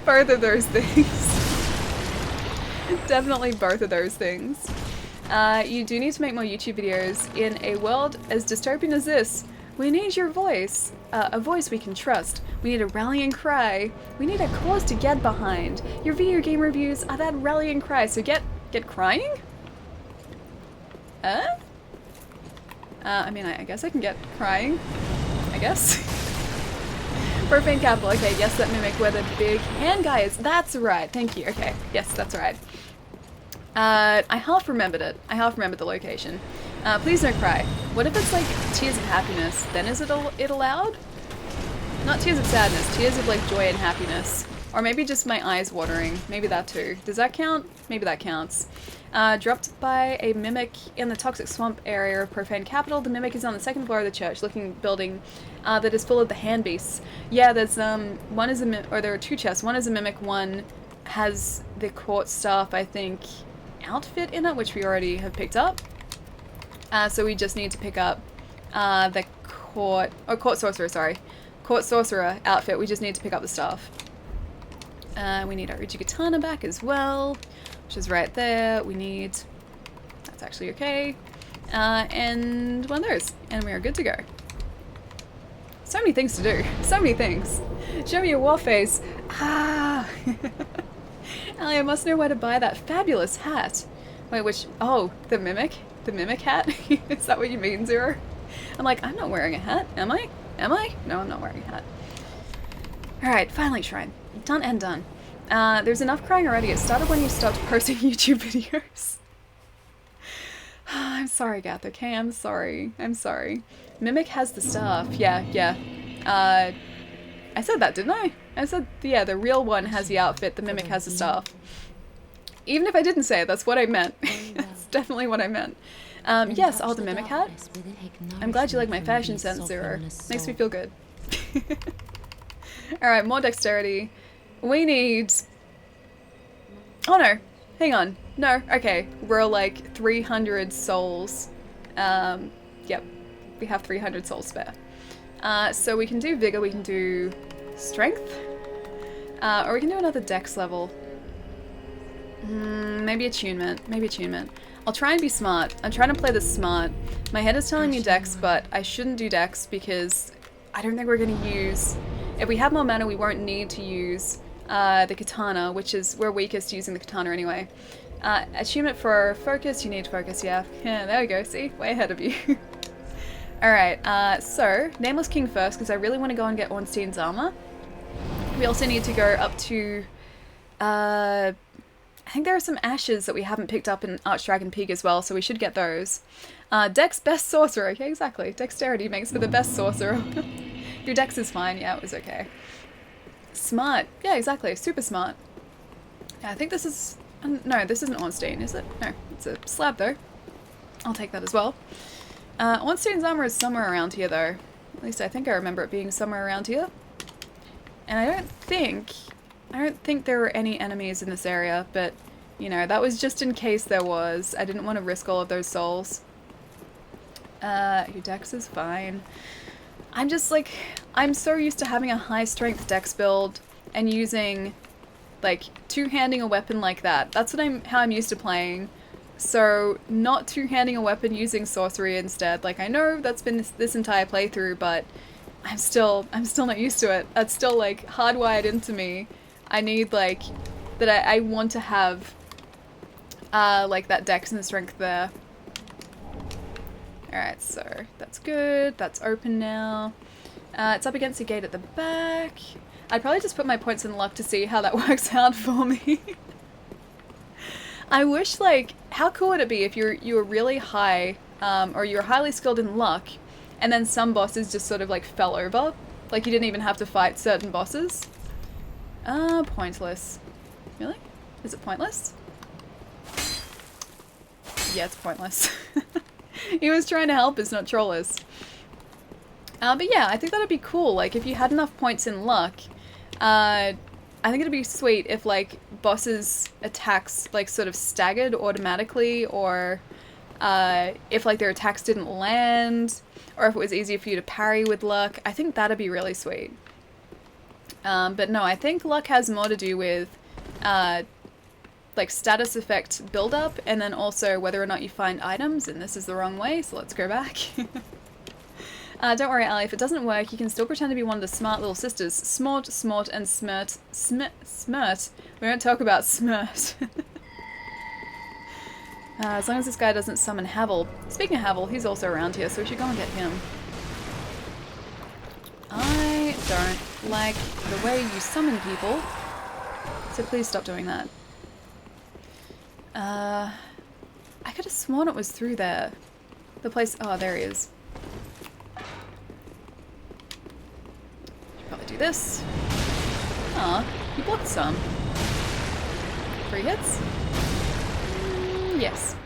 S1: Both of those things. Definitely both of those things. You do need to make more YouTube videos. In a world as dystopian as this, we need your voice. A voice we can trust. We need a rallying cry. We need a cause to get behind. Your video game reviews are that rallying cry, so get crying? I mean, I guess I can get crying. I guess. Profane Capital. Okay, yes, that Mimic where the big hand guy is. That's right. Thank you. Okay, yes, that's right. I half remembered it. I half remembered the location. Please don't cry. What if it's like tears of happiness? Then is it allowed? Not tears of sadness. Tears of like joy and happiness. Or maybe just my eyes watering. Maybe that too. Does that count? Maybe that counts. Dropped by a Mimic in the Toxic Swamp area of Profane Capital. The Mimic is on the second floor of the church-looking building that is full of the hand beasts. Yeah, there's one is a or there are two chests. One is a Mimic. One has the court staff, I think, outfit in it, which we already have picked up. So we just need to pick up the court sorcerer. Sorry, court sorcerer outfit. We just need to pick up the staff. We need our Uchi Katana back as well, which is right there. We need... That's actually okay. And one of those. And we are good to go. So many things to do. So many things. Show me your war face. Ah! Ellie, I must know where to buy that fabulous hat. Wait, which... Oh, the Mimic? The Mimic hat? Is that what you mean, Zero? I'm like, I'm not wearing a hat. Am I? Am I? No, I'm not wearing a hat. Alright, finally shrine. Done and done. There's enough crying already. It started when you stopped posting YouTube videos. I'm sorry, Gath, okay? I'm sorry. I'm sorry. Mimic has the staff. Yeah. I said that, didn't I? I said, yeah, the real one has the outfit, the Mimic has the staff. Even if I didn't say it, that's what I meant. That's definitely what I meant. Yes, oh, the Mimic hat? I'm glad you like my fashion sense, Zero. Makes me feel good. Alright, more dexterity. We need... Oh no, hang on. No, okay. We're like 300 souls. Yep. We have 300 souls spare. So we can do Vigor, we can do Strength. Or we can do another Dex level. Maybe Attunement. Maybe Attunement. I'll try and be smart. I'm trying to play this smart. My head is telling me Dex, but I shouldn't do Dex because I don't think we're going to use... If we have more mana, we won't need to use the katana, which is... We're weakest using the katana anyway. Attunement for focus, you need focus, yeah. Yeah, there we go, see? Way ahead of you. Alright, so, Nameless King first, because I really want to go and get Ornstein's armor. We also need to go up to... I think there are some ashes that we haven't picked up in Archdragon Peak as well, so we should get those. Dex, best sorcerer. Okay, exactly. Dexterity makes for the best sorcerer. Your Dex is fine. Yeah, it was okay. Smart. Yeah, exactly. Super smart. Yeah, I think this is... no, this isn't Ornstein, is it? No, it's a slab though. I'll take that as well. Ornstein's armor is somewhere around here though. At least I think I remember it being somewhere around here. And I don't think there were any enemies in this area, but, you know, that was just in case there was. I didn't want to risk all of those souls. Your Dex is fine. I'm just, like, I'm so used to having a high strength Dex build and using Like, two-handing a weapon like that. That's what how I'm used to playing. So, not two-handing a weapon using sorcery instead. Like, I know that's been this entire playthrough, but I'm still not used to it. That's still, like, hardwired into me. I need, like, that I want to have, like, that dex and strength there. Alright, so that's good. That's open now. It's up against a gate at the back. I'd probably just put my points in luck to see how that works out for me. I wish, like, how cool would it be if you were really high, or you were highly skilled in luck, and then some bosses just sort of, like, fell over? Like, you didn't even have to fight certain bosses? Pointless. Really? Is it pointless? Yeah, it's pointless. He was trying to help us, not troll us. But yeah, I think that'd be cool. Like, if you had enough points in luck, I think it'd be sweet if, like, bosses' attacks, like, sort of staggered automatically, or if, like, their attacks didn't land, or if it was easier for you to parry with luck. I think that'd be really sweet. But no, I think luck has more to do with, like, status effect build-up, and then also whether or not you find items, and this is the wrong way, so let's go back. Don't worry, Ali, if it doesn't work, you can still pretend to be one of the smart little sisters. Smort, Smort, and Smirt. Smirt? We don't talk about Smirt. As long as this guy doesn't summon Havel. Speaking of Havel, he's also around here, so we should go and get him. I don't like the way you summon people, so please stop doing that. I could have sworn it was through there. The place... Oh, there he is. Should probably do this. Aw, he blocked some. 3 hits? Yes.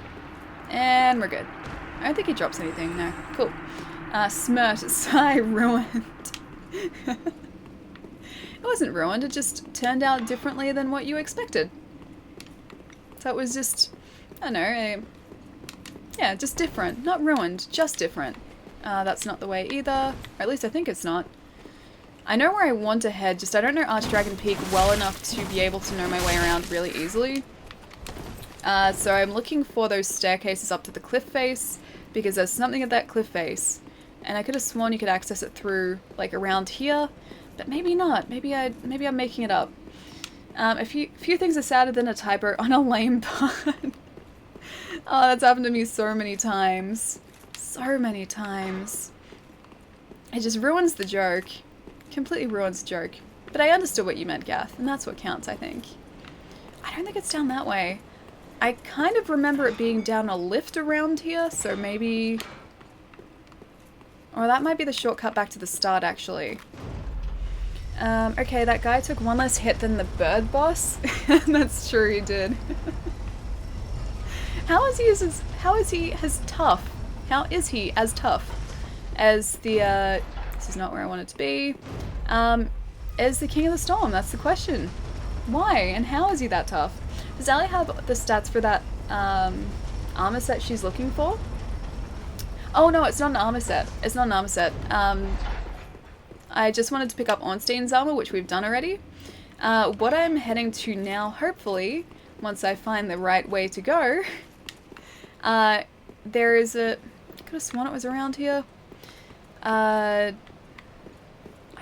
S1: And we're good. I don't think he drops anything, no. Cool. Smirt, Sigh, ruined. It wasn't ruined, it just turned out differently than what you expected. So it was just, I don't know, yeah, just different. Not ruined, just different. That's not the way either, or at least I think it's not. I know where I want to head, just I don't know Archdragon Peak well enough to be able to know my way around really easily. So I'm looking for those staircases up to the cliff face, because there's something at that cliff face. And I could have sworn you could access it through, like, around here, but maybe not. Maybe I'm making it up. A few things are sadder than a typo on a lame pun. Oh, that's happened to me so many times. So many times. It just ruins the joke. Completely ruins the joke. But I understood what you meant, Gath, and that's what counts, I think. I don't think it's down that way. I kind of remember it being down a lift around here, so maybe... Or that might be the shortcut back to the start, actually. Okay, that guy took one less hit than the bird boss. That's true, he did. How is he as tough as the, this is not where I want it to be, as the King of the Storm? That's the question. Why, and how is he that tough? Does Ali have the stats for that, armor set she's looking for? Oh no, it's not an armor set. It's not an armor set. I just wanted to pick up Ornstein's armor, which we've done already. What I'm heading to now, hopefully, once I find the right way to go, there is a... I could have sworn it was around here. I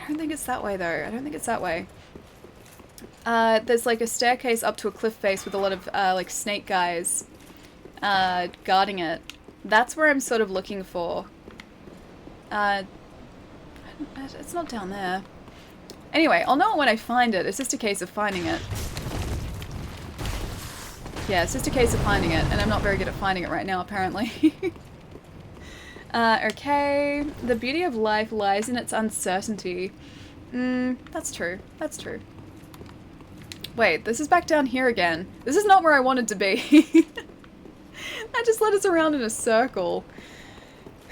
S1: don't think it's that way, though. I don't think it's that way. There's like a staircase up to a cliff face with a lot of like snake guys guarding it. That's where I'm sort of looking for. It's not down there. Anyway, I'll know it when I find it. It's just a case of finding it. Yeah, it's just a case of finding it, and I'm not very good at finding it right now, apparently. Okay. The beauty of life lies in its uncertainty. That's true. That's true. Wait, this is back down here again. This is not where I wanted to be. That just led us around in a circle.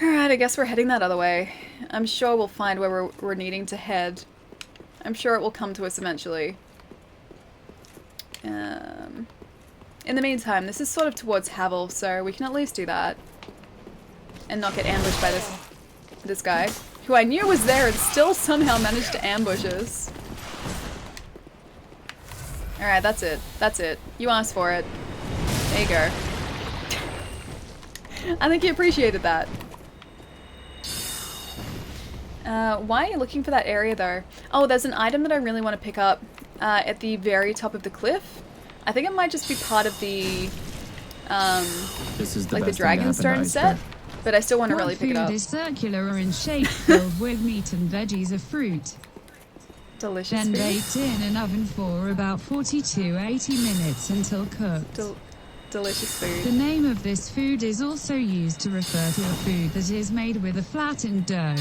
S1: Alright, I guess we're heading that other way. I'm sure we'll find where we're needing to head. I'm sure it will come to us eventually. In the meantime, this is sort of towards Havel, so we can at least do that. And not get ambushed by this guy, who I knew was there and still somehow managed to ambush us. Alright, that's it. That's it. You asked for it. There you go. I think he appreciated that. Why are you looking for that area though? Oh, there's an item that I really want to pick up at the very top of the cliff. I think it might just be part of the
S6: This is the
S1: like the
S6: best thing to happen to
S1: Dragonstone set,
S6: Iceberg.
S1: but I still want to really pick it up.
S2: Food is circular or in shape, filled with meat and veggies or fruit.
S1: Delicious
S2: Then
S1: food.
S2: baked in an oven for about 40 to 80 minutes until cooked.
S1: Delicious
S2: The
S1: food.
S2: name of this food is also used to refer to a food that is made with a flattened dough,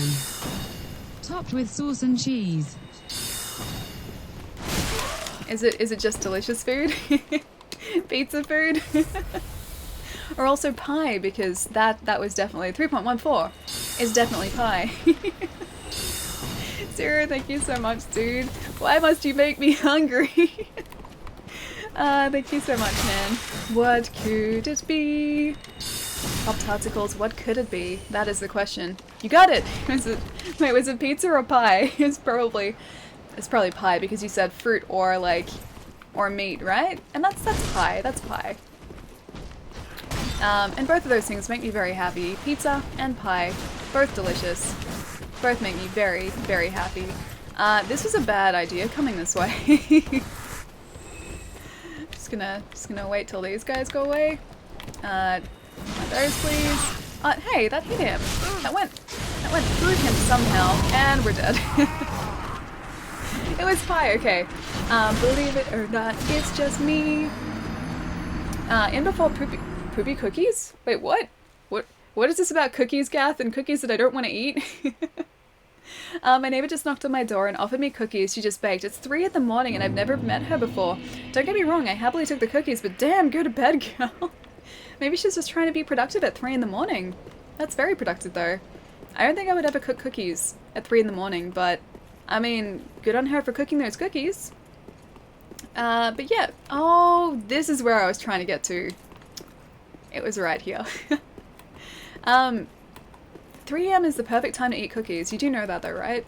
S2: topped with sauce and cheese.
S1: Is it just delicious food? Pizza food? Or also pie, because that was definitely 3.14 is definitely pie. Zero, thank you so much, dude. Why must you make me hungry? Thank you so much, man. What could it be? Pop-tarticles, what could it be? That is the question. You got it! Was it pizza or pie? It's probably pie, because you said fruit or meat, right? And that's pie, that's pie. And both of those things make me very happy. Pizza and pie, both delicious. Both make me very, very happy. This was a bad idea coming this way. Just gonna wait till these guys go away. Those please. Hey, that hit him. That went through him somehow, and we're dead. It was pie, okay. Believe it or not, it's just me. In before poopy cookies? Wait, what? What is this about cookies, Gath, and cookies that I don't want to eat? My neighbor just knocked on my door and offered me cookies she just baked. It's 3 in the morning and I've never met her before. Don't get me wrong, I happily took the cookies, but damn, go to bed, girl. Maybe she's just trying to be productive at 3 in the morning. That's very productive, though. I don't think I would ever cook cookies at 3 in the morning, but, I mean, good on her for cooking those cookies. But yeah. Oh, this is where I was trying to get to. It was right here. 3 AM is the perfect time to eat cookies. You do know that though, right?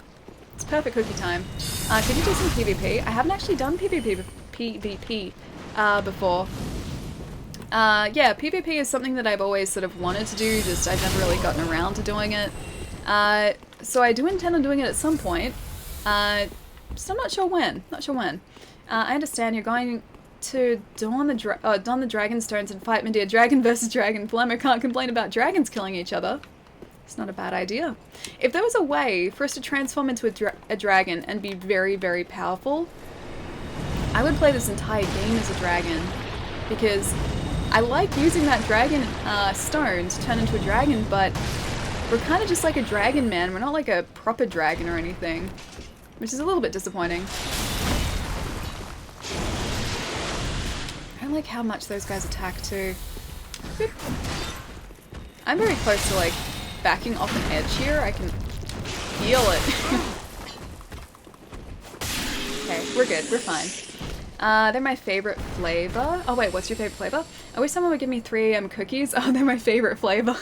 S1: It's perfect cookie time. Could you do some PvP? I haven't actually done PvP before. Yeah, PvP is something that I've always sort of wanted to do, just I've never really gotten around to doing it. So I do intend on doing it at some point. Just I'm not sure when. I understand you're going to don the Dragonstones and fight Medea. Dragon versus dragon. Palermo can't complain about dragons killing each other. It's not a bad idea. If there was a way for us to transform into a dragon and be very, very powerful, I would play this entire game as a dragon. Because I like using that dragon stone to turn into a dragon, but we're kind of just like a dragon man. We're not like a proper dragon or anything. Which is a little bit disappointing. I don't like how much those guys attack too. I'm very close to like backing off an edge here. I can feel it. Okay, we're good. We're fine. They're my favorite flavor. Oh wait, what's your favorite flavor? I wish someone would give me 3 AM cookies. Oh, they're my favorite flavor.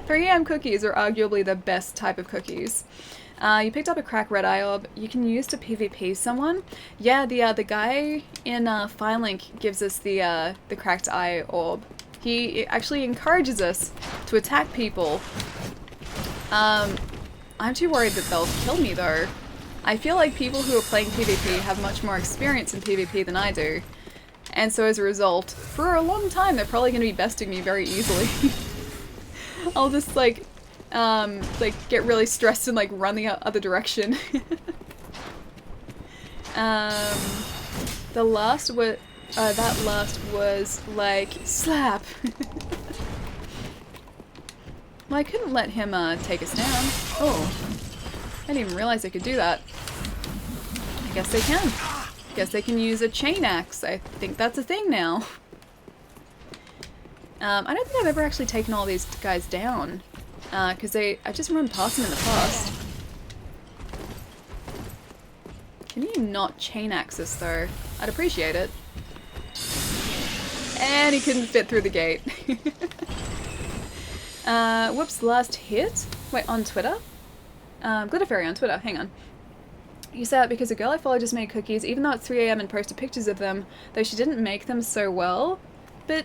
S1: 3 AM cookies are arguably the best type of cookies. You picked up a crack red eye orb. You can use to PvP someone. Yeah, the guy in Firelink gives us the cracked eye orb. He actually encourages us to attack people. I'm too worried that they'll kill me though. I feel like people who are playing PvP have much more experience in PvP than I do. And so as a result, for a long time they're probably going to be besting me very easily. I'll just like get really stressed and like run the other direction. That last was like slap. Well, I couldn't let him take us down. Oh, I didn't even realize they could do that. I guess they can. Guess they can use a chain axe. I think that's a thing now. I don't think I've ever actually taken all these guys down. Because I've just run past them in the past. Can you not chain axe us though? I'd appreciate it. And he couldn't fit through the gate. Whoops, last hit? Wait, on Twitter? Glitter Fairy on Twitter, hang on. You say that because a girl I follow just made cookies, even though it's 3 AM and posted pictures of them, though she didn't make them so well. But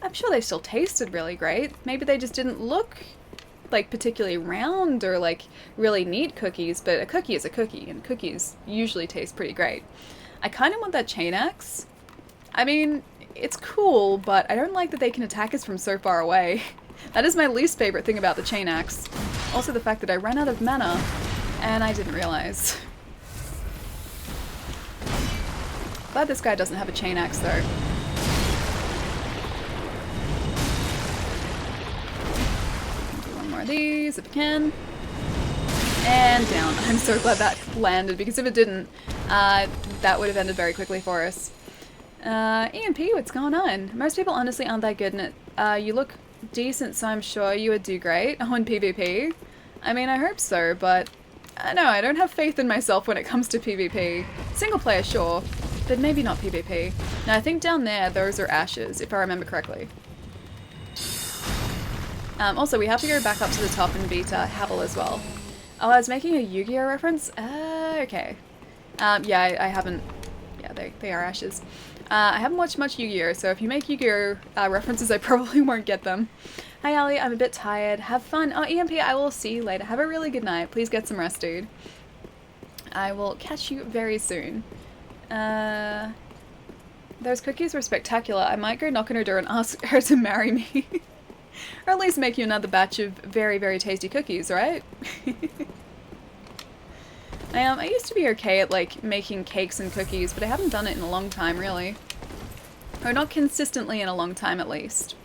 S1: I'm sure they still tasted really great. Maybe they just didn't look like particularly round or like really neat cookies, but a cookie is a cookie, and cookies usually taste pretty great. I kind of want that chain axe. I mean, it's cool, but I don't like that they can attack us from so far away. That is my least favorite thing about the chain axe. Also the fact that I ran out of mana, and I didn't realize. Glad this guy doesn't have a chain axe though. Do one more of these if I can. And down. I'm so glad that landed, because if it didn't, that would have ended very quickly for us. EMP, what's going on? Most people honestly aren't that good in it. You look decent, so I'm sure you would do great. Oh, in PvP? I mean, I hope so, but I know, I don't have faith in myself when it comes to PvP. Single player, sure, but maybe not PvP. Now, I think down there, those are ashes, if I remember correctly. Also, we have to go back up to the top and beat Havel as well. Oh, I was making a Yu-Gi-Oh reference? Okay. Yeah, I haven't... Yeah, they are ashes. I haven't watched much Yu-Gi-Oh, so if you make Yu-Gi-Oh references, I probably won't get them. Hi, Ali. I'm a bit tired. Have fun. Oh, EMP, I will see you later. Have a really good night. Please get some rest, dude. I will catch you very soon. Those cookies were spectacular. I might go knock on her door and ask her to marry me. Or at least make you another batch of very, very tasty cookies, right? I used to be okay at, like, making cakes and cookies, but I haven't done it in a long time, really. Or not consistently in a long time, at least.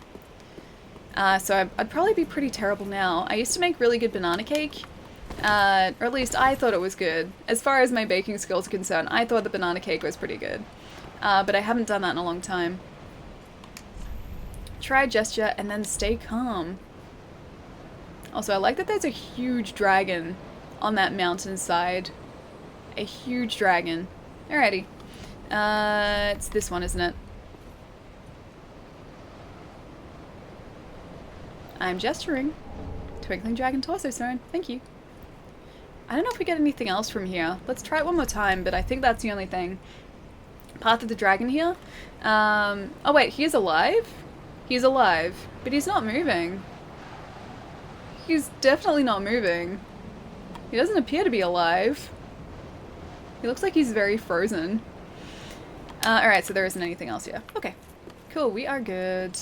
S1: So I'd probably be pretty terrible now. I used to make really good banana cake, or at least I thought it was good. As far as my baking skills are concerned, I thought the banana cake was pretty good. But I haven't done that in a long time. Try gesture and then stay calm. Also, I like that there's a huge dragon on that mountainside. A huge dragon. Alrighty. It's this one, isn't it? I'm gesturing. Twinkling Dragon Torso Stone. Thank you. I don't know if we get anything else from here. Let's try it one more time, but I think that's the only thing. Path of the Dragon here. Oh wait, he is alive? He's alive, but he's not moving. He's definitely not moving. He doesn't appear to be alive. He looks like he's very frozen. Alright, so there isn't anything else here. Okay. Cool, we are good.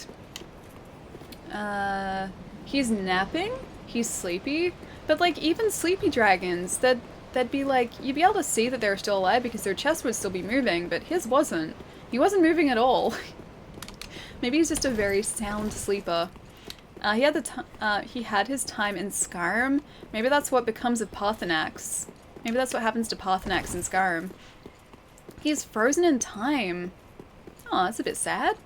S1: He's napping? He's sleepy? But like, even sleepy dragons, that'd be like, you'd be able to see that they're still alive because their chest would still be moving, but his wasn't. He wasn't moving at all. Maybe he's just a very sound sleeper. He had his time in Skyrim. Maybe that's what becomes of Paarthurnax. Maybe that's what happens to Paarthurnax in Skyrim. He's frozen in time. Oh, that's a bit sad.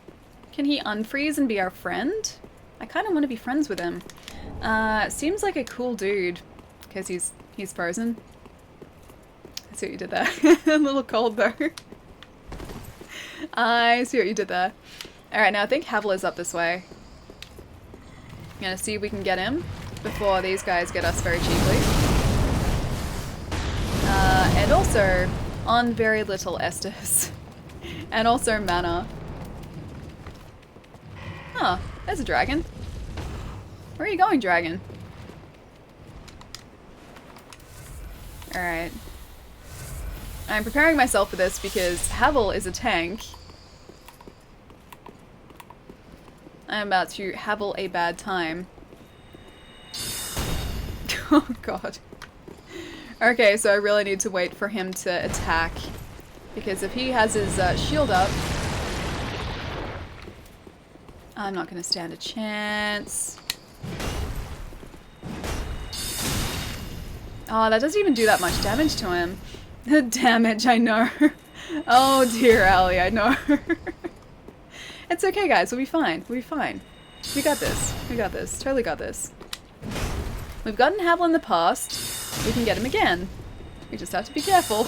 S1: Can he unfreeze and be our friend? I kind of want to be friends with him. Seems like a cool dude, because he's frozen. I see what you did there. A little cold though. I see what you did there. Alright, now I think Havel is up this way. I'm gonna see if we can get him before these guys get us very cheaply. And also, on very little Estus. And also mana. Oh, there's a dragon. Where are you going, dragon? Alright. I'm preparing myself for this because Havel is a tank. I'm about to Havel a bad time. Oh god. Okay, so I really need to wait for him to attack. Because if he has his shield up, I'm not going to stand a chance. Oh, that doesn't even do that much damage to him. The damage, I know. Oh dear, Allie, I know. It's okay, guys. We'll be fine. We'll be fine. We got this. We got this. Totally got this. We've gotten Havel in the past. We can get him again. We just have to be careful.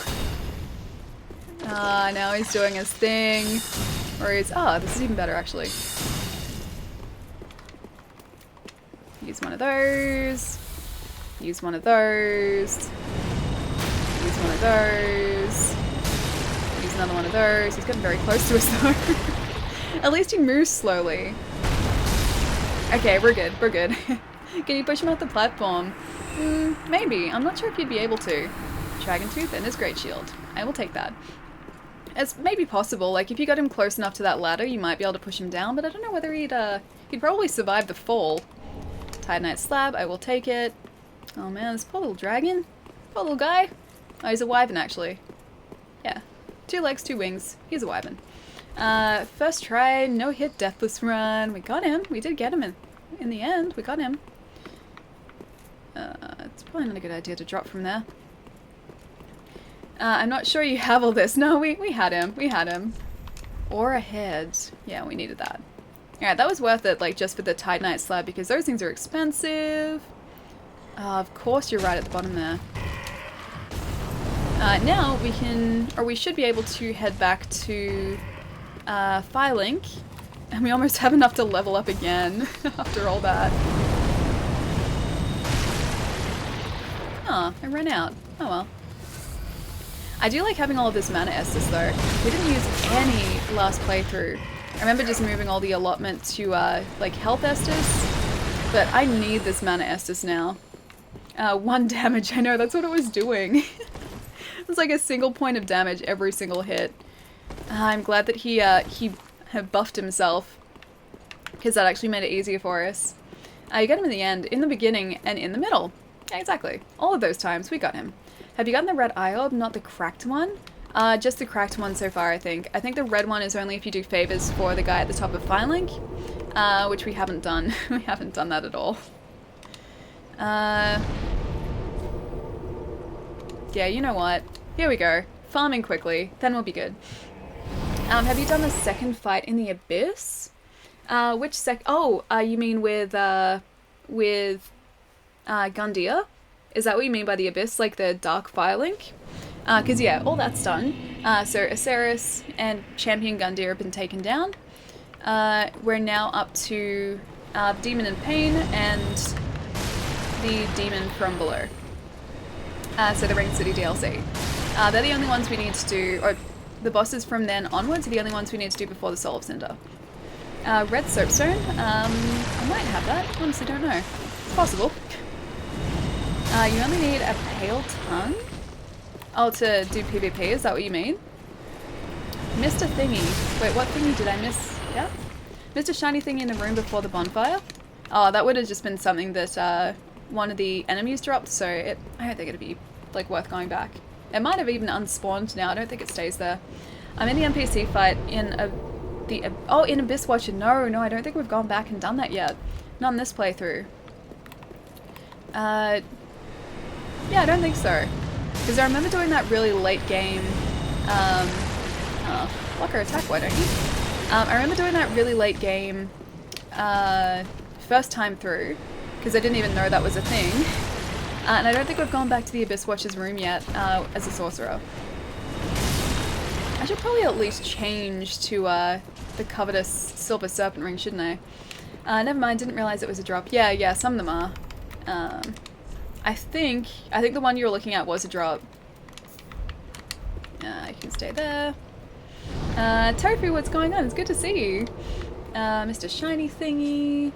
S1: Now he's doing his thing. Or he's... Ah, this is even better, actually. Use one of those. Use one of those. one of those. Use another one of those. He's getting very close to us though. At least he moves slowly. Okay, we're good. We're good. Can you push him off the platform? Maybe. I'm not sure if you'd be able to. Dragon Tooth and his Great Shield. I will take that. It's maybe possible. Like, if you got him close enough to that ladder, you might be able to push him down, but I don't know whether he'd probably survive the fall. Titanite Slab, I will take it. Oh man, this poor little dragon. Poor little guy. Oh, he's a wyvern, actually. Yeah. 2 legs, 2 wings. He's a wyvern. First try, no hit, deathless run. We got him. We did get him in the end. We got him. It's probably not a good idea to drop from there. I'm not sure you have all this. No, we had him. We had him. Or a head. Yeah, we needed that. Alright, that was worth it, like, just for the Titanite Slab, because those things are expensive. Of course you're right at the bottom there. Now we can, or we should be able to head back to Firelink, and we almost have enough to level up again after all that. Oh, I ran out. Oh well. I do like having all of this mana Estus though. We didn't use any last playthrough. I remember just moving all the allotment to like health Estus, but I need this mana Estus now. 1 damage, I know, that's what it was doing. It's like a single point of damage every single hit. I'm glad that he had buffed himself, because that actually made it easier for us. You got him in the end, in the beginning, and in the middle. Yeah, exactly. All of those times, we got him. Have you gotten the red eye orb, not the cracked one? Just the cracked one so far, I think. I think the red one is only if you do favors for the guy at the top of Firelink, which we haven't done. We haven't done that at all. Yeah, you know what? Here we go. Farming quickly, then we'll be good. Have you done the second fight in the Abyss? Which oh, you mean with Gundyr? Is that what you mean by the Abyss, like the Dark Firelink? Because yeah, all that's done. So Aceris and Champion Gundyr have been taken down. We're now up to Demon in Pain and the Demon from Below. So the Ring City DLC. They're the only ones we need to do, or the bosses from then onwards are the only ones we need to do before the Soul of Cinder. Red Soapstone, I might have that, honestly don't know. It's possible. You only need a Pale Tongue? Oh, to do PvP, is that what you mean? Mr. Thingy. Wait, what thingy did I miss? Yeah? Mr. Shiny Thingy in the room before the bonfire? Oh, that would have just been something that one of the enemies dropped, so I don't think it'd be like worth going back. It might have even unspawned now, I don't think it stays there. I'm in the NPC fight in in Abyss Watcher. No, I don't think we've gone back and done that yet. Not in this playthrough. Yeah, I don't think so. Because I remember doing that really late game, block or attack, why don't you? I remember doing that really late game, first time through, because I didn't even know that was a thing. And I don't think we've gone back to the Abyss Watcher's room yet, as a sorcerer. I should probably at least change to, the covetous Silver Serpent Ring, shouldn't I? Never mind, didn't realize it was a drop. Yeah, some of them are. I think the one you were looking at was a drop. You can stay there. Tofu, what's going on? It's good to see you. Mr. Shiny Thingy.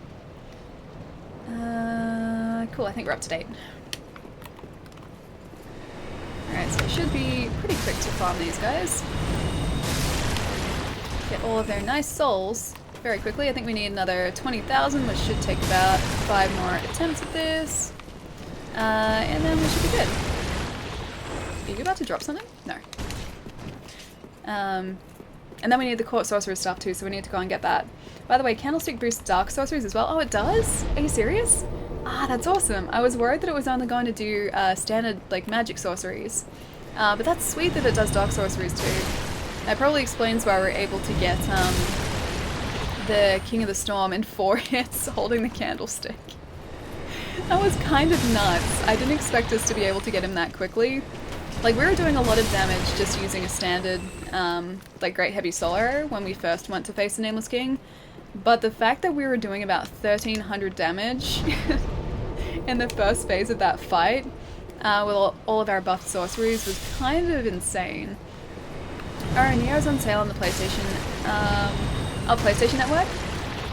S1: Cool, I think we're up to date. Alright, so it should be pretty quick to farm these guys. Get all of their nice souls very quickly. I think we need another 20,000, which should take about 5 more attempts at this. And then we should be good. Are you about to drop something? No. And then we need the Court Sorcerer's stuff too, so we need to go and get that. By the way, Candlestick boosts Dark Sorceries as well. Oh, it does? Are you serious? Ah, that's awesome. I was worried that it was only going to do standard, like, magic sorceries. But that's sweet that it does Dark Sorceries too. That probably explains why we're able to get the King of the Storm in 4 hits holding the candlestick. That was kind of nuts. I didn't expect us to be able to get him that quickly. Like, we were doing a lot of damage just using a standard, like, Great Heavy Soul Arrow when we first went to face the Nameless King. But the fact that we were doing about 1,300 damage in the first phase of that fight with all of our buffed sorceries was kind of insane. Oh, Neo's on sale on the PlayStation, PlayStation Network?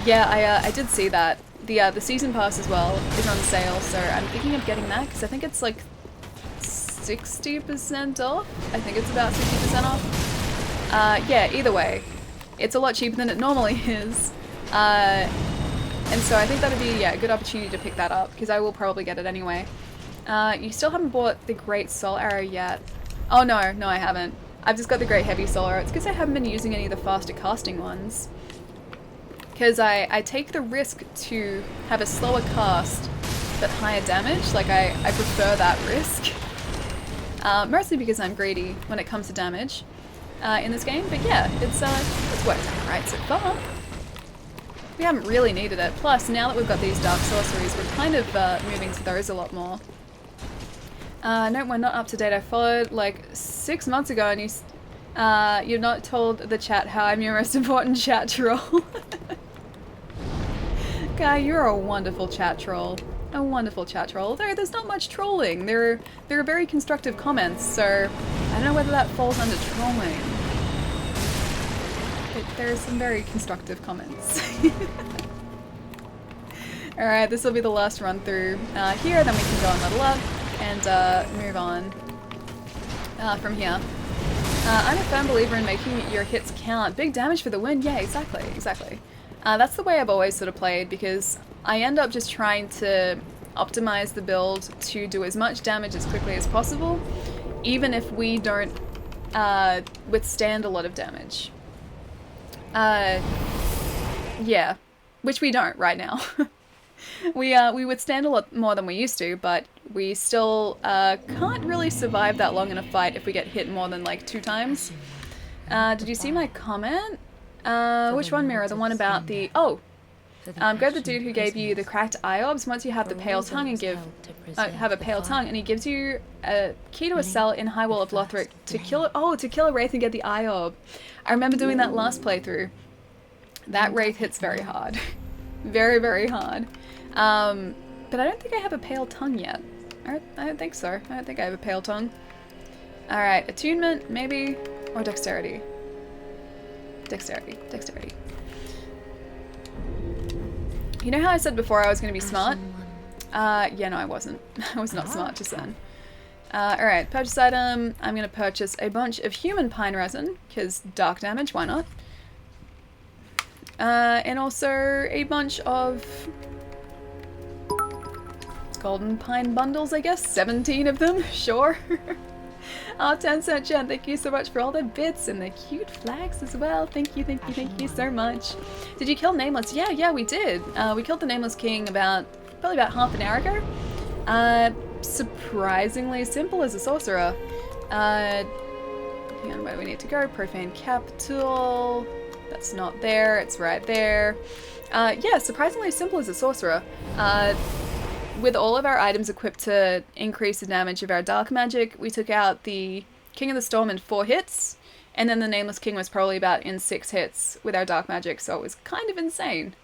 S1: Yeah, I did see that. The season pass as well is on sale, so I'm thinking of getting that because I think it's like 60% off. I think it's about 60% off. Yeah, either way, it's a lot cheaper than it normally is. And so I think that'd be, yeah, a good opportunity to pick that up because I will probably get it anyway. You still haven't bought the Great Soul Arrow yet. Oh no, I haven't. I've just got the Great Heavy Soul Arrow. It's because I haven't been using any of the faster casting ones. Because I take the risk to have a slower cast but higher damage. Like, I prefer that risk. Mostly because I'm greedy when it comes to damage in this game. But yeah, it's worked out right so far. We haven't really needed it. Plus, now that we've got these Dark Sorceries, we're kind of moving to those a lot more. No, we're not up to date. I followed like 6 months ago and you've not told the chat how I'm your most important chat troll. Guy, you're a wonderful chat troll. A wonderful chat troll. Although there's not much trolling. There are very constructive comments, so I don't know whether that falls under trolling. But there are some very constructive comments. Alright, this will be the last run through here, then we can go and level up and move on from here. I'm a firm believer in making your hits count. Big damage for the win. Yeah, exactly. That's the way I've always sort of played because I end up just trying to optimize the build to do as much damage as quickly as possible, even if we don't withstand a lot of damage. Yeah, which we don't right now. We withstand a lot more than we used to, but we still can't really survive that long in a fight if we get hit more than like 2 times. Did you see my comment? Which one, Mira? The one about the... Oh! Go to the dude who gave you the cracked eye orbs. Once you have the pale tongue and have a pale tongue, and he gives you a key to a cell in High Wall of Lothric to kill it. Oh, to kill a wraith and get the eye orb. I remember doing that last playthrough. That wraith hits very hard. Very, very hard. But I don't think I have a pale tongue yet. I don't think so. I don't think I have a pale tongue. Alright, attunement, maybe, or dexterity. Dexterity. You know how I said before I was going to be smart? Yeah, no, I wasn't. I was not smart just then. Alright, purchase item. I'm going to purchase a bunch of human pine resin, because dark damage, why not? And also a bunch of golden pine bundles, I guess. 17 of them, sure. Oh, 10-cent Jen, thank you so much for all the bits and the cute flags as well. Thank you so much. Did you kill Nameless? Yeah, we did. We killed the Nameless King probably about half an hour ago. Surprisingly simple as a sorcerer. Hang on, where do we need to go? Profane Capital. That's not there, it's right there. Yeah, surprisingly simple as a sorcerer. With all of our items equipped to increase the damage of our dark magic, we took out the King of the Storm in 4 hits, and then the Nameless King was probably about in 6 hits with our dark magic, so it was kind of insane.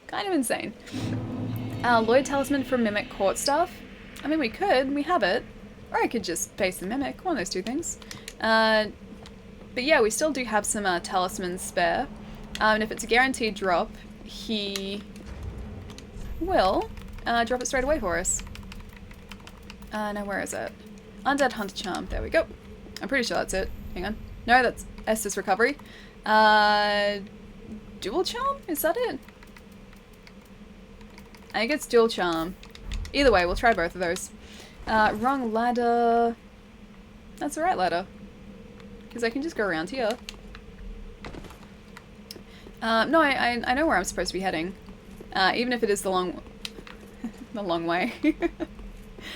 S1: Lloyd Talisman for Mimic Court Staff. I mean, we have it. Or I could just face the Mimic, one of those 2 things. But yeah, we still do have some talismans spare. And if it's a guaranteed drop, he will drop it straight away for us. Now where is it? Undead Hunter Charm, there we go. I'm pretty sure that's it. Hang on. No, that's Estus Recovery. Dual Charm? Is that it? I think it's Dual Charm. Either way, we'll try both of those. Wrong ladder. That's the right ladder. Because I can just go around here. No, I know where I'm supposed to be heading. Even if it is the long way.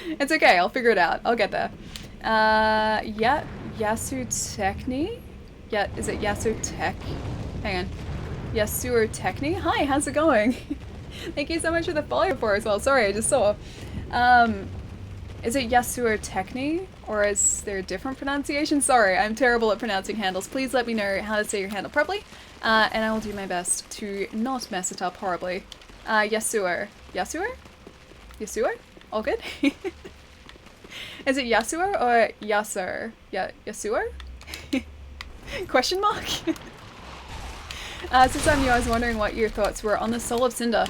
S1: It's okay, I'll figure it out. I'll get there. Yeah, Yasutechni? Yeah, is it Yasutech? Hang on. Yasuotechni? Hi, how's it going? Thank you so much for the follow before as well. Sorry, I just saw. Is it Yasuotechni? Or is there a different pronunciation? Sorry, I'm terrible at pronouncing handles. Please let me know how to say your handle properly. And I will do my best to not mess it up horribly. Yasuo. Yasuo? All good? Is it Yasuo or Yasur? Yasuo? Question mark? Since I'm new, I was wondering what your thoughts were on the Soul of Cinder.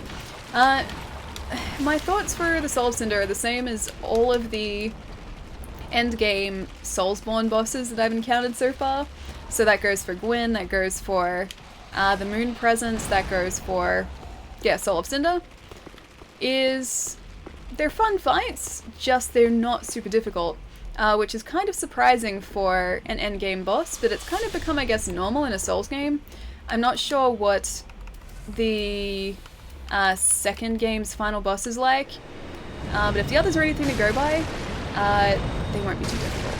S1: My thoughts for the Soul of Cinder are the same as all of the endgame Soulsborne bosses that I've encountered so far. So that goes for Gwyn, that goes for the Moon Presence, that goes for, yeah, Soul of Cinder. They're fun fights, just they're not super difficult, which is kind of surprising for an endgame boss, but it's kind of become, I guess, normal in a Souls game. I'm not sure what the second game's final boss is like, but if the others are anything to go by, they won't be too difficult.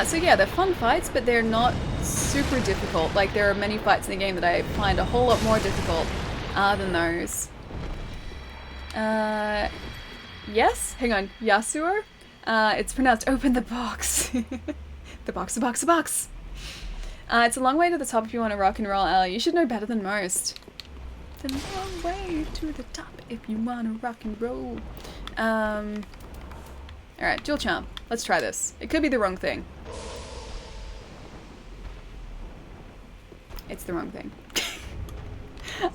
S1: So yeah, they're fun fights, but they're not super difficult. Like, there are many fights in the game that I find a whole lot more difficult than those. Yes? Hang on. Yasuo? It's pronounced open the box. The box, the box, the box. It's a long way to the top if you want to rock and roll, Ellie. You should know better than most. The long way to the top if you want to rock and roll. Alright, dual charm. Let's try this. It could be the wrong thing. It's the wrong thing.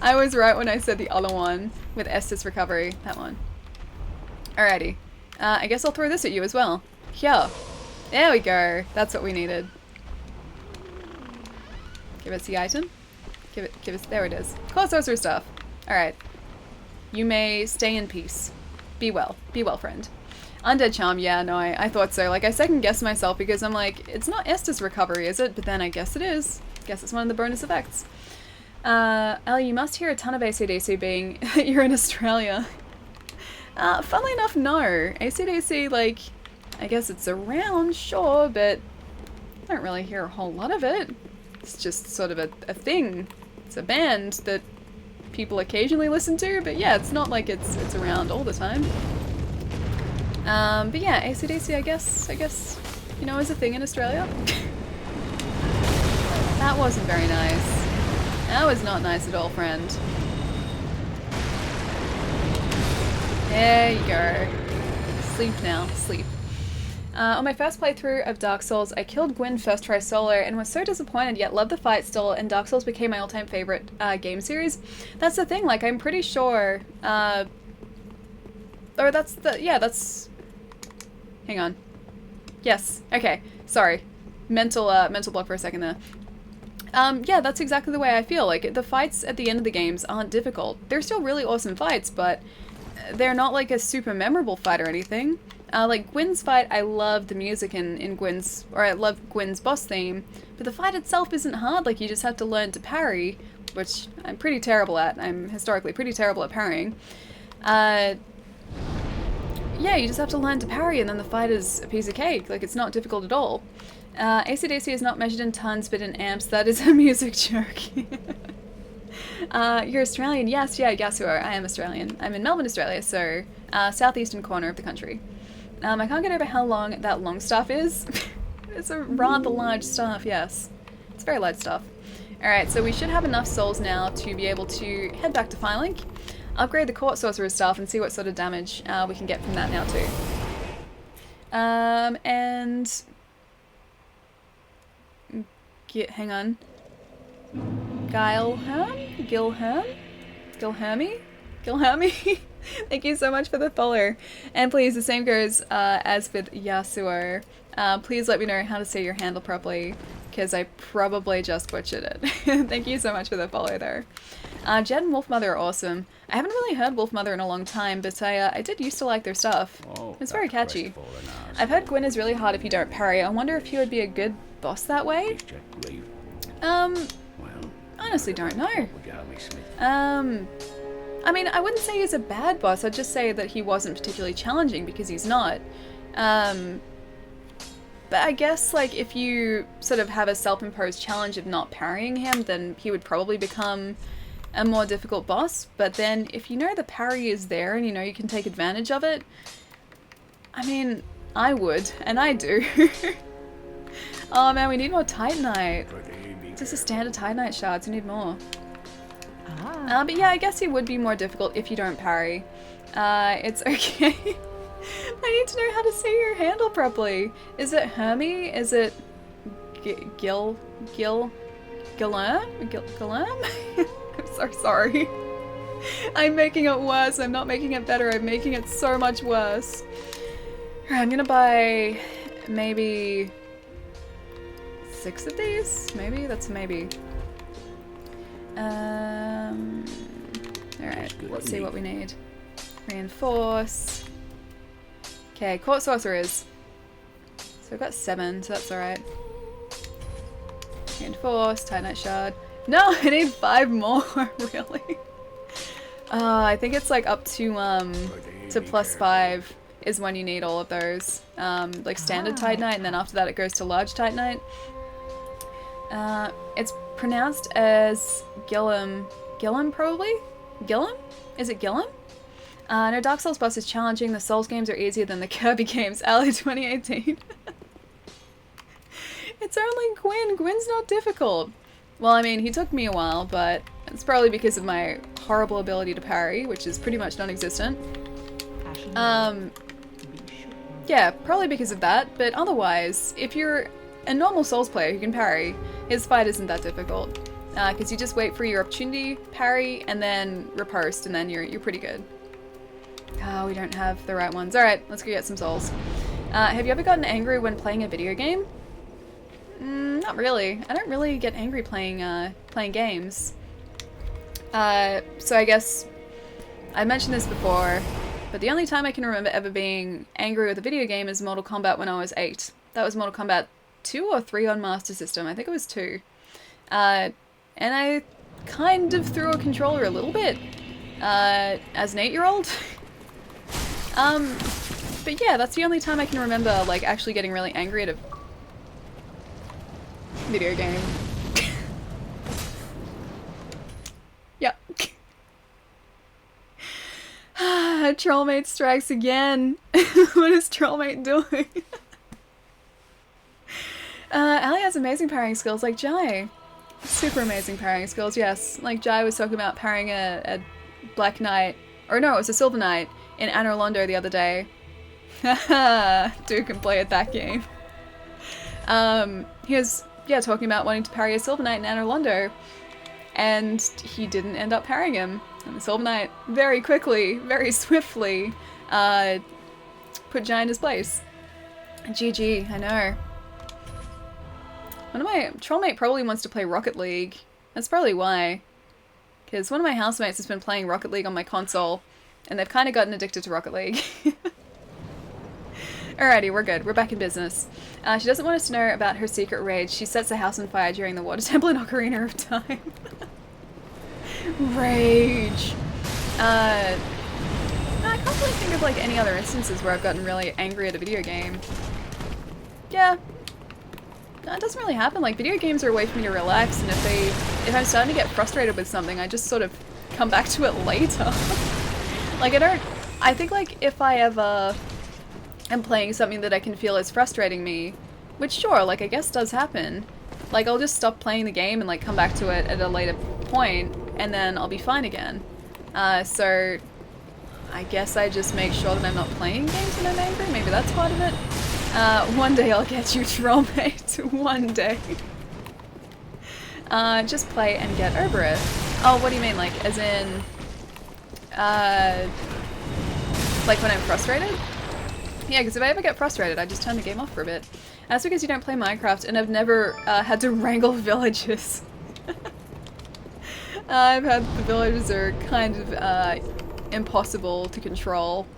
S1: I was right when I said the other one with Estus Recovery. That one. Alrighty. I guess I'll throw this at you as well. Here. There we go. That's what we needed. Give us the item. Give us, there it is. Core sorcerer stuff. Alright. You may stay in peace. Be well. Be well, friend. Undead Charm, yeah, no, I thought so. Like, I second guessed myself because I'm like, it's not Estus Recovery, is it? But then I guess it is. Guess it's one of the bonus effects. Ellie, you must hear a ton of AC/DC being you're in Australia. Funnily enough, no. AC/DC, like, I guess it's around, sure, but I don't really hear a whole lot of it. It's just sort of a thing. It's a band that people occasionally listen to, but yeah, it's not like it's around all the time. But yeah, AC/DC, I guess, you know, is a thing in Australia. That wasn't very nice. That was not nice at all, friend. There you go. Sleep now, sleep. On my first playthrough of Dark Souls, I killed Gwyn first try solo and was so disappointed, yet loved the fight still, and Dark Souls became my all-time favorite game series. That's the thing, like, I'm pretty sure, or that's the, yeah, that's, hang on. Yes, okay, sorry. Mental block for a second there. Yeah, that's exactly the way I feel. Like, the fights at the end of the games aren't difficult. They're still really awesome fights, but they're not like a super memorable fight or anything. Like Gwyn's fight, I love the music in Gwyn's, or I love Gwyn's boss theme, but the fight itself isn't hard. Like, you just have to learn to parry, which I'm pretty terrible at. I'm historically pretty terrible at parrying. Yeah, you just have to learn to parry, and then the fight is a piece of cake. Like, it's not difficult at all. AC/DC is not measured in tons, but in amps. That is a music joke. You're Australian? Yes, yeah, Yasuo. I am Australian. I'm in Melbourne, Australia, so southeastern corner of the country. I can't get over how long that long staff is. It's a rather large staff, yes. It's very large staff. Alright, so we should have enough souls now to be able to head back to Firelink, upgrade the Court Sorcerer staff, and see what sort of damage we can get from that now too. And... hang on. Gilhermy? Thank you so much for the follow. And please, the same goes as with Yasuo. Please let me know how to say your handle properly, because I probably just butchered it. Thank you so much for the follow though. Jed and Wolfmother are awesome. I haven't really heard Wolfmother in a long time, but I did used to like their stuff. It's very catchy. I've heard Gwyn is really hard if you don't parry. I wonder if he would be a good boss that way? Honestly don't know. I mean, I wouldn't say he's a bad boss, I'd just say that he wasn't particularly challenging, because he's not. But I guess, like, if you sort of have a self-imposed challenge of not parrying him, then he would probably become a more difficult boss. But then, if you know the parry is there and you know you can take advantage of it, I mean, I would, and I do. Oh man, we need more Titanite. Just a standard Titanite shards, we need more. But yeah, I guess he would be more difficult if you don't parry. It's okay. I need to know how to say your handle properly. Is it Hermie? Is it Guillerm? I'm so sorry. I'm making it worse. I'm not making it better. I'm making it so much worse. Alright, I'm gonna buy maybe 6 of these? Maybe? That's a maybe. Alright, let's see what we need. Reinforce. Okay, court sorcerers. So we've got 7, so that's alright. Reinforce, Titanite shard. No, I need 5 more, really. I think it's like up to +5 is when you need all of those. Like standard Titanite, and then after that it goes to large Titanite. It's pronounced as Gillum. Gillum, probably? Gillum? Is it Gillum? No, Dark Souls boss is challenging. The Souls games are easier than the Kirby games. Ali 2018. It's only Gwyn. Gwyn's not difficult. Well, I mean, he took me a while, but it's probably because of my horrible ability to parry, which is pretty much non-existent. Yeah, probably because of that, but otherwise, if you're a normal Souls player who can parry, his fight isn't that difficult. Because you just wait for your opportunity, parry, and then riposte, and then you're pretty good. Oh, we don't have the right ones. Alright, let's go get some souls. Have you ever gotten angry when playing a video game? Not really. I don't really get angry playing games. So I guess I mentioned this before, but the only time I can remember ever being angry with a video game is Mortal Kombat when I was 8. That was Mortal Kombat 2 or 3 on Master System. I think it was 2. And I kind of threw a controller a little bit as an 8-year-old. But yeah, that's the only time I can remember like actually getting really angry at a video game. Yep. Trollmate strikes again. What is Trollmate doing? Ali has amazing parrying skills like Jai. Super amazing parrying skills, yes. Like Jai was talking about parrying a Black Knight, or no, it was a Silver Knight in Anor Londo the other day. Haha, dude can play at that game. He was, yeah, talking about wanting to parry a Silver Knight in Anor Londo, and he didn't end up parrying him. And the Silver Knight very quickly, very swiftly, put Jai in his place. GG, I know. One of my Trollmate probably wants to play Rocket League. That's probably why. Because one of my housemates has been playing Rocket League on my console, and they've kind of gotten addicted to Rocket League. Alrighty, we're good. We're back in business. She doesn't want us to know about her secret rage. She sets the house on fire during the Water Temple in Ocarina of Time. Rage. I can't really think of like any other instances where I've gotten really angry at a video game. Yeah. No, it doesn't really happen. Like, video games are a way for me to relax, and if I'm starting to get frustrated with something, I just sort of come back to it later. Like, I think, like, if I ever am playing something that I can feel is frustrating me, which, sure, like, I guess does happen, like, I'll just stop playing the game and, like, come back to it at a later point, and then I'll be fine again. So, I guess I just make sure that I'm not playing games when I'm angry. Maybe that's part of it. One day I'll get you, Trollmate. One day. Just play and get over it. Oh, what do you mean? Like, as in... like when I'm frustrated? Yeah, because if I ever get frustrated, I just turn the game off for a bit. That's because you don't play Minecraft and I've never had to wrangle villagers. I've had the villagers are kind of impossible to control.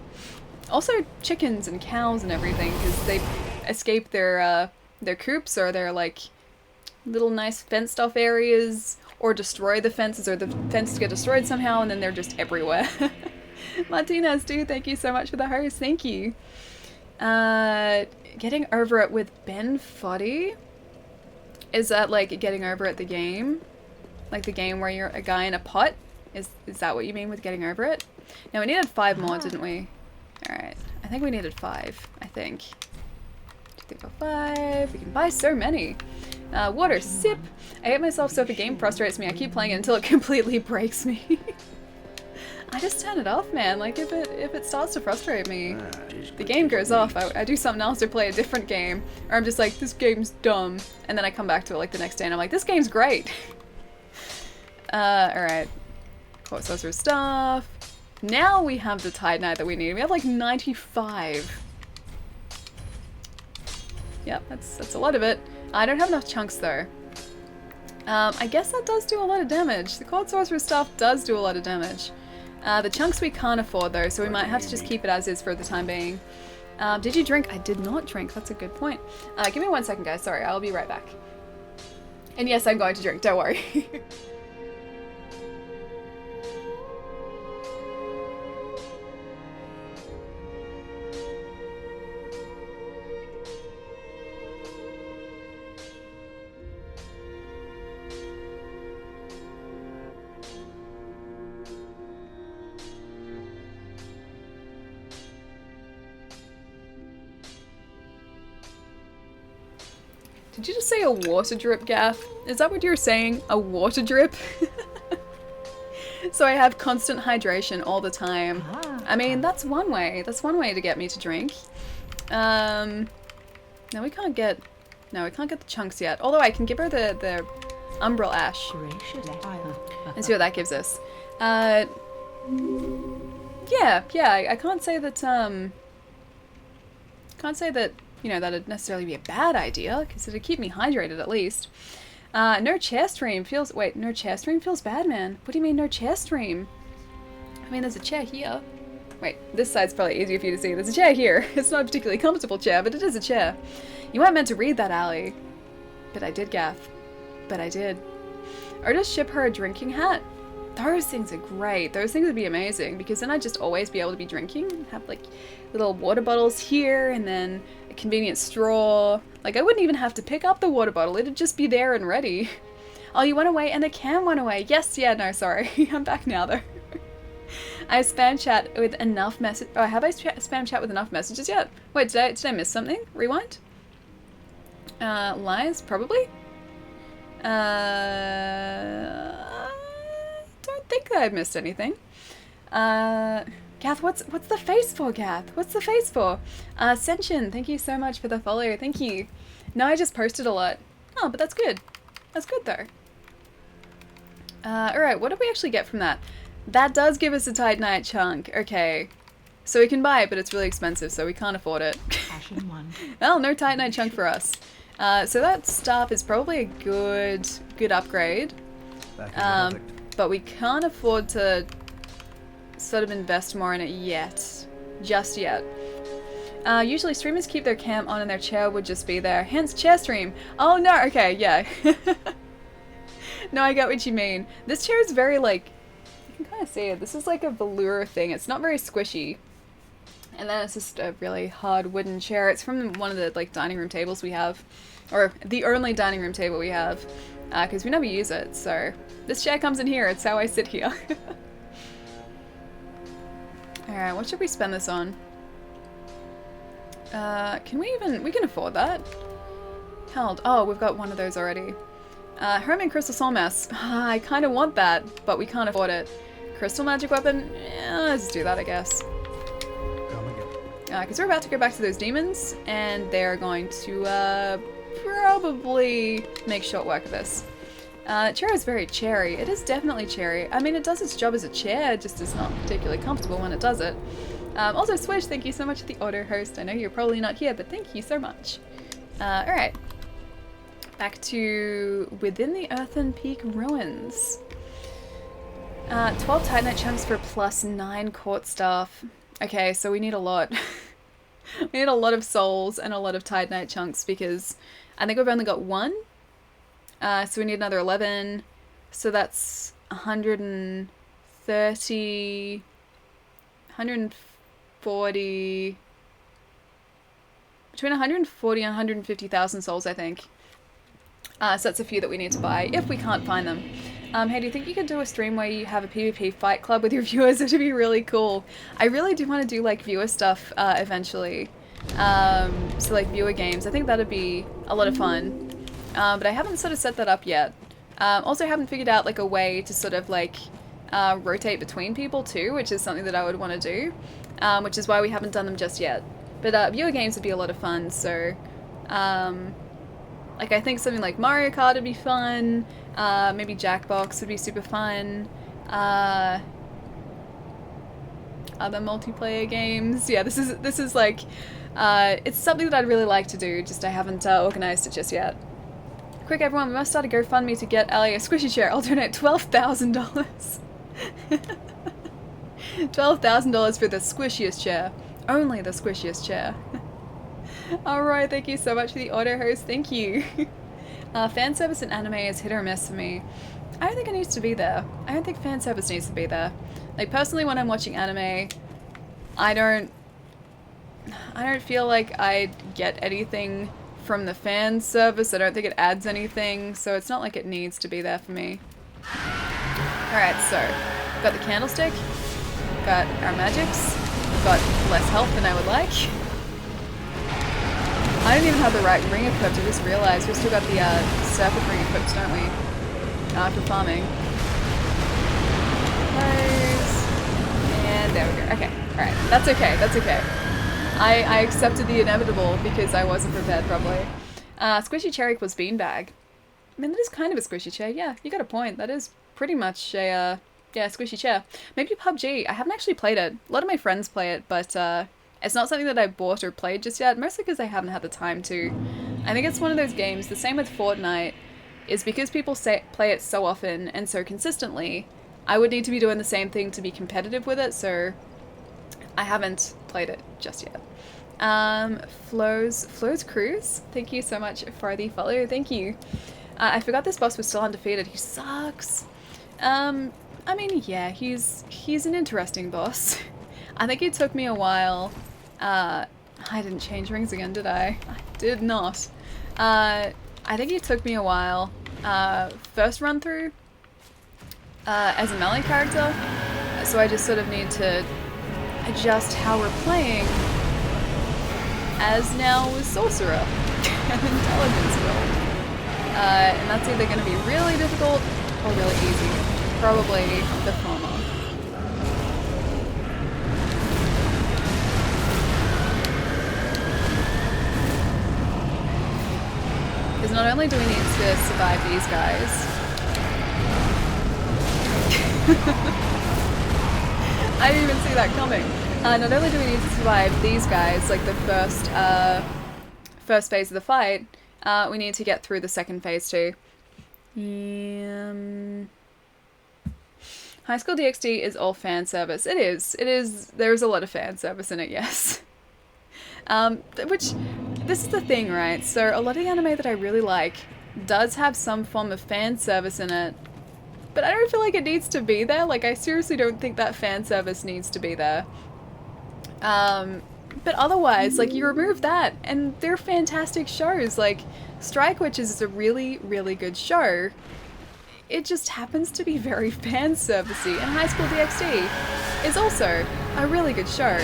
S1: Also chickens and cows and everything, because they escape their coops or their like little nice fenced off areas, or destroy the fences, or the fences get destroyed somehow, and then they're just everywhere. Martinez, dude, thank you so much for the host. Thank you. Getting over it with Ben Foddy? Is that like getting over it the game? Like the game where you're a guy in a pot? Is that what you mean with getting over it? Now we needed 5 more, didn't we? Alright, I think we needed 5, I think. 2, 3, 4, 5. We can buy so many. Water, sip. I hate myself, so if a game frustrates me, I keep playing it until it completely breaks me. I just turn it off, man. Like if it starts to frustrate me, the game goes off. I do something else or play a different game, or I'm just like, this game's dumb, and then I come back to it like the next day and I'm like, this game's great. Alright. Court Sorcerer stuff. Now we have the Titanite that we need. We have like 95. Yep, that's a lot of it. I don't have enough chunks though. I guess that does do a lot of damage. The Court Sorcerer stuff does do a lot of damage. The chunks we can't afford though, so we might have to just keep it as is for the time being. Did you drink? I did not drink. That's a good point. Give me 1 second, guys. Sorry, I'll be right back. And yes, I'm going to drink. Don't worry. Did you just say a water drip, Gath? Is that what you're saying? A water drip? So I have constant hydration all the time. I mean, that's one way. That's one way to get me to drink. No, we can't get the chunks yet. Although I can give her the Umbral Ash. And see what that gives us. Yeah, I can't say that, you know, that'd necessarily be a bad idea, because it'd keep me hydrated at least. No chair stream feels- wait, no chair stream feels bad, man. What do you mean no chair stream? I mean, there's a chair here. Wait, this side's probably easier for you to see. There's a chair here. It's not a particularly comfortable chair, but it is a chair. You weren't meant to read that, Allie. But I did, Gath. But I did. Or just ship her a drinking hat. Those things are great. Those things would be amazing, because then I'd just always be able to be drinking. Have like little water bottles here, and then a convenient straw. Like I wouldn't even have to pick up the water bottle. It'd just be there and ready. Oh, you went away and the cam went away. Yes, yeah, no, sorry. I'm back now though. I spam chat with enough message. Oh, have I spam chat with enough messages yet? Wait, did I miss something? Rewind? Lies? Probably? Don't think that I've missed anything. Gath, what's the face for, Gath? What's the face for? Senshin, thank you so much for the follow. Thank you. No, I just posted a lot. Oh, but that's good. That's good though. Alright, what did we actually get from that? That does give us a Titanite chunk. Okay. So we can buy it, but it's really expensive, so we can't afford it. Well, no Titanite chunk for us. So that staff is probably a good upgrade. But we can't afford to sort of invest more in it yet. Just yet. Usually streamers keep their cam on and their chair would just be there. Hence chair stream. Oh no, okay, yeah. No, I get what you mean. This chair is very like, you can kind of see it. This is like a velour thing. It's not very squishy. And then it's just a really hard wooden chair. It's from one of the like dining room tables we have. Or the only dining room table we have. Because we never use it, so this chair comes in here. It's how I sit here. Alright, what should we spend this on? We can afford that. Held. Oh, we've got one of those already. Hermit Crystal Soul Mass. I kind of want that, but we can't afford it. Crystal Magic Weapon? Yeah, let's do that, I guess. Because we're about to go back to those demons, and they're going to, probably make short work of this. Chair is very cherry. It is definitely cherry. I mean, it does its job as a chair, just is not particularly comfortable when it does it. Also, Swish, thank you so much for the auto host. I know you're probably not here, but thank you so much. Alright. Back to Within the Earthen Peak Ruins. 12 Titanite chunks for plus 9 court staff. Okay, so we need a lot. We need a lot of souls and a lot of Titanite chunks because I think we've only got one. So we need another 11. So that's 130, 140, between 140 and 150,000 souls, I think. So that's a few that we need to buy if we can't find them. Hey, do you think you could do a stream where you have a PvP fight club with your viewers? It would be really cool. I really do want to do like viewer stuff eventually. So like viewer games. I think that'd be a lot of fun. But I haven't sort of set that up yet. Also haven't figured out like a way to sort of like rotate between people too, which is something that I would want to do, which is why we haven't done them just yet. But viewer games would be a lot of fun, so like I think something like Mario Kart would be fun, maybe Jackbox would be super fun, other multiplayer games. Yeah, this is like, it's something that I'd really like to do, just I haven't organised it just yet. Quick everyone, we must start a GoFundMe to get Ellie a squishy chair. I'll donate $12,000. $12,000 for the squishiest chair. Only the squishiest chair. Alright, thank you so much for the auto host, thank you. Fan service in anime is hit or miss for me. I don't think it needs to be there. I don't think fan service needs to be there. Like personally when I'm watching anime, I don't feel like I get anything from the fan service. I don't think it adds anything, so it's not like it needs to be there for me. Alright, so we've got the candlestick, got our magics, got less health than I would like. I don't even have the right ring equipped, I just realized we've still got the serpent ring equipped, don't we? For farming. Close. And there we go. Okay, alright, that's okay, that's okay. I accepted the inevitable because I wasn't prepared probably. Squishy chair equals beanbag. I mean, that is kind of a squishy chair. Yeah, you got a point. That is pretty much a, yeah, squishy chair. Maybe PUBG. I haven't actually played it. A lot of my friends play it, but it's not something that I bought or played just yet, mostly because I haven't had the time to. I think it's one of those games, the same with Fortnite, is because people play it so often and so consistently, I would need to be doing the same thing to be competitive with it, so I haven't played it just yet. Flo's Cruise, thank you so much for the follow, thank you. I forgot this boss was still undefeated, he sucks. I mean, yeah, he's an interesting boss. I think it took me a while, I didn't change rings again, did I? I did not. I think it took me a while, first run through, as a melee character, so I just sort of need to adjust how we're playing as now with Sorcerer and Intelligence build. And that's either going to be really difficult or really easy. Probably the former. Because not only do we need to survive these guys, I didn't even see that coming. Not only do we need to survive these guys, like the first phase of the fight, we need to get through the second phase too. High School DxD is all fan service. It is, there's a lot of fan service in it, yes. Which, this is the thing, right? So a lot of the anime that I really like does have some form of fan service in it, but I don't feel like it needs to be there. Like, I seriously don't think that fan service needs to be there. But otherwise, like, you remove that, and they're fantastic shows. Like, Strike Witches is a really, really good show. It just happens to be very fan servicey, and High School DxD is also a really good show,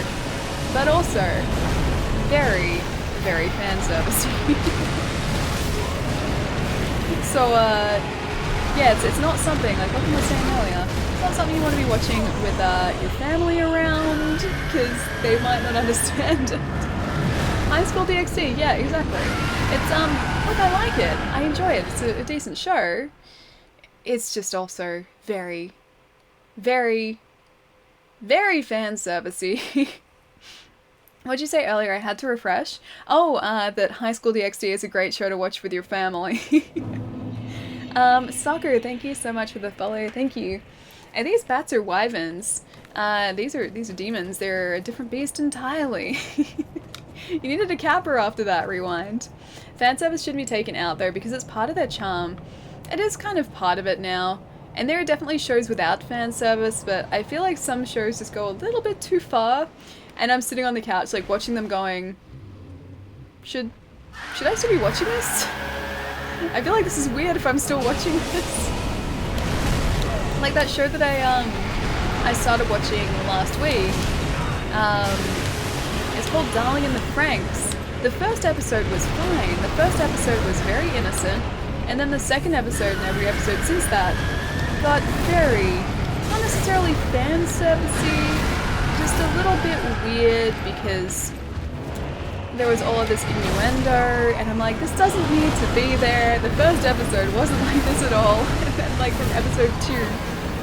S1: but also very, very fan servicey. So, yeah, it's not something, like what I was saying earlier, it's not something you want to be watching with your family around, because they might not understand it. High School DxD, yeah, exactly. It's, look, I like it. I enjoy it. It's a decent show. It's just also very, very, very fan servicey. What'd you say earlier? I had to refresh. Oh, that High School DxD is a great show to watch with your family. Soccer, thank you so much for the follow. Thank you. And these bats are wyverns. These are demons. They're a different beast entirely. You needed a capper after that, rewind. Fan service shouldn't be taken out though because it's part of their charm. It is kind of part of it now. And there are definitely shows without fan service, but I feel like some shows just go a little bit too far. And I'm sitting on the couch like watching them going, should I still be watching this? I feel like this is weird if I'm still watching this. Like that show that I started watching last week. It's called Darling in the Franxx. The first episode was fine. The first episode was very innocent. And then the second episode and every episode since that got very, not necessarily fan servicey, just a little bit weird because there was all of this innuendo, and I'm like, this doesn't need to be there. The first episode wasn't like this at all, and then like from episode 2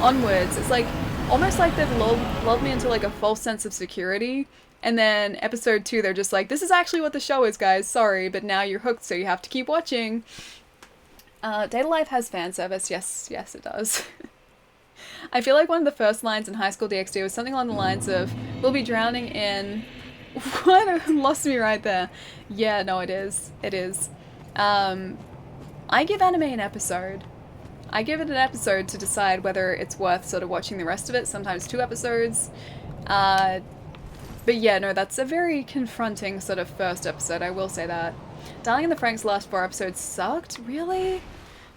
S1: onwards, it's like almost like they've lulled me into like a false sense of security, and then episode 2 they're just like, this is actually what the show is, guys, sorry, but now you're hooked, so you have to keep watching. Data Life has fan service, yes it does. I feel like one of the first lines in High School DxD was something along the lines of, we'll be drowning in... What? Lost me right there. Yeah, no, it is. It is. I give anime an episode. I give it an episode to decide whether it's worth sort of watching the rest of it, sometimes 2 episodes. But yeah, no, that's a very confronting sort of first episode, I will say that. Darling in the Frank's last 4 episodes sucked? Really?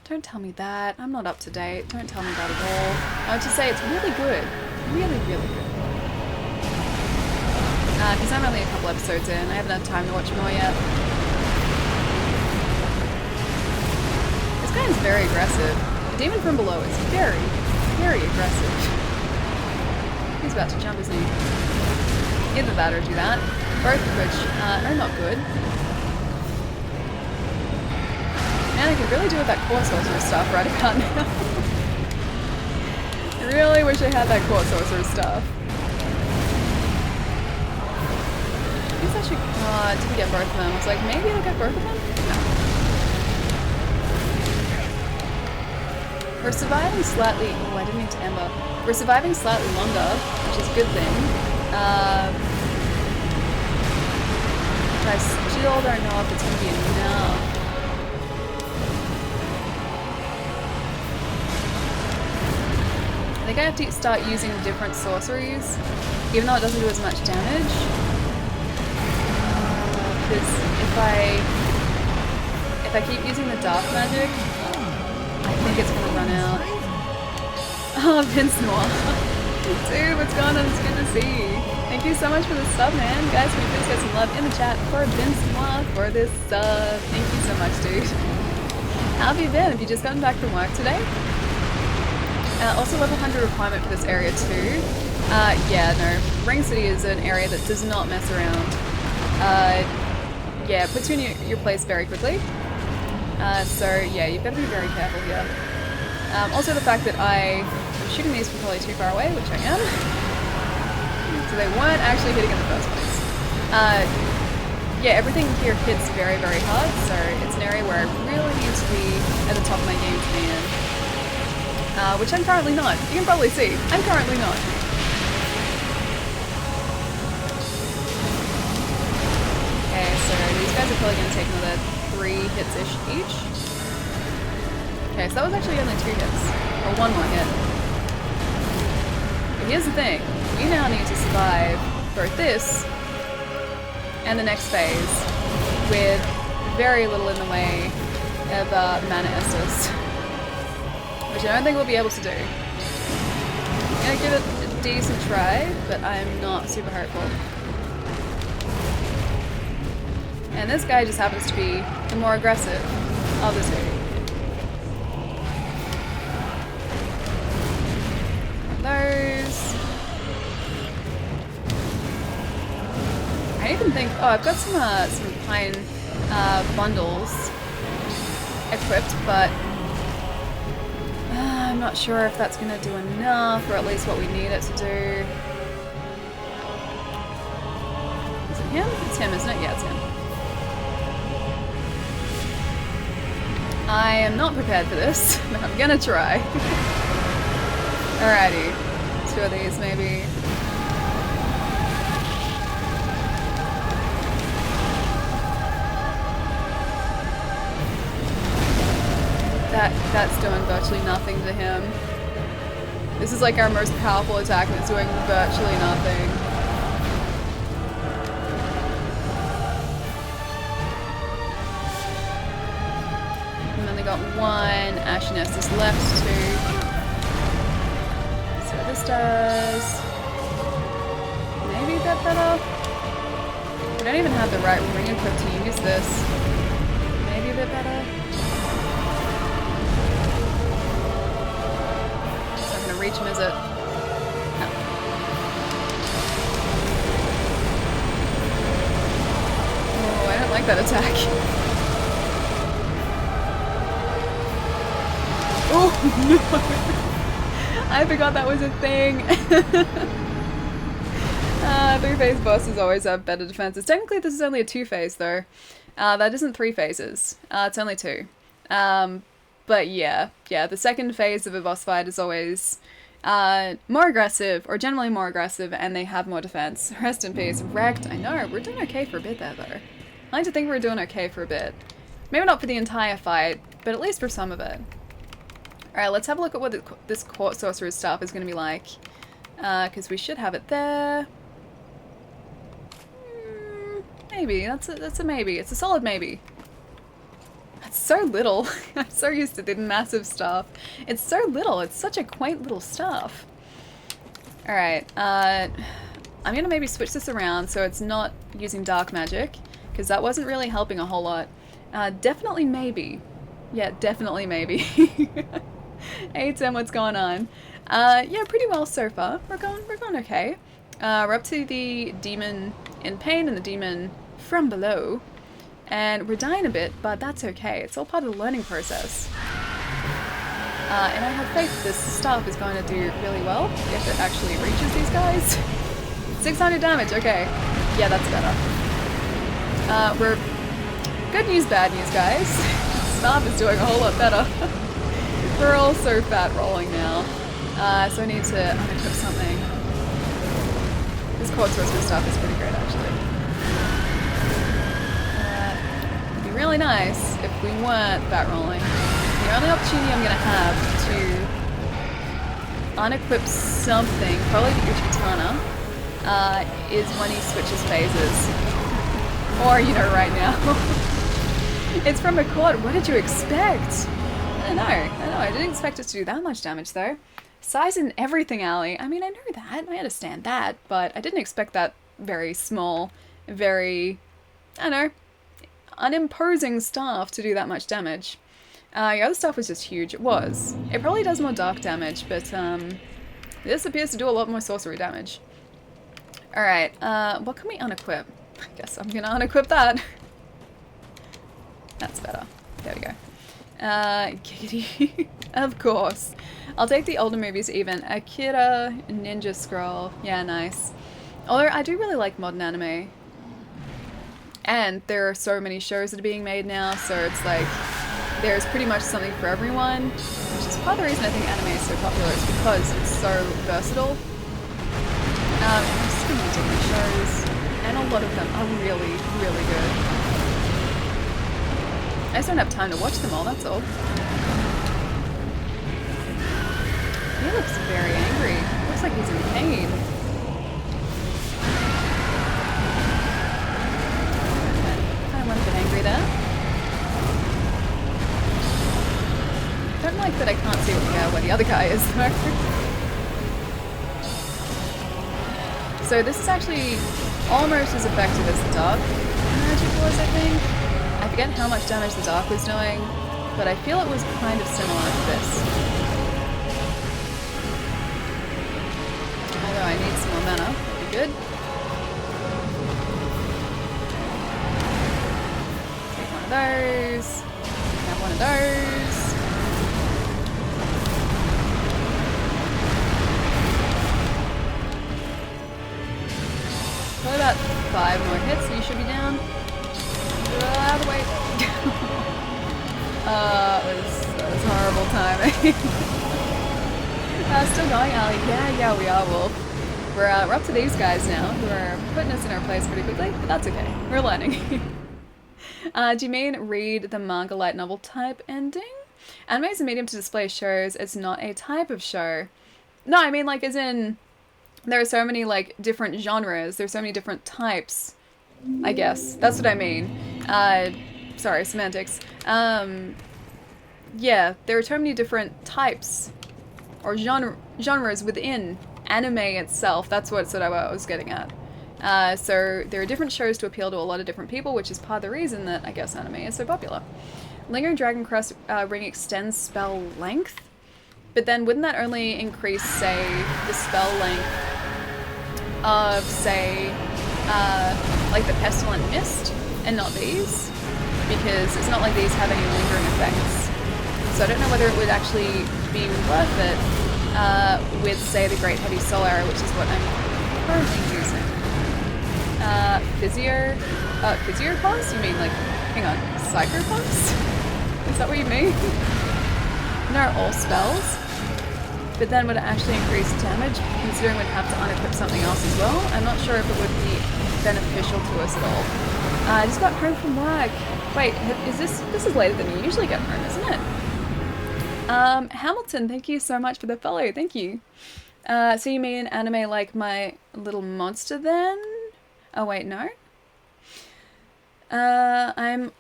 S1: Don't tell me that. I'm not up to date. Don't tell me that at all. I would just say it's really good. Really, really good. Because I'm only a couple episodes in. I haven't had time to watch more yet. This guy is very aggressive. The demon from below is very, very aggressive. He's about to jump, isn't he? Either that or do that. Both of which are not good. Man, I could really do with that core sorcerer stuff right about now. I really wish I had that core sorcerer stuff. I guess I should, did we get both of them? I was like, maybe I'll get both of them? No. We're surviving slightly, oh, I didn't mean to Ember. We're surviving slightly longer, which is a good thing. I still don't know if it's going to be enough. I think I have to start using different sorceries, even though it doesn't do as much damage. Because if I keep using the dark magic, I think it's gonna run out. Oh, Vince Noir. Dude, what's going on? It's good to see you. Thank you so much for the sub, man. Guys, can we please get some love in the chat for Vince Noir for this sub? Thank you so much, dude. How have you been? Have you just gotten back from work today? Also level 100 requirement for this area too. Yeah, no. Ring City is an area that does not mess around. Yeah, puts you in your place very quickly. So yeah, you've got to be very careful here. Also the fact that I'm shooting these from probably too far away, which I am. So they weren't actually hitting in the first place. Yeah, everything here hits very, very hard, so it's an area where I really need to be at the top of my game to be in. Which I'm currently not. You can probably see. I'm currently not. Okay, so these guys are probably going to take another 3 hits-ish each. Okay, so that was actually only 2 hits. Or 1 more hit. But here's the thing. We now need to survive both this and the next phase with very little in the way of mana Estus. Which I don't think we'll be able to do. I'm gonna give it a decent try, but I'm not super hopeful. And this guy just happens to be the more aggressive of the two. Those. I even think, oh, I've got some pine bundles equipped, but I'm not sure if that's going to do enough, or at least what we need it to do. Is it him? It's him, isn't it? Yeah, it's him. I am not prepared for this, but I'm gonna try. Alrighty. 2 of these, maybe. That's doing virtually nothing to him. This is like our most powerful attack and it's doing virtually nothing. We've only got 1 Ashen Estus left too. So this does maybe a bit better. We don't even have the right ring equipped to use this. Maybe a bit better. Reach him, is it? like that attack. Oh no! I forgot that was a thing. Three-phase bosses always have better defenses. Technically, this is only a two-phase though. That isn't three phases. It's only two. But yeah, the second phase of a boss fight is always more aggressive, or generally more aggressive, and they have more defense. Rest in peace. Wrecked. I know, we're doing okay for a bit there, though. I like to think we're doing okay for a bit. Maybe not for the entire fight, but at least for some of it. Alright, let's have a look at what this Court Sorcerer's staff is going to be like. Because we should have it there. Maybe. That's a maybe. It's a solid maybe. It's so little. I'm so used to the massive stuff. It's so little. It's such a quaint little stuff. Alright, I'm gonna maybe switch this around so it's not using dark magic, because that wasn't really helping a whole lot. Definitely maybe. Yeah, definitely maybe. Hey Tim, what's going on? Yeah, pretty well so far. We're going okay. We're up to the demon in pain and the demon from below. And we're dying a bit, but that's okay. It's all part of the learning process. And I have faith this staff is going to do really well if it actually reaches these guys. 600 damage, okay. Yeah, that's better. We're... Good news, bad news, guys. Staff is doing a whole lot better. We're all so fat rolling now. So I need to unequip something. This Court Sorcerer staff is pretty great, actually. Really nice if we weren't bat rolling. The only opportunity I'm gonna have to unequip something, probably the Uchitana, is when he switches phases. Or, you know, right now. It's from a court. What did you expect? I don't know. I didn't expect it to do that much damage though. Size and everything, Ali. I mean, I know that. I understand that, but I didn't expect that very small, very, I don't know, unimposing staff to do that much damage. Your other stuff was just huge. It was. It probably does more dark damage, but this appears to do a lot more sorcery damage. Alright, what can we unequip? I guess I'm gonna unequip that. That's better. There we go. Giggity. Of course. I'll take the older movies even. Akira, Ninja Scroll. Yeah, nice. Although I do really like modern anime. And there are so many shows that are being made now, so it's like there's pretty much something for everyone, which is part of the reason I think anime is so popular. It's because it's so versatile. There's so many different shows, and a lot of them are really, really good. I just don't have time to watch them all, that's all. He looks very angry. Looks like he's in pain. I went a bit angry there. Don't like that I can't see where the other guy is though. So this is actually almost as effective as the dark magic was, I think. I forget how much damage the dark was doing, but I feel it was kind of similar to this. Although I need some more mana, that'd be good. Those. Have one of those. Probably about 5 more hits and you should be down. Out of the way. That was horrible timing. Still going, Ali. Yeah, we are, Wolf. We're up to these guys now, who are putting us in our place pretty quickly, but that's okay. We're learning. Do you mean read the manga light novel type ending? Anime is a medium to display shows. It's not a type of show. No, I mean like as in there are so many like different genres. There's so many different types. I guess that's what I mean. Sorry, semantics. Yeah, there are so many different types or genres within anime itself. That's what I was getting at. So there are different shows to appeal to a lot of different people, which is part of the reason that I guess anime is so popular. Lingering Dragon Crest Ring extends spell length, but then wouldn't that only increase, say, the spell length of, say, like the Pestilent Mist? and not these, because it's not like these have any lingering effects. So I don't know whether it would actually be worth it with, say, the Great Heavy Soul Arrow, which is what I'm currently using. Physio Pulse? You mean like, hang on, Psycho Pulse? Is that what you mean? No, all spells. But then would it actually increase damage, considering we'd have to unequip something else as well? I'm not sure if it would be beneficial to us at all. I just got home from work. Wait, is this is later than you usually get home, isn't it? Hamilton, thank you so much for the follow, thank you. So you mean an anime like My Little Monster then? Oh wait, no? Hang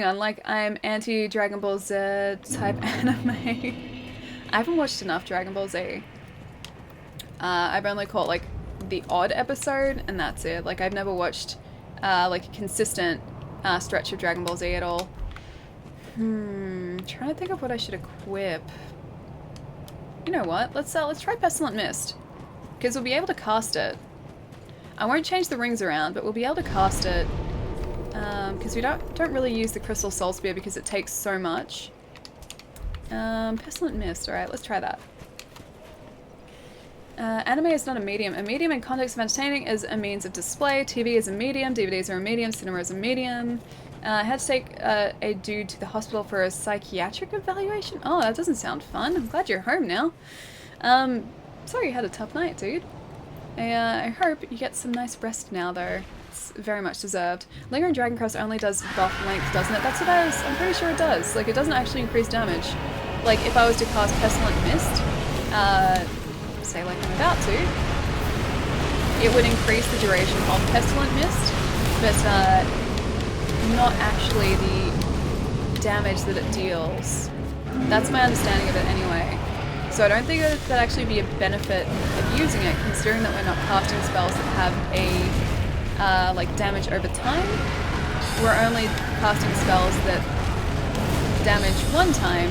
S1: on, like I'm anti-Dragon Ball Z type anime. I haven't watched enough Dragon Ball Z. I've only caught like the odd episode and that's it. Like I've never watched like a consistent stretch of Dragon Ball Z at all. Trying to think of what I should equip. You know what? Let's try Pestilent Mist, because we'll be able to cast it. I won't change the rings around, but we'll be able to cast it because we don't really use the Crystal Soul Spear because it takes so much. Pestilent Mist. All right, let's try that. Anime is not a medium. A medium in context of entertaining is a means of display. TV is a medium. DVDs are a medium. Cinema is a medium. I had to take a dude to the hospital for a psychiatric evaluation. Oh, that doesn't sound fun. I'm glad you're home now. Sorry you had a tough night, dude. I hope you get some nice rest now, though. It's very much deserved. Lingering Dragon Crest only does buff length, doesn't it? That's what I'm pretty sure it does. Like, it doesn't actually increase damage. Like, if I was to cast Pestilent Mist, say like I'm about to, it would increase the duration of Pestilent Mist, but not actually the damage that it deals. That's my understanding of it anyway. So I don't think that that'd actually be a benefit of using it, considering that we're not casting spells that have a like damage over time. We're only casting spells that damage one time,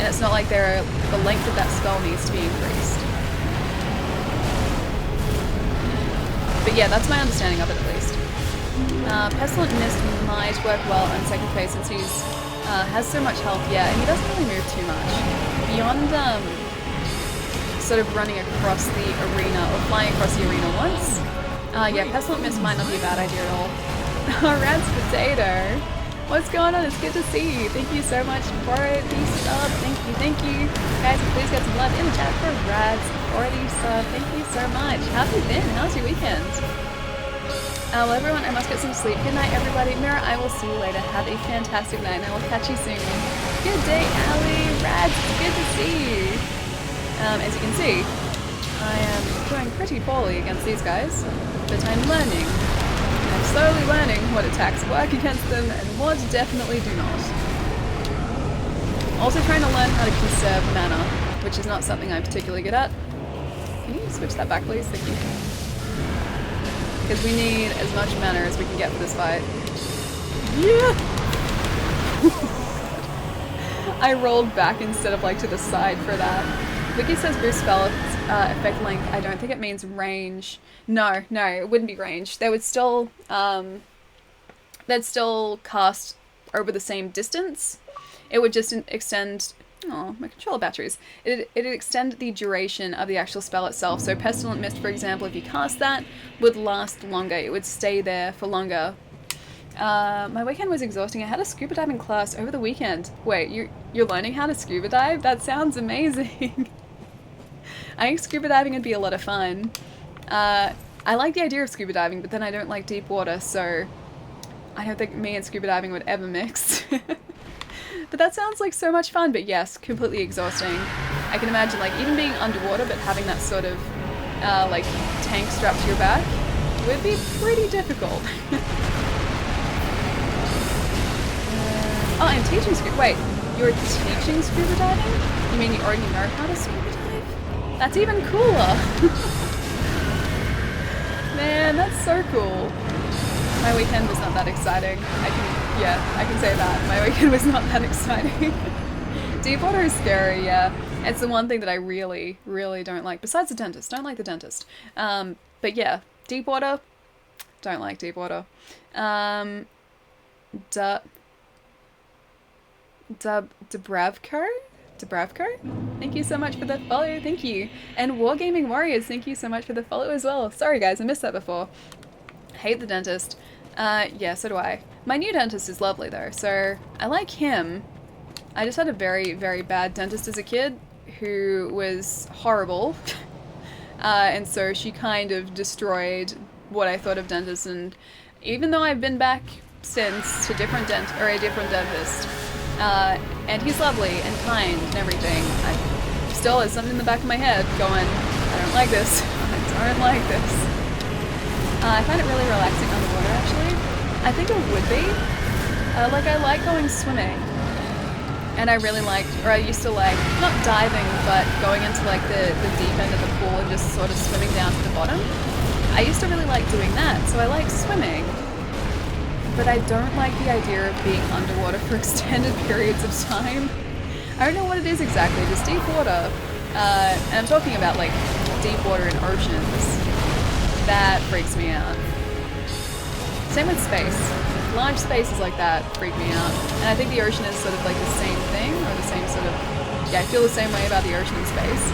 S1: and it's not like the length of that spell needs to be increased. But yeah, that's my understanding of it at least. Pestilent Mist might work well on second phase since he's has so much health, yeah, and he doesn't really move too much. Beyond sort of running across the arena or flying across the arena once. Yeah, Pestilent Mist might not be a bad idea at all. Rad's Potato! What's going on? It's good to see you. Thank you so much for the sub. Thank you. Guys, please get some love in the chat for Rad's for the sub. Thank you so much. How have you been? How's your weekend? Well, everyone, I must get some sleep. Good night, everybody. Mira, I will see you later. Have a fantastic night, and I will catch you soon. Good day, Allie. Rads, it's good to see you. As you can see, I am doing pretty poorly against these guys, but I'm learning. I'm slowly learning what attacks work against them and what definitely do not. Also trying to learn how to conserve mana, which is not something I'm particularly good at. Can you switch that back, please? Thank you. Because we need as much mana as we can get for this fight. Yeah! I rolled back instead of like to the side for that. Wiki says boost spell effect length. I don't think it means range. No, it wouldn't be range. They would still, they'd still cast over the same distance. It would just extend, oh, my controller batteries. It'd extend the duration of the actual spell itself. So Pestilent Mist, for example, if you cast that, would last longer. It would stay there for longer. My weekend was exhausting. I had a scuba diving class over the weekend. Wait, you're learning how to scuba dive? That sounds amazing. I think scuba diving would be a lot of fun. I like the idea of scuba diving, but then I don't like deep water, so I don't think me and scuba diving would ever mix. But that sounds like so much fun, but yes, completely exhausting. I can imagine like even being underwater, but having that sort of like tank strapped to your back would be pretty difficult. Oh, I'm teaching scuba. Wait, you're teaching scuba diving? You mean you already know how to scuba dive? That's even cooler. Man, that's so cool. My weekend was not that exciting. I can say that. My weekend was not that exciting. Deep water is scary, yeah. It's the one thing that I really, really don't like. Besides the dentist. Don't like the dentist. But yeah, deep water, Don't like deep water. Dubravko? Thank you so much for the follow, thank you. And Wargaming Warriors, thank you so much for the follow as well. Sorry guys, I missed that before. Hate the dentist. Yeah, so do I. My new dentist is lovely though, so I like him. I just had a very, very bad dentist as a kid who was horrible. And so she kind of destroyed what I thought of dentists, and even though I've been back since to a different dentist, and he's lovely and kind and everything, I still have something in the back of my head going, I don't like this, I don't like this. I find it really relaxing underwater actually. I think it would be. Like I like going swimming, and I really liked, or I used to like, not diving, but going into like the deep end of the pool and just sort of swimming down to the bottom. I used to really like doing that, so I like swimming. But I don't like the idea of being underwater for extended periods of time. I don't know what it is exactly, just deep water. And I'm talking about like deep water in oceans. That freaks me out. Same with space. Large spaces like that freak me out. And I think the ocean is sort of like the same thing, or the same sort of, yeah, I feel the same way about the ocean and space.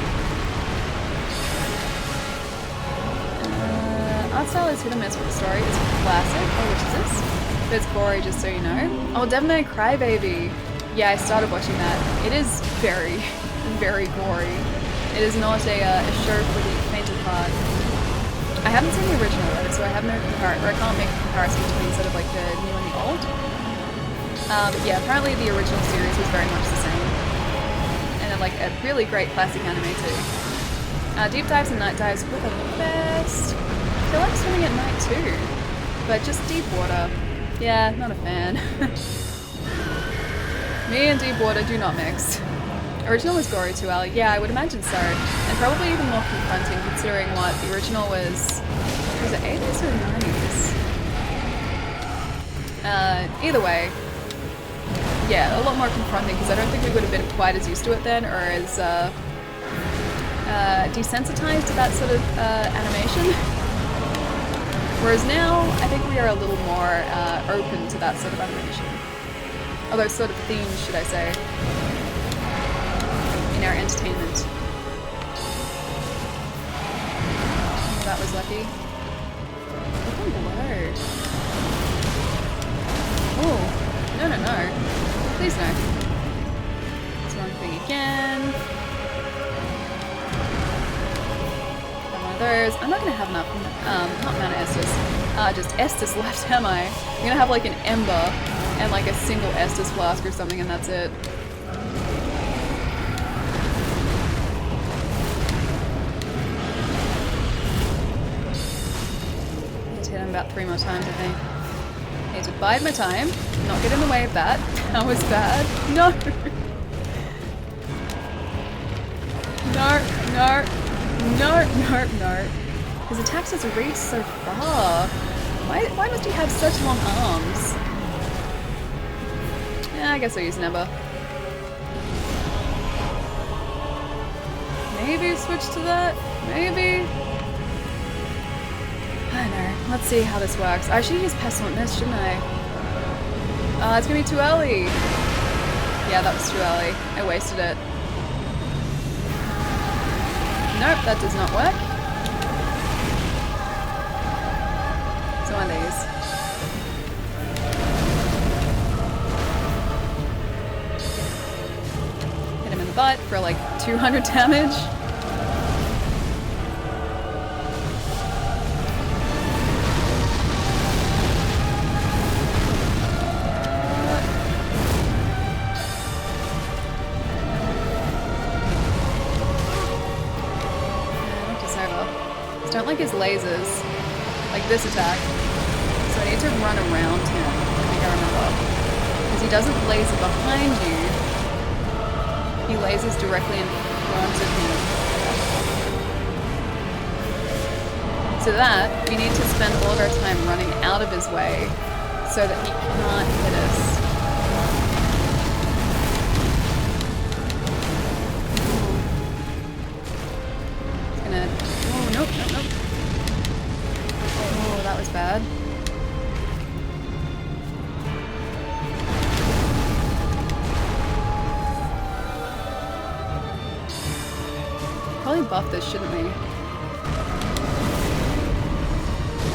S1: Art style is hit or miss with the story. It's classic. Oh, which is this? But it's gory, just so you know. Oh, Devil May Cry Baby. Yeah, I started watching that. It is very, very gory. It is not a show for the faint of heart. I haven't seen the original though, so I have no comparison, or I can't make a comparison between sort of like the new and the old. But yeah, apparently the original series was very much the same. And then like a really great classic anime too. Deep dives and night dives were the best. I feel like swimming at night too, but just deep water. Yeah, not a fan. Me and deep water do not mix. Original was gory too, Ali. Yeah, I would imagine so. And probably even more confronting considering what the original was it 80s or 90s? Either way, yeah, a lot more confronting because I don't think we would have been quite as used to it then, or as desensitized to that sort of animation. Whereas now, I think we are a little more open to that sort of animation. Or those sort of themes, should I say, in our entertainment. Oh, that was lucky. Look down below. Oh, no, no, no. Please no. It's wrong thing again. One of those. I'm not going to have enough, not Mana Estus, just Estus left, am I? I'm going to have like an Ember and like a single Estus flask or something, and that's it. Need to hit him about 3 more times, I think. Need to bide my time, not get in the way of that. That was bad. No! No, no, no, no, no. His attacks just reach so far. Why must he have such long arms? Yeah, I guess I'll use Nemba. Maybe switch to that? Maybe? I don't know. Let's see how this works. I should use Pestilent Mist, shouldn't I? It's gonna be too early. Yeah, that was too early. I wasted it. Nope, that does not work. So one of these. Hit him in the butt for like 200 damage. Don't like his lasers, like this attack, so I need to run around him, I think I remember, because he doesn't laser behind you, he lasers directly in front of him. So that, we need to spend all of our time running out of his way, so that he can't hit us. Nope, nope, nope. Oh, that was bad. probably buff this, shouldn't we? I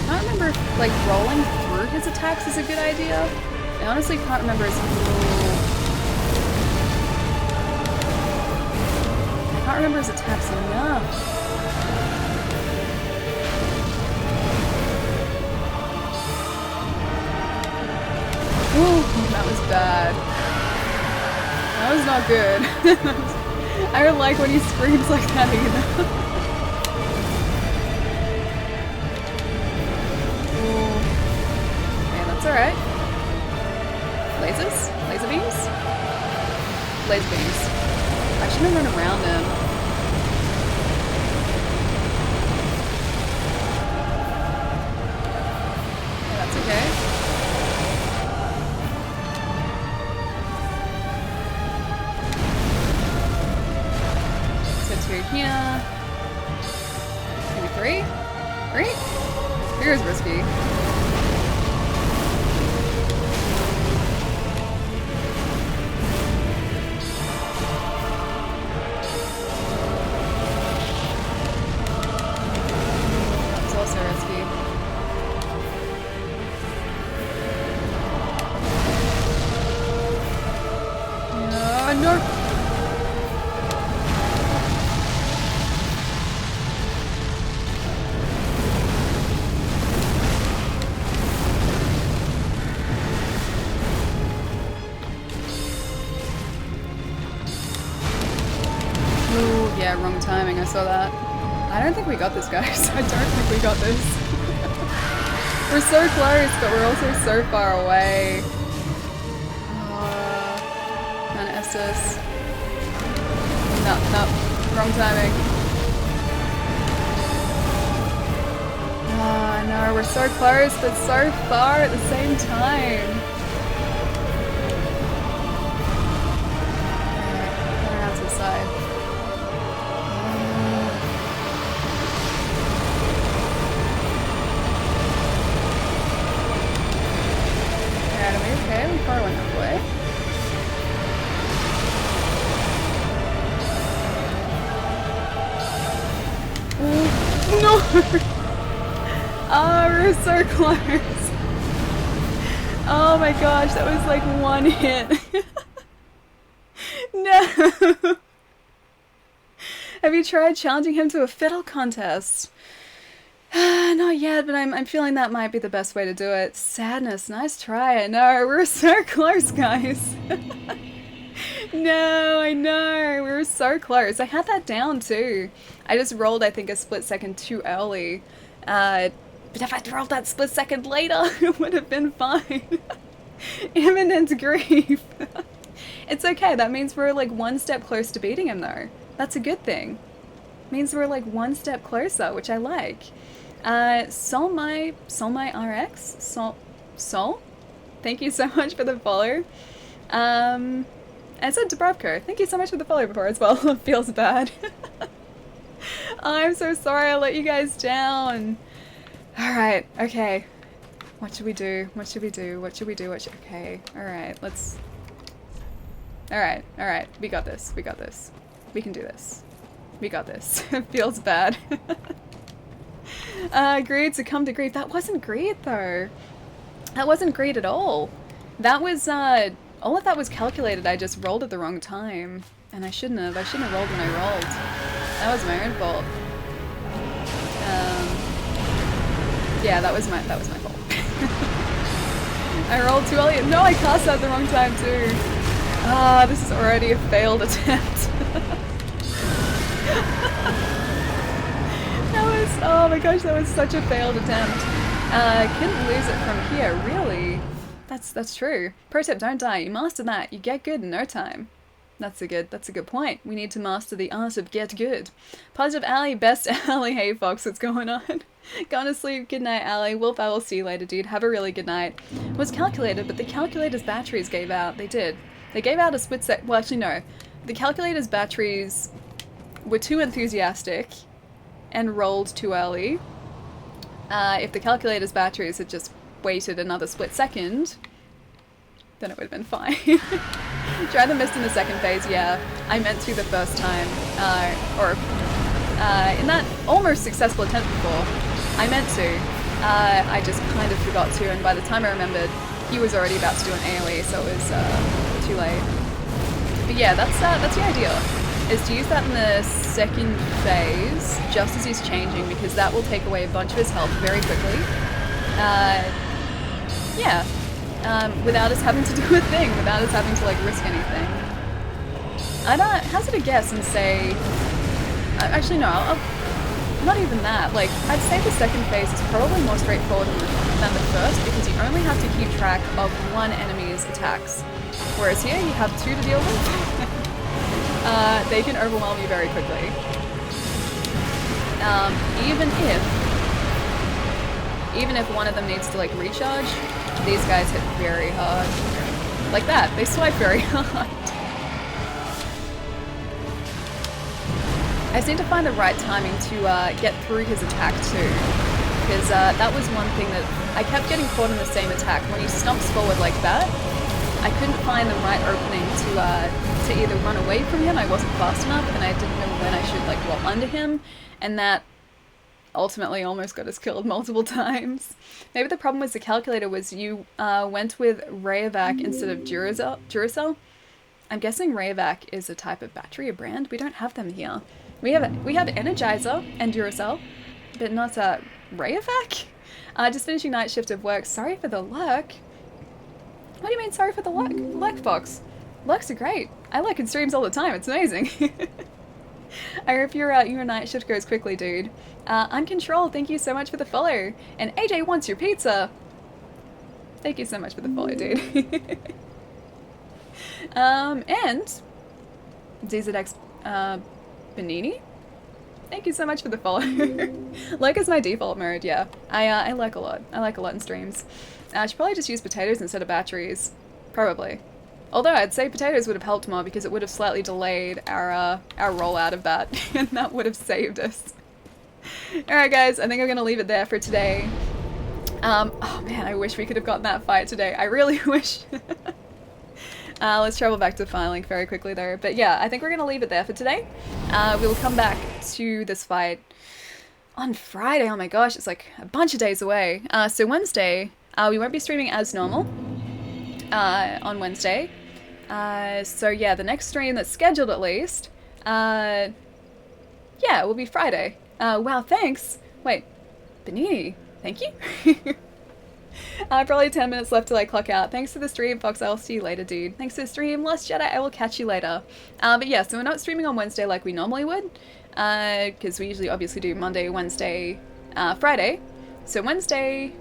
S1: can't remember if, like, rolling through his attacks is a good idea. I honestly can't remember his... I can't remember his attacks enough. Ooh, that was bad. That was not good. I don't like when he screams like that either. Ooh. Okay, that's alright. Lasers? Laser beams? Laser beams. I shouldn't have run around him. Yeah, that's okay. Here. Maybe 3? 3? Here's risky. That's also risky. No. Yeah, wrong timing, I saw that. I don't think we got this, guys. I don't think we got this. We're so close, but we're also so far away. Mana Estus. No, wrong timing. No, we're so close, but so far at the same time. Alright, around to the side. Okay, we far went that way. Ooh, no! Oh, we're so close. Oh my gosh, that was like one hit. No! Have you tried challenging him to a fiddle contest? Not yet, but I'm feeling that might be the best way to do it. Sadness, nice try. I know, we're so close, guys. No, I know, we were so close. I had that down too. I just rolled, I think, a split second too early. But if I'd rolled that split second later, it would have been fine. Imminent grief. It's okay, that means we're like one step close to beating him though. That's a good thing. Means we're like one step closer, which I like. Soul RX? Soul? Thank you so much for the follow. And so Dubravko, thank you so much for the follow before as well. It feels bad. I'm so sorry I let you guys down. Alright, okay. What should we do? What should we do? What should we do? Okay, alright, let's... Alright, we got this, we got this. We can do this. We got this. It feels bad. Greed, succumb to grief. That wasn't greed though. That wasn't greed at all. That was, all of that was calculated. I just rolled at the wrong time. And I shouldn't have. I shouldn't have rolled when I rolled. That was my own fault. Yeah, that was my fault. I rolled too early. No, I cast at the wrong time too. Ah, this is already a failed attempt. That was, oh my gosh, that was such a failed attempt. Couldn't lose it from here, really? That's true. Pro tip, don't die. You master that, you get good in no time. That's a good point. We need to master the art of get good. Positive Alley, best Alley. Hey Fox, what's going on? Gone to sleep. Good night, Alley. Wolf, I will see you later, dude. Have a really good night. It was calculated, but the calculator's batteries gave out. They did. They gave out a split sec. Well, actually, no. The calculator's batteries were too enthusiastic and rolled too early. If the calculator's batteries had just waited another split second, then it would have been fine. Try the mist in the second phase, yeah. I meant to the first time. Or in that almost successful attempt before. I meant to. I just kind of forgot to, and by the time I remembered, he was already about to do an AoE, so it was too late. But yeah, that's the idea, is to use that in the second phase, just as he's changing, because that will take away a bunch of his health very quickly. Yeah, without us having to do a thing, without us having to like risk anything. I'd hazard a guess and say, actually no, not even that. Like, I'd say the second phase is probably more straightforward than the first, because you only have to keep track of one enemy's attacks. Whereas here, you have two to deal with. They can overwhelm you very quickly. Even if one of them needs to like recharge, these guys hit very hard. Like that, they swipe very hard. I just need to find the right timing to get through his attack too, because that was one thing that I kept getting caught in the same attack. When he stomps forward like that, I couldn't find the right opening to either run away from him, I wasn't fast enough, and I didn't know when I should like roll under him, and that ultimately almost got us killed multiple times. Maybe the problem was the calculator was you went with Rayovac instead of Duracell. I'm guessing Rayovac is a type of battery, a brand. We don't have them here. We have Energizer and Duracell, but not Rayovac. Just finishing night shift of work. Sorry for the lurk. What do you mean sorry for the lurk, Fox? Lurks are great. I lurk in streams all the time. It's amazing. I hope your night shift goes quickly, dude. Uncontrolled, thank you so much for the follow. And AJ wants your pizza. Thank you so much for the follow, dude. And ZZX Benini, thank you so much for the follow. Lurk is my default mode, yeah. I lurk a lot. I like a lot in streams. I should probably just use potatoes instead of batteries. Probably. Although I'd say potatoes would have helped more because it would have slightly delayed our rollout of that, and that would have saved us. Alright guys, I think I'm gonna leave it there for today. Oh man, I wish we could have gotten that fight today. I really wish. Let's travel back to Firelink very quickly though. But yeah, I think we're gonna leave it there for today. We'll come back to this fight on Friday. Oh my gosh, it's like a bunch of days away. So Wednesday, we won't be streaming as normal on Wednesday. So yeah, the next stream that's scheduled at least, yeah, will be Friday. Wow, thanks. Wait, Benini, thank you. Probably 10 minutes left till I clock out. Thanks for the stream, Fox. I'll see you later, dude. Thanks for the stream, Lost Jedi. I will catch you later. But yeah, so we're not streaming on Wednesday like we normally would, because we usually obviously do Monday, Wednesday, Friday. So Wednesday,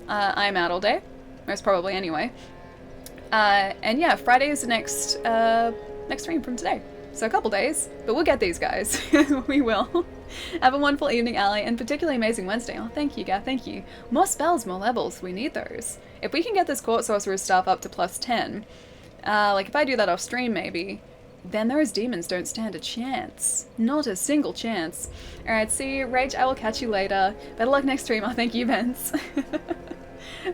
S1: I'm out all day, most probably anyway. And yeah, Friday is the next stream from today. So a couple days, but we'll get these guys. We will. Have a wonderful evening, Ali, and particularly amazing Wednesday. Oh, thank you, Gav, thank you. More spells, more levels. We need those. If we can get this Court Sorcerer's staff up to +10, like if I do that off stream maybe, then those demons don't stand a chance. Not a single chance. Alright, see you. Rage, I will catch you later. Better luck next stream. Oh, thank you, Vince.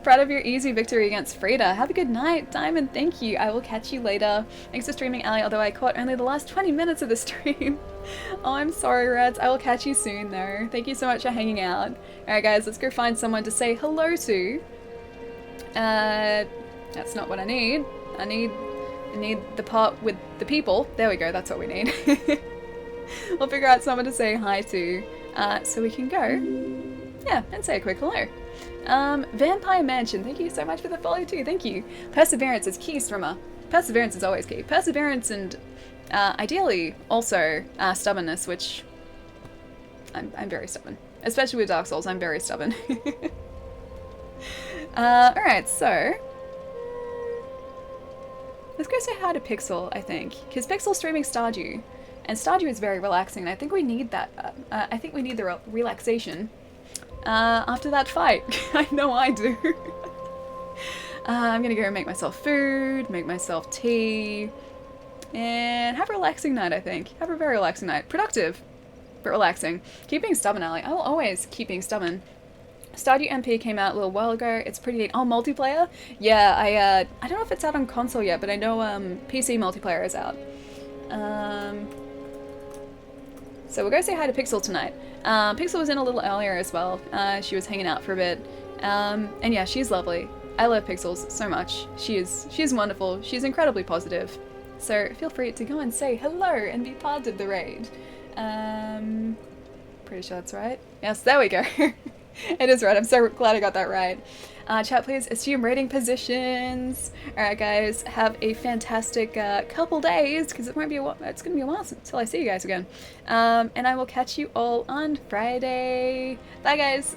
S1: Proud of your easy victory against Frida. Have a good night, Diamond. Thank you. I will catch you later. Thanks for streaming, Ali, although I caught only the last 20 minutes of the stream. Oh, I'm sorry, Reds. I will catch you soon, though. Thank you so much for hanging out. Alright, guys, let's go find someone to say hello to. That's not what I need. I need the part with the people. There we go, that's what we need. We'll figure out someone to say hi to, so we can go, yeah, and say a quick hello. Vampire Mansion, thank you so much for the follow too, thank you. Perseverance is key, Strimmer. Perseverance is always key. Perseverance and, ideally, also, stubbornness, which I'm very stubborn. Especially with Dark Souls, I'm very stubborn. Alright, so let's go say hi to Pixel, I think. Because Pixel's streaming Stardew. And Stardew is very relaxing, and I think we need that. I think we need the relaxation after that fight. I know I do. I'm gonna go make myself food, make myself tea, and have a relaxing night, I think. Have a very relaxing night. Productive, but relaxing. Keep being stubborn, Ali. I will always keep being stubborn. Stardew MP came out a little while ago. It's pretty neat. Oh, multiplayer? Yeah, I don't know if it's out on console yet, but I know PC multiplayer is out. So we'll go say hi to Pixel tonight. Pixel was in a little earlier as well. She was hanging out for a bit. And yeah, she's lovely. I love Pixels so much. She's wonderful. She's incredibly positive. So feel free to go and say hello and be part of the raid. Pretty sure that's right. Yes, there we go. It is right. I'm so glad I got that right. Chat, please assume rating positions. Alright guys, have a fantastic couple days, because it's going to be a while until I see you guys again. And I will catch you all on Friday. Bye guys!